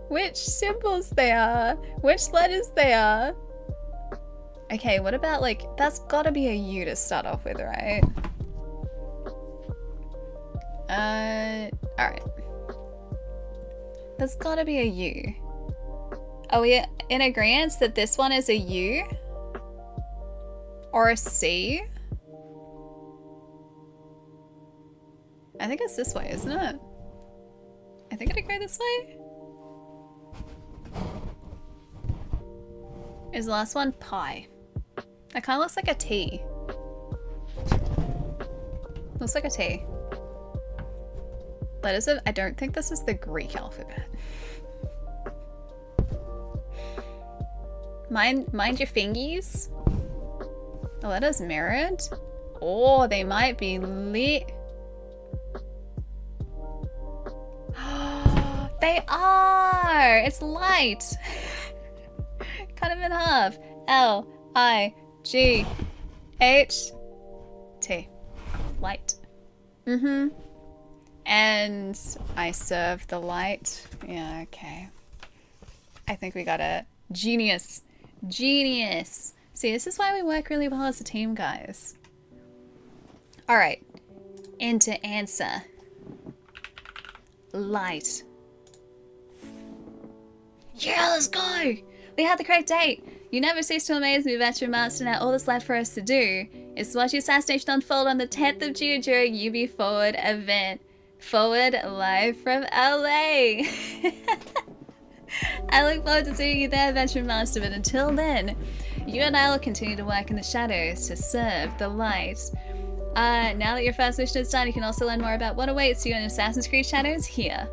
Speaker 1: which symbols they are, which letters they are. Okay, what about like, that's gotta be a U to start off with, right? Alright. There's gotta be a U. Are we in agreement that this one is a U? Or a C? I think it's this way, isn't it? I think it'd go this way? Is the last one pi? That kind of looks like a T. Looks like a T. Letters of, I don't think this is the Greek alphabet. Mind your fingies. The letters mirrored? Oh, they might be lit. They are! It's light! Cut them in half. L-I-G-H-T. Light. Mm-hmm. And I serve the light. Yeah, okay. I think we got it. Genius. Genius. See, this is why we work really well as a team, guys. Alright. Enter answer. Light. Yeah, let's go! We had the correct date. You never cease to amaze me, veteran master. Now all that's left for us to do is to watch the assassination unfold on the 10th of June during UB Forward event. Forward live from LA. I look forward to seeing you there, veteran master, but until then, you and I will continue to work in the shadows to serve the light. Now that your first mission is done, you can also learn more about what awaits you in Assassin's Creed Shadows here.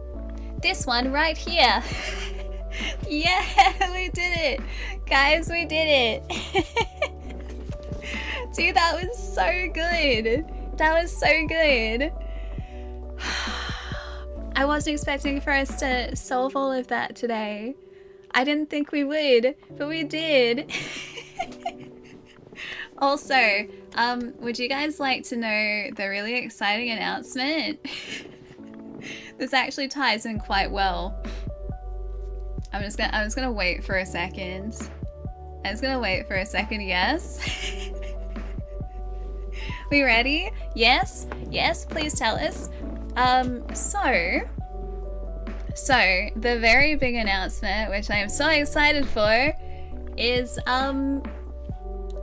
Speaker 1: This one right here. Yeah, we did it. Guys, we did it. Dude, that was so good. That was so good. I wasn't expecting for us to solve all of that today. I didn't think we would, but we did. Also, would you guys like to know the really exciting announcement? This actually ties in quite well. I'm just gonna wait for a second. I'm just gonna wait for a second, yes? We ready? Yes? Yes, please tell us. So the very big announcement, which I am so excited for, is I'm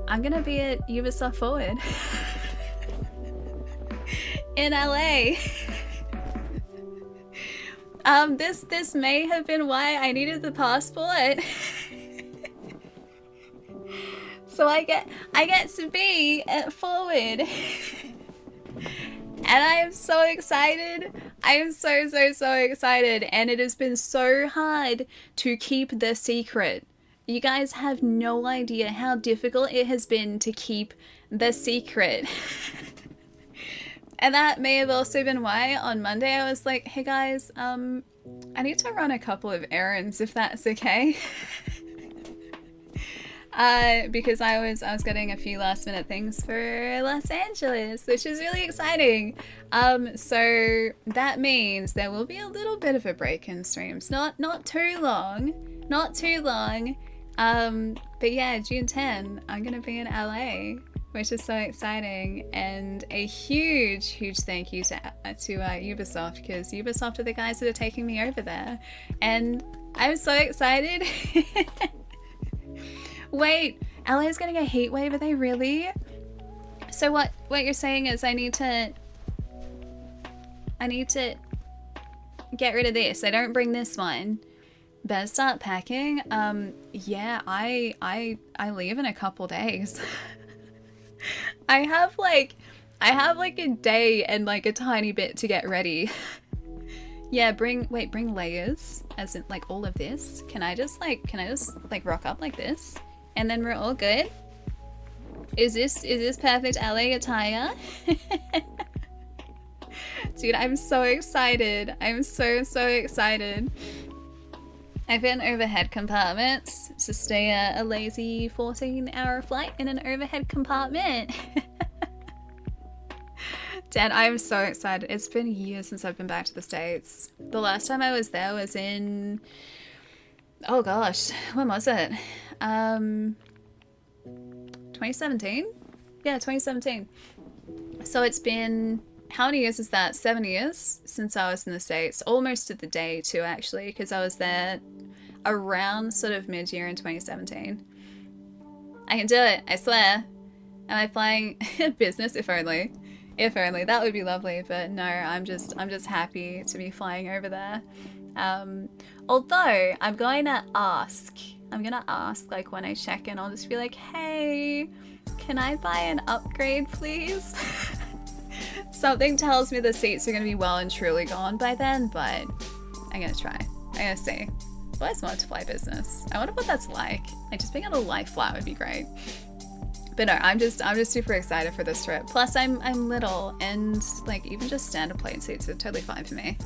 Speaker 1: gonna be at Ubisoft Forward in LA. This may have been why I needed the passport. So I get to be at Forward. And I am so excited. I am so excited. And it has been so hard to keep the secret. You guys have no idea how difficult it has been to keep the secret. And that may have also been why on Monday I was like, hey guys, I need to run a couple of errands if that's okay. Because I was getting a few last minute things for Los Angeles, which is really exciting. So that means there will be a little bit of a break in streams. Not too long. But yeah, June 10, I'm gonna be in LA, which is so exciting, and a huge thank you to Ubisoft, because Ubisoft are the guys that are taking me over there, and I'm so excited. Wait, LA is getting a heat wave? Are they really? So what you're saying is I need to get rid of this. I don't bring this one. Better start packing. Yeah, I leave in a couple days. I have like a day and like a tiny bit to get ready. Yeah, bring layers, as in like all of this. Can I just rock up like this? And then we're all good? Is this perfect LA attire? Dude, I'm so excited. I'm so excited. I've been overhead compartments to stay a lazy 14-hour flight in an overhead compartment. Dad, I'm so excited. It's been years since I've been back to the States. The last time I was there was in Oh gosh, when was it? 2017? Yeah, 2017. So it's been, how many years is that? 7 years since I was in the States. Almost to the day, too, actually, because I was there around sort of mid-year in 2017. I can do it, I swear. Am I flying business? If only. If only. That would be lovely, but no, I'm just happy to be flying over there. Um, Although I'm gonna ask like when I check in, I'll just be like, hey, can I buy an upgrade, please? Something tells me the seats are gonna be well and truly gone by then, but I'm gonna try. I'm gonna see. I've always wanted to fly business. I wonder what that's like. Like just being able to lie flat would be great. But no, I'm just super excited for this trip. Plus I'm little and like even just standard plane seats are totally fine for me.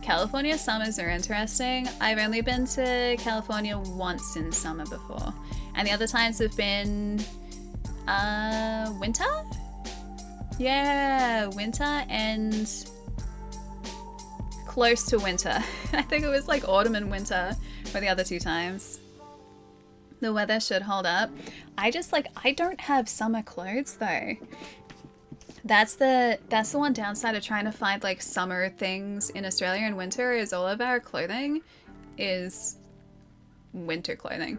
Speaker 1: California summers are interesting. I've only been to California once in summer before. And the other times have been winter? Yeah, winter and close to winter. I think it was like autumn and winter for the other two times. The weather should hold up. I don't have summer clothes though. That's the one downside of trying to find like summer things in Australia in winter is all of our clothing is winter clothing.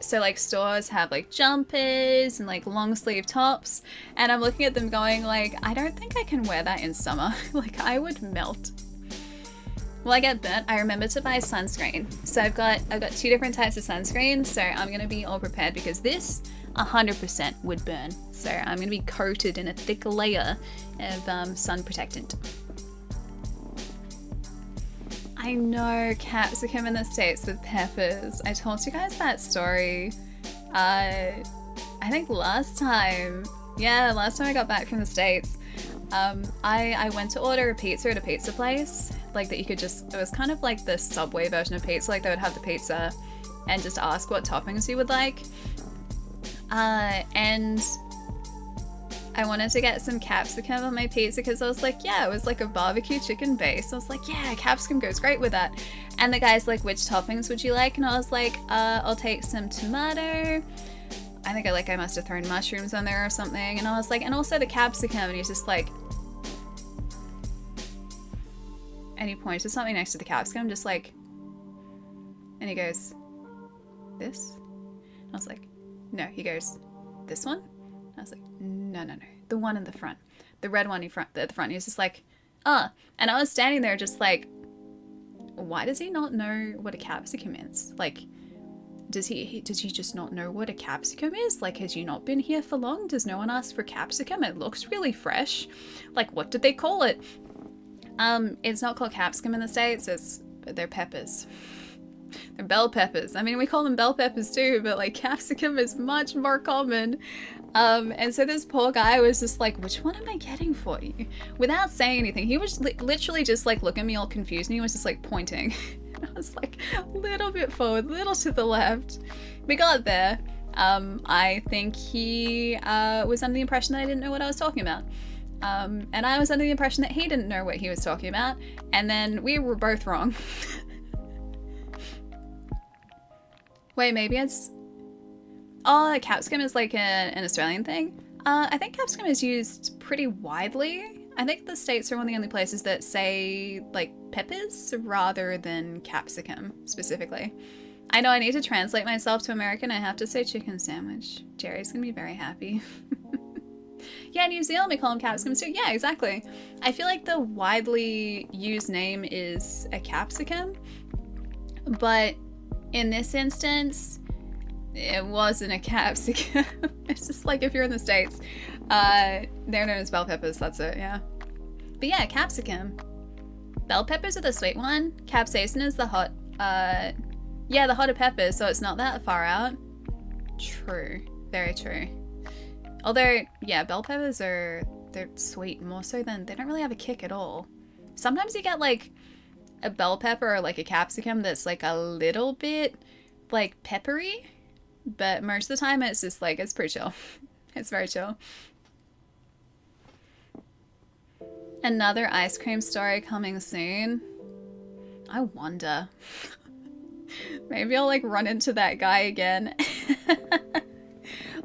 Speaker 1: So like stores have like jumpers and like long sleeve tops and I'm looking at them going like I don't think I can wear that in summer. Like I would melt. Well, I get burnt. I remember to buy sunscreen. So I've got two different types of sunscreen. So I'm gonna be all prepared because this 100% would burn. So I'm gonna be coated in a thick layer of sun protectant. I know capsicum in the States with peppers. I told you guys that story. I think last time. Yeah, last time I got back from the States. I went to order a pizza at a pizza place. Like that you could just, it was kind of like the Subway version of pizza. Like they would have the pizza and just ask what toppings you would like. And I wanted to get some capsicum on my pizza because I was like, yeah, it was like a barbecue chicken base. I was like, yeah, capsicum goes great with that. And the guy's like, which toppings would you like? And I was like, I'll take some tomato. I think I must have thrown mushrooms on there or something. And I was like, and also the capsicum. And he's just like, and he points to something next to the capsicum, just like, and he goes, this? I was like, no. He goes, this one? I was like, no, the one in the front, the red one in front, at the front. He was just like, and I was standing there just like, why does he not know what a capsicum is? Like, does he just not know what a capsicum is? Like, has you not been here for long? Does no one ask for capsicum? It looks really fresh. Like, what did they call it? It's not called capsicum in the States. They're peppers. They're bell peppers. I mean, we call them bell peppers too, but like capsicum is much more common. And so this poor guy was just like, which one am I getting for you? Without saying anything. He was literally just like looking at me all confused and he was just like pointing. I was like a little bit forward, a little to the left. We got there. I think he was under the impression that I didn't know what I was talking about. And I was under the impression that he didn't know what he was talking about. And then we were both wrong. Wait, maybe it's... Oh, capsicum is like an Australian thing? I think capsicum is used pretty widely. I think the States are one of the only places that say, like, peppers rather than capsicum, specifically. I know I need to translate myself to American. I have to say chicken sandwich. Jerry's gonna be very happy. Yeah, New Zealand, we call them capsicums too. Yeah, exactly. I feel like the widely used name is a capsicum, but in this instance, it wasn't a capsicum. It's just like if you're in the States, they're known as bell peppers, that's it, yeah. But yeah, capsicum. Bell peppers are the sweet one. Capsaicin is the hot, yeah, the hotter pepper, so it's not that far out. True, very true. Although, yeah, bell peppers they're sweet more so than, they don't really have a kick at all. Sometimes you get like a bell pepper or like a capsicum that's like a little bit like peppery, but most of the time it's just like, it's pretty chill. It's very chill. Another ice cream story coming soon. I wonder. Maybe I'll like run into that guy again.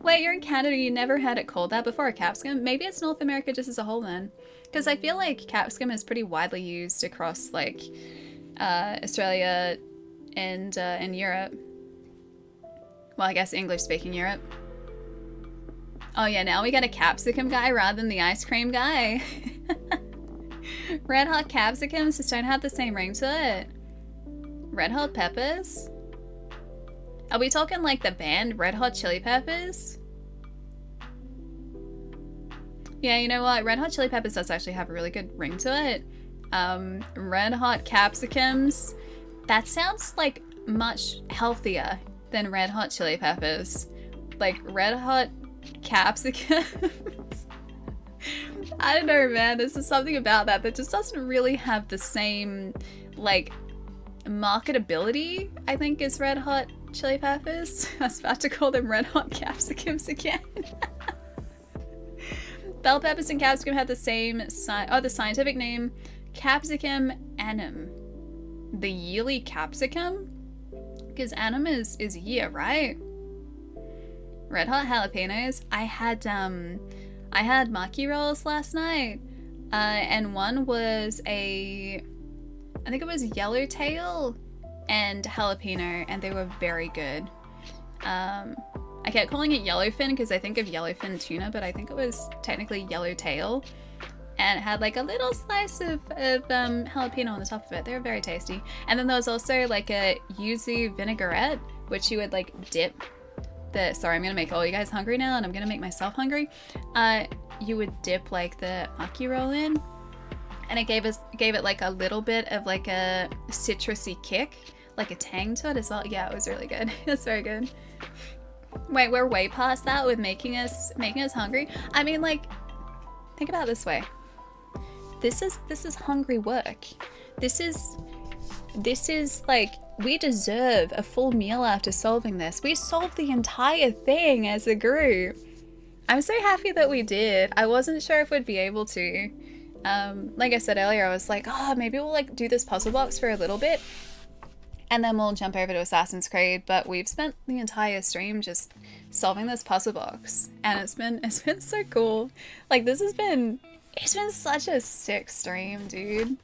Speaker 1: Wait, you're in Canada, you never had it called that before, a capsicum? Maybe it's North America just as a whole then. Because I feel like capsicum is pretty widely used across like Australia and Europe. Well, I guess English-speaking Europe. Oh yeah, now we got a capsicum guy rather than the ice cream guy. Red hot capsicums just don't have the same ring to it. Red hot peppers? Are we talking like the band Red Hot Chili Peppers? Yeah, you know what? Red Hot Chili Peppers does actually have a really good ring to it. Red hot capsicums. That sounds like much healthier than Red Hot Chili Peppers. Like red hot capsicums. I don't know, man. There's just something about that just doesn't really have the same like marketability, I think, as Red Hot Chili Peppers. I was about to call them Red Hot Capsicums again. Bell peppers and capsicum have the same the scientific name, Capsicum annuum. The yearly capsicum? Because annum is year, right? Red hot jalapenos. I had maki rolls last night, and one was I think it was yellowtail and jalapeno, and they were very good. I kept calling it yellowfin because I think of yellowfin tuna, but I think it was technically yellowtail, and it had like a little slice of jalapeno on the top of it. They were very tasty. And then there was also like a yuzu vinaigrette, which you would like dip sorry, I'm gonna make all you guys hungry now, and I'm gonna make myself hungry. You would dip like the maki roll in, and it gave it like a little bit of like a citrusy kick, like a tang to it as well. Yeah, it was really good. It's very good. Wait, we're way past that with making us hungry. I mean, like, think about it this way. This is hungry work. This is like, we deserve a full meal after solving this. We solved the entire thing as a group. I'm so happy that we did. I wasn't sure if we'd be able to. Like I said earlier, I was like, oh, maybe we'll like do this puzzle box for a little bit, and then we'll jump over to Assassin's Creed. But we've spent the entire stream just solving this puzzle box, and it's been so cool. Like it's been such a sick stream, dude.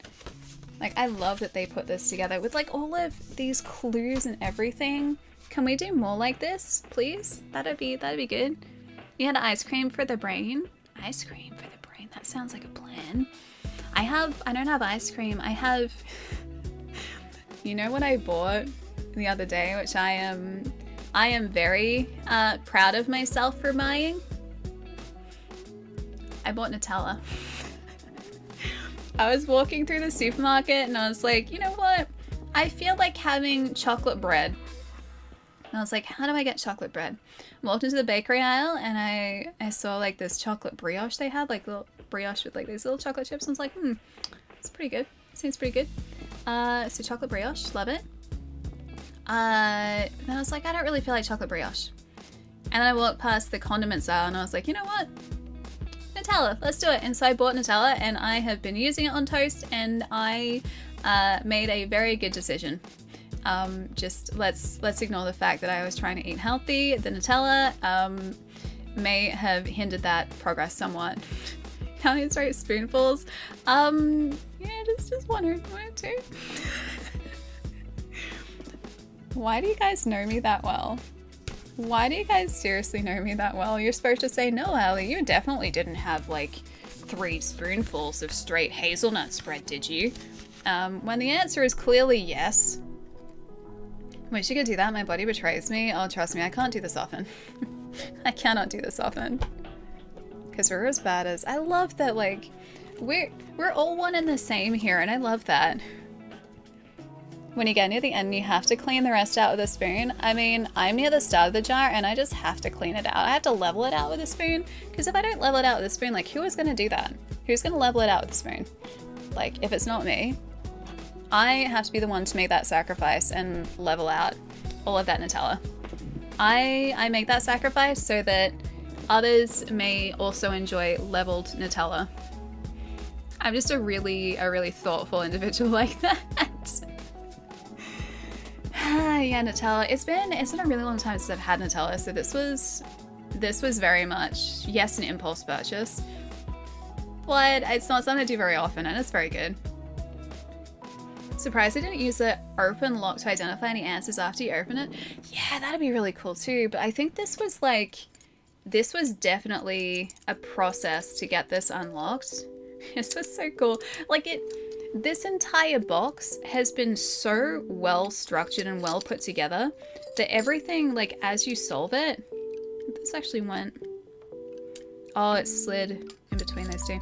Speaker 1: Like, I love that they put this together with like all of these clues and everything. Can we do more like this, please? That'd be good. You had ice cream for the brain. Ice cream for the brain. That sounds like a plan. I don't have ice cream. I have, you know what I bought the other day, which I am very proud of myself for buying? I bought Nutella. I was walking through the supermarket and I was like, you know what? I feel like having chocolate bread. And I was like, how do I get chocolate bread? Walked into the bakery aisle and I saw like this chocolate brioche they had, like little brioche with like these little chocolate chips. And I was like, it's pretty good. Seems pretty good. So chocolate brioche, love it. Then I was like, I don't really feel like chocolate brioche. And then I walked past the condiments aisle and I was like, you know what? Nutella, let's do it. And so I bought Nutella and I have been using it on toast, and I made a very good decision. Just let's ignore the fact that I was trying to eat healthy. The Nutella may have hindered that progress somewhat. How many straight spoonfuls? Yeah, just one or two. Why do you guys know me that well? Why do you guys seriously know me that well? You're supposed to say, no, Allie, you definitely didn't have like 3 spoonfuls of straight hazelnut spread, did you? When the answer is clearly yes. Wait, she could do that? My body betrays me? Oh, trust me, I can't do this often. I cannot do this often. Because we're as bad as... I love that, like, we're all one and the same here, and I love that. When you get near the end, you have to clean the rest out with a spoon. I mean, I'm near the start of the jar and I just have to clean it out. I have to level it out with a spoon, because if I don't level it out with a spoon, like, who is going to do that? Who's going to level it out with a spoon? Like, if it's not me, I have to be the one to make that sacrifice and level out all of that Nutella. I make that sacrifice so that others may also enjoy leveled Nutella. I'm just a really thoughtful individual like that. yeah, Nutella. It's been a really long time since I've had Nutella, so this was very much, yes, an impulse purchase. But it's not something I do very often, and it's very good. Surprised I didn't use the open lock to identify any answers after you open it. Yeah, that'd be really cool too, but I think this was definitely a process to get this unlocked. This was so cool. Like this entire box has been so well structured and well put together that everything, like as you solve it, this actually went, oh, it slid in between those two.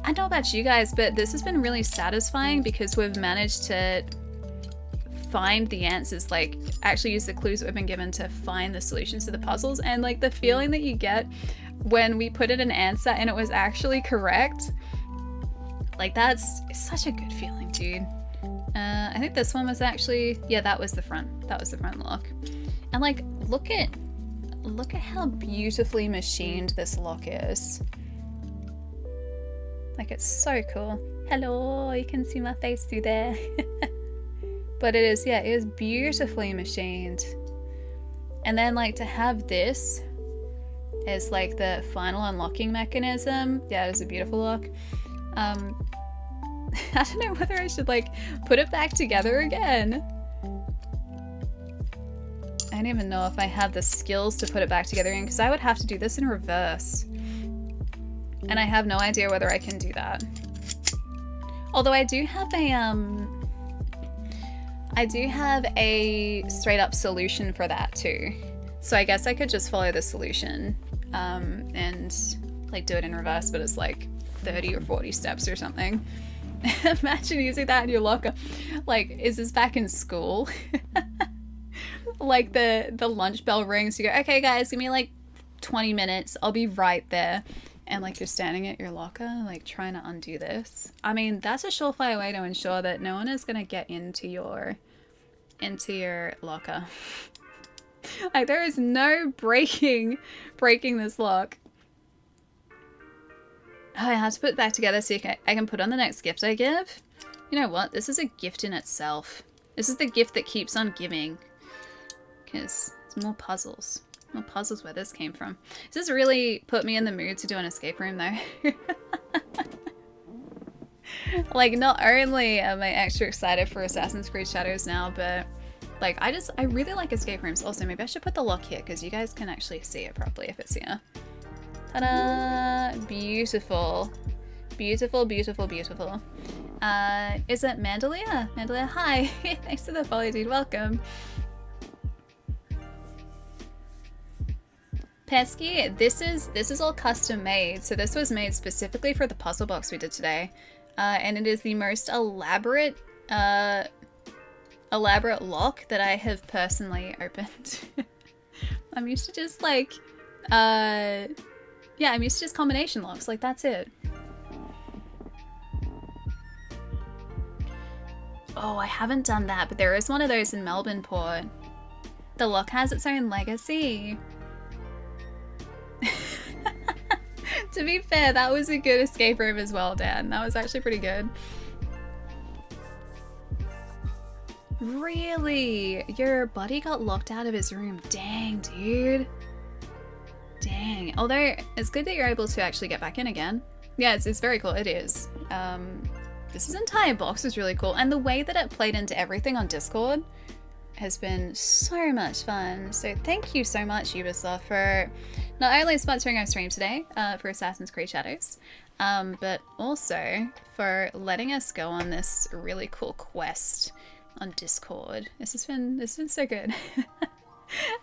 Speaker 1: I don't know about you guys, but this has been really satisfying because we've managed to find the answers, like actually use the clues that we've been given to find the solutions to the puzzles, and like the feeling that you get when we put in an answer and it was actually correct, like that's such a good feeling, dude. I think this one was actually, yeah, that was the front lock. And like look at how beautifully machined this lock is. Like it's so cool. Hello, you can see my face through there. But it is, yeah, it is beautifully machined. And then like to have this as like the final unlocking mechanism, yeah, it is a beautiful lock. I don't know whether I should like put it back together again. I don't even know if I have the skills to put it back together again, because I would have to do this in reverse. And I have no idea whether I can do that. Although I do have a straight up solution for that too. So I guess I could just follow the solution and like do it in reverse, but it's like 30 or 40 steps or something. Imagine using that in your locker. Like, is this back in school? Like the lunch bell rings, you go, okay guys, give me like 20 minutes, I'll be right there. And like you're standing at your locker, like trying to undo this. I mean, that's a surefire way to ensure that no one is gonna get into your locker. Like there is no breaking this lock. Oh, I have to put it back together so I can put on the next gift I give. You know what? This is a gift in itself. This is the gift that keeps on giving. Because it's more puzzles. More puzzles where this came from. This has really put me in the mood to do an escape room though. Like not only am I extra excited for Assassin's Creed Shadows now, but like I really like escape rooms. Also, maybe I should put the lock here because you guys can actually see it properly if it's here. Ta-da! Beautiful. Beautiful, beautiful, beautiful. Is it Mandalia? Mandalia, hi! Thanks for the follow, dude. Welcome. Pesky, this is all custom made. So this was made specifically for the puzzle box we did today. And it is the most elaborate lock that I have personally opened. I'm used to just like, yeah, I'm used to just combination locks, like that's it. Oh, I haven't done that, but there is one of those in Melbourne Port. The lock has its own legacy. To be fair, that was a good escape room as well, Dan. That was actually pretty good. Really? Your buddy got locked out of his room. Dang, dude. Dang. Although, it's good that you're able to actually get back in again. Yeah, it's very cool. It is. This entire box is really cool. And the way that it played into everything on Discord has been so much fun. So thank you so much, Ubisoft, for not only sponsoring our stream today for Assassin's Creed Shadows, but also for letting us go on this really cool quest on Discord. This has been so good.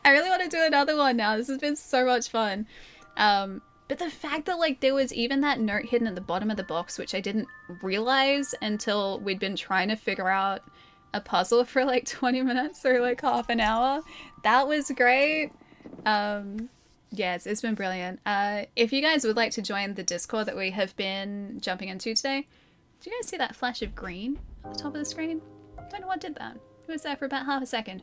Speaker 1: I really want to do another one now. This has been so much fun. But the fact that like there was even that note hidden at the bottom of the box, which I didn't realize until we'd been trying to figure out a puzzle for like 20 minutes or like half an hour. That was great. Yes, it's been brilliant. If you guys would like to join the Discord that we have been jumping into today, do you guys see that flash of green at the top of the screen? I don't know what did that. It was there for about half a second.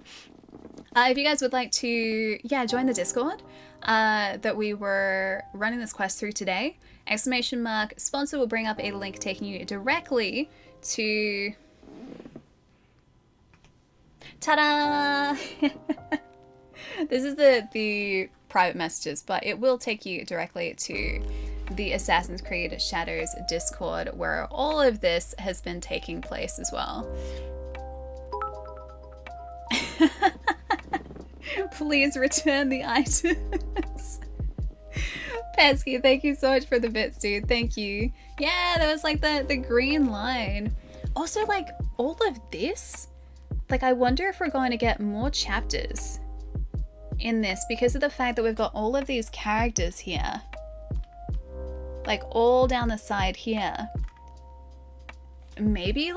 Speaker 1: If you guys would like to, yeah, join the Discord that we were running this quest through today, ! sponsor will bring up a link taking you directly to Ta-da! This is the private messages, but it will take you directly to the Assassin's Creed Shadows Discord, where all of this has been taking place as well. Please return the items. Pesky, thank you so much for the bits, dude. Thank you. Yeah, there was like the green line. Also, like, all of this, like, I wonder if we're going to get more chapters in this because of the fact that we've got all of these characters here. Like, all down the side here. Maybe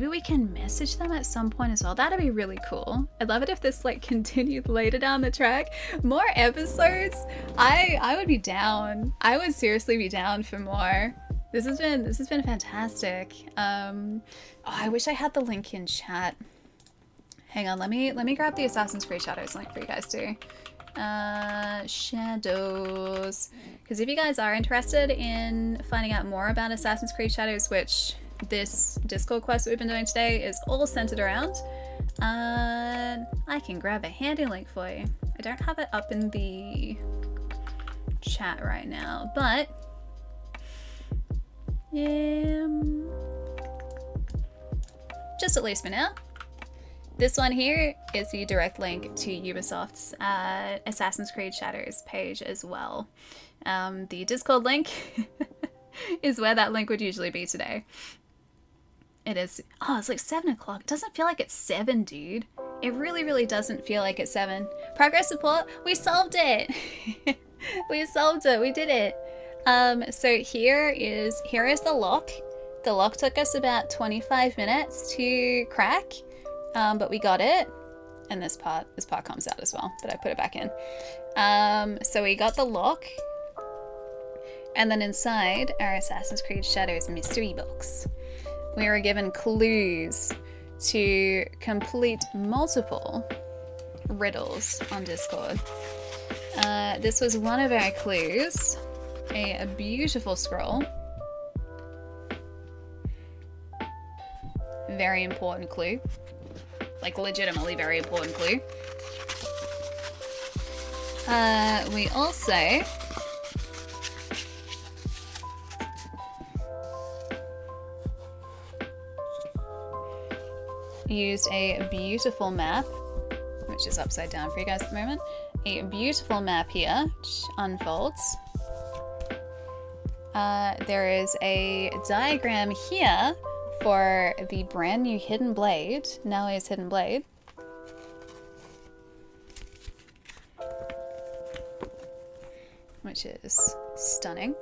Speaker 1: we can message them at some point as well. That'd be really cool. I'd love it if this like continued later down the track. More episodes. I would be down. I would seriously be down for more. This has been fantastic. Oh, I wish I had the link in chat. Hang on, let me grab the Assassin's Creed Shadows link for you guys too. Shadows. Because if you guys are interested in finding out more about Assassin's Creed Shadows, which this Discord quest that we've been doing today is all centered around, I can grab a handy link for you. I don't have it up in the chat right now, but just at least for now. This one here is the direct link to Ubisoft's Assassin's Creed Shadows page as well. The Discord link is where that link would usually be today. It is, oh, it's like 7 o'clock. It doesn't feel like it's 7, dude. It really, really doesn't feel like it's 7. Progress support, we solved it. We solved it, we did it. So here is the lock. The lock took us about 25 minutes to crack, but we got it. And this part comes out as well, but I put it back in. So we got the lock, and then inside our Assassin's Creed Shadows mystery box, we were given clues to complete multiple riddles on Discord. This was one of our clues, a beautiful scroll. Very important clue. Like, legitimately very important clue. We also used a beautiful map, which is upside down for you guys at the moment. A beautiful map here, which unfolds. There is a diagram here for the brand new hidden blade, Nellie's hidden blade. Which is stunning.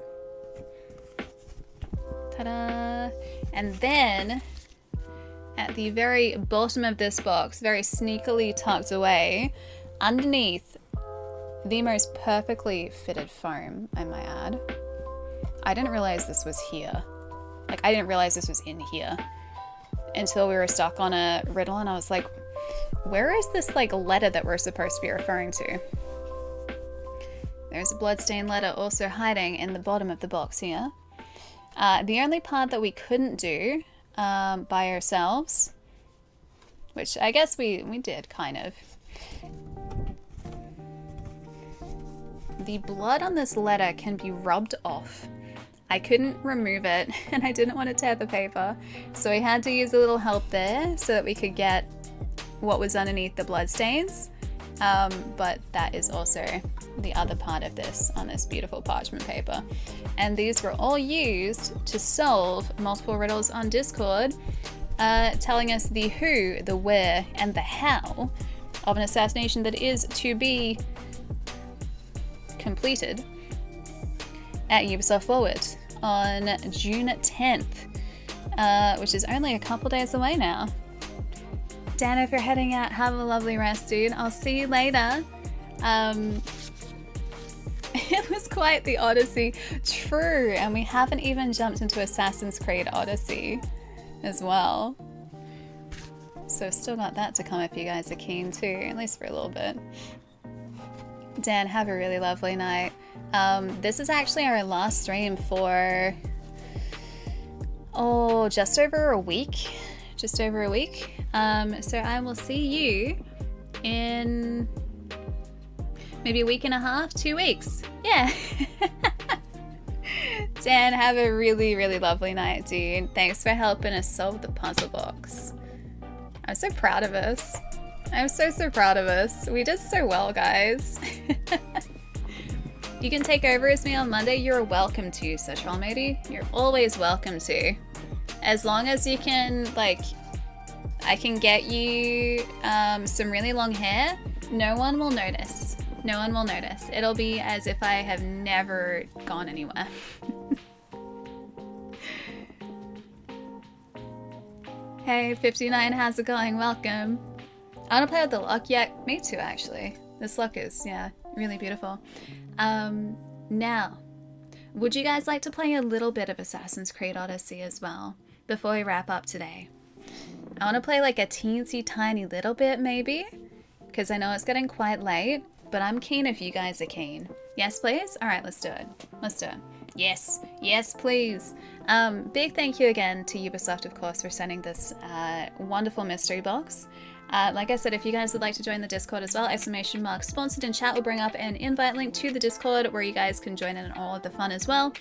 Speaker 1: Ta-da! And then at the very bottom of this box, very sneakily tucked away, underneath the most perfectly fitted foam, I might add. I didn't realize this was here. Like, I didn't realize this was in here until we were stuck on a riddle, and I was like, where is this, like, letter that we're supposed to be referring to? There's a bloodstained letter also hiding in the bottom of the box here. The only part that we couldn't do by ourselves, which I guess we did, kind of. The blood on this letter can be rubbed off. I couldn't remove it, and I didn't want to tear the paper, so I had to use a little help there so that we could get what was underneath the bloodstains. But that is also the other part of this on this beautiful parchment paper. And these were all used to solve multiple riddles on Discord, telling us the who, the where, and the how of an assassination that is to be completed at Ubisoft Forward on June 10th, which is only a couple days away now. Dan, if you're heading out, have a lovely rest, dude. I'll see you later. It was quite the Odyssey. True, and we haven't even jumped into Assassin's Creed Odyssey as well. So still got that to come if you guys are keen too, at least for a little bit. Dan, have a really lovely night. This is actually our last stream for, just over a week. just over a week. So I will see you in maybe a week and a half, 2 weeks. Yeah. Dan, have a really, really lovely night, dude. Thanks for helping us solve the puzzle box. I'm so proud of us. I'm so proud of us. We did so well, guys. You can take over as me on Monday. You're welcome to, so Troll Matey. You're always welcome to. As long as you can, like, I can get you some really long hair, no one will notice. No one will notice. It'll be as if I have never gone anywhere. Hey, 59, how's it going? Welcome. I want to play with the luck. Yeah, me too, actually. This luck is, yeah, really beautiful. Now, would you guys like to play a little bit of Assassin's Creed Odyssey as well before we wrap up today? I want to play like a teensy tiny little bit, maybe, because I know it's getting quite late. But I'm keen if you guys are keen. Yes, please? All right, let's do it. Let's do it. Yes. Yes, please. Big thank you again to Ubisoft, of course, for sending this wonderful mystery box. Like I said, if you guys would like to join the Discord as well, ! sponsored in chat will bring up an invite link to the Discord where you guys can join in on all of the fun as well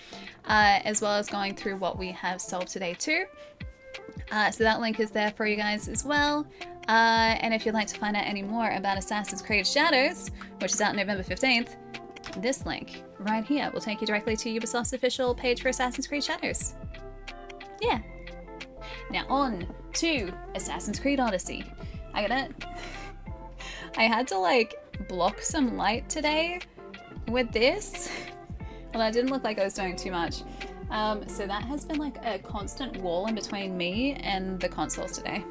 Speaker 1: as going through what we have solved today too. So that link is there for you guys as well. And if you'd like to find out any more about Assassin's Creed Shadows, which is out November 15th, this link right here will take you directly to Ubisoft's official page for Assassin's Creed Shadows. Yeah. Now on to Assassin's Creed Odyssey. I had to like block some light today with this. Well, that didn't look like I was doing too much. So that has been like a constant wall in between me and the consoles today.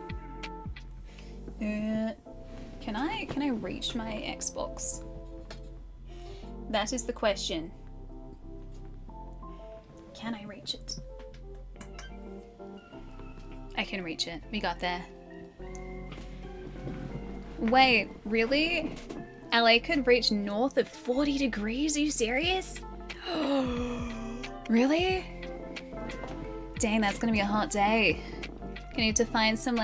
Speaker 1: Can I reach my Xbox? That is the question. Can I reach it? I can reach it. We got there. Wait, really? LA could reach north of 40 degrees? Are you serious? Really? Dang, that's gonna be a hot day. I need to find some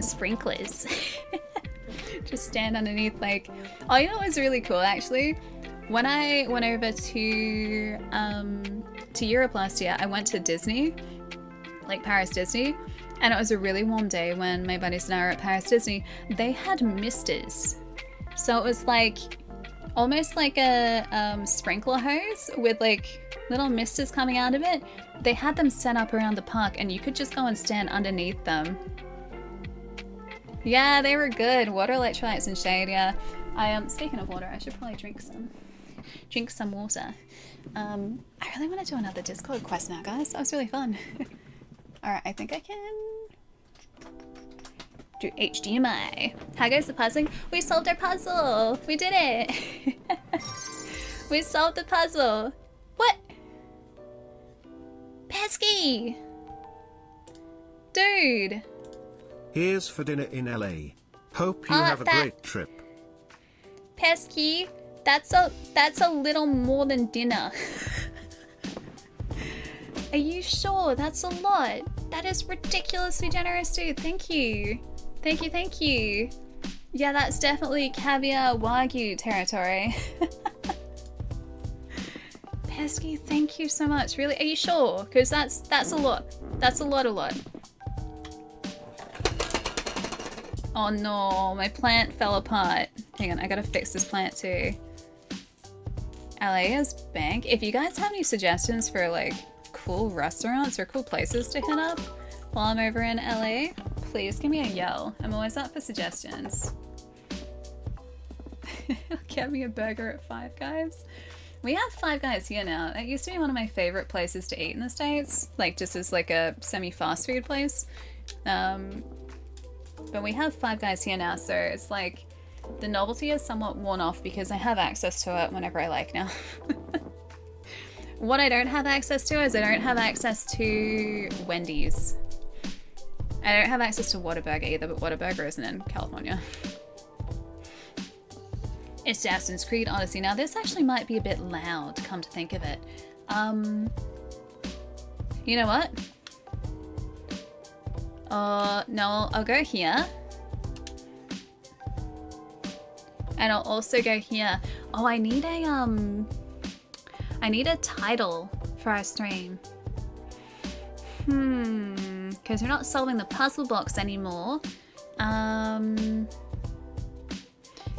Speaker 1: sprinklers. Just stand underneath like... Oh, you know what was really cool actually? When I went over to Europe last year, I went to Disney, like Paris Disney, and it was a really warm day when my buddies and I were at Paris Disney. They had misters. So it was like, almost like a sprinkler hose with like little misters coming out of it. They had them set up around the park and you could just go and stand underneath them. Yeah, they were good. Water, electrolytes, and shade, yeah. Speaking of water, I should probably drink some water. I really want to do another Discord quest now, guys. That was really fun. Alright, I think I can do HDMI. How goes the puzzling? We solved our puzzle! We did it! We solved the puzzle! What? Pesky! Dude!
Speaker 2: Here's for dinner in LA. Hope you have a great trip.
Speaker 1: Pesky, that's a little more than dinner. Are you sure? That's a lot. That is ridiculously generous, dude. Thank you. Thank you, thank you. Yeah, that's definitely caviar wagyu territory. Pesky, thank you so much. Really, are you sure? Because that's a lot. That's a lot. Oh no, my plant fell apart. Hang on, I gotta fix this plant too. LA is bank. If you guys have any suggestions for like cool restaurants or cool places to hit up while I'm over in LA, please give me a yell. I'm always up for suggestions. Get me a burger at Five Guys. We have Five Guys here now. It used to be one of my favorite places to eat in the States, like just as like a semi-fast food place. But we have Five Guys here now, so it's like the novelty is somewhat worn off because I have access to it whenever I like now. What I don't have access to is I don't have access to Wendy's. I don't have access to Whataburger either, but Whataburger isn't in California. Assassin's Creed Odyssey. Now this actually might be a bit loud, come to think of it. You know what? No, I'll go here. And I'll also go here. Oh, I need a title for our stream. Because we're not solving the puzzle box anymore.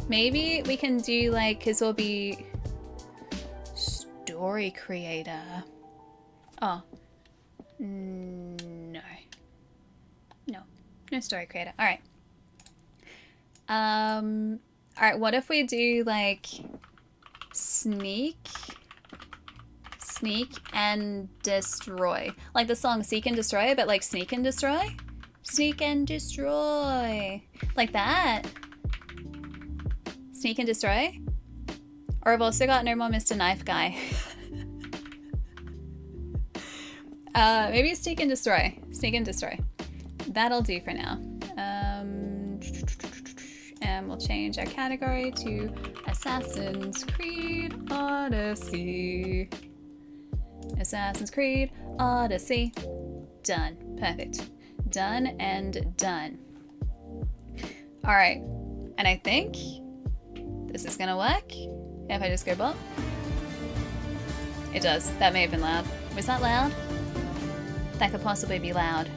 Speaker 1: Maybe we can do like, because we'll be story creator. Oh, no. No story creator. All right. All right, what if we do like sneak and destroy? Like the song Seek and Destroy, but like sneak and destroy? Sneak and destroy. Like that. Sneak and destroy? Or I've also got No More Mr. Knife Guy. Maybe sneak and destroy. Sneak and destroy. That'll do for now. And we'll change our category to Assassin's Creed Odyssey. Assassin's Creed Odyssey. Done. Perfect. Done and done. Alright. And I think this is gonna work. If I just go bop. It does. That may have been loud. Was that loud? That could possibly be loud.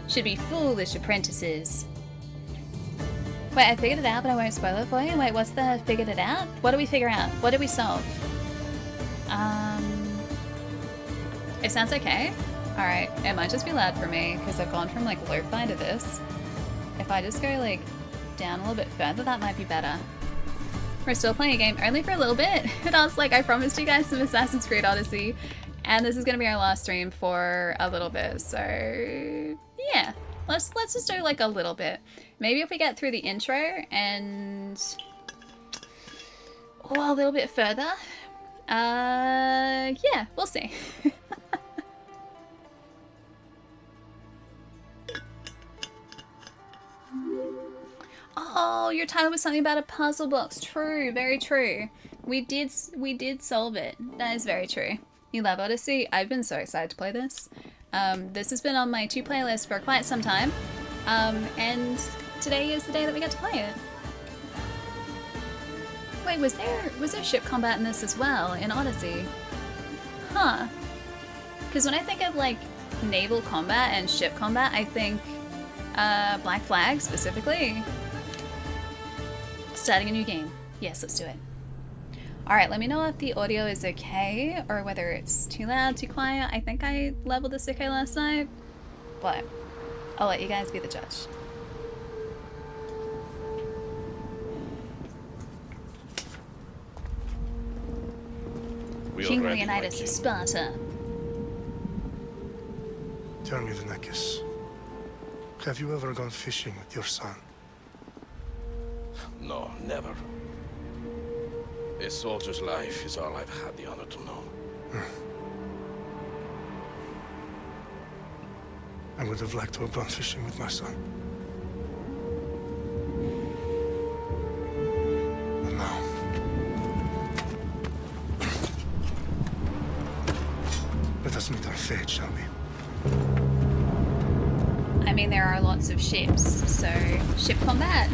Speaker 1: Should be foolish apprentices. Wait, I figured it out, but I won't spoil it for you. Wait, what's the figured it out? What do we figure out? What did we solve? It sounds okay. Alright, it might just be loud for me, because I've gone from like lo-fi to this. If I just go like down a little bit further, that might be better. We're still playing a game, only for a little bit. And I was like, I promised you guys some Assassin's Creed Odyssey, and this is gonna be our last stream for a little bit, so yeah. Let's just do like a little bit. Maybe if we get through the intro and a little bit further. Yeah, we'll see. Oh, your title was something about a puzzle box. True, very true. We did solve it. That is very true. You love Odyssey? I've been so excited to play this. This has been on my to play list for quite some time. And today is the day that we get to play it. Wait, was there ship combat in this as well, in Odyssey? Huh. Because when I think of like naval combat and ship combat, I think Black Flag specifically. Starting a new game. Yes, let's do it. Alright, let me know if the audio is okay or whether it's too loud, too quiet. I think I leveled this okay last night, but I'll let you guys be the judge. King Leonidas of Sparta.
Speaker 3: Tell me, Vinicius, have you ever gone fishing with your son?
Speaker 4: No, never. A soldier's life is all I've had the honor to know.
Speaker 3: I would have liked to have gone fishing with my son. But now... let us meet our fate, shall we?
Speaker 1: I mean, there are lots of ships, so ship combat.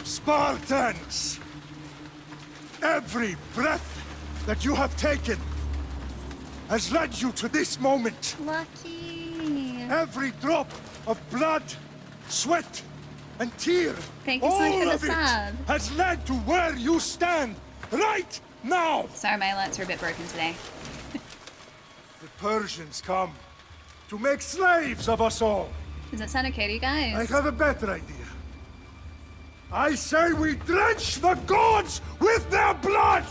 Speaker 3: Spartans! Every breath that you have taken has led you to this moment.
Speaker 1: Lucky.
Speaker 3: Every drop of blood, sweat, and tear,
Speaker 1: Thank you so much for
Speaker 3: all
Speaker 1: the
Speaker 3: of it
Speaker 1: sub.
Speaker 3: has led to where you stand right now.
Speaker 1: Sorry, my alerts are a bit broken today.
Speaker 3: The Persians come to make slaves of us all.
Speaker 1: Does that sound okay to you guys?
Speaker 3: I have a better idea. I say we drench the gods with their blood!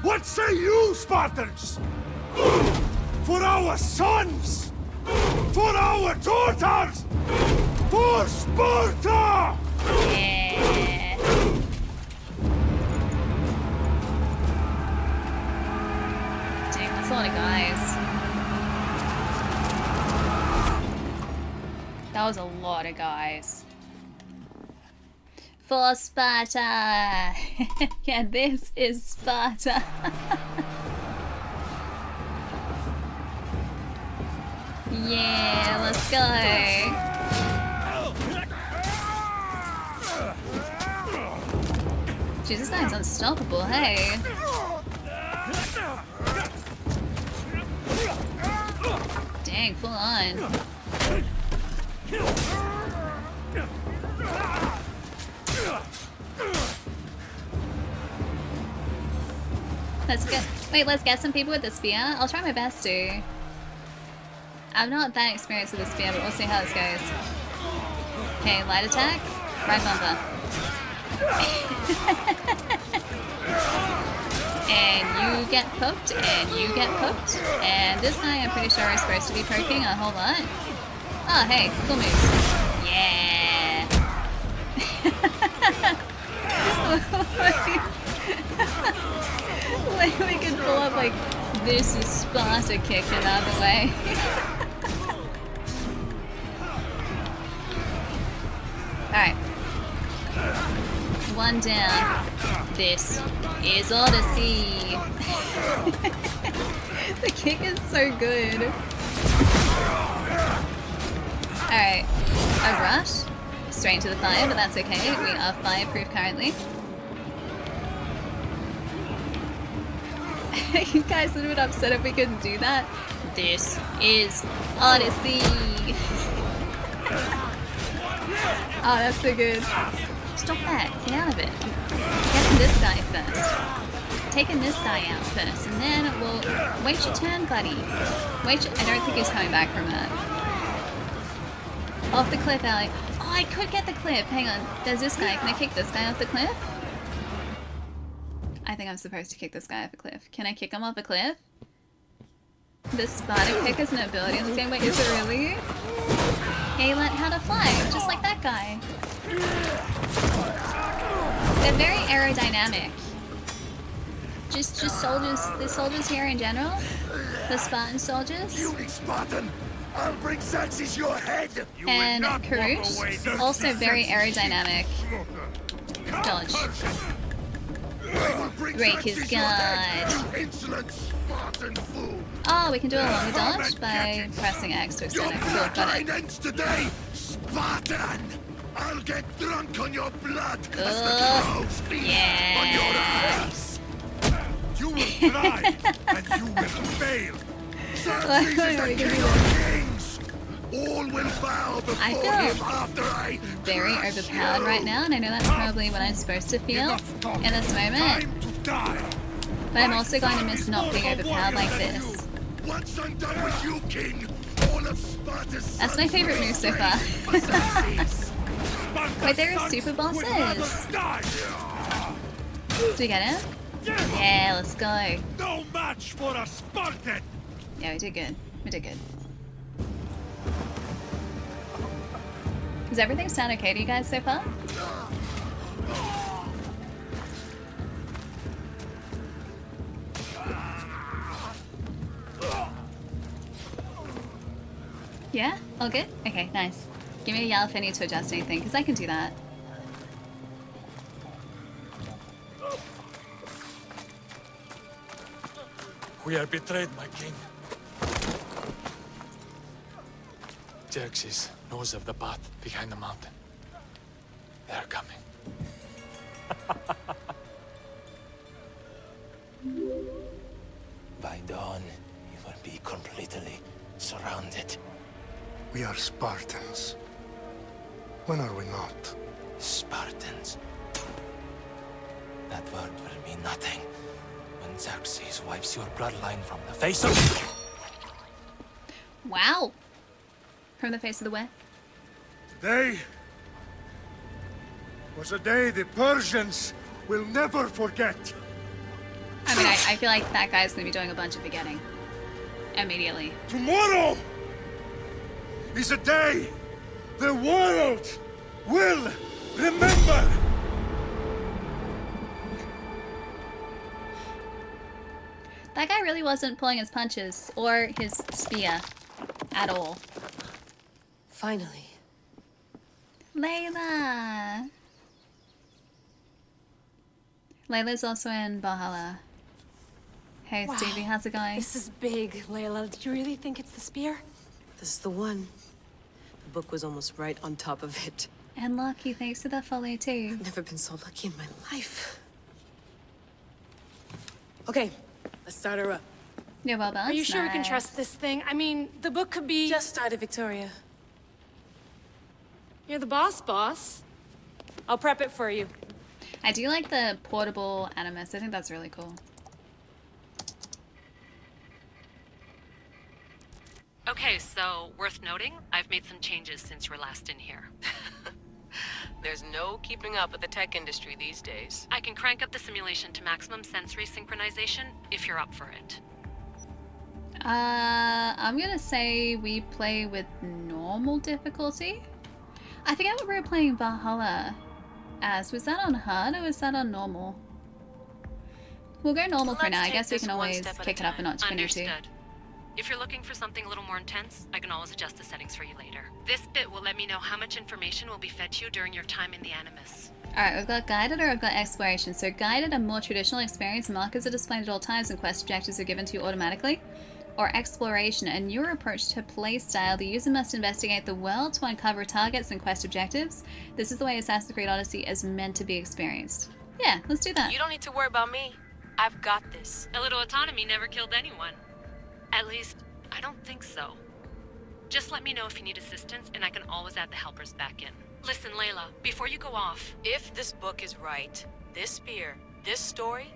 Speaker 3: What say you, Spartans? For our sons! For our daughters! For Sparta!
Speaker 1: Yeah. Dang, that's a lot of guys. That was a lot of guys. For Sparta! Yeah, this is Sparta. Yeah, let's go. Jesus, that is unstoppable, hey. Dang, full on. Let's get some people with the spear. I'll try my best to. I'm not that experienced with the spear, but we'll see how this goes. Okay, light attack, right bumper. And you get poked, and you get poked. And this guy I'm pretty sure is supposed to be poking a whole lot. Oh, hey, cool moves. Yeah. Like we could pull up like this is Sparta kick another way. Alright. One down. This is Odyssey. The kick is so good. Alright. A rush. Straight into the fire, but that's okay. We are fireproof currently. You guys would have been upset if we couldn't do that. This is Odyssey. Oh, that's so good. Stop that. Get out of it. Getting this guy first. Taking this guy out first, and then we'll wait your turn, buddy. I don't think he's coming back from that. Off the cliff, Allie. Oh, I could get the cliff. Hang on. There's this guy. Can I kick this guy off the cliff? I think I'm supposed to kick this guy off a cliff. Can I kick him off a cliff? The Sparta kick is an ability in this game. Wait, is it really? He learned how to fly, just like that guy. They're very aerodynamic. Just soldiers, the soldiers here in general, the Spartan soldiers.
Speaker 3: You Spartan, I'll bring Xerxes your head.
Speaker 1: And Karush, also very aerodynamic. Dodge. Break his guard. Oh, we can do a longer dodge by pressing X to extend it. Cool, got it.
Speaker 3: Today, Spartan. I'll get drunk on your blood as the crows feed on your eyes. You will try and you will fail. Xerxes is the king of kings. All will bow before him after I
Speaker 1: very overpowered right now, and I know that's probably what I'm supposed to feel in this moment. But I'm also going to miss not being overpowered like this.
Speaker 3: Once I'm done with you, king, all of Sparta's
Speaker 1: that's my favorite move so far. Wait, there are super bosses. Do we get him? Yeah, let's go.
Speaker 3: No match for a Spartan.
Speaker 1: Yeah, we did good. We did good. Does everything sound okay to you guys so far? Yeah? All good? Okay, nice. Give me a yell if I need to adjust anything, because I can do that.
Speaker 5: We are betrayed, my king. Xerxes knows of the path behind the mountain. They are coming.
Speaker 6: By dawn, you will be completely surrounded.
Speaker 3: We are Spartans. When are we not?
Speaker 6: Spartans. That word will mean nothing when Xerxes wipes your bloodline from the face of...
Speaker 1: Wow! From the face of the where?
Speaker 3: Today was a day the Persians will never forget.
Speaker 1: I mean, I feel like that guy's gonna be doing a bunch of forgetting. Immediately.
Speaker 3: Tomorrow is a day the world will remember.
Speaker 1: That guy really wasn't pulling his punches or his spear at all.
Speaker 7: Finally.
Speaker 1: Layla! Layla's also in Valhalla. Hey
Speaker 7: Wow.
Speaker 1: Stevie, how's it going?
Speaker 7: This is big, Layla. Do you really think it's the spear? This is the one. The book was almost right on top of it.
Speaker 1: And lucky, thanks to the follow too.
Speaker 7: I've never been so lucky in my life. Okay, let's start her up.
Speaker 1: Yeah, well done.
Speaker 8: Are you sure we can trust this thing? I mean, the book could be...
Speaker 7: Just started, Victoria.
Speaker 8: You're the boss. I'll prep it for you.
Speaker 1: I do like the portable animus. I think that's really cool.
Speaker 9: Okay, so worth noting, I've made some changes since you were last in here.
Speaker 7: There's no keeping up with the tech industry these days.
Speaker 9: I can crank up the simulation to maximum sensory synchronization if you're up for it.
Speaker 1: I'm gonna say we play with normal difficulty. I forget what we were playing Valhalla as. Was that on hard or was that on normal? We'll go normal for now. I guess we can always kick it up a notch if we need to.
Speaker 9: Understood. If you're looking for something a little more intense, I can always adjust the settings for you later. This bit will let me know how much information will be fed to you during your time in the Animus.
Speaker 1: Alright, we've got guided or I've got exploration. So guided, a more traditional experience. Markers are displayed at all times and quest objectives are given to you automatically. Or exploration, a newer approach to playstyle. The user must investigate the world to uncover targets and quest objectives. This is the way Assassin's Creed Odyssey is meant to be experienced. Yeah, let's do that.
Speaker 7: You don't need to worry about me. I've got this.
Speaker 9: A little autonomy never killed anyone. At least, I don't think so. Just let me know if you need assistance, and I can always add the helpers back in. Listen, Layla, before you go off...
Speaker 7: If this book is right, this spear, this story,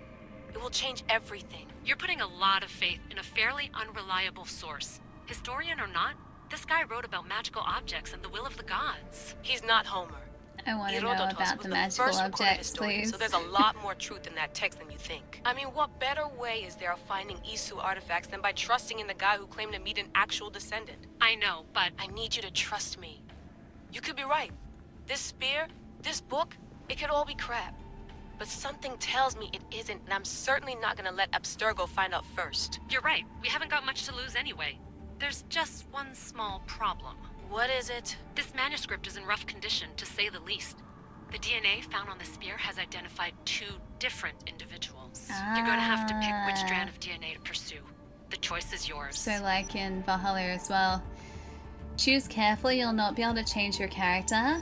Speaker 7: it will change everything.
Speaker 9: You're putting a lot of faith in a fairly unreliable source. Historian or not, this guy wrote about magical objects and the will of the gods.
Speaker 7: He's not Homer.
Speaker 1: I want to know
Speaker 7: Herodotus
Speaker 1: about
Speaker 7: was
Speaker 1: the
Speaker 7: the
Speaker 1: magical
Speaker 7: first recorded
Speaker 1: objects,
Speaker 7: historian,
Speaker 1: please.
Speaker 7: so there's a lot more truth in that text than you think. I mean, what better way is there of finding Isu artifacts than by trusting in the guy who claimed to meet an actual descendant?
Speaker 9: I know, but...
Speaker 7: I need you to trust me. You could be right. This spear, this book, it could all be crap. But something tells me it isn't, and I'm certainly not gonna let Abstergo find out first.
Speaker 9: You're right. We haven't got much to lose anyway. There's just one small problem.
Speaker 7: What is it?
Speaker 9: This manuscript is in rough condition, to say the least. The DNA found on the spear has identified 2 different individuals. You're going to have to pick which strand of DNA to pursue. The choice is yours.
Speaker 1: So like in Valhalla as well. Choose carefully, you'll not be able to change your character.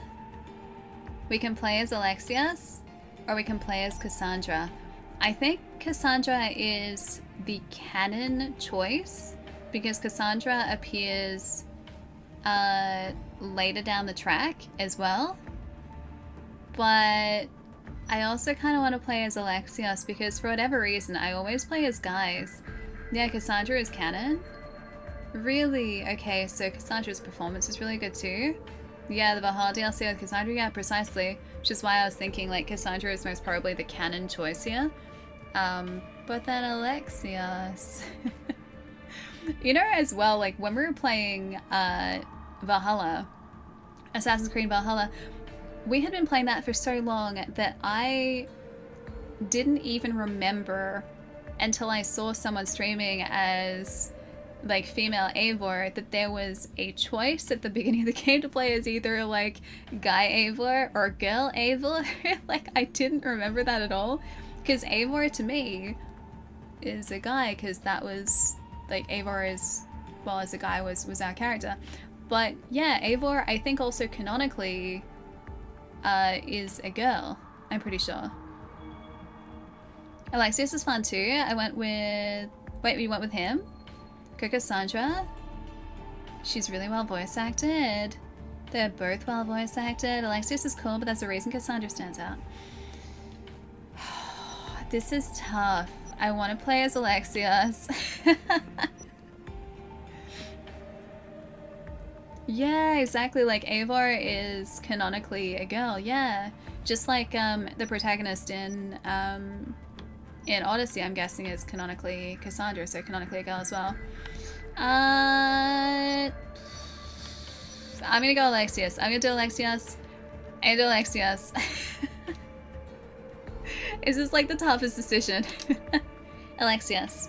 Speaker 1: We can play as Alexios, or we can play as Cassandra. I think Cassandra is the canon choice, because Cassandra appears later down the track as well. But I also kind of want to play as Alexios because for whatever reason I always play as guys. Yeah, Cassandra is canon. Really? Okay, so Cassandra's performance is really good too. Yeah, the Valhalla DLC with Cassandra, yeah, precisely. Which is why I was thinking like Cassandra is most probably the canon choice here. But then Alexios. You know as well, like when we were playing Valhalla, Assassin's Creed Valhalla, we had been playing that for so long that I didn't even remember until I saw someone streaming as like female Eivor that there was a choice at the beginning of the game to play as either like guy Eivor or girl Eivor. Like I didn't remember that at all because Eivor to me is a guy because that was like Eivor is, well, as a guy was our character. But yeah, Eivor I think also canonically is a girl, I'm pretty sure. Alexios is fun too. I went with... Wait, we went with him? Go Cassandra. She's really well voice acted. They're both well voice acted. Alexios is cool, but there's a reason Cassandra stands out. This is tough. I want to play as Alexios. Yeah, exactly. Like Eivor is canonically a girl. Yeah, just like the protagonist in Odyssey, I'm guessing is canonically Cassandra, so canonically a girl as well. I'm gonna go Alexios. I'm gonna do Alexios. I'm gonna do Alexios. Is this like the toughest decision? Alexios.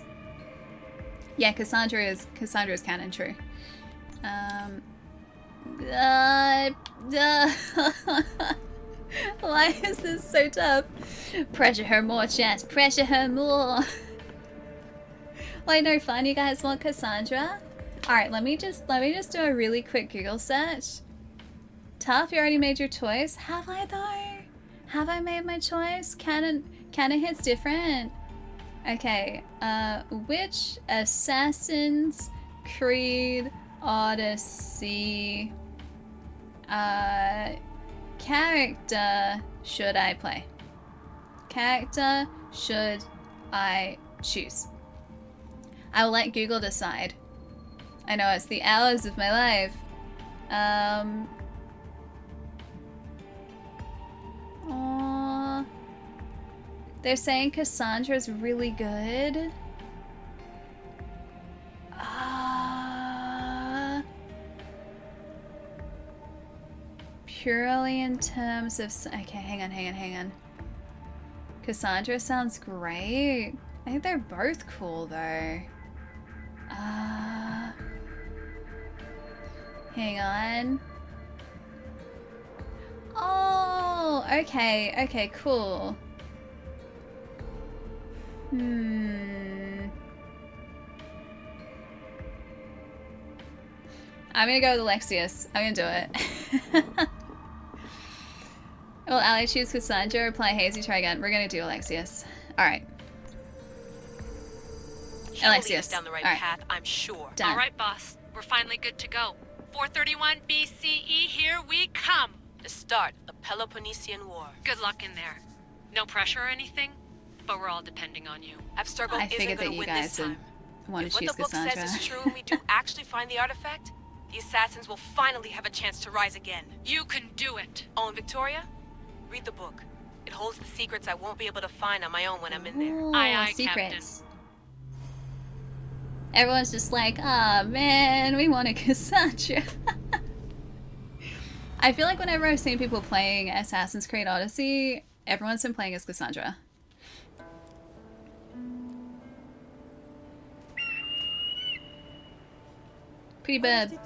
Speaker 1: Yeah, Cassandra is canon, true. Why is this so tough? Pressure her more, chest. Pressure her more. Wait, no fun. You guys want Cassandra? All right, let me just do a really quick Google search. Tough, you already made your choice. Have I though? Have I made my choice? Canon hits different. Okay, which Assassin's Creed Odyssey character should I play? Character should I choose? I will let Google decide. I know it's the hours of my life. Aww. They're saying Cassandra's really good. Purely in terms of... Okay, hang on. Cassandra sounds great. I think they're both cool though. Hang on. Oh, okay, cool. I'm gonna go with Alexius. I'm gonna do it. Will Ali choose Cassandra or play Hazy? Try again. We're gonna do Alexius. Alright. Alexius.
Speaker 7: Down the right
Speaker 1: All right.
Speaker 7: path, I'm sure.
Speaker 1: Done.
Speaker 9: All right, boss. We're finally good to go. 431 BCE, here we come.
Speaker 7: The start of the Peloponnesian War.
Speaker 9: Good luck in there. No pressure or anything, but we're all depending on you.
Speaker 7: Abstergo
Speaker 1: I
Speaker 7: isn't
Speaker 1: figured
Speaker 7: going
Speaker 1: that
Speaker 7: to
Speaker 1: you
Speaker 7: win
Speaker 1: guys
Speaker 7: this
Speaker 1: would
Speaker 7: time.
Speaker 1: want
Speaker 7: If
Speaker 1: to
Speaker 7: what
Speaker 1: choose
Speaker 7: the book
Speaker 1: Cassandra.
Speaker 7: says is true and we do actually find the artifact, the assassins will finally have a chance to rise again.
Speaker 9: You can do it.
Speaker 7: Oh, and Victoria, read the book. It holds the secrets I won't be able to find on my own when I'm in there.
Speaker 1: Ooh,
Speaker 9: Aye,
Speaker 1: secrets. Everyone's just like, ah, man, we want a Cassandra. I feel like whenever I've seen people playing Assassin's Creed Odyssey, everyone's been playing as Cassandra. Pretty bird.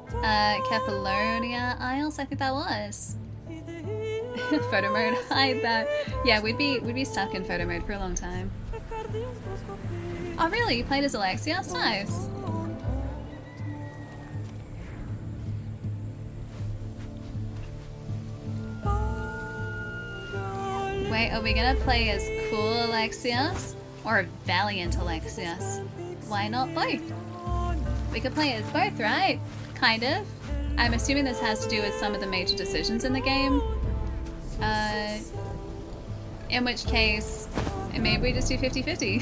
Speaker 1: Cephalonia Isles, I think that was. Photo mode, hide that. Yeah, we'd be stuck in photo mode for a long time. Oh really? You played as Alexios? Nice. Wait, are we gonna play as cool Alexios or valiant Alexios? Why not both? We could play as both, right? Kind of. I'm assuming this has to do with some of the major decisions in the game. In which case, maybe we just do 50-50.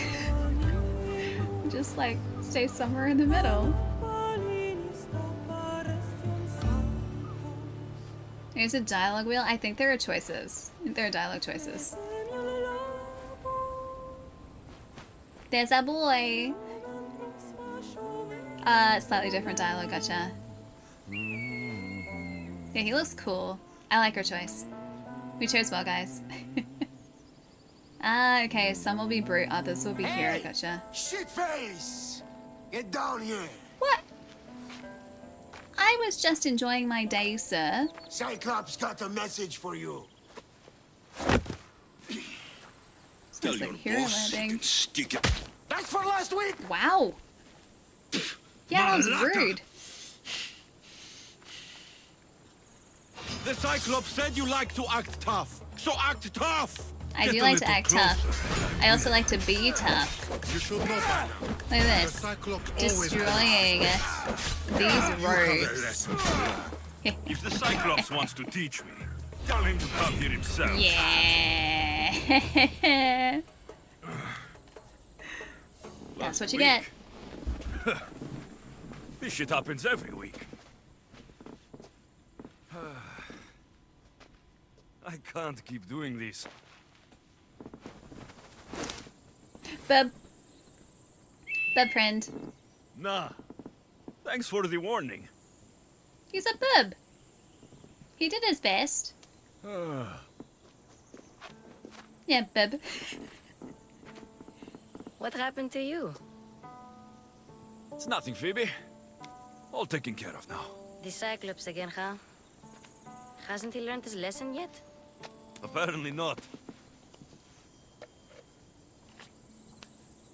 Speaker 1: Just like stay somewhere in the middle. There's a dialogue wheel. I think there are choices. I think there are dialogue choices. There's a boy. Slightly different dialogue, gotcha. Yeah, he looks cool. I like her choice. We chose well, guys. Okay, some will be brute, others will be hero, gotcha.
Speaker 3: Shitface! Get down here!
Speaker 1: What? I was just enjoying my day, sir.
Speaker 3: Cyclops got a message for you.
Speaker 1: Sounds like hero landing.
Speaker 3: Stick it. That's for last week!
Speaker 1: Wow. Yeah, that was rude.
Speaker 3: The Cyclops said you like to act tough, so act tough!
Speaker 1: I do like to act tough. I also like to be tough.
Speaker 3: You should know that.
Speaker 1: Look at this. Destroying these roads.
Speaker 10: If the Cyclops wants to teach me, tell him to come here himself.
Speaker 1: Yeah. That's what you get.
Speaker 10: This shit happens every week. I can't keep doing this.
Speaker 1: Bub. Bub friend.
Speaker 10: Nah. Thanks for the warning.
Speaker 1: He's a bub. He did his best. Yeah, bub.
Speaker 11: What happened to you?
Speaker 10: It's nothing, Phoebe. All taken care of now.
Speaker 11: The Cyclops again, huh? Hasn't he learned his lesson yet?
Speaker 10: Apparently not.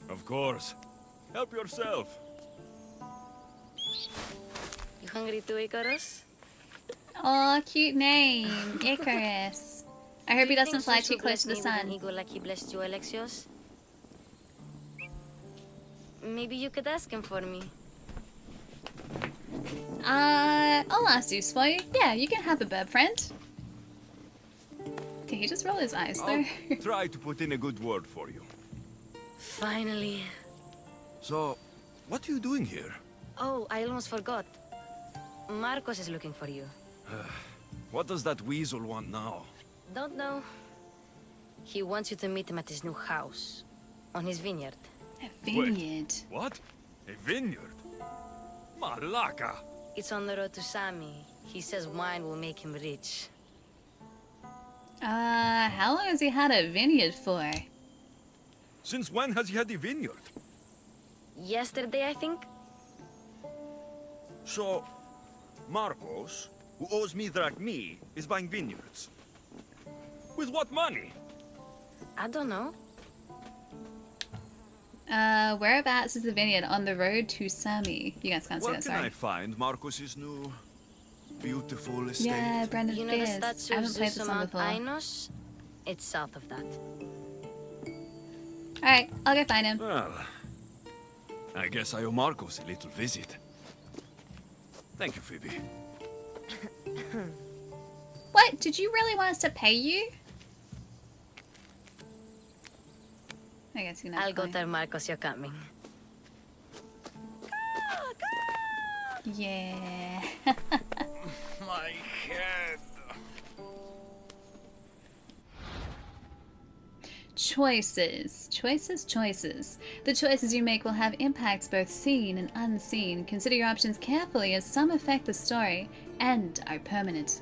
Speaker 10: Of course. Help yourself.
Speaker 11: You hungry too, Icarus?
Speaker 1: Oh, cute name, Icarus. I hope he doesn't fly too close to the sun.
Speaker 11: An ego like he blessed you, Alexios? Maybe you could ask him for me.
Speaker 1: I'll ask Zeus for you. Yeah, you can have a bird friend. Did he just roll his eyes though?
Speaker 10: I'll try to put in a good word for you.
Speaker 11: Finally.
Speaker 10: So, what are you doing here?
Speaker 11: Oh, I almost forgot. Marcos is looking for you.
Speaker 10: What does that weasel want now?
Speaker 11: Don't know. He wants you to meet him at his new house. On his vineyard.
Speaker 1: A vineyard?
Speaker 10: Wait, what? A vineyard? Malaka!
Speaker 11: It's on the road to Sami. He says wine will make him rich.
Speaker 1: How long has he had a vineyard for?
Speaker 10: Since when has he had a vineyard?
Speaker 11: Yesterday, I think?
Speaker 10: So, Marcos, who owes me drachmi, is buying vineyards. With what money?
Speaker 11: I don't know.
Speaker 1: Whereabouts is the vineyard? On the road to Sami. You guys can't see
Speaker 10: Where
Speaker 1: that,
Speaker 10: can
Speaker 1: sorry.
Speaker 10: I find Marcos's new, beautiful estate?
Speaker 1: Yeah, Brendan
Speaker 11: You know the
Speaker 1: Spears. I
Speaker 11: statue of
Speaker 1: haven't played
Speaker 11: Zeus
Speaker 1: this
Speaker 11: on
Speaker 1: one
Speaker 11: Mount
Speaker 1: before.
Speaker 11: Ainos? It's south of that.
Speaker 1: Alright, I'll go find him.
Speaker 10: Well, I guess I owe Marcos a little visit. Thank you, Phoebe.
Speaker 1: What? Did you really want us to pay you? I guess you can have
Speaker 11: I'll go
Speaker 1: coin.
Speaker 11: tell Marcos you're coming.
Speaker 1: Yeah.
Speaker 10: My head.
Speaker 1: Choices. Choices. The choices you make will have impacts both seen and unseen. Consider your options carefully as some affect the story and are permanent.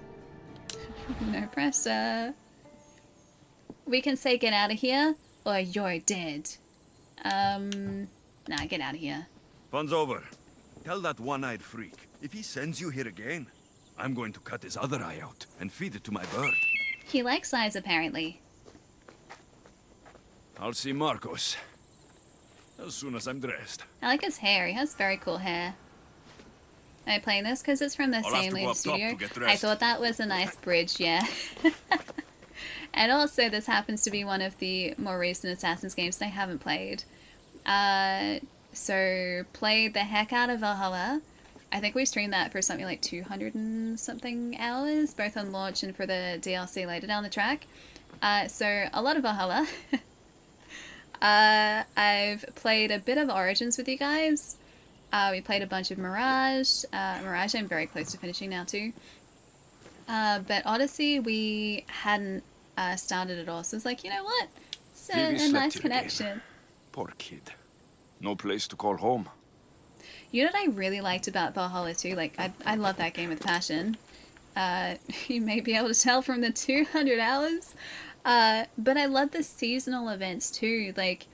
Speaker 1: No pressure. We can say get out of here or you're dead. Nah, get out of here.
Speaker 10: Fun's over. Tell that one-eyed freak, if he sends you here again, I'm going to cut his other eye out and feed it to my bird.
Speaker 1: He likes eyes apparently.
Speaker 10: I'll see Marcos as soon as I'm dressed.
Speaker 1: I like his hair. He has very cool hair. Am I playing this because it's from the
Speaker 10: I'll have
Speaker 1: same
Speaker 10: to go
Speaker 1: Leaf
Speaker 10: up top
Speaker 1: studio?
Speaker 10: to get
Speaker 1: I
Speaker 10: dressed.
Speaker 1: thought that was a nice bridge, yeah. And also, this happens to be one of the more recent Assassin's games that I haven't played. So, played the heck out of Valhalla. I think we streamed that for something like 200 and something hours, both on launch and for the DLC later down the track. So, a lot of Valhalla. I've played a bit of Origins with you guys. We played a bunch of Mirage. Mirage I'm very close to finishing now too. But Odyssey we hadn't started at all, so it's like, you know what? It's
Speaker 10: Phoebe
Speaker 1: a
Speaker 10: slept
Speaker 1: nice
Speaker 10: here
Speaker 1: connection.
Speaker 10: again. Poor kid. No place to call home.
Speaker 1: You know what I really liked about Valhalla too? Like, I love that game with passion. You may be able to tell from the 200 hours. But I love the seasonal events too. Like,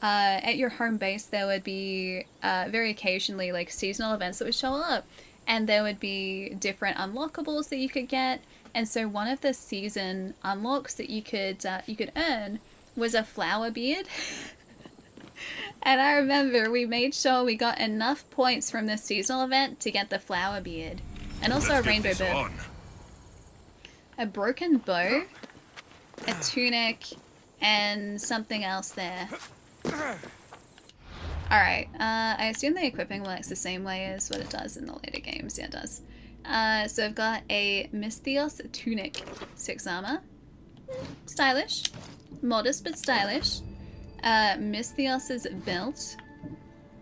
Speaker 1: at your home base, there would be very occasionally like seasonal events that would show up, and there would be different unlockables that you could get. And so one of the season unlocks that you could earn was a flower beard. And I remember we made sure we got enough points from this seasonal event to get the flower beard, and also
Speaker 10: Let's
Speaker 1: a
Speaker 10: get
Speaker 1: rainbow
Speaker 10: this
Speaker 1: bow,
Speaker 10: on.
Speaker 1: a broken bow, a tunic, and something else there. Alright, I assume the equipping works the same way as what it does in the later games. Yeah, it does. So I've got a Misthios tunic, 6 armor. Stylish. Modest but stylish. Misthios' belt.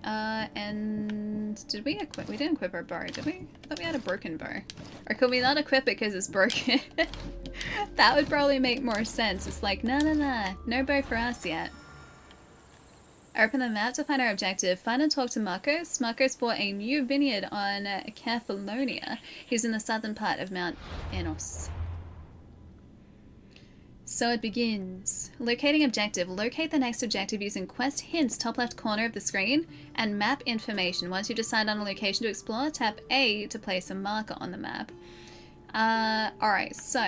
Speaker 1: And did we equip? We didn't equip our bow, did we? I thought we had a broken bow. Or could we not equip it because it's broken? That would probably make more sense. It's like, no bow for us yet. Open the map to find our objective. Find and talk to Marcos. Marcos bought a new vineyard on Kefalonia. He's in the southern part of Mount Enos. So it begins. Locating objective. Locate the next objective using quest hints top left corner of the screen and map information. Once you decide on a location to explore, tap A to place a marker on the map. Alright, so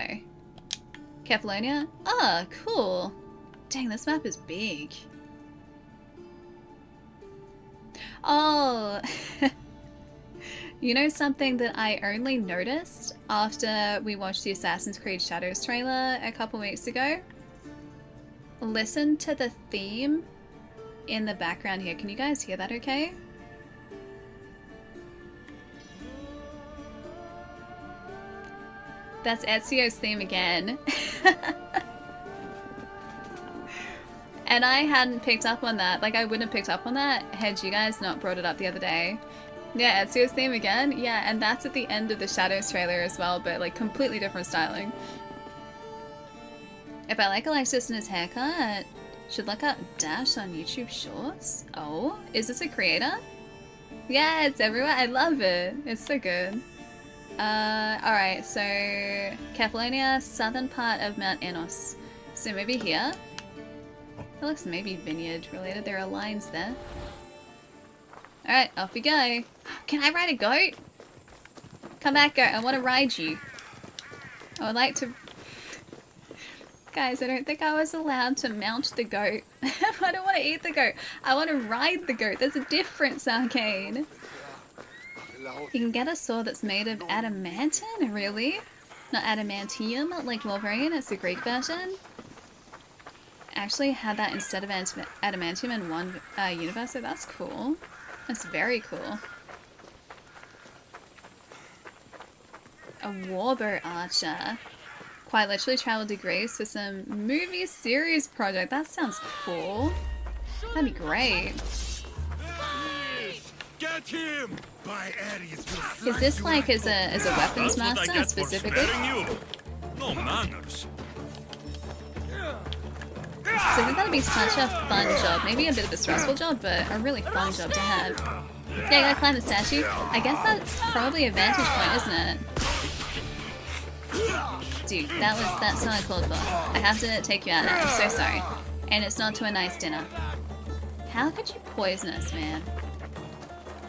Speaker 1: Kefalonia. Oh, cool. Dang, this map is big. You know something that I only noticed after we watched the Assassin's Creed Shadows trailer a couple weeks ago? Listen to the theme in the background here. Can you guys hear that okay? That's Ezio's theme again. And I hadn't picked up on that. Like, I wouldn't have picked up on that had you guys not brought it up the other day. Yeah, Ezio's theme again. Yeah, and that's at the end of the Shadows trailer as well, but like completely different styling. If I like Alexis and his haircut, should look up Dash on YouTube Shorts. Oh, is this a creator? Yeah, it's everywhere. I love it. It's so good. Alright, so Catalonia, southern part of Mount Enos. So maybe here. That looks maybe vineyard related. There are lines there. Alright, off we go. Can I ride a goat? Come back, goat. I want to ride you. I would like to... Guys, I don't think I was allowed to mount the goat. I don't want to eat the goat. I want to ride the goat. There's a difference, Arcane. You can get a sword that's made of adamantine? Really? Not adamantium, like Wolverine. It's the Greek version. Actually had that instead of adamantium in one universe, so that's cool. That's very cool. A warbow archer. Quite literally traveled to Greece for some movie series project. That sounds cool. That'd be great.
Speaker 3: Get him! By Ares
Speaker 1: Is this like as a weapons master specifically?
Speaker 10: No manners.
Speaker 1: So I think that'd be such a fun job. Maybe a bit of a stressful job, but a really fun job to have. Yeah, you gotta climb the statue. I guess that's probably a vantage point, isn't it? Dude, that's not called for. I have to take you out now. I'm so sorry. And it's not to a nice dinner. How could you poison us, man?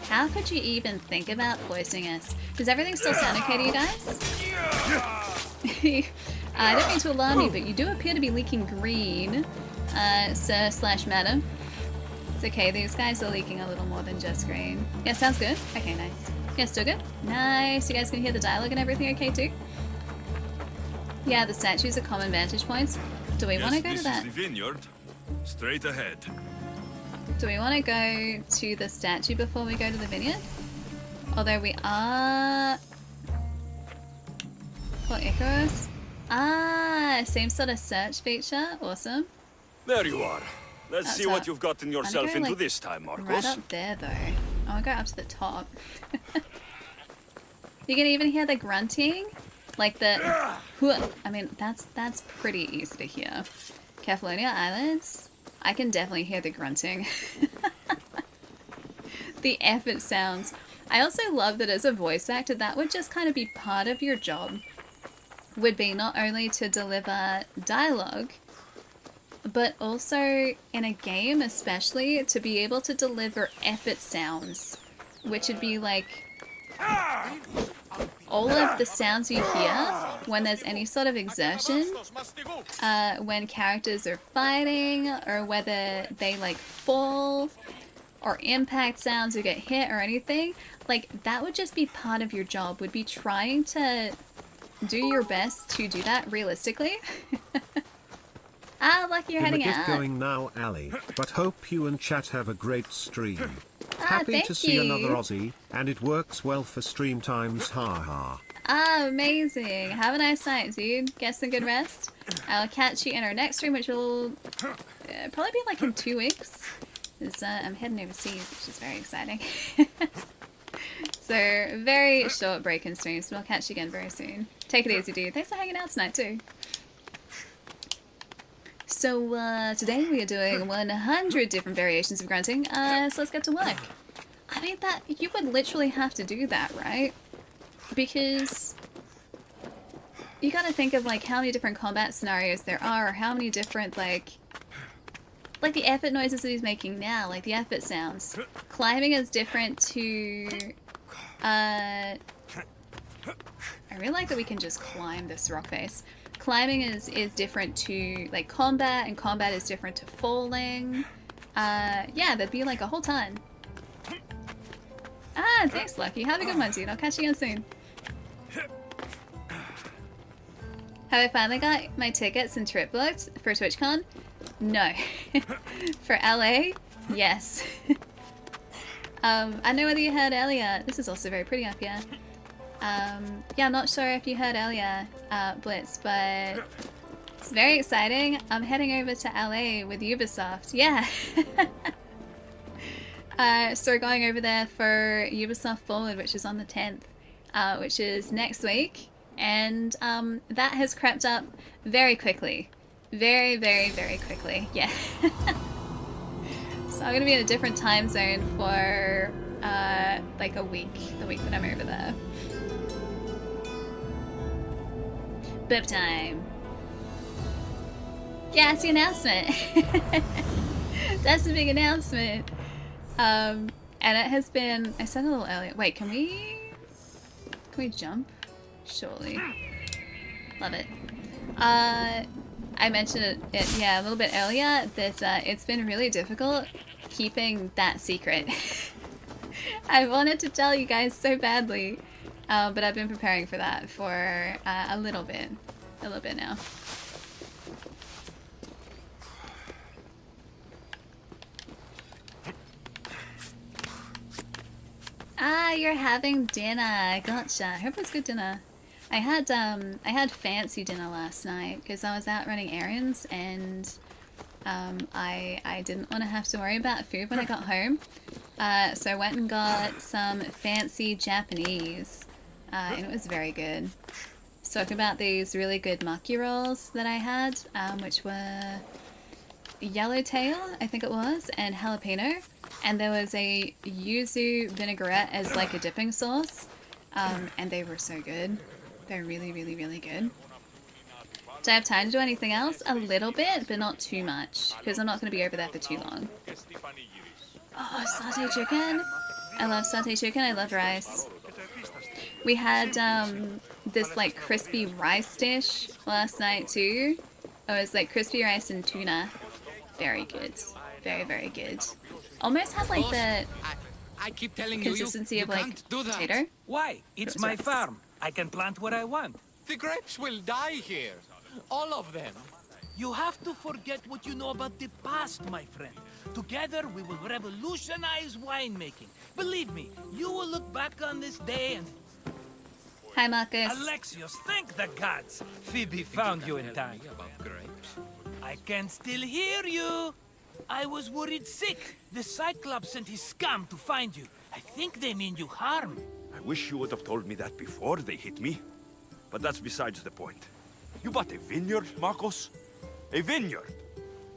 Speaker 1: How could you even think about poisoning us? Does everything still sound okay to you guys? I don't mean to alarm you, but you do appear to be leaking green, sir/madam. It's okay, these guys are leaking a little more than just green. Yeah, sounds good. Okay, nice. Yeah, still good? Nice. You guys can hear the dialogue and everything okay too? Yeah, the statues are common vantage points. Do we want to go to that?
Speaker 10: This is the vineyard. Straight ahead.
Speaker 1: Do we want to go to the statue before we go to the vineyard? Although we are... What, Icarus? Ah, same sort of search feature. Awesome.
Speaker 10: There you are. Let's see what you've gotten yourself
Speaker 1: go,
Speaker 10: into
Speaker 1: like,
Speaker 10: this time, Marcos.
Speaker 1: Right up there, though. I want to go up to the top. You can even hear the grunting, like the. I mean, that's pretty easy to hear. Catalonia Islands. I can definitely hear the grunting. The effort sounds. I also love that as a voice actor, that would just kind of be part of your job. Would be not only to deliver dialogue, but also in a game especially to be able to deliver effort sounds, which would be like all of the sounds you hear when there's any sort of exertion, when characters are fighting, or whether they like fall, or impact sounds or get hit or anything. Like, that would just be part of your job, would be trying to do your best to do that realistically. Ah, lucky you're heading out.
Speaker 2: Going now, Ali, but hope you and chat have a great stream. Happy
Speaker 1: thank
Speaker 2: to see
Speaker 1: you.
Speaker 2: another Aussie, and it works well for stream times, ha.
Speaker 1: Ah, amazing. Have a nice night, dude. Get some good rest. I'll catch you in our next stream, which will probably be like in 2 weeks. Because I'm heading overseas, which is very exciting. So, very short break in streams, but I'll catch you again very soon. Take it easy, dude. Thanks for hanging out tonight, too. So, today we are doing 100 different variations of grunting, so let's get to work. I mean, that you would literally have to do that, right? Because you gotta think of, like, how many different combat scenarios there are, or how many different, like the effort noises that he's making now, like the effort sounds. Climbing is different to, I really like that we can just climb this rock face. Climbing is different to, like, combat, and combat is different to falling. Yeah, that'd be, like, a whole ton. Ah, thanks, Lucky. Have a good one, dude. I'll catch you again soon. Have I finally got my tickets and trip booked for TwitchCon? No. For LA? Yes. I don't know whether you heard earlier. This is also very pretty up here. Yeah, I'm not sure if you heard earlier, Blitz, but it's very exciting. I'm heading over to LA with Ubisoft. Yeah. So we're going over there for Ubisoft Forward, which is on the 10th, which is next week. And that has crept up very quickly. Very, very, very quickly. Yeah. So I'm going to be in a different time zone for like a week, the week that I'm over there. Bib time. Yeah, it's the announcement. That's the big announcement. And it has been, I said a little earlier. Wait, can we jump? Surely. Love it. I mentioned it yeah, a little bit earlier that it's been really difficult keeping that secret. I wanted to tell you guys so badly, but I've been preparing for that for a little bit now. Ah, you're having dinner. Gotcha. I hope it's good dinner. I had fancy dinner last night because I was out running errands and I didn't want to have to worry about food when I got home. So I went and got some fancy Japanese and it was very good. So talking about these really good maki rolls that I had, which were yellowtail, I think it was, and jalapeno. And there was a yuzu vinaigrette as like a dipping sauce. And they were so good. They're really, really, really good. Do I have time to do anything else? A little bit, but not too much. Because I'm not going to be over there for too long. Oh, satay chicken. I love satay chicken. I love rice. We had this like crispy rice dish last night too. It was like crispy rice and tuna. Very good. Very, very good. Almost had like the
Speaker 12: I keep telling
Speaker 1: consistency
Speaker 12: you
Speaker 1: of like
Speaker 12: can't do that.
Speaker 1: potato.
Speaker 12: Why? It's my farm. I can plant what I want. The grapes will die here. All of them.
Speaker 13: You have to forget what you know about the past, my friend. Together, we will revolutionize winemaking. Believe me, you will look back on this day and...
Speaker 1: Hi, Marcus.
Speaker 13: Alexios, thank the gods. Phoebe found you in time. I can still hear you. I was worried sick. The Cyclops sent his scum to find you. I think they mean you harm.
Speaker 10: I wish you would have told me that before they hit me. But that's besides the point. You bought a vineyard, Marcos? A vineyard?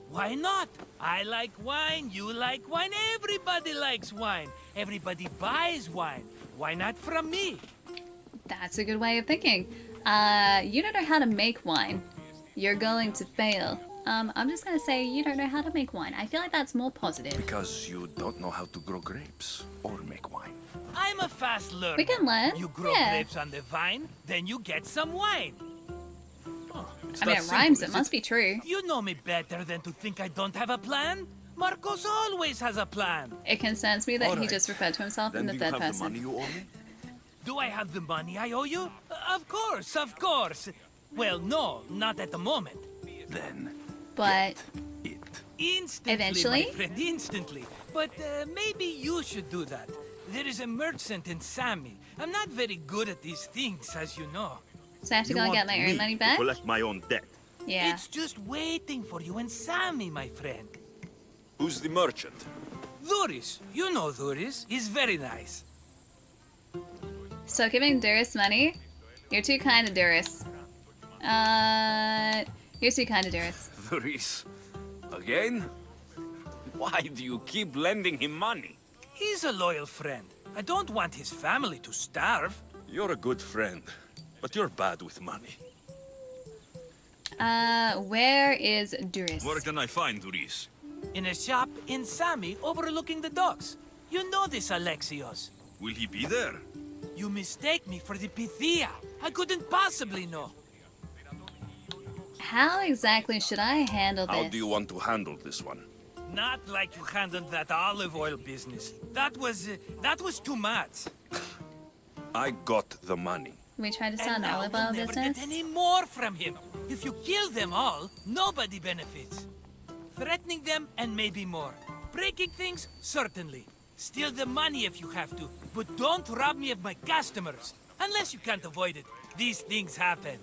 Speaker 13: Why not? I like wine, you like wine, everybody likes wine. Everybody buys wine. Why not from me?
Speaker 1: That's a good way of thinking. You don't know how to make wine. You're going to fail. I'm just gonna say you don't know how to make wine. I feel like that's more positive.
Speaker 10: Because you don't know how to grow grapes or make wine.
Speaker 13: I'm a fast learner.
Speaker 1: We can learn.
Speaker 13: You grow grapes on the vine, then you get some wine.
Speaker 1: I mean, it rhymes. It must be true.
Speaker 13: You know me better than to think I don't have a plan. Marcos always has a plan.
Speaker 1: It concerns me that he just referred to himself in the third person.
Speaker 10: Do you have the money you owe me?
Speaker 13: Do I have the money I owe you? Of course, of course. Well, no, not at the moment.
Speaker 10: Then...
Speaker 1: But...
Speaker 13: Instantly,
Speaker 1: eventually?
Speaker 13: my friend, instantly. But maybe you should do that. There is a merchant in Sami. I'm not very good at these things, as you know.
Speaker 1: So I have to go and get my own money back?
Speaker 10: Collect my own debt.
Speaker 1: Yeah.
Speaker 13: It's just waiting for you in Sami, my friend.
Speaker 10: Who's the merchant?
Speaker 13: Duris. You know Duris. He's very nice.
Speaker 1: So giving Duris money? You're too kind to Duris. You're too kind to Duris.
Speaker 10: Duris? Again? Why do you keep lending him money?
Speaker 13: He's a loyal friend. I don't want his family to starve.
Speaker 10: You're a good friend, but you're bad with money.
Speaker 1: Where is Duris?
Speaker 10: Where can I find Duris?
Speaker 13: In a shop in Sami overlooking the docks. You know this, Alexios.
Speaker 10: Will he be there?
Speaker 13: You mistake me for the Pythia. I couldn't possibly know.
Speaker 1: How exactly should I handle this?
Speaker 10: How do you want to handle this one?
Speaker 13: Not like you handled that olive oil business. That was too much.
Speaker 10: I got the money.
Speaker 1: We tried to start
Speaker 13: And
Speaker 1: an
Speaker 13: now
Speaker 1: olive
Speaker 13: we'll
Speaker 1: oil
Speaker 13: never
Speaker 1: business.
Speaker 13: get any more from him. If you kill them all, nobody benefits. Threatening them and maybe more. Breaking things, certainly. Steal the money if you have to, but don't rob me of my customers. Unless you can't avoid it. These things happen.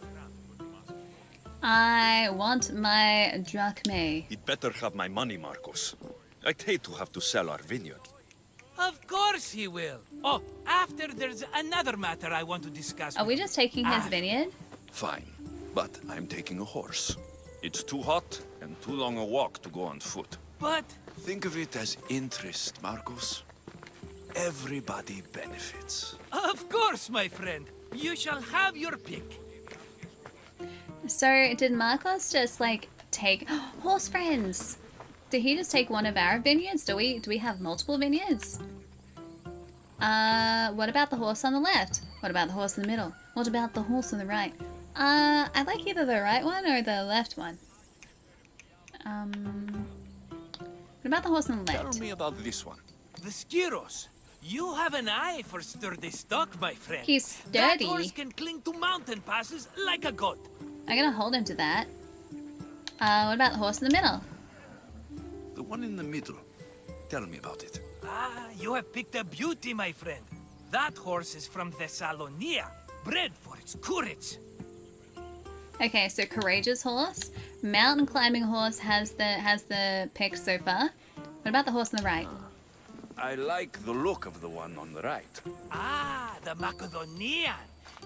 Speaker 1: I want my drachmae.
Speaker 10: He'd better have my money, Marcos. I'd hate to have to sell our vineyard.
Speaker 13: Of course he will. Oh, after there's another matter I want to discuss.
Speaker 1: Are we
Speaker 13: with
Speaker 1: just taking his vineyard?
Speaker 10: Fine, but I'm taking a horse. It's too hot and too long a walk to go on foot.
Speaker 13: But...
Speaker 10: Think of it as interest, Marcos. Everybody benefits.
Speaker 13: Of course, my friend. You shall have your pick.
Speaker 1: So, did Marcos just, like, take... horse friends! Did he just take one of our vineyards? Do we have multiple vineyards? What about the horse on the left? What about the horse in the middle? What about the horse on the right? I like either the right one or the left one. What about the horse on the left?
Speaker 10: Tell me about this one.
Speaker 13: The Skiros. You have an eye for sturdy stock, my friend.
Speaker 1: He's sturdy.
Speaker 13: That horse can cling to mountain passes like a goat.
Speaker 1: I'm gonna hold him to that. What about the horse in the middle?
Speaker 10: The one in the middle. Tell me about it.
Speaker 13: Ah, you have picked a beauty, my friend. That horse is from Thessalonia, bred for its courage.
Speaker 1: Okay, so courageous horse. Mountain climbing horse has the pick so far. What about the horse on the right?
Speaker 10: I like the look of the one on the right.
Speaker 13: Ah, the Macedonian.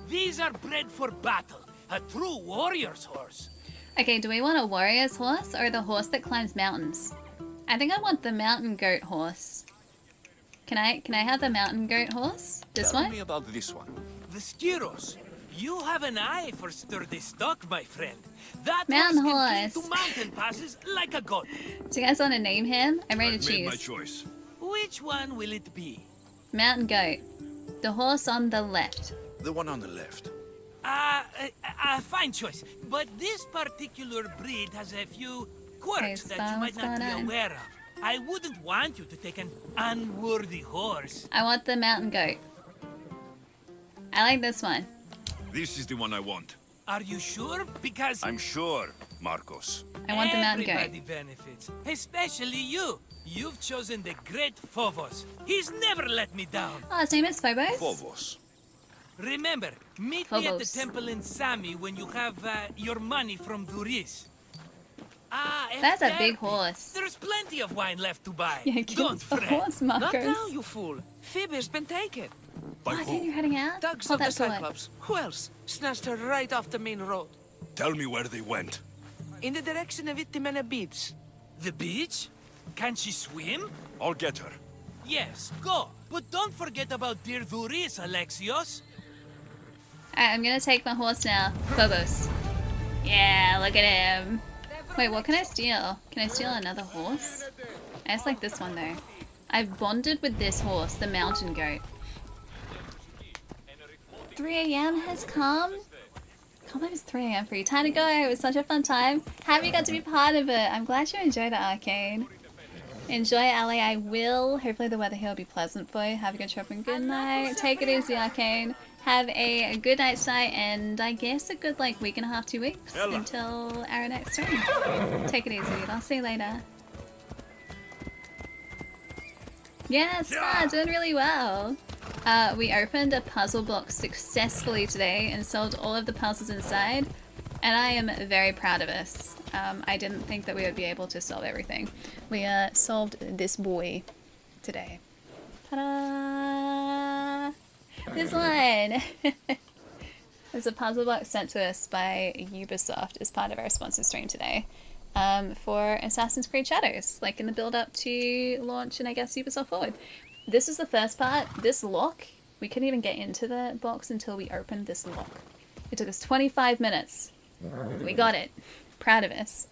Speaker 13: These are bred for battle. A true warrior's horse.
Speaker 1: Okay, do we want a warrior's horse or the horse that climbs mountains? I think I want the mountain goat horse. Can I have the mountain goat horse? This
Speaker 10: Tell
Speaker 1: one?
Speaker 10: me about this one.
Speaker 13: The Skiros. You have an eye for sturdy stock, my friend. That
Speaker 1: Mountain
Speaker 13: horse can
Speaker 1: horse.
Speaker 13: cling to mountain passes like a goat.
Speaker 1: Do you guys want to name him? I'm ready
Speaker 10: I've
Speaker 1: to
Speaker 10: made my
Speaker 1: choose.
Speaker 10: choice.
Speaker 13: Which one will it be?
Speaker 1: Mountain goat. The horse on the left.
Speaker 10: The one on the left.
Speaker 13: Fine choice. But this particular breed has a few quirks
Speaker 1: Okay,
Speaker 13: that you might
Speaker 1: what's
Speaker 13: not be
Speaker 1: going on?
Speaker 13: aware of. I wouldn't want you to take an unworthy horse.
Speaker 1: I want the mountain goat. I like this one.
Speaker 10: This is the one I want.
Speaker 13: Are you sure? Because
Speaker 10: I'm sure, Marcos.
Speaker 1: I want the mountain
Speaker 13: everybody
Speaker 1: goat.
Speaker 13: benefits, especially you. You've chosen the great Phobos. He's never let me down.
Speaker 1: Oh, his name is Phobos?
Speaker 10: Phobos.
Speaker 13: Remember, meet me at the
Speaker 1: Phobos.
Speaker 13: temple in Sami when you have your money from Duris. Ah,
Speaker 1: That's a
Speaker 13: Efterpi.
Speaker 1: big horse.
Speaker 13: There's plenty of wine left to buy.
Speaker 1: Yeah, give
Speaker 13: Don't
Speaker 1: us the
Speaker 13: fret.
Speaker 1: horse, Marcos.
Speaker 14: Not now, you fool. Phoebe's been taken.
Speaker 10: By
Speaker 1: What,
Speaker 10: who?
Speaker 1: then you're heading out?
Speaker 14: Thugs
Speaker 1: Hold
Speaker 14: of the
Speaker 1: that thought.
Speaker 14: Cyclops. Who else? Snatched her right off the main road.
Speaker 10: Tell me where they went.
Speaker 14: In the direction of Itimena Beach.
Speaker 13: The beach? Can she swim?
Speaker 10: I'll get her.
Speaker 13: Yes, go. But don't forget about dear Duris, Alexios.
Speaker 1: Alright, I'm gonna take my horse now. Phobos. Yeah, look at him. Wait, what can I steal? Can I steal another horse? I just like this one though. I've bonded with this horse, the mountain goat. 3 a.m. has come. Can't believe it's 3 a.m. for you. Time to go. It was such a fun time. Happy you got to be part of it. I'm glad you enjoyed it, Arcade. Enjoy, Ali. I will. Hopefully the weather here will be pleasant for you. Have a good trip and good night. Take it easy, Arcade. Have a good night's night and I guess a good like week and a half, 2 weeks until our next stream. Take it easy, dude. I'll see you later. Yes, yeah, doing really well. We opened a puzzle box successfully today and solved all of the puzzles inside, and I am very proud of us. I didn't think that we would be able to solve everything. We solved this boy today. Ta-da! This one! There's a puzzle box sent to us by Ubisoft as part of our sponsor stream today. For Assassin's Creed Shadows, like in the build-up to launch and I guess Ubisoft Forward. This is the first part. This lock, we couldn't even get into the box until we opened this lock. It took us 25 minutes. We got it. Proud of us.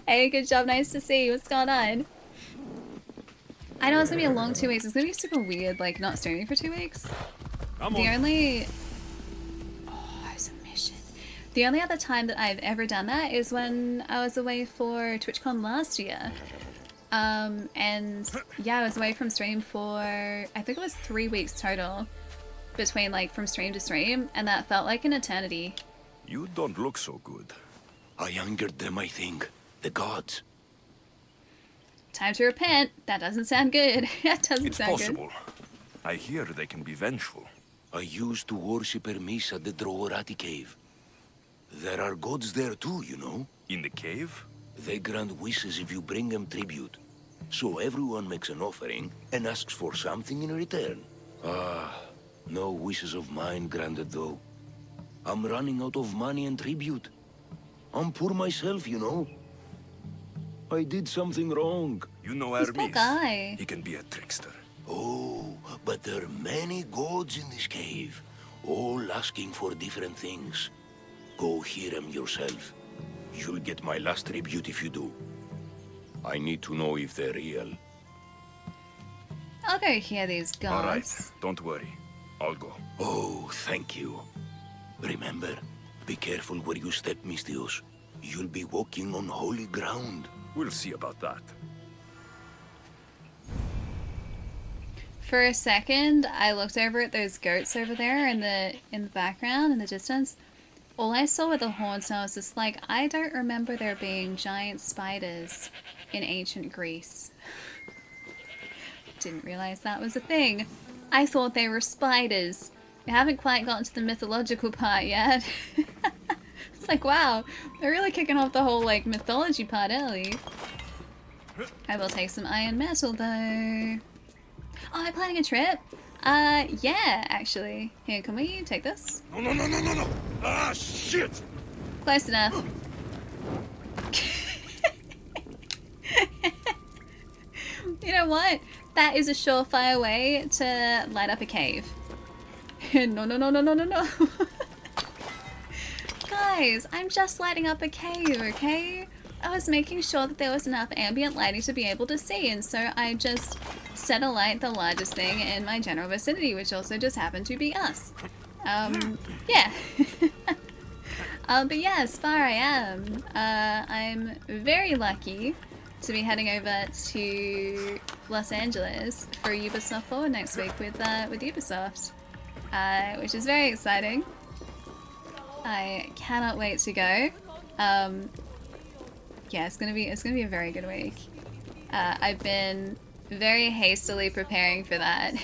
Speaker 1: Hey, good job. Nice to see you. What's going on? I know it's gonna be a long 2 weeks. It's gonna be super weird, like not streaming for 2 weeks. The only The only other time that I've ever done that is when I was away for TwitchCon last year. And yeah, I was away from stream for, I think it was 3 weeks total, between like from stream to stream, and that felt like an eternity.
Speaker 10: You don't look so good.
Speaker 4: I angered them, I think. The gods.
Speaker 1: Time to repent. That doesn't sound good. That doesn't sound
Speaker 10: Possible. I hear they can be vengeful.
Speaker 4: I used to worship Hermes at the Droorati cave. There are gods there too, you know.
Speaker 10: In the cave?
Speaker 4: They grant wishes if you bring them tribute. So everyone makes an offering and asks for something in return. Ah, no wishes of mine granted though. I'm running out of money and tribute. I'm poor myself, you know. I did something wrong.
Speaker 10: You know
Speaker 1: This poor
Speaker 10: Hermes.
Speaker 1: guy.
Speaker 10: He can be a trickster.
Speaker 4: Oh, but there are many gods in this cave, all asking for different things. Go hear them yourself. You'll get my last tribute if you do. I need to know if they're real.
Speaker 1: I'll go hear these gods.
Speaker 10: All right, don't worry. I'll go.
Speaker 4: Oh, thank you. Remember, be careful where you step, Mistios. You'll be walking on holy ground.
Speaker 10: We'll see about that.
Speaker 1: For a second, I looked over at those goats over there in the background, in the distance. All I saw were the horns, and I was just like, I don't remember there being giant spiders in ancient Greece. Didn't realize that was a thing. I thought they were spiders. We haven't quite gotten to the mythological part yet. It's like, wow, they're really kicking off the whole, like, mythology part early. I will take some iron metal, though. Oh, am I planning a trip? Yeah, actually. Here, can we take this?
Speaker 3: No. Ah, shit!
Speaker 1: Close enough. You know what? That is a surefire way to light up a cave. No. Guys, I'm just lighting up a cave, okay? I was making sure that there was enough ambient lighting to be able to see, and so I just set alight the largest thing in my general vicinity, which also just happened to be us. Yeah. But yeah, as far I am, I'm very lucky to be heading over to Los Angeles for Ubisoft Forward next week with Ubisoft, which is very exciting. I cannot wait to go. Yeah, it's gonna be a very good week. I've been very hastily preparing for that.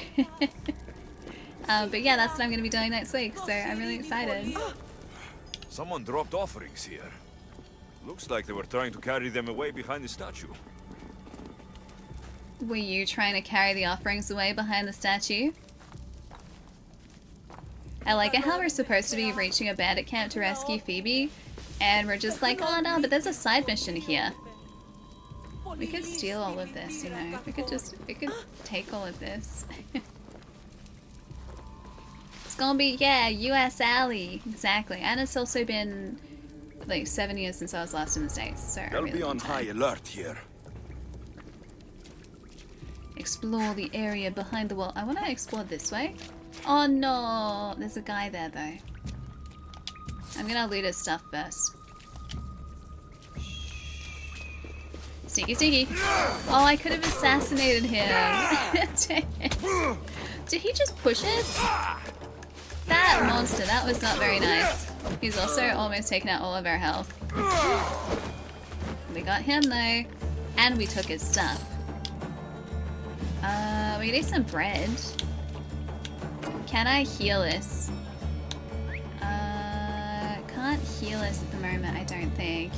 Speaker 1: But yeah, that's what I'm gonna be doing next week, so I'm really excited.
Speaker 10: Someone dropped offerings here. Looks like they were trying to carry them away behind the statue.
Speaker 1: Were you trying to carry the offerings away behind the statue? I like it how we're supposed to be reaching a bandit camp to rescue Phoebe, and we're just like, oh no, but there's a side mission here. We could steal all of this, you know. We could take all of this. It's gonna be, yeah, US Alley. Exactly. And it's also been like 7 years since I was last in the States, so
Speaker 10: They'll
Speaker 1: really
Speaker 10: be on
Speaker 1: long time.
Speaker 10: high alert here.
Speaker 1: Explore the area behind the wall. I want to explore this way. Oh no, there's a guy there though. I'm gonna loot his stuff first. Sneaky. Oh, I could have assassinated him. Dang it. Did he just push us? That monster, that was not very nice. He's also almost taken out all of our health. We got him though, and we took his stuff. We need some bread. Can I heal us? Can't heal us at the moment, I don't think.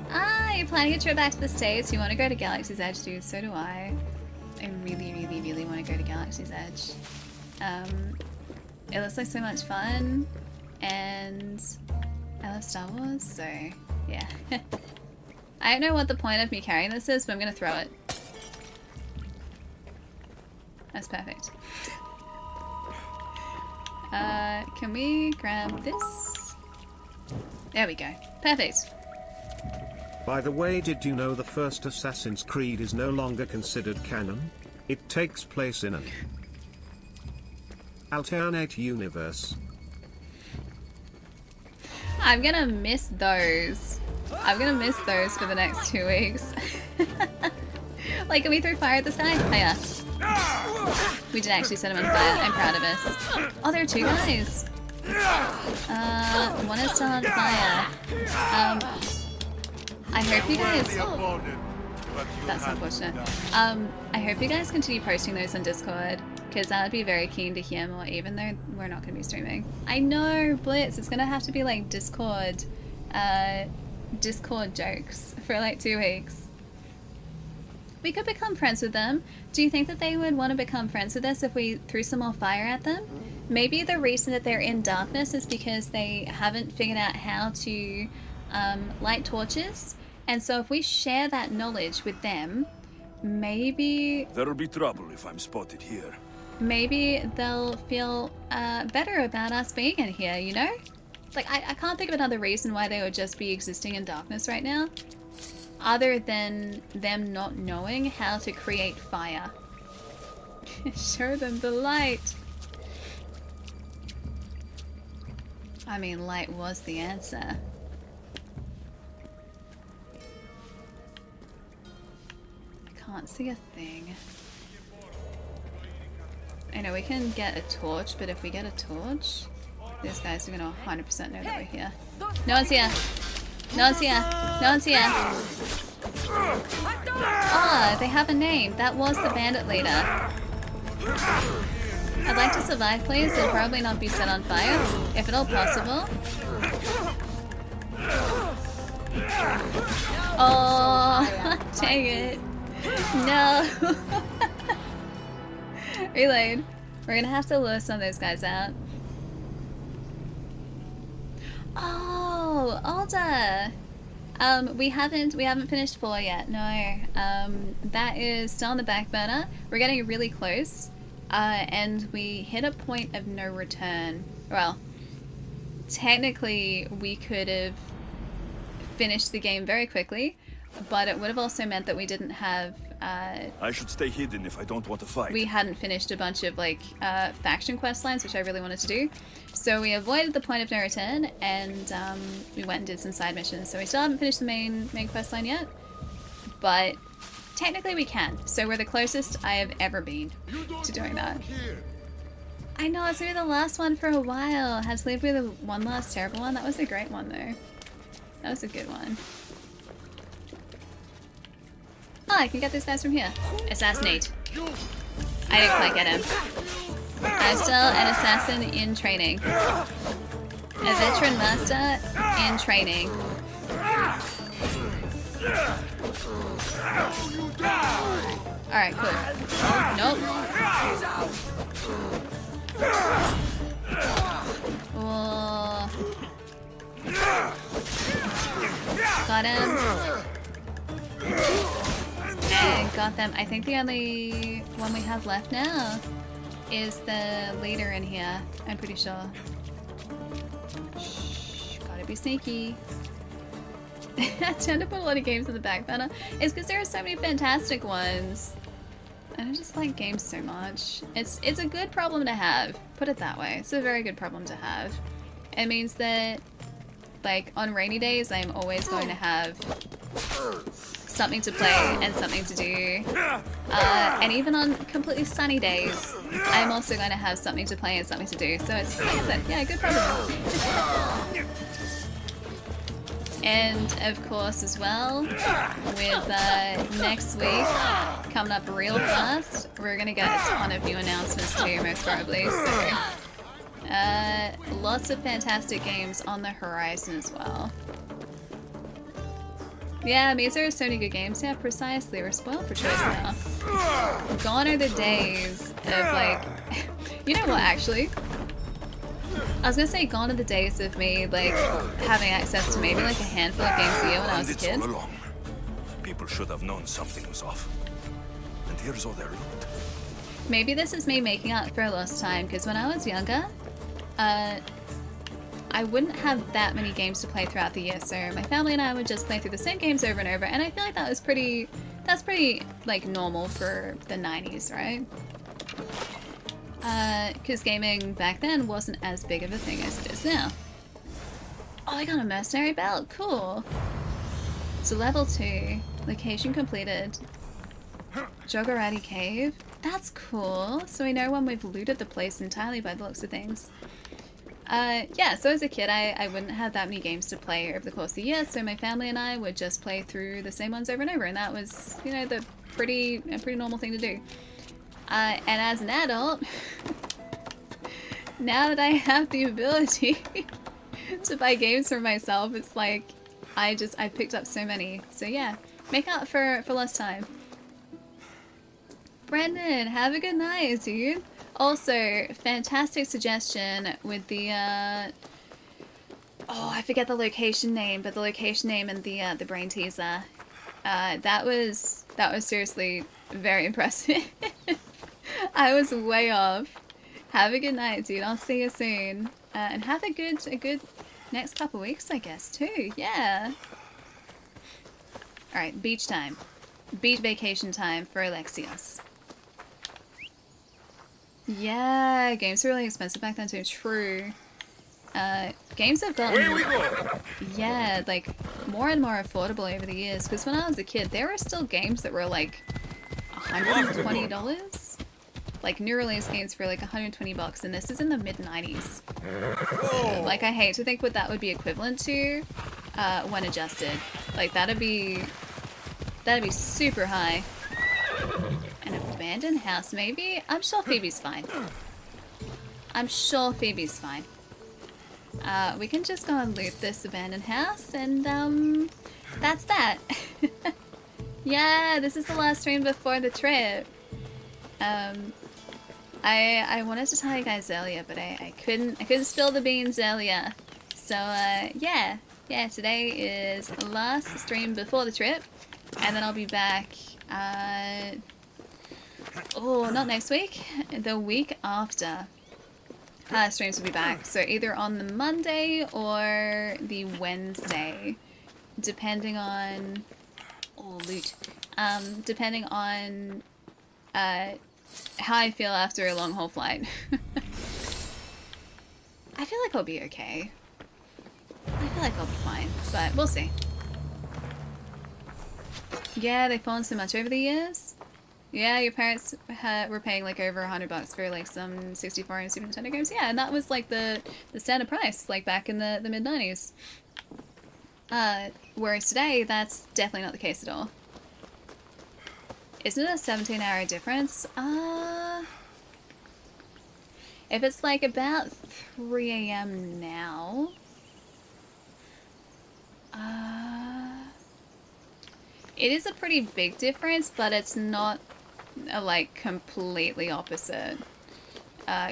Speaker 1: Ah, you're planning a trip back to the States. You want to go to Galaxy's Edge, dude. So do I. I really want to go to Galaxy's Edge. It looks like so much fun, and I love Star Wars, so yeah. I don't know what the point of me carrying this is, but I'm gonna throw it. That's perfect. Can we grab this? There we go. Perfect.
Speaker 2: By the way, did you know the first Assassin's Creed is no longer considered canon? It takes place in an alternate universe.
Speaker 1: I'm gonna miss those. I'm gonna miss those for the next 2 weeks. Like, can we throw fire at this guy? Hiya. We did actually set him on fire. I'm proud of us. Oh, there are 2 guys. One is still on fire. I hope you guys... That's unfortunate. I hope you guys continue posting those on Discord, because I would be very keen to hear more, even though we're not going to be streaming. I know, Blitz, it's going to have to be like Discord jokes for like 2 weeks. We could become friends with them. Do you think that they would want to become friends with us if we threw some more fire at them? Maybe the reason that they're in darkness is because they haven't figured out how to light torches. And so if we share that knowledge with them, maybe...
Speaker 10: There'll be trouble if I'm spotted here.
Speaker 1: Maybe they'll feel better about us being in here, you know? Like, I can't think of another reason why they would just be existing in darkness right now, other than them not knowing how to create fire. Show them the light. I mean, light was the answer. I can't see a thing. I know we can get a torch, but if we get a torch, these guys are gonna 100% know that we're here. No one's here! No one's here! No one's here! Ah, they have a name. That was the bandit leader. I'd like to survive, please, and probably not be set on fire, if at all possible. Oh, dang it. No. Reload. We're gonna have to lure some of those guys out. Oh, Alda. We haven't finished 4 yet. No. That is still on the back burner. We're getting really close. And we hit a point of no return. Well, technically we could have finished the game very quickly, but it would have also meant that we didn't have
Speaker 10: I should stay hidden if I don't want to fight.
Speaker 1: We hadn't finished a bunch of like faction quest lines, which I really wanted to do. So we avoided the point of no return, and we went and did some side missions. So we still haven't finished the main quest line yet, but technically we can. So we're the closest I have ever been to doing that. I know, it's gonna be the last one for a while. Has to leave with the one last terrible one. That was a great one though. That was a good one. Oh, I can get these guys from here. Assassinate. I didn't quite get him. I'm still an assassin in training. A veteran master in training. Alright, cool. Nope. Oh. Got him. And got them. I think the only one we have left now is the leader in here. I'm pretty sure. Shh, gotta be sneaky. I tend to put a lot of games in the back burner. It's because there are so many fantastic ones. And I just like games so much. It's a good problem to have. Put it that way. It's a very good problem to have. It means that, like, on rainy days, I'm always going to have something to play and something to do. And even on completely sunny days, I'm also going to have something to play and something to do. So it's, like I said, yeah, good problem. And of course as well, with next week coming up real fast, we're going to get a ton of new announcements too, most probably. So lots of fantastic games on the horizon as well. Yeah, these are so many good games. Yeah, precisely. We're spoiled for choice now. Gone are the days of, like... You know what, actually? I was gonna say gone are the days of me, like, having access to maybe, like, a handful of games a year when I was a kid.
Speaker 10: All along. People should have known something was off. And here's all their loot.
Speaker 1: Maybe this is me making up for lost time, because when I was younger, I wouldn't have that many games to play throughout the year, so my family and I would just play through the same games over and over, and I feel like that's pretty, like, normal for the 90s, right? Because gaming back then wasn't as big of a thing as it is now. Oh, I got a mercenary belt. Cool. So level 2. Location completed. Joggerati Cave. That's cool. So we know when we've looted the place entirely by the looks of things. Yeah, so as a kid, I wouldn't have that many games to play over the course of the year, so my family and I would just play through the same ones over and over, and that was, you know, a pretty normal thing to do. And as an adult, now that I have the ability to buy games for myself, it's like, I picked up so many. So yeah, make up for lost time. Brendan, have a good night, dude. Also, fantastic suggestion with the, oh, I forget the location name, but the location name and the brain teaser. That was seriously very impressive. I was way off. Have a good night, dude. I'll see you soon. And have a good next couple weeks, I guess, too. Yeah. Alright, beach time. Beach vacation time for Alexios. Yeah, games were really expensive back then too. True. Games have gotten,
Speaker 3: Away we go.
Speaker 1: yeah, like more and more affordable over the years. Because when I was a kid, there were still games that were like $120. Like new release games for like $120, and this is in the mid-90s. Like I hate to think what that would be equivalent to when adjusted. Like that'd be super high. An abandoned house, maybe? I'm sure Phoebe's fine. I'm sure Phoebe's fine. We can just go and loot this abandoned house, and that's that. Yeah, this is the last stream before the trip. I wanted to tell you guys earlier, but I couldn't spill the beans earlier. So yeah, today is the last stream before the trip, and then I'll be back. Oh, not next week. The week after. Streams will be back. So either on the Monday or the Wednesday, depending on loot. Depending on how I feel after a long haul flight. I feel like I'll be okay. I feel like I'll be fine, but we'll see. Yeah, they've fallen so much over the years. Yeah, your parents were paying like over $100 for like some 64 and Super Nintendo games. Yeah, and that was like the standard price, like back in the mid-90s. Whereas today, that's definitely not the case at all. Isn't it a 17-hour difference? If it's like about 3 AM now... it is a pretty big difference, but it's not like completely opposite.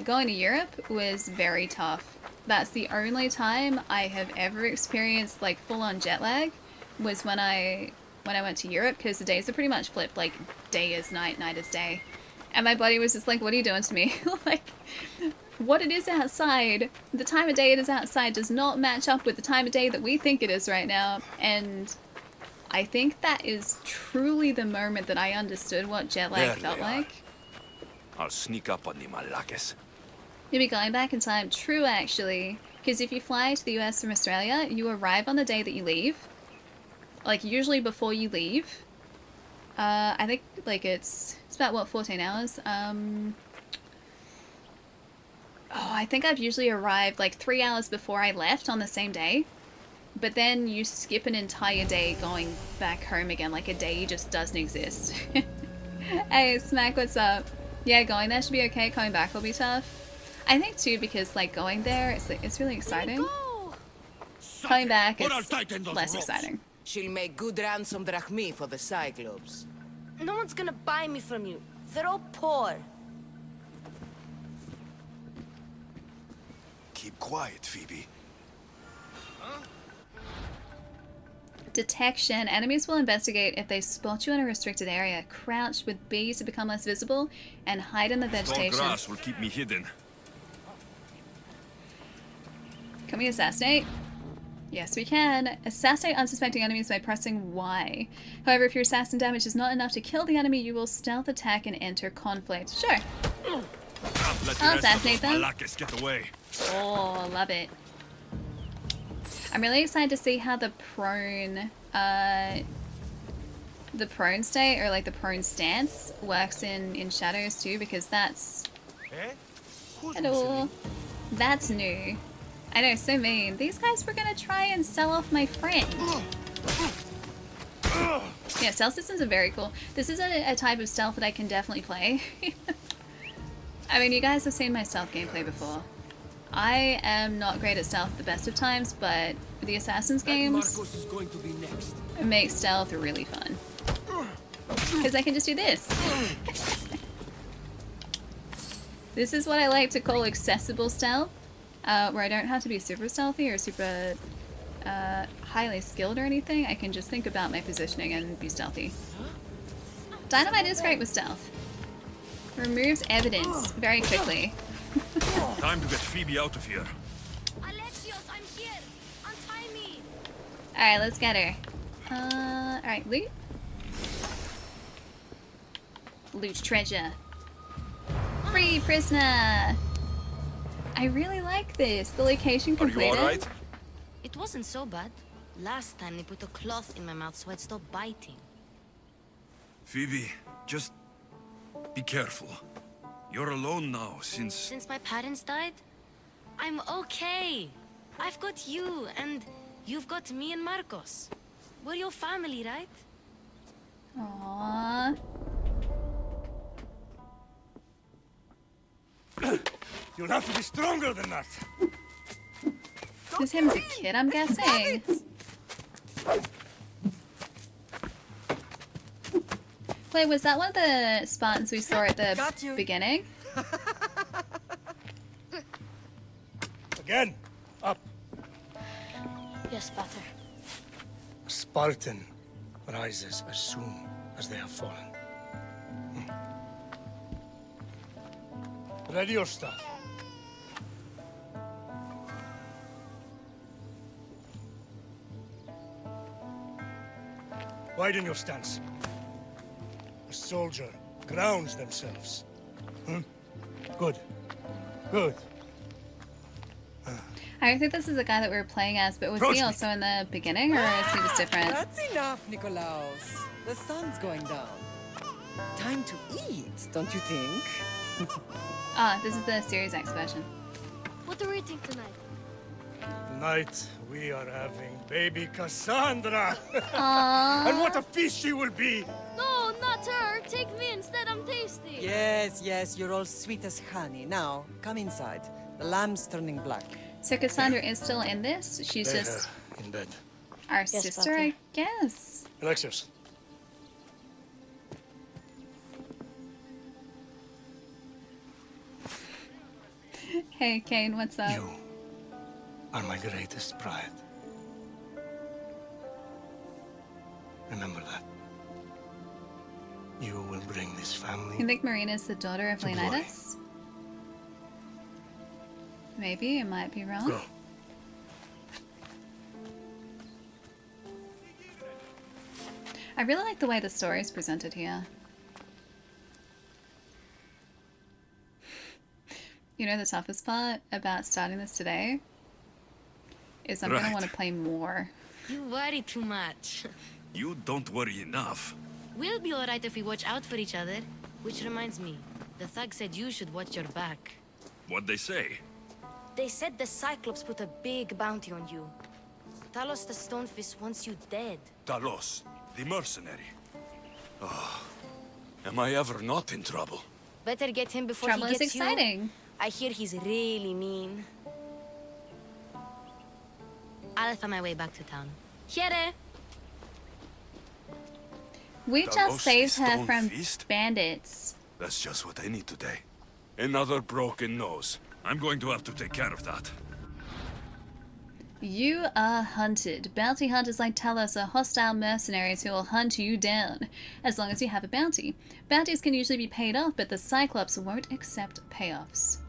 Speaker 1: Going to Europe was very tough. That's the only time I have ever experienced like full-on jet lag was when I went to Europe, because the days are pretty much flipped, like day is night, night is day. And my body was just like, what are you doing to me? Like, what it is outside, the time of day it is outside does not match up with the time of day that we think it is right now. And I think that is truly the moment that I understood what jet lag felt like.
Speaker 10: I'll sneak up on the Malakis.
Speaker 1: You'll be going back in time. True, actually. Because if you fly to the US from Australia, you arrive on the day that you leave. Like, usually before you leave. I think, like, it's about, what, 14 hours? I think I've usually arrived, like, 3 hours before I left on the same day. But then you skip an entire day going back home again, like a day just doesn't exist. Hey, Smack, what's up? Yeah, going there should be okay, coming back will be tough. I think too, because like going there, it's really exciting. Coming back, it's less exciting.
Speaker 14: She'll make good ransom drachmi for the Cyclops.
Speaker 11: No one's gonna buy me from you. They're all poor.
Speaker 10: Keep quiet, Phoebe.
Speaker 1: Detection. Enemies will investigate if they spot you in a restricted area. Crouch with B to become less visible, and hide in the vegetation.
Speaker 10: Tall grass will keep me hidden.
Speaker 1: Can we assassinate? Yes, we can. Assassinate unsuspecting enemies by pressing Y. However, if your assassin damage is not enough to kill the enemy, you will stealth attack and enter conflict. Sure. I'll assassinate them.
Speaker 10: Get away.
Speaker 1: Oh, love it. I'm really excited to see how the prone state, or like the prone stance, works in Shadows too, because that's... Hello. That's new. I know, so mean. These guys were gonna try and sell off my friend. Yeah, stealth systems are very cool. This is a type of stealth that I can definitely play. I mean, you guys have seen my stealth gameplay before. I am not great at stealth at the best of times, but the Assassin's games make stealth really fun. Because I can just do this. This is what I like to call accessible stealth, where I don't have to be super stealthy or super highly skilled or anything. I can just think about my positioning and be stealthy. Dynamite is great with stealth. Removes evidence very quickly.
Speaker 10: Time to get Phoebe out of here.
Speaker 11: Alexios, I'm here. Untie me.
Speaker 1: Alright, let's get her. Alright, loot. Loot treasure. Free prisoner! I really like this. The location completed.
Speaker 10: Are you alright?
Speaker 11: It wasn't so bad. Last time they put a cloth in my mouth so I'd stop biting.
Speaker 10: Phoebe, just be careful. You're alone now since...
Speaker 11: Since my parents died? I'm okay. I've got you, and you've got me and Marcos. We're your family, right?
Speaker 1: Aww.
Speaker 3: You'll have to be stronger than that.
Speaker 1: This him as a kid, I'm guessing. Wait, was that one of the Spartans we saw at the beginning?
Speaker 3: Again, up.
Speaker 11: Yes, Pater.
Speaker 3: A Spartan rises as soon as they have fallen. Ready your stuff. Widen your stance. A soldier grounds themselves. Good. Good.
Speaker 1: I think this is the guy that we were playing as, but was he also in the beginning, or is he just different?
Speaker 15: That's enough, Nikolaos. The sun's going down. Time to eat, don't you think?
Speaker 1: Ah, this is the Series X version.
Speaker 11: What are we eating tonight?
Speaker 3: Tonight, we are having baby Cassandra.
Speaker 1: Aww.
Speaker 3: And what a feast she will be.
Speaker 11: No, not her. Take me instead. I'm tasty.
Speaker 15: Yes, yes, you're all sweet as honey. Now, come inside. The lamb's turning black.
Speaker 1: So Cassandra is still in this? She's just
Speaker 3: in bed.
Speaker 1: our sister, I guess.
Speaker 3: Alexios.
Speaker 1: Hey, Kane, what's up?
Speaker 3: You are my greatest pride. Remember that. You will bring this family.
Speaker 1: You think Marina's the daughter of Leonidas? Maybe, it might be wrong.
Speaker 3: Go.
Speaker 1: I really like the way the story is presented here. You know the toughest part about starting this today? Is I'm gonna want to play more.
Speaker 11: You worry too much.
Speaker 10: You don't worry enough.
Speaker 11: We'll be alright if we watch out for each other. Which reminds me, the thug said you should watch your back.
Speaker 10: What'd they say?
Speaker 11: They said the Cyclops put a big bounty on you. Talos the Stonefist wants you dead.
Speaker 10: Talos, the mercenary. Oh, am I ever not in trouble?
Speaker 11: Better get him before
Speaker 1: Trouble
Speaker 11: he
Speaker 1: is
Speaker 11: gets
Speaker 1: exciting.
Speaker 11: you. I hear he's really mean. I'll find my way back to town. Here!
Speaker 1: We just saved her from
Speaker 10: Stonefist?
Speaker 1: bandits.
Speaker 10: That's just what I need today. Another broken nose. I'm going to have to take care of that.
Speaker 1: You are hunted. Bounty hunters like Talos are hostile mercenaries who will hunt you down, as long as you have a bounty. Bounties can usually be paid off, but the Cyclops won't accept payoffs.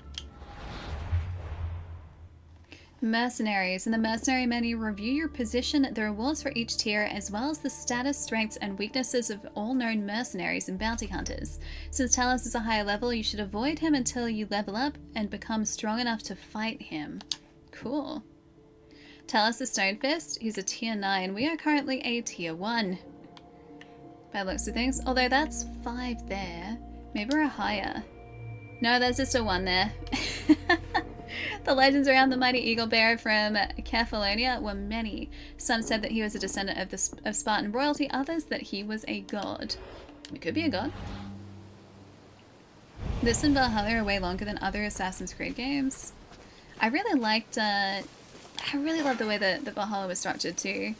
Speaker 1: Mercenaries. In the mercenary menu, review your position, the rewards for each tier, as well as the status, strengths, and weaknesses of all known mercenaries and bounty hunters. Since Talos is a higher level, you should avoid him until you level up and become strong enough to fight him. Cool. Tell us the Stonefist. He's a tier 9. We are currently a tier 1. By the looks of things. Although that's 5 there. Maybe we're higher. No, there's just a 1 there. The legends around the mighty eagle bearer from Kefalonia were many. Some said that he was a descendant of Spartan royalty, others that he was a god. He could be a god. This and Valhalla are way longer than other Assassin's Creed games. I really liked, I really love the way that Valhalla was structured too.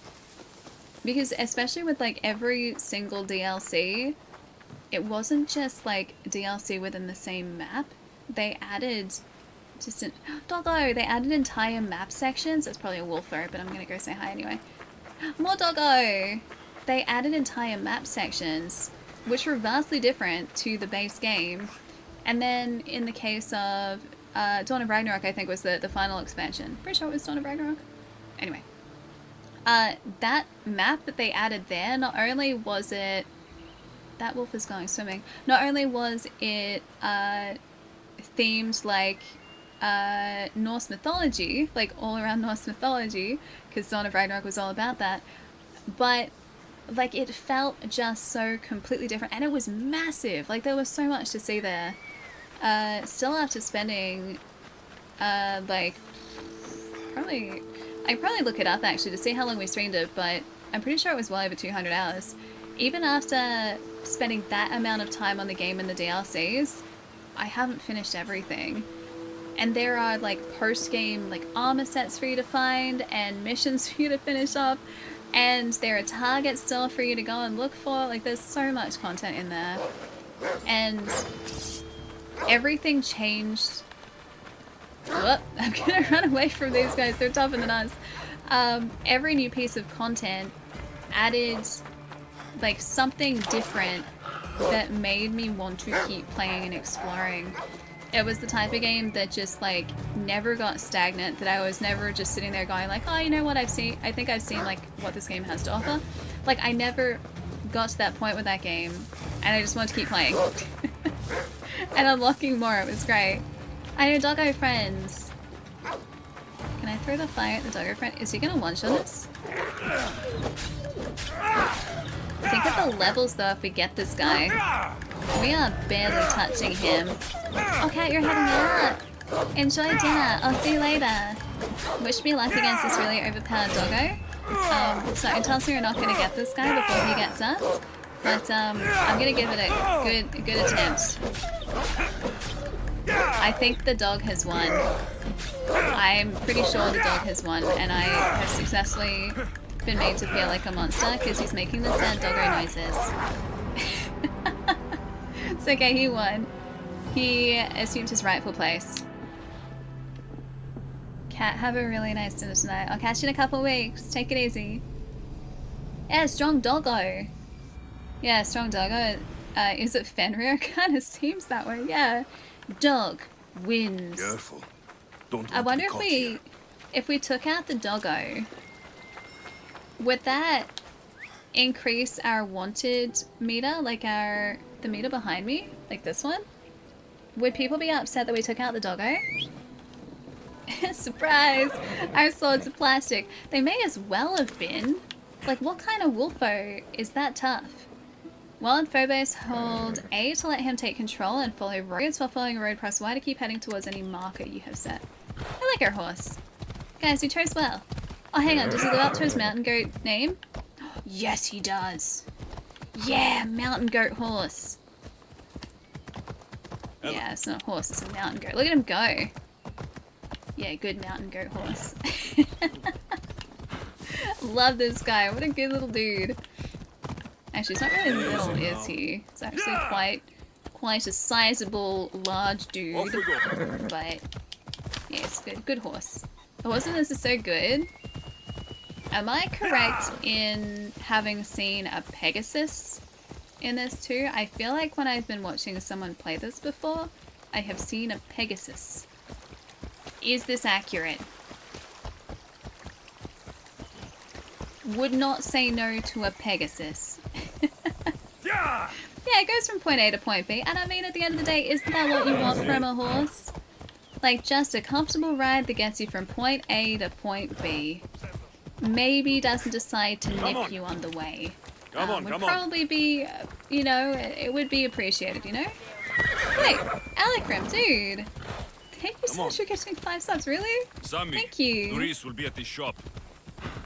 Speaker 1: Because especially with like every single DLC, it wasn't just like DLC within the same map. They added just an doggo. They added entire map sections. It's probably a wolf though, but I'm gonna go say hi anyway. More doggo. They added entire map sections, which were vastly different to the base game. And then in the case of Dawn of Ragnarok, I think was the final expansion. Pretty sure it was Dawn of Ragnarok. Anyway, that map that they added there, not only was it that wolf is going swimming. Not only was it themed like Norse mythology, like all around Norse mythology, because Dawn of Ragnarok was all about that, but like it felt just so completely different, and it was massive. Like there was so much to see there. Still after spending like I probably look it up actually to see how long we streamed it, but I'm pretty sure it was well over 200 hours. Even after spending that amount of time on the game and the DLCs, I haven't finished everything. And there are like post-game like armor sets for you to find and missions for you to finish up, and there are targets still for you to go and look for. Like there's so much content in there, and everything changed. Whoop, I'm gonna run away from these guys, they're tougher than us. Every new piece of content added like something different that made me want to keep playing and exploring. It was the type of game that just like never got stagnant, that I was never just sitting there going like, oh, you know what, I think I've seen like what this game has to offer. Like I never got to that point with that game, and I just wanted to keep playing. And unlocking more, it was great. I know doggo friends. Can I throw the fire at the doggo friend? Is he gonna one-shot us? I think at the levels though, if we get this guy, we are barely touching him. Okay, you're heading out. Enjoy dinner. I'll see you later. Wish me luck against this really overpowered doggo. So it tells me we're not going to get this guy before he gets us. But I'm going to give it a good attempt. I think the dog has won. I'm pretty sure the dog has won, and I have successfully been made to feel like a monster because he's making the sad doggo noises. It's okay, he won. He assumed his rightful place. Cat, have a really nice dinner tonight. I'll catch you in a couple of weeks. Take it easy. Yeah, strong doggo. Yeah, strong doggo. Is it Fenrir? Kind of seems that way. Yeah. Dog wins.
Speaker 10: Careful. Don't
Speaker 1: I wonder if we took out the doggo, would that increase our wanted meter, like the meter behind me, like this one? Would people be upset that we took out the doggo? Surprise! Our swords are plastic. They may as well have been. Like, what kind of wolfo is that tough? While in Phobos, hold A to let him take control and follow roads. While following a road, press Y to keep heading towards any marker you have set. I like our horse. Guys, we chose well. Oh, hang on. Does he live up to his mountain goat name? Yes, he does. Yeah, mountain goat horse. Yeah, it's not a horse, it's a mountain goat. Look at him go. Yeah, good mountain goat horse. Love this guy. What a good little dude. Actually, it's not really little, is he? It's actually quite a sizable, large dude. But yeah, it's good. Good horse. The horse in this is so good. Am I correct in having seen a Pegasus in this too? I feel like when I've been watching someone play this before, I have seen a Pegasus. Is this accurate? Would not say no to a Pegasus. Yeah, it goes from point A to point B, and I mean at the end of the day, isn't that what you want from a horse? Like just a comfortable ride that gets you from point A to point B. maybe doesn't decide to nip you on the way. Would probably be, you know, it would be appreciated, you know? Hey, Alakrim, dude! Thank you so much for getting 5 subs, really?
Speaker 10: Sammy,
Speaker 1: Thank you.
Speaker 10: Doris will be at the shop.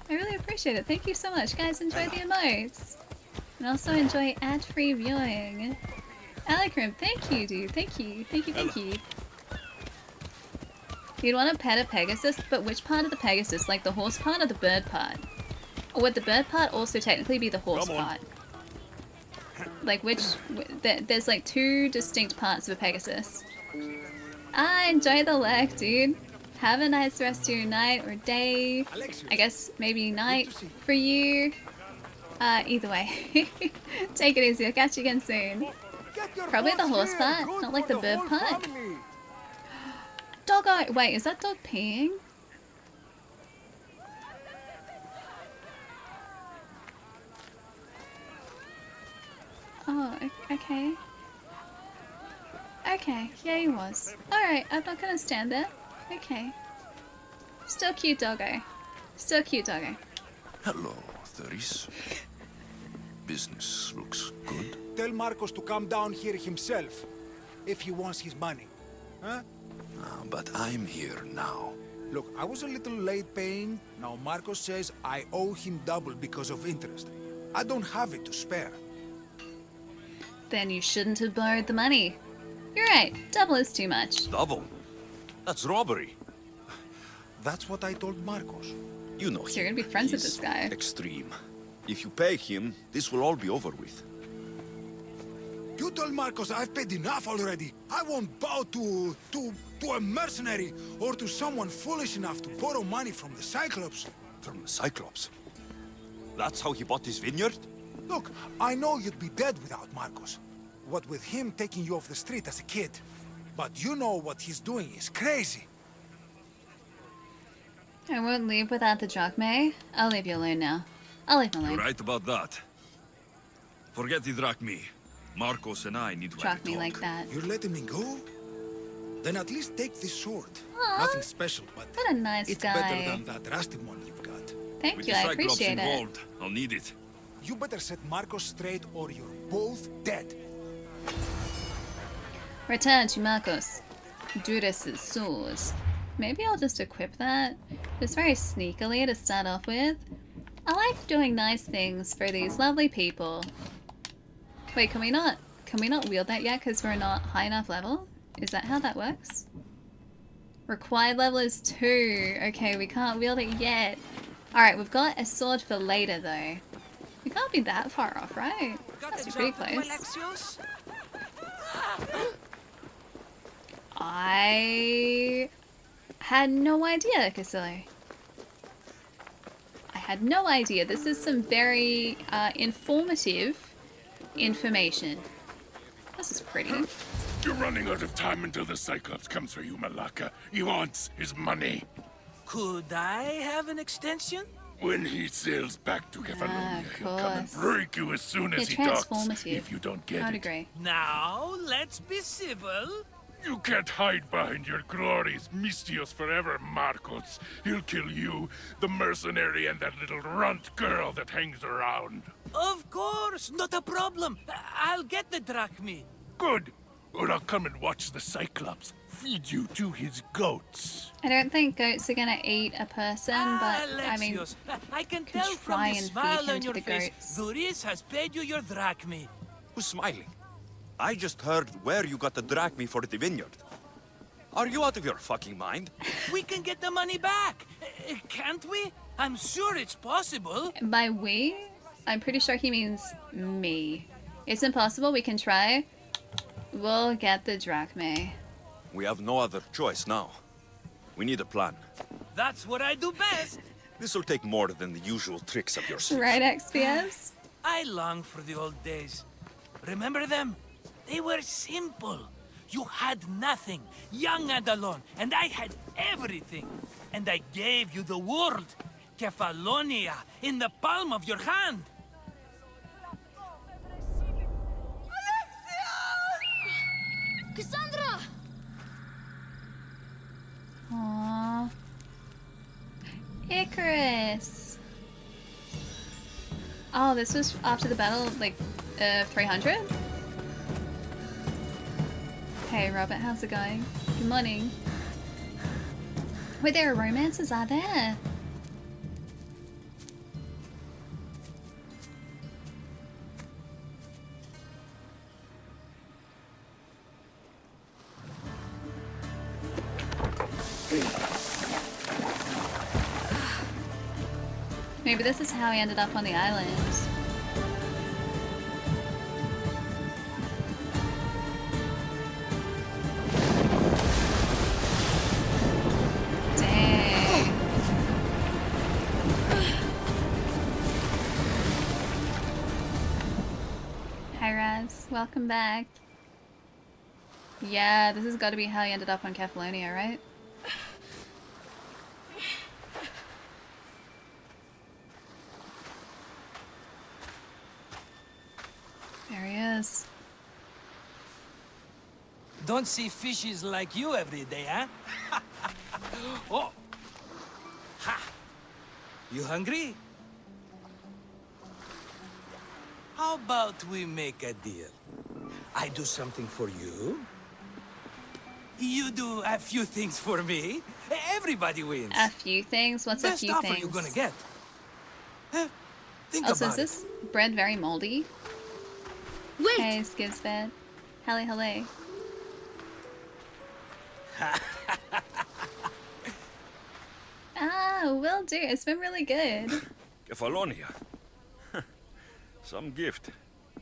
Speaker 1: I really appreciate it. Thank you so much. Guys, enjoy the emotes. And also enjoy ad-free viewing. Alakrim, thank you, dude. Thank you. Thank you, thank you. You'd want to pet a Pegasus, but which part of the Pegasus? Like the horse part or the bird part? Or would the bird part also technically be the horse part? Like which... There's like 2 distinct parts of a Pegasus. Enjoy the lurk, dude. Have a nice rest of your night or day. I guess maybe night for you. Either way. Take it easy. I'll catch you again soon. Probably the horse part, not like the bird part. Doggo! Wait, is that dog peeing? Oh, okay. Okay, yeah he was. Alright, I'm not gonna stand there. Okay. Still cute doggo. Still cute doggo.
Speaker 4: Hello, Doris. Business looks good.
Speaker 3: Tell Marcos to come down here himself, if he wants his money. Huh?
Speaker 4: But I'm here now.
Speaker 3: Look, I was a little late paying. Now Marcos says I owe him double because of interest. I don't have it to spare.
Speaker 1: Then you shouldn't have borrowed the money. You're right, double is too much.
Speaker 10: Double? That's robbery.
Speaker 3: That's what I told Marcos.
Speaker 10: You know
Speaker 1: So you're gonna be friends with this guy.
Speaker 10: Extreme. If you pay him, this will all be over with.
Speaker 3: You told Marcos I've paid enough already. I won't bow to a mercenary or to someone foolish enough to borrow money from the Cyclops.
Speaker 10: From the Cyclops? That's how he bought his vineyard?
Speaker 3: Look, I know you'd be dead without Marcos. What with him taking you off the street as a kid. But you know what he's doing is crazy.
Speaker 1: I won't leave without the drachmae. I'll leave you alone now. I'll leave him alone.
Speaker 10: You're right about that. Forget the drachmae. Marcos and I need to have a
Speaker 1: Drachmae
Speaker 10: talk.
Speaker 1: like that.
Speaker 3: You're letting me go? Then at least take this sword.
Speaker 1: Aw,
Speaker 3: Nothing special, but
Speaker 1: what a nice
Speaker 3: it's
Speaker 1: guy.
Speaker 3: better than that rusty one you've got.
Speaker 1: Thank
Speaker 10: With
Speaker 1: you,
Speaker 10: the
Speaker 1: I
Speaker 10: Cyclops
Speaker 1: appreciate it.
Speaker 10: involved, I'll need it.
Speaker 3: You better set Marcos straight or you're both dead.
Speaker 1: Return to Marcos. Judas' sword. Maybe I'll just equip that. Just very sneakily to start off with. I like doing nice things for these lovely people. Wait, can we not wield that yet because we're not high enough level? Is that how that works? Required level is 2. Okay, we can't wield it yet. Alright, we've got a sword for later though. We can't be that far off, right? That's pretty close. I had no idea, Casillo. I had no idea. This is some very informative information. This is pretty.
Speaker 16: You're running out of time until the Cyclops comes for you, Malaka. He wants his money.
Speaker 13: Could I have an extension?
Speaker 16: When he sails back to Kefalonia, he'll come and
Speaker 1: course.
Speaker 16: break you as soon as he
Speaker 1: Yeah,
Speaker 16: docks.
Speaker 1: transformative.
Speaker 16: If you don't get
Speaker 1: I'd
Speaker 16: it.
Speaker 1: agree.
Speaker 13: Now, let's be civil.
Speaker 16: You can't hide behind your glories, Mistios forever, Marcos. He'll kill you, the mercenary, and that little runt girl that hangs around.
Speaker 13: Of course, not a problem. I'll get the drachmae.
Speaker 16: Good. Or I'll come and watch the Cyclops feed you to his goats.
Speaker 1: I don't think goats are gonna eat a person, but I mean,
Speaker 13: Alexios, I can
Speaker 1: could
Speaker 13: tell from
Speaker 1: try
Speaker 13: the
Speaker 1: and feed
Speaker 13: smile
Speaker 1: him
Speaker 13: on
Speaker 1: to
Speaker 13: your
Speaker 1: the
Speaker 13: face,
Speaker 1: goats.
Speaker 13: Doris has paid you your drachmae.
Speaker 10: Who's smiling? I just heard where you got the drachmae for the vineyard. Are you out of your fucking mind?
Speaker 13: We can get the money back, can't we? I'm sure it's possible.
Speaker 1: by we, I'm pretty sure he means me. It's impossible. We can try. We'll get the drachmae.
Speaker 10: We have no other choice now. We need a plan.
Speaker 13: That's what I do best.
Speaker 10: This will take more than the usual tricks up your sleeve.
Speaker 1: Right, XPS?
Speaker 13: I long for the old days. Remember them? They were simple. You had nothing, young and alone, and I had everything. And I gave you the world, Kefalonia, in the palm of your hand.
Speaker 11: Cassandra!
Speaker 1: Aww. Icarus! Oh, this was after the battle, like, 300? Hey, Robert, how's it going? Good morning. Wait, there are romances, are there? Maybe this is how he ended up on the island. Dang. Hi Raz, welcome back. Yeah, this has got to be how he ended up on Kefalonia, right? There he is.
Speaker 13: Don't see fishes like you every day, huh? Oh! Ha! You hungry? How about we make a deal? I do something for you. You do a few things for me. Everybody wins.
Speaker 1: A few things? What's a few
Speaker 13: Best
Speaker 1: things?
Speaker 13: offer you're gonna get. Think
Speaker 1: also,
Speaker 13: about
Speaker 1: is this bread very moldy?
Speaker 11: Wait!
Speaker 1: Hey, Skivsbed. Hello, hello. Ah, will do. It's been really good.
Speaker 10: Kefalonia. Some gift.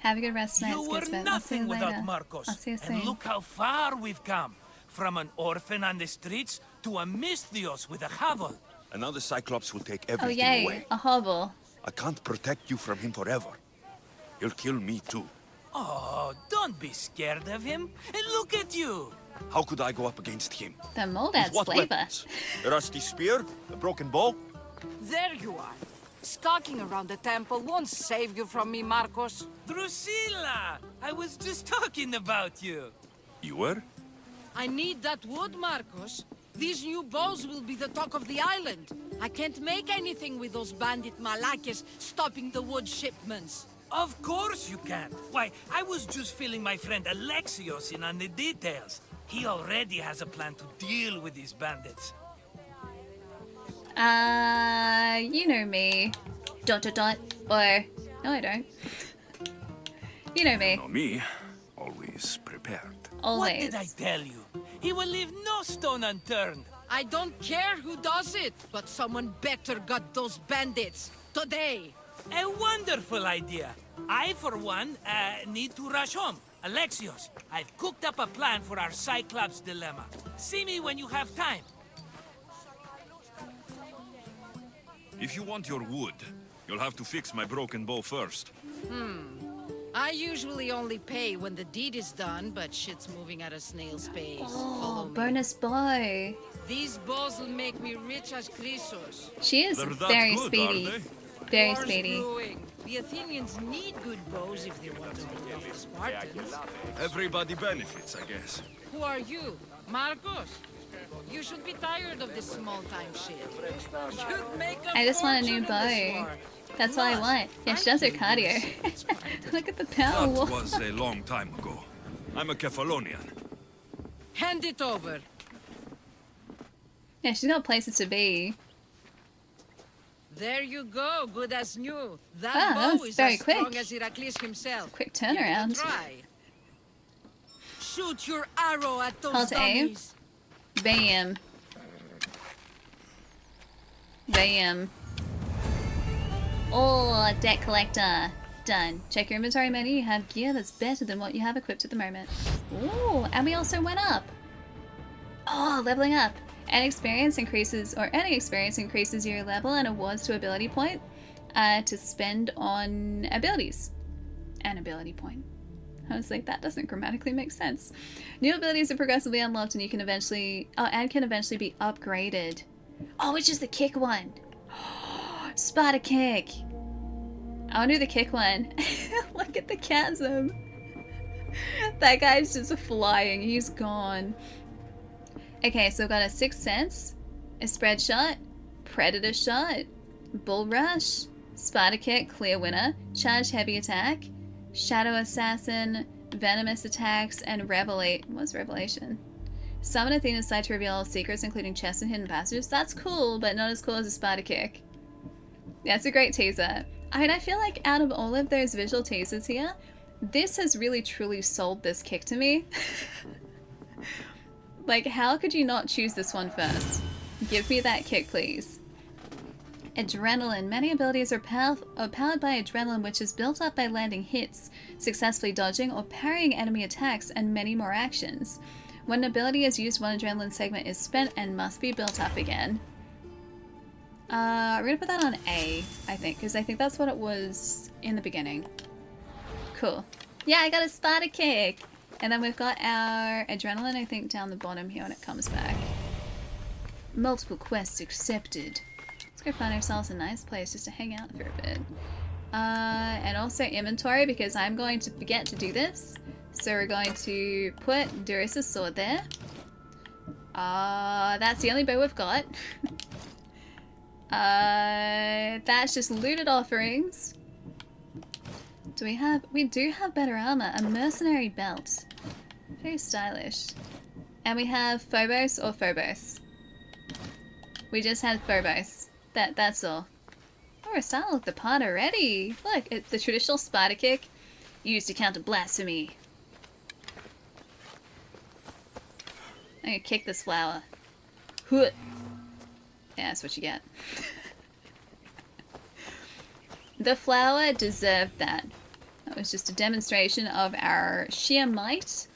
Speaker 1: Have a good rest tonight,
Speaker 13: You were
Speaker 1: Skivsbed. I'll see you
Speaker 13: nothing
Speaker 1: later.
Speaker 13: without Marcos.
Speaker 1: I'll see you
Speaker 13: And
Speaker 1: soon.
Speaker 13: look how far we've come. From an orphan on the streets to a Misthios with a hovel.
Speaker 10: And now the Cyclops will take
Speaker 1: Oh
Speaker 10: everything
Speaker 1: yay,
Speaker 10: away.
Speaker 1: a hovel.
Speaker 10: I can't protect you from him forever. He'll kill me too.
Speaker 13: Oh, don't be scared of him. And look at you.
Speaker 10: How could I go up against him?
Speaker 1: The mold
Speaker 10: With
Speaker 1: adds
Speaker 10: what
Speaker 1: flavor.
Speaker 10: weapons? A rusty spear? A broken bow?
Speaker 17: There you are. Skulking around the temple won't save you from me, Marcos.
Speaker 13: Drusilla! I was just talking about you.
Speaker 10: You were?
Speaker 17: I need that wood, Marcos. These new bows will be the talk of the island. I can't make anything with those bandit malakes stopping the wood shipments.
Speaker 13: Of course you can't. Why, I was just filling my friend Alexios in on the details. He already has a plan to deal with these bandits.
Speaker 1: You know me. ... Or... No, I don't. You know me.
Speaker 10: No, me. Always prepared.
Speaker 1: Always.
Speaker 13: What did I tell you? He will leave no stone unturned.
Speaker 17: I don't care who does it, but someone better got those bandits. Today.
Speaker 13: A wonderful idea. I, for one, need to rush home. Alexios, I've cooked up a plan for our Cyclops dilemma. See me when you have time.
Speaker 10: If you want your wood, you'll have to fix my broken bow first.
Speaker 17: I usually only pay when the deed is done, but shit's moving at a snail's pace. Follow
Speaker 1: Oh,
Speaker 17: me.
Speaker 1: bonus bow.
Speaker 17: These bows will make me rich as Chrysos.
Speaker 1: She is
Speaker 10: They're that
Speaker 1: very
Speaker 10: good,
Speaker 1: speedy.
Speaker 10: are they?
Speaker 1: Very
Speaker 17: War's
Speaker 1: speedy.
Speaker 17: brewing. The Athenians need good bows if they want to hold off the Spartans.
Speaker 10: Everybody benefits, I guess.
Speaker 17: Who are you? Marcos? You should be tired of this small-time shit. You'd make a
Speaker 1: I just want a new
Speaker 17: fortune in this
Speaker 1: bow.
Speaker 17: war.
Speaker 1: That's all I want. Yeah, she does her cardio. Look at the power
Speaker 10: That
Speaker 1: wall.
Speaker 10: was a long time ago. I'm a Kefalonian.
Speaker 17: Hand it over.
Speaker 1: Yeah, she's got places to be.
Speaker 17: There you go, good as new. That
Speaker 1: Ah, that
Speaker 17: bow
Speaker 1: was
Speaker 17: is
Speaker 1: very
Speaker 17: as strong
Speaker 1: quick.
Speaker 17: as Heracles himself.
Speaker 1: Quick
Speaker 17: Give it a
Speaker 1: turnaround.
Speaker 17: try. Shoot your arrow at those
Speaker 1: Hold A.
Speaker 17: dummies.
Speaker 1: Bam. Bam. Oh, debt collector. Done. Check your inventory menu. You have gear that's better than what you have equipped at the moment. Ooh, and we also went up. Oh, leveling up. Earning experience increases your level and awards to ability point to spend on abilities. An ability point. I was like, that doesn't grammatically make sense. New abilities are progressively unlocked and can eventually be upgraded. Oh, which is the kick one? Sparta kick. I want to do the kick one. Look at the chasm. That guy's just flying. He's gone. Okay, so we've got a Sixth Sense, a Spread Shot, Predator Shot, Bull Rush, Spider Kick, clear winner. Charge heavy attack. Shadow Assassin, venomous attacks, and what's Revelation? Summon Athena's sight to reveal all secrets, including chests and hidden passages. That's cool, but not as cool as a Spider Kick. Yeah, it's a great teaser. I mean, I feel like out of all of those visual teasers here, this has really truly sold this kick to me. Like, how could you not choose this one first? Give me that kick, please. Adrenaline. Many abilities are powered by adrenaline, which is built up by landing hits, successfully dodging or parrying enemy attacks, and many more actions. When an ability is used, one adrenaline segment is spent and must be built up again. We're gonna put that on A, I think, because I think that's what it was in the beginning. Cool. Yeah, I got a Spider Kick! And then we've got our adrenaline, I think, down the bottom here when it comes back. Multiple quests accepted. Let's go find ourselves a nice place just to hang out for a bit. And also inventory, because I'm going to forget to do this. So we're going to put Duris's sword there. That's the only bow we've got. That's just looted offerings. We do have better armor. A mercenary belt. Very stylish. And we have Phobos or Phobos. We just had Phobos. That's all. Oh, we're starting to look the part already. Look, it's the traditional Spider Kick used to counter blasphemy. I'm gonna kick this flower. Hoot. Yeah, that's what you get. The flower deserved that. That was just a demonstration of our sheer might.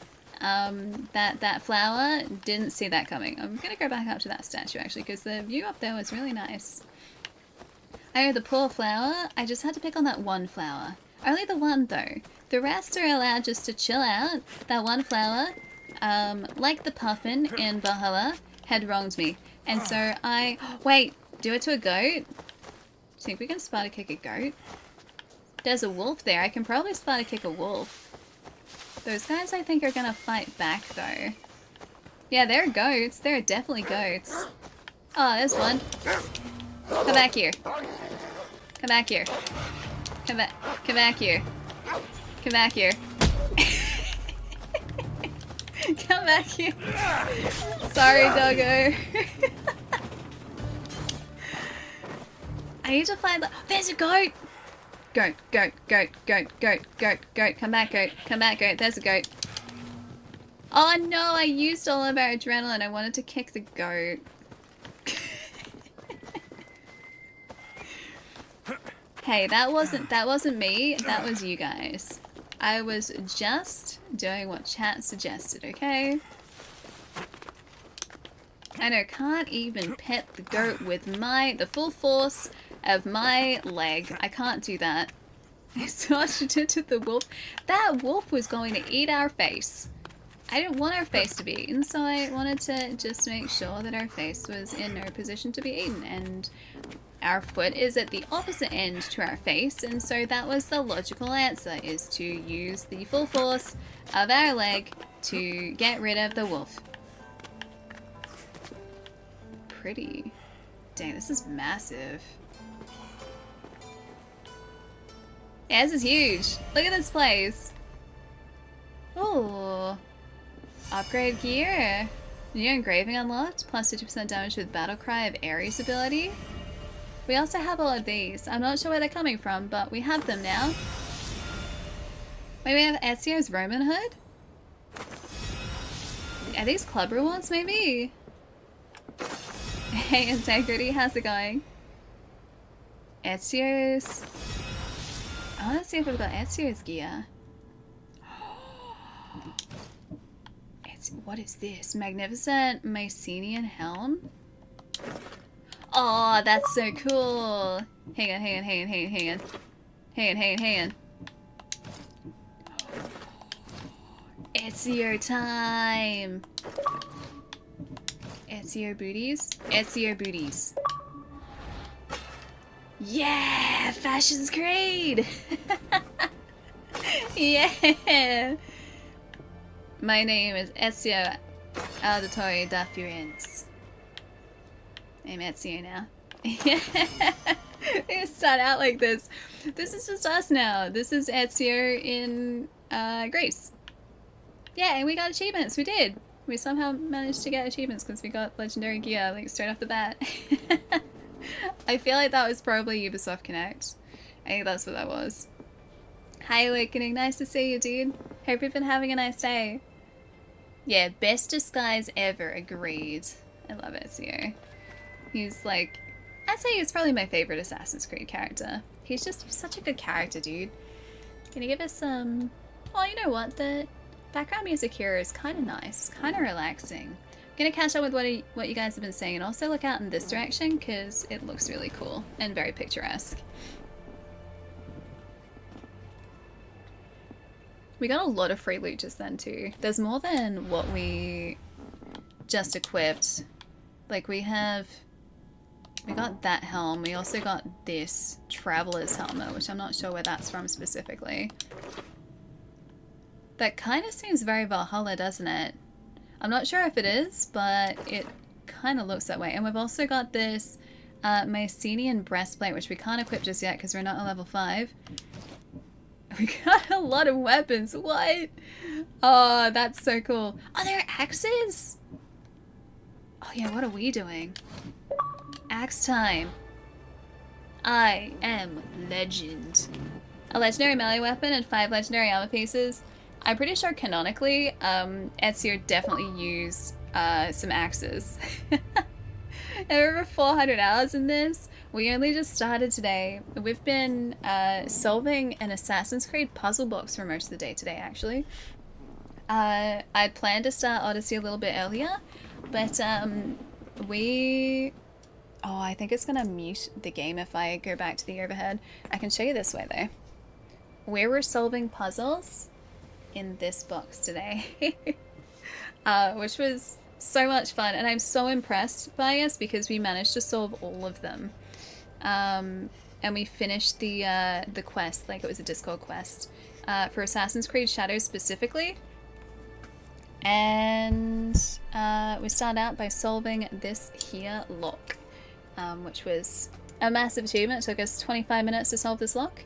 Speaker 1: That flower didn't see that coming. I'm gonna go back up to that statue actually, because the view up there was really nice. I know the poor flower. I just had to pick on that one flower. Only the one though. The rest are allowed just to chill out. That one flower, like the puffin in Valhalla, had wronged me. And so wait, do it to a goat? Do you think we can Spider Kick a goat? There's a wolf there. I can probably Spider Kick a wolf. Those guys I think are gonna fight back though. Yeah, they're goats. They're definitely goats. Oh, there's one. Come back here. Come back here. Come back here. Come back here. Come back here. Sorry, doggo. I need to find there's a goat! Goat, goat, goat, goat, goat, goat, goat. Come back, goat. Come back, goat. There's a goat. Oh no, I used all of our adrenaline. I wanted to kick the goat. Hey, that wasn't me. That was you guys. I was just doing what chat suggested, okay? I know, can't even pet the goat with the full force of my leg. I can't do that. So I did to the wolf. That wolf was going to eat our face. I didn't want our face to be eaten, so I wanted to just make sure that our face was in no position to be eaten. And our foot is at the opposite end to our face, and so that was the logical answer, is to use the full force of our leg to get rid of the wolf. Pretty. Dang, this is massive. Yeah, this is huge. Look at this place. Ooh. Upgrade gear. New engraving unlocked. Plus 50% damage with Battle Cry of Ares ability. We also have all of these. I'm not sure where they're coming from, but we have them now. Wait, we have Ezio's Roman Hood? Are these club rewards, maybe? Hey, Integrity, how's it going? Ezio's... I want to see if we've got Ezio's gear. What is this? Magnificent Mycenaean Helm? Oh, that's so cool. Hang on. Ezio time. Ezio booties. Yeah, Fashion's Creed. Yeah. My name is Ezio Auditore da Firenze. I'm Ezio now. They start out like this. This is just us now. This is Ezio in Greece. Yeah, and we got achievements. We did. We somehow managed to get achievements because we got legendary gear like straight off the bat. I feel like that was probably Ubisoft Connect. I think that's what that was. Hi Awakening, nice to see you, dude. Hope you've been having a nice day. Yeah, best disguise ever, agreed. I love Ezio. He's like, I'd say he's probably my favorite Assassin's Creed character. He's just such a good character, dude. Can you give us some... Oh, you know what? The background music here is kind of nice, kind of relaxing. I'm gonna catch up with what you guys have been saying and also look out in this direction because it looks really cool and very picturesque. We got a lot of free loot just then too. There's more than what we just equipped. Like we got that helm. We also got this traveler's helmet, which I'm not sure where that's from specifically. That kind of seems very Valhalla, doesn't it? I'm not sure if it is, but it kind of looks that way. And we've also got this Mycenian breastplate, which we can't equip just yet because we're not at level 5. We got a lot of weapons. What? Oh, that's so cool. Are there axes? Oh yeah, what are we doing? Axe time. I am legend. A legendary melee weapon and 5 legendary armor pieces. I'm pretty sure canonically, Ezio definitely used some axes. Over 400 hours in this. We only just started today. We've been solving an Assassin's Creed puzzle box for most of the day today, actually. I'd planned to start Odyssey a little bit earlier, but Oh, I think it's gonna mute the game if I go back to the overhead. I can show you this way, though. We were solving puzzles in this box today, which was so much fun, and I'm so impressed by us because we managed to solve all of them. And we finished the quest, like it was a Discord quest, for Assassin's Creed Shadows specifically. And we started out by solving this here lock, which was a massive achievement. It took us 25 minutes to solve this lock.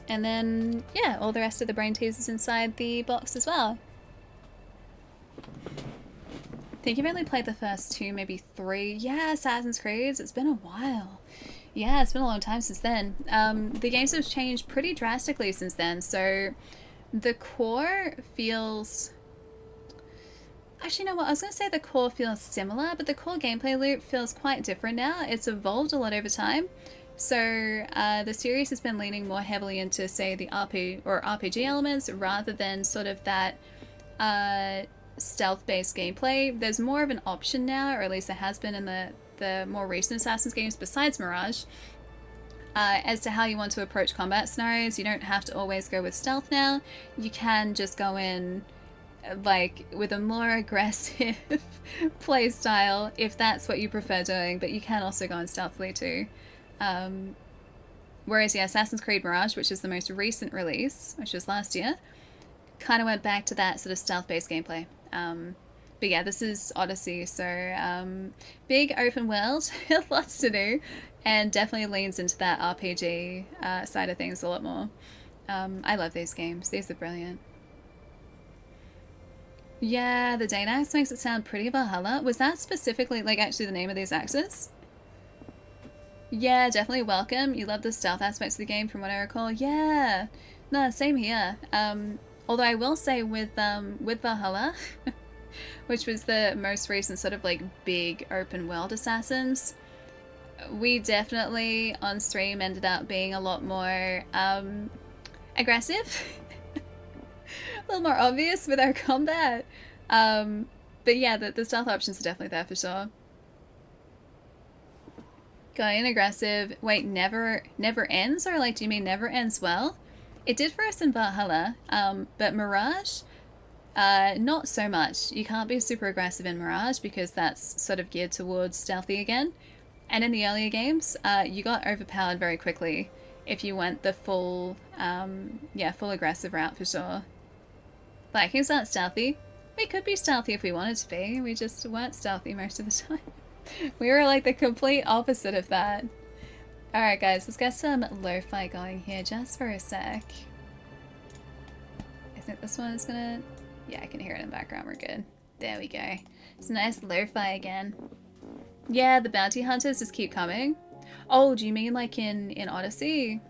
Speaker 1: And then, yeah, all the rest of the brain teasers inside the box as well. I think you've only played the first 2, maybe 3. Yeah, Assassin's Creed. It's been a while. Yeah, it's been a long time since then. The games have changed pretty drastically since then. So the core feels... Actually, you know what? I was going to say the core feels similar, but the core gameplay loop feels quite different now. It's evolved a lot over time. So the series has been leaning more heavily into, say, the RPG elements rather than sort of that stealth-based gameplay. There's more of an option now, or at least there has been in the more recent Assassin's games besides Mirage, as to how you want to approach combat scenarios. You don't have to always go with stealth now. You can just go in like with a more aggressive play style if that's what you prefer doing, but you can also go in stealthily too. Whereas, yeah, Assassin's Creed Mirage, which is the most recent release, which was last year, kind of went back to that sort of stealth-based gameplay. But yeah, this is Odyssey, so big open world, lots to do, and definitely leans into that RPG side of things a lot more. I love these games. These are brilliant. Yeah, the Dane axe makes it sound pretty Valhalla. Was that specifically, like, actually the name of these axes? Yeah, definitely welcome. You love the stealth aspects of the game from what I recall. Yeah. No, same here. Although I will say with Valhalla, which was the most recent sort of like big open world Assassins, we definitely on stream ended up being a lot more aggressive. A little more obvious with our combat. But yeah, the stealth options are definitely there for sure. Going aggressive. Wait, never ends? Or like, do you mean never ends well? It did for us in Valhalla, but Mirage, not so much. You can't be super aggressive in Mirage because that's sort of geared towards stealthy again. And in the earlier games, you got overpowered very quickly if you went the full aggressive route for sure. Vikings aren't stealthy. We could be stealthy if we wanted to be. We just weren't stealthy most of the time. We were like the complete opposite of that. Alright guys, let's get some lo-fi going here just for a sec. I think this one is gonna... Yeah, I can hear it in the background, we're good. There we go. It's nice lo-fi again. Yeah, the bounty hunters just keep coming. Oh, do you mean like in Odyssey?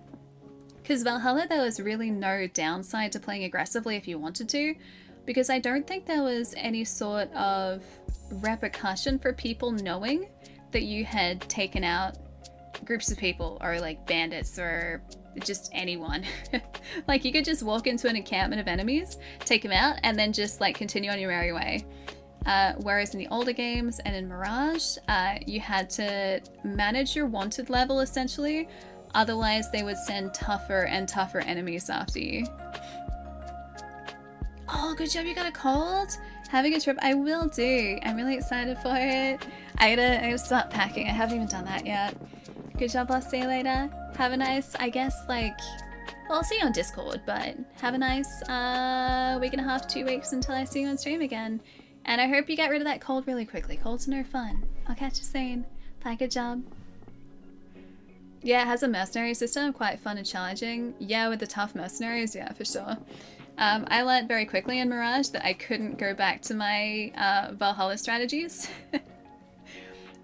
Speaker 1: Because Valhalla, there was really no downside to playing aggressively if you wanted to, because I don't think there was any sort of repercussion for people knowing that you had taken out groups of people or like bandits or just anyone. Like you could just walk into an encampment of enemies, take them out, and then just like continue on your merry way. Whereas in the older games and in Mirage, you had to manage your wanted level essentially, otherwise they would send tougher and tougher enemies after you. Oh, good job, you got a cold? Have a good trip. I will do. I'm really excited for it. I gotta start packing. I haven't even done that yet. Good job, I'll see you later. Have a nice, I guess, like, well, I'll see you on Discord, but have a nice week and a half, 2 weeks until I see you on stream again. And I hope you get rid of that cold really quickly. Colds are no fun. I'll catch you soon. Bye, good job. Yeah, it has a mercenary system, quite fun and challenging. Yeah, with the tough mercenaries, yeah, for sure. I learned very quickly in Mirage that I couldn't go back to my Valhalla strategies.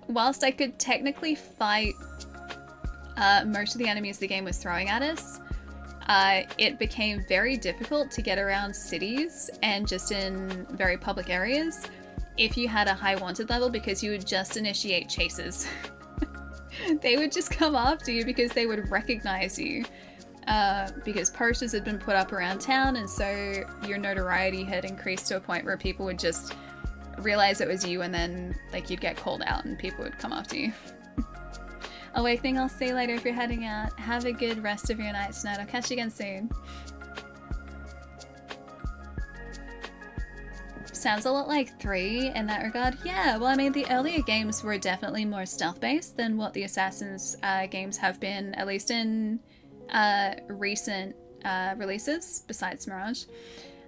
Speaker 1: Whilst I could technically fight most of the enemies the game was throwing at us, it became very difficult to get around cities and just in very public areas if you had a high wanted level, because you would just initiate chases. They would just come after you because they would recognize you. Because posters had been put up around town, and so your notoriety had increased to a point where people would just realize it was you, and then like you'd get called out and people would come after you. Awakening, I'll see you later if you're heading out. Have a good rest of your night tonight. I'll catch you again soon. Sounds a lot like 3 in that regard. Yeah, well, I mean, the earlier games were definitely more stealth-based than what the Assassin's games have been, at least in recent releases, besides Mirage.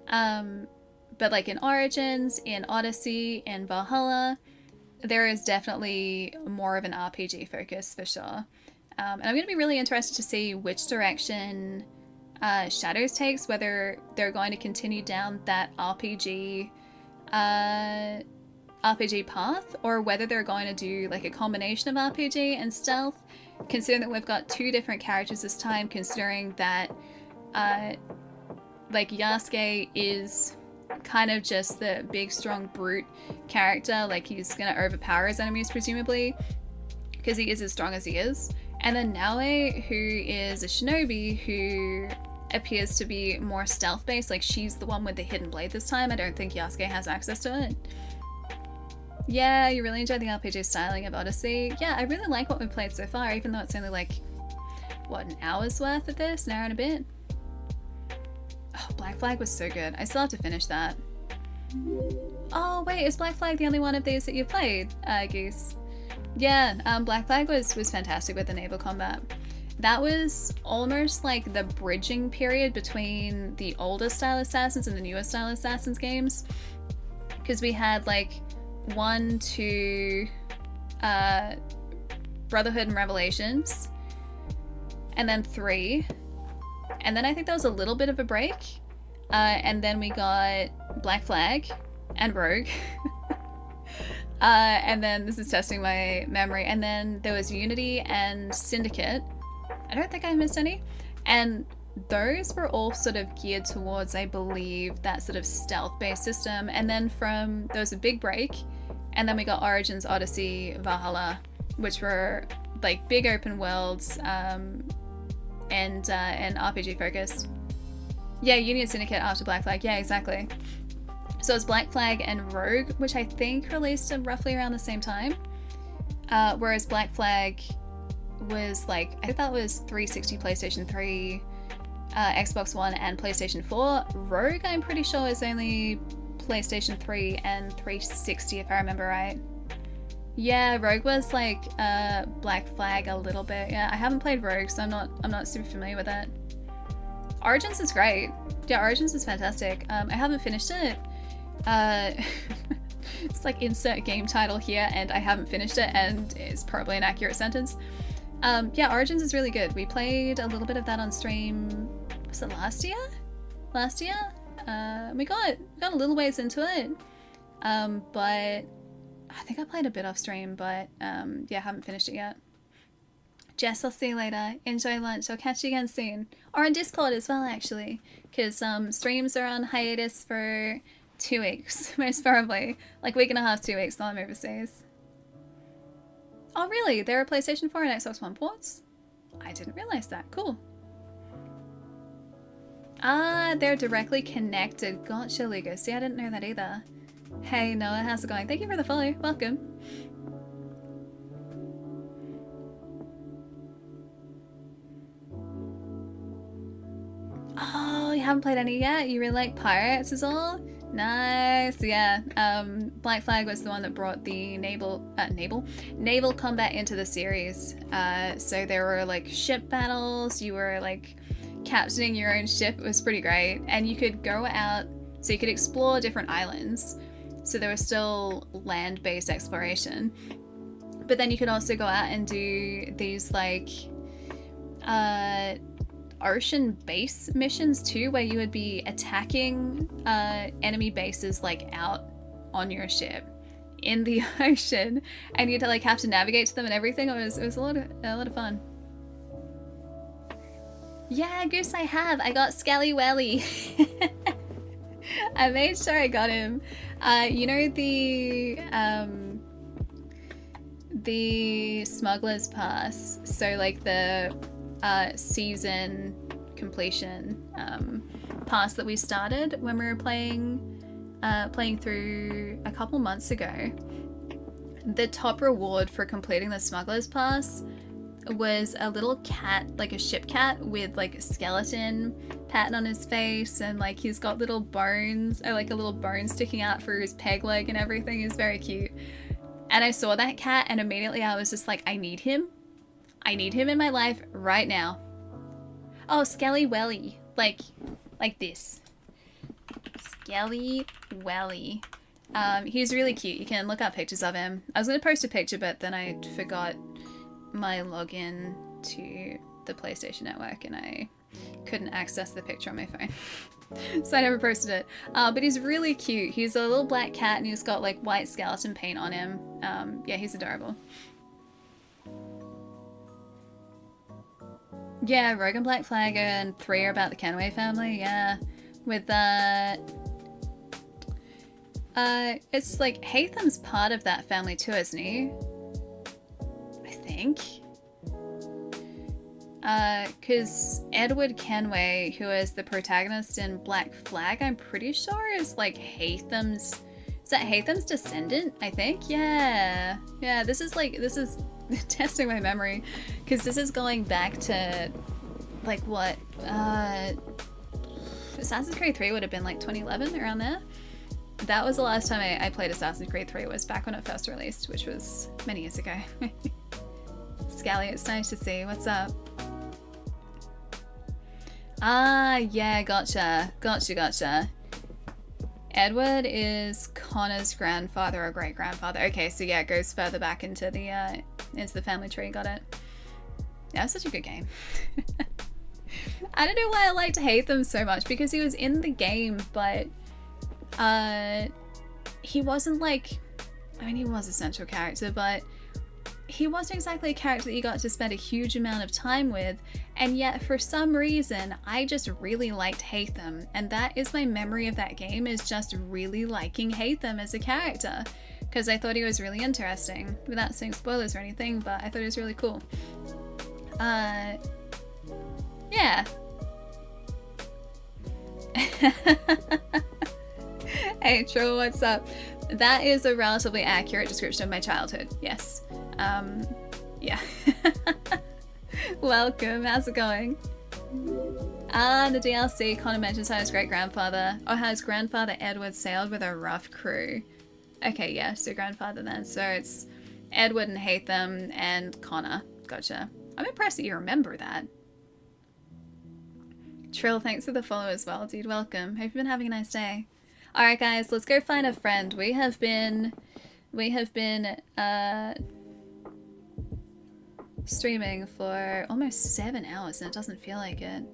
Speaker 1: But like in Origins, in Odyssey, in Valhalla, there is definitely more of an RPG focus for sure. And I'm going to be really interested to see which direction Shadows takes, whether they're going to continue down that RPG path, or whether they're going to do like a combination of RPG and stealth, considering that we've got 2 different characters this time, considering that like Yasuke is kind of just the big strong brute character, like he's gonna overpower his enemies presumably because he is as strong as he is, and then Naue, who is a shinobi who appears to be more stealth based, like she's the one with the hidden blade this time. I don't think Yasuke has access to it. Yeah, you really enjoyed the RPG styling of Odyssey. Yeah, I really like what we've played so far, even though it's only like, what, an hour's worth of this? An hour and a bit? Oh, Black Flag was so good. I still have to finish that. Oh, wait, is Black Flag the only one of these that you've played, Goose? Yeah, Black Flag was fantastic with the naval combat. That was almost like the bridging period between the older style Assassins and the newer style Assassins games. Because we had like 1, 2, Brotherhood and Revelations, and then 3, and then I think there was a little bit of a break, and then we got Black Flag and Rogue, and then this is testing my memory, and then there was Unity and Syndicate. I don't think I missed any, and those were all sort of geared towards, I believe, that sort of stealth-based system. And then there was a big break, and then we got Origins, Odyssey, Valhalla, which were like big open worlds and RPG focused. Yeah, Unity and Syndicate after Black Flag. Yeah, exactly. So it's Black Flag and Rogue, which I think released roughly around the same time. Whereas Black Flag was like, I think that was 360, PlayStation 3, Xbox One, and PlayStation 4. Rogue, I'm pretty sure, is only PlayStation 3 and 360, if I remember right. Yeah, Rogue was like Black Flag a little bit. Yeah, I haven't played Rogue, so I'm not super familiar with it. Origins is great. Yeah, Origins is fantastic. I haven't finished it. It's like insert game title here, and I haven't finished it, and it's probably an accurate sentence. Yeah, Origins is really good. We played a little bit of that on stream. Was it last year? Last year? We got a little ways into it. But I think I played a bit off stream, but yeah, haven't finished it yet. Jess, I'll see you later. Enjoy lunch. I'll catch you again soon. Or on Discord as well, actually. Because streams are on hiatus for 2 weeks, most probably. Like a week and a half, 2 weeks, while I'm overseas. Oh, really? There are PlayStation 4 and Xbox One ports? I didn't realize that. Cool. Ah, they're directly connected. Gotcha, Lugo. See, I didn't know that either. Hey, Noah, how's it going? Thank you for the follow. Welcome. Oh, you haven't played any yet? You really like Pirates is all? Nice, yeah. Black Flag was the one that brought the naval combat into the series. So there were like ship battles, you were like captaining your own ship. It was pretty great. And you could go out, so you could explore different islands. So there was still land-based exploration. But then you could also go out and do these like ocean base missions too, where you would be attacking enemy bases like out on your ship in the ocean, and you'd like have to navigate to them and everything. It was a lot of fun. Yeah, Goose, I have. I got Skelly Welly. I made sure I got him. You know the Smuggler's Pass. So like the season completion pass that we started when we were playing through a couple months ago. The top reward for completing the Smuggler's Pass was a little cat, like a ship cat with like a skeleton pattern on his face, and like he's got little bones, or like a little bone sticking out for his peg leg and everything. He's very cute. And I saw that cat and immediately I was just like, I need him. I need him in my life right now. Oh, Skelly Welly. Like this. Skelly Welly. He's really cute. You can look up pictures of him. I was going to post a picture, but then I forgot my login to the PlayStation Network and I couldn't access the picture on my phone. So I never posted it. But he's really cute. He's a little black cat and he's got like white skeleton paint on him. Yeah, he's adorable. Yeah, Rogue and Black Flag and 3 are about the Kenway family, yeah. With that... it's like Hatham's part of that family too, isn't he? I think. Because Edward Kenway, who is the protagonist in Black Flag, I'm pretty sure is like Hatham's... Is that Hatham's descendant, I think? Yeah. Yeah, this is testing my memory, because this is going back to like what Assassin's Creed 3 would have been like 2011, around there. That was the last time I played Assassin's Creed 3, was back when it first released, which was many years ago. Scally, it's nice to see. What's up? Ah, yeah, gotcha. Edward is Connor's grandfather or great-grandfather. Okay, so yeah, it goes further back into the family tree. Got it. Yeah, it's such a good game. I don't know why I like to hate them so much, because he was in the game, but he wasn't like... I mean, he was a central character, but he wasn't exactly a character that you got to spend a huge amount of time with, and yet for some reason I just really liked Hatham, and that is my memory of that game, is just really liking Hatham as a character, because I thought he was really interesting, without saying spoilers or anything, but I thought he was really cool. Yeah. Hey Troll, what's up? That is a relatively accurate description of my childhood, yes. Yeah. Welcome, how's it going? Ah, the DLC, Connor mentions how his great-grandfather, or how his grandfather Edward sailed with a rough crew. Okay, yeah, so grandfather then. So it's Edward and Hatham and Connor. Gotcha. I'm impressed that you remember that. Trill, thanks for the follow as well, dude. Welcome. Hope you've been having a nice day. Alright guys, let's go find a friend. We have been streaming for almost 7 hours and it doesn't feel like it.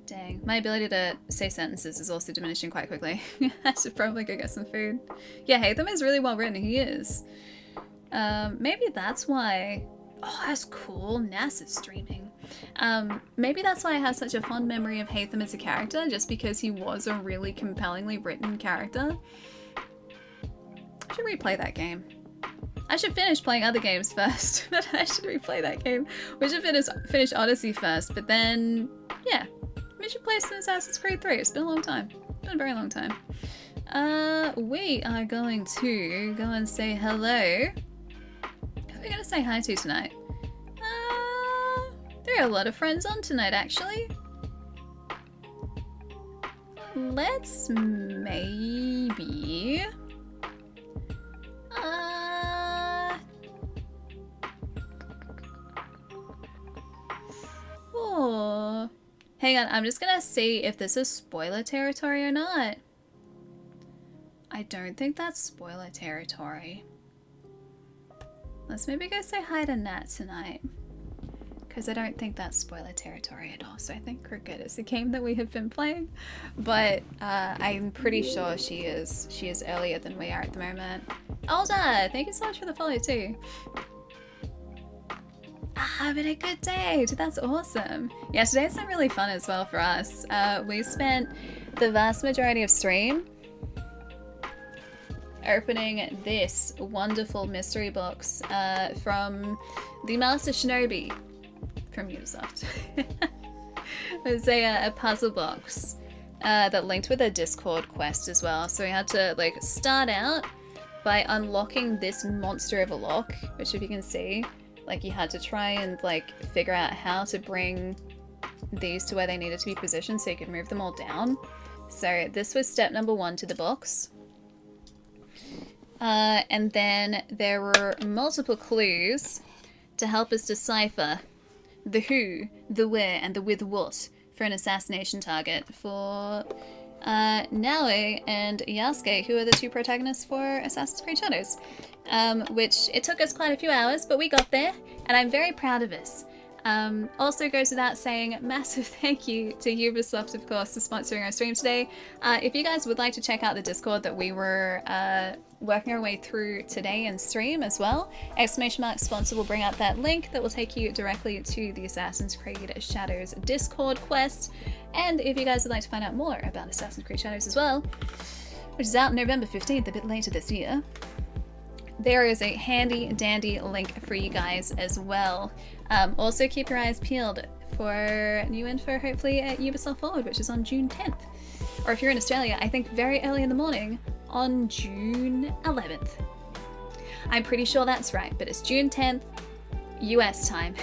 Speaker 1: Dang. My ability to say sentences is also diminishing quite quickly. I should probably go get some food. Yeah, Hatham is really well written. He is. Maybe that's why... Oh, that's cool. Nas is streaming. Maybe that's why I have such a fond memory of Hatham as a character, just because he was a really compellingly written character. I should replay that game. I should finish playing other games first, but I should replay that game. We should finish Odyssey first, but then, yeah. We should play some Assassin's Creed 3. It's been a long time. It's been a very long time. We are going to go and say hello. Who are we going to say hi to tonight? There are a lot of friends on tonight, actually. Let's maybe... Oh... Hang on, I'm just gonna see if this is spoiler territory or not. I don't think that's spoiler territory. Let's maybe go say hi to Nat tonight. Because I don't think that's spoiler territory at all. So I think we're good. It's a game that we have been playing. But I'm pretty sure she is earlier than we are at the moment. Alda, thank you so much for the follow too. Been a good day. That's awesome. Yeah, today's been really fun as well for us. We spent the vast majority of stream opening this wonderful mystery box from the Master Shinobi from Ubisoft. It was a puzzle box that linked with a Discord quest as well. So we had to like start out by unlocking this monster of a lock, which if you can see, like you had to try and like figure out how to bring these to where they needed to be positioned so you could move them all down. So this was step number 1 to the box. And then there were multiple clues to help us decipher the who, the where, and the with what for an assassination target for Naoe and Yasuke, who are the 2 protagonists for Assassin's Creed Shadows. Which it took us quite a few hours, but we got there, and I'm very proud of us. Also goes without saying, massive thank you to Ubisoft, of course, for sponsoring our stream today. If you guys would like to check out the Discord that we were working our way through today in stream as well, !sponsor will bring up that link that will take you directly to the Assassin's Creed Shadows Discord quest. And if you guys would like to find out more about Assassin's Creed Shadows as well, which is out November 15th, a bit later this year, there is a handy dandy link for you guys as well. Also keep your eyes peeled for new info hopefully at Ubisoft Forward, which is on June 10th. Or if you're in Australia, I think very early in the morning on June 11th. I'm pretty sure that's right, but it's June 10th, US time.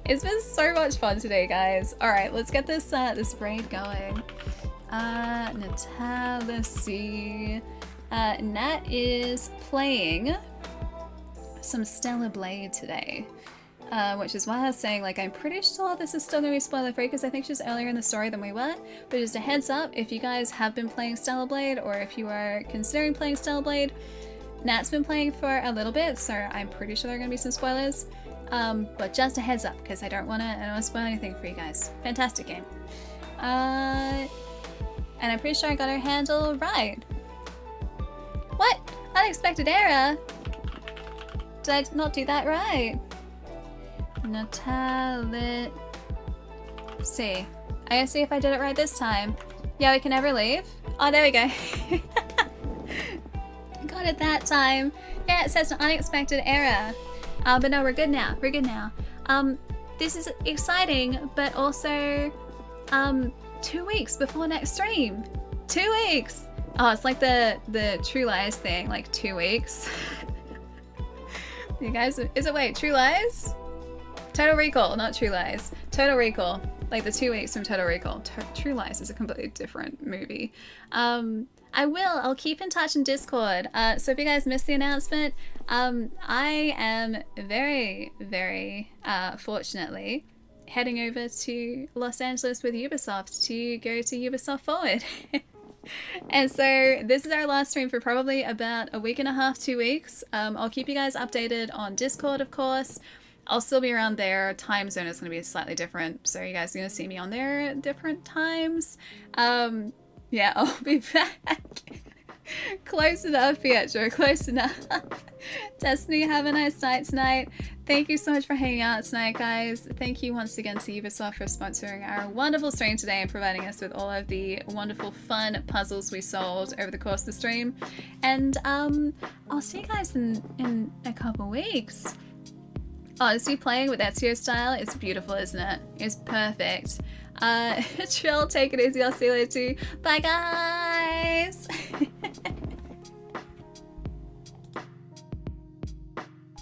Speaker 1: It's been so much fun today, guys. Alright, let's get this this raid going. Let's see. Nat is playing some Stellar Blade today, which is why I was saying, like, I'm pretty sure this is still going to be spoiler free because I think she's earlier in the story than we were. But just a heads up, if you guys have been playing Stellar Blade or if you are considering playing Stellar Blade, Nat's been playing for a little bit, so I'm pretty sure there are going to be some spoilers. But just a heads up because I don't want to spoil anything for you guys. Fantastic game. And I'm pretty sure I got her handle right. What? Unexpected error? Did I not do that right? Natalit. See. I gotta see if I did it right this time. Yeah, we can never leave. Oh, there we go. Got it that time. Yeah, it says an unexpected error. But no, we're good now. We're good now. This is exciting, but also 2 weeks before next stream. 2 weeks. Oh, it's like the True Lies thing, like 2 weeks. You guys, is it, wait, True Lies? Total Recall, not True Lies. Total Recall, like the 2 weeks from Total Recall. True Lies is a completely different movie. I'll keep in touch in Discord. So if you guys missed the announcement, I am very, very fortunately heading over to Los Angeles with Ubisoft to go to Ubisoft Forward. And so this is our last stream for probably about a week and a half, 2 weeks. I'll keep you guys updated on Discord, of course. I'll still be around there. Time zone is going to be slightly different, so you guys are going to see me on there at different times. Yeah, I'll be back. Close enough, Pietro, close enough. Destiny, have a nice night tonight. Thank you so much for hanging out tonight, guys. Thank you once again to Ubisoft for sponsoring our wonderful stream today and providing us with all of the wonderful fun puzzles we solved over the course of the stream. And I'll see you guys in a couple weeks. Honestly, playing with Ezio style, it's beautiful, isn't it? It's perfect. Trill, take it easy. I'll see you later too. Bye, guys.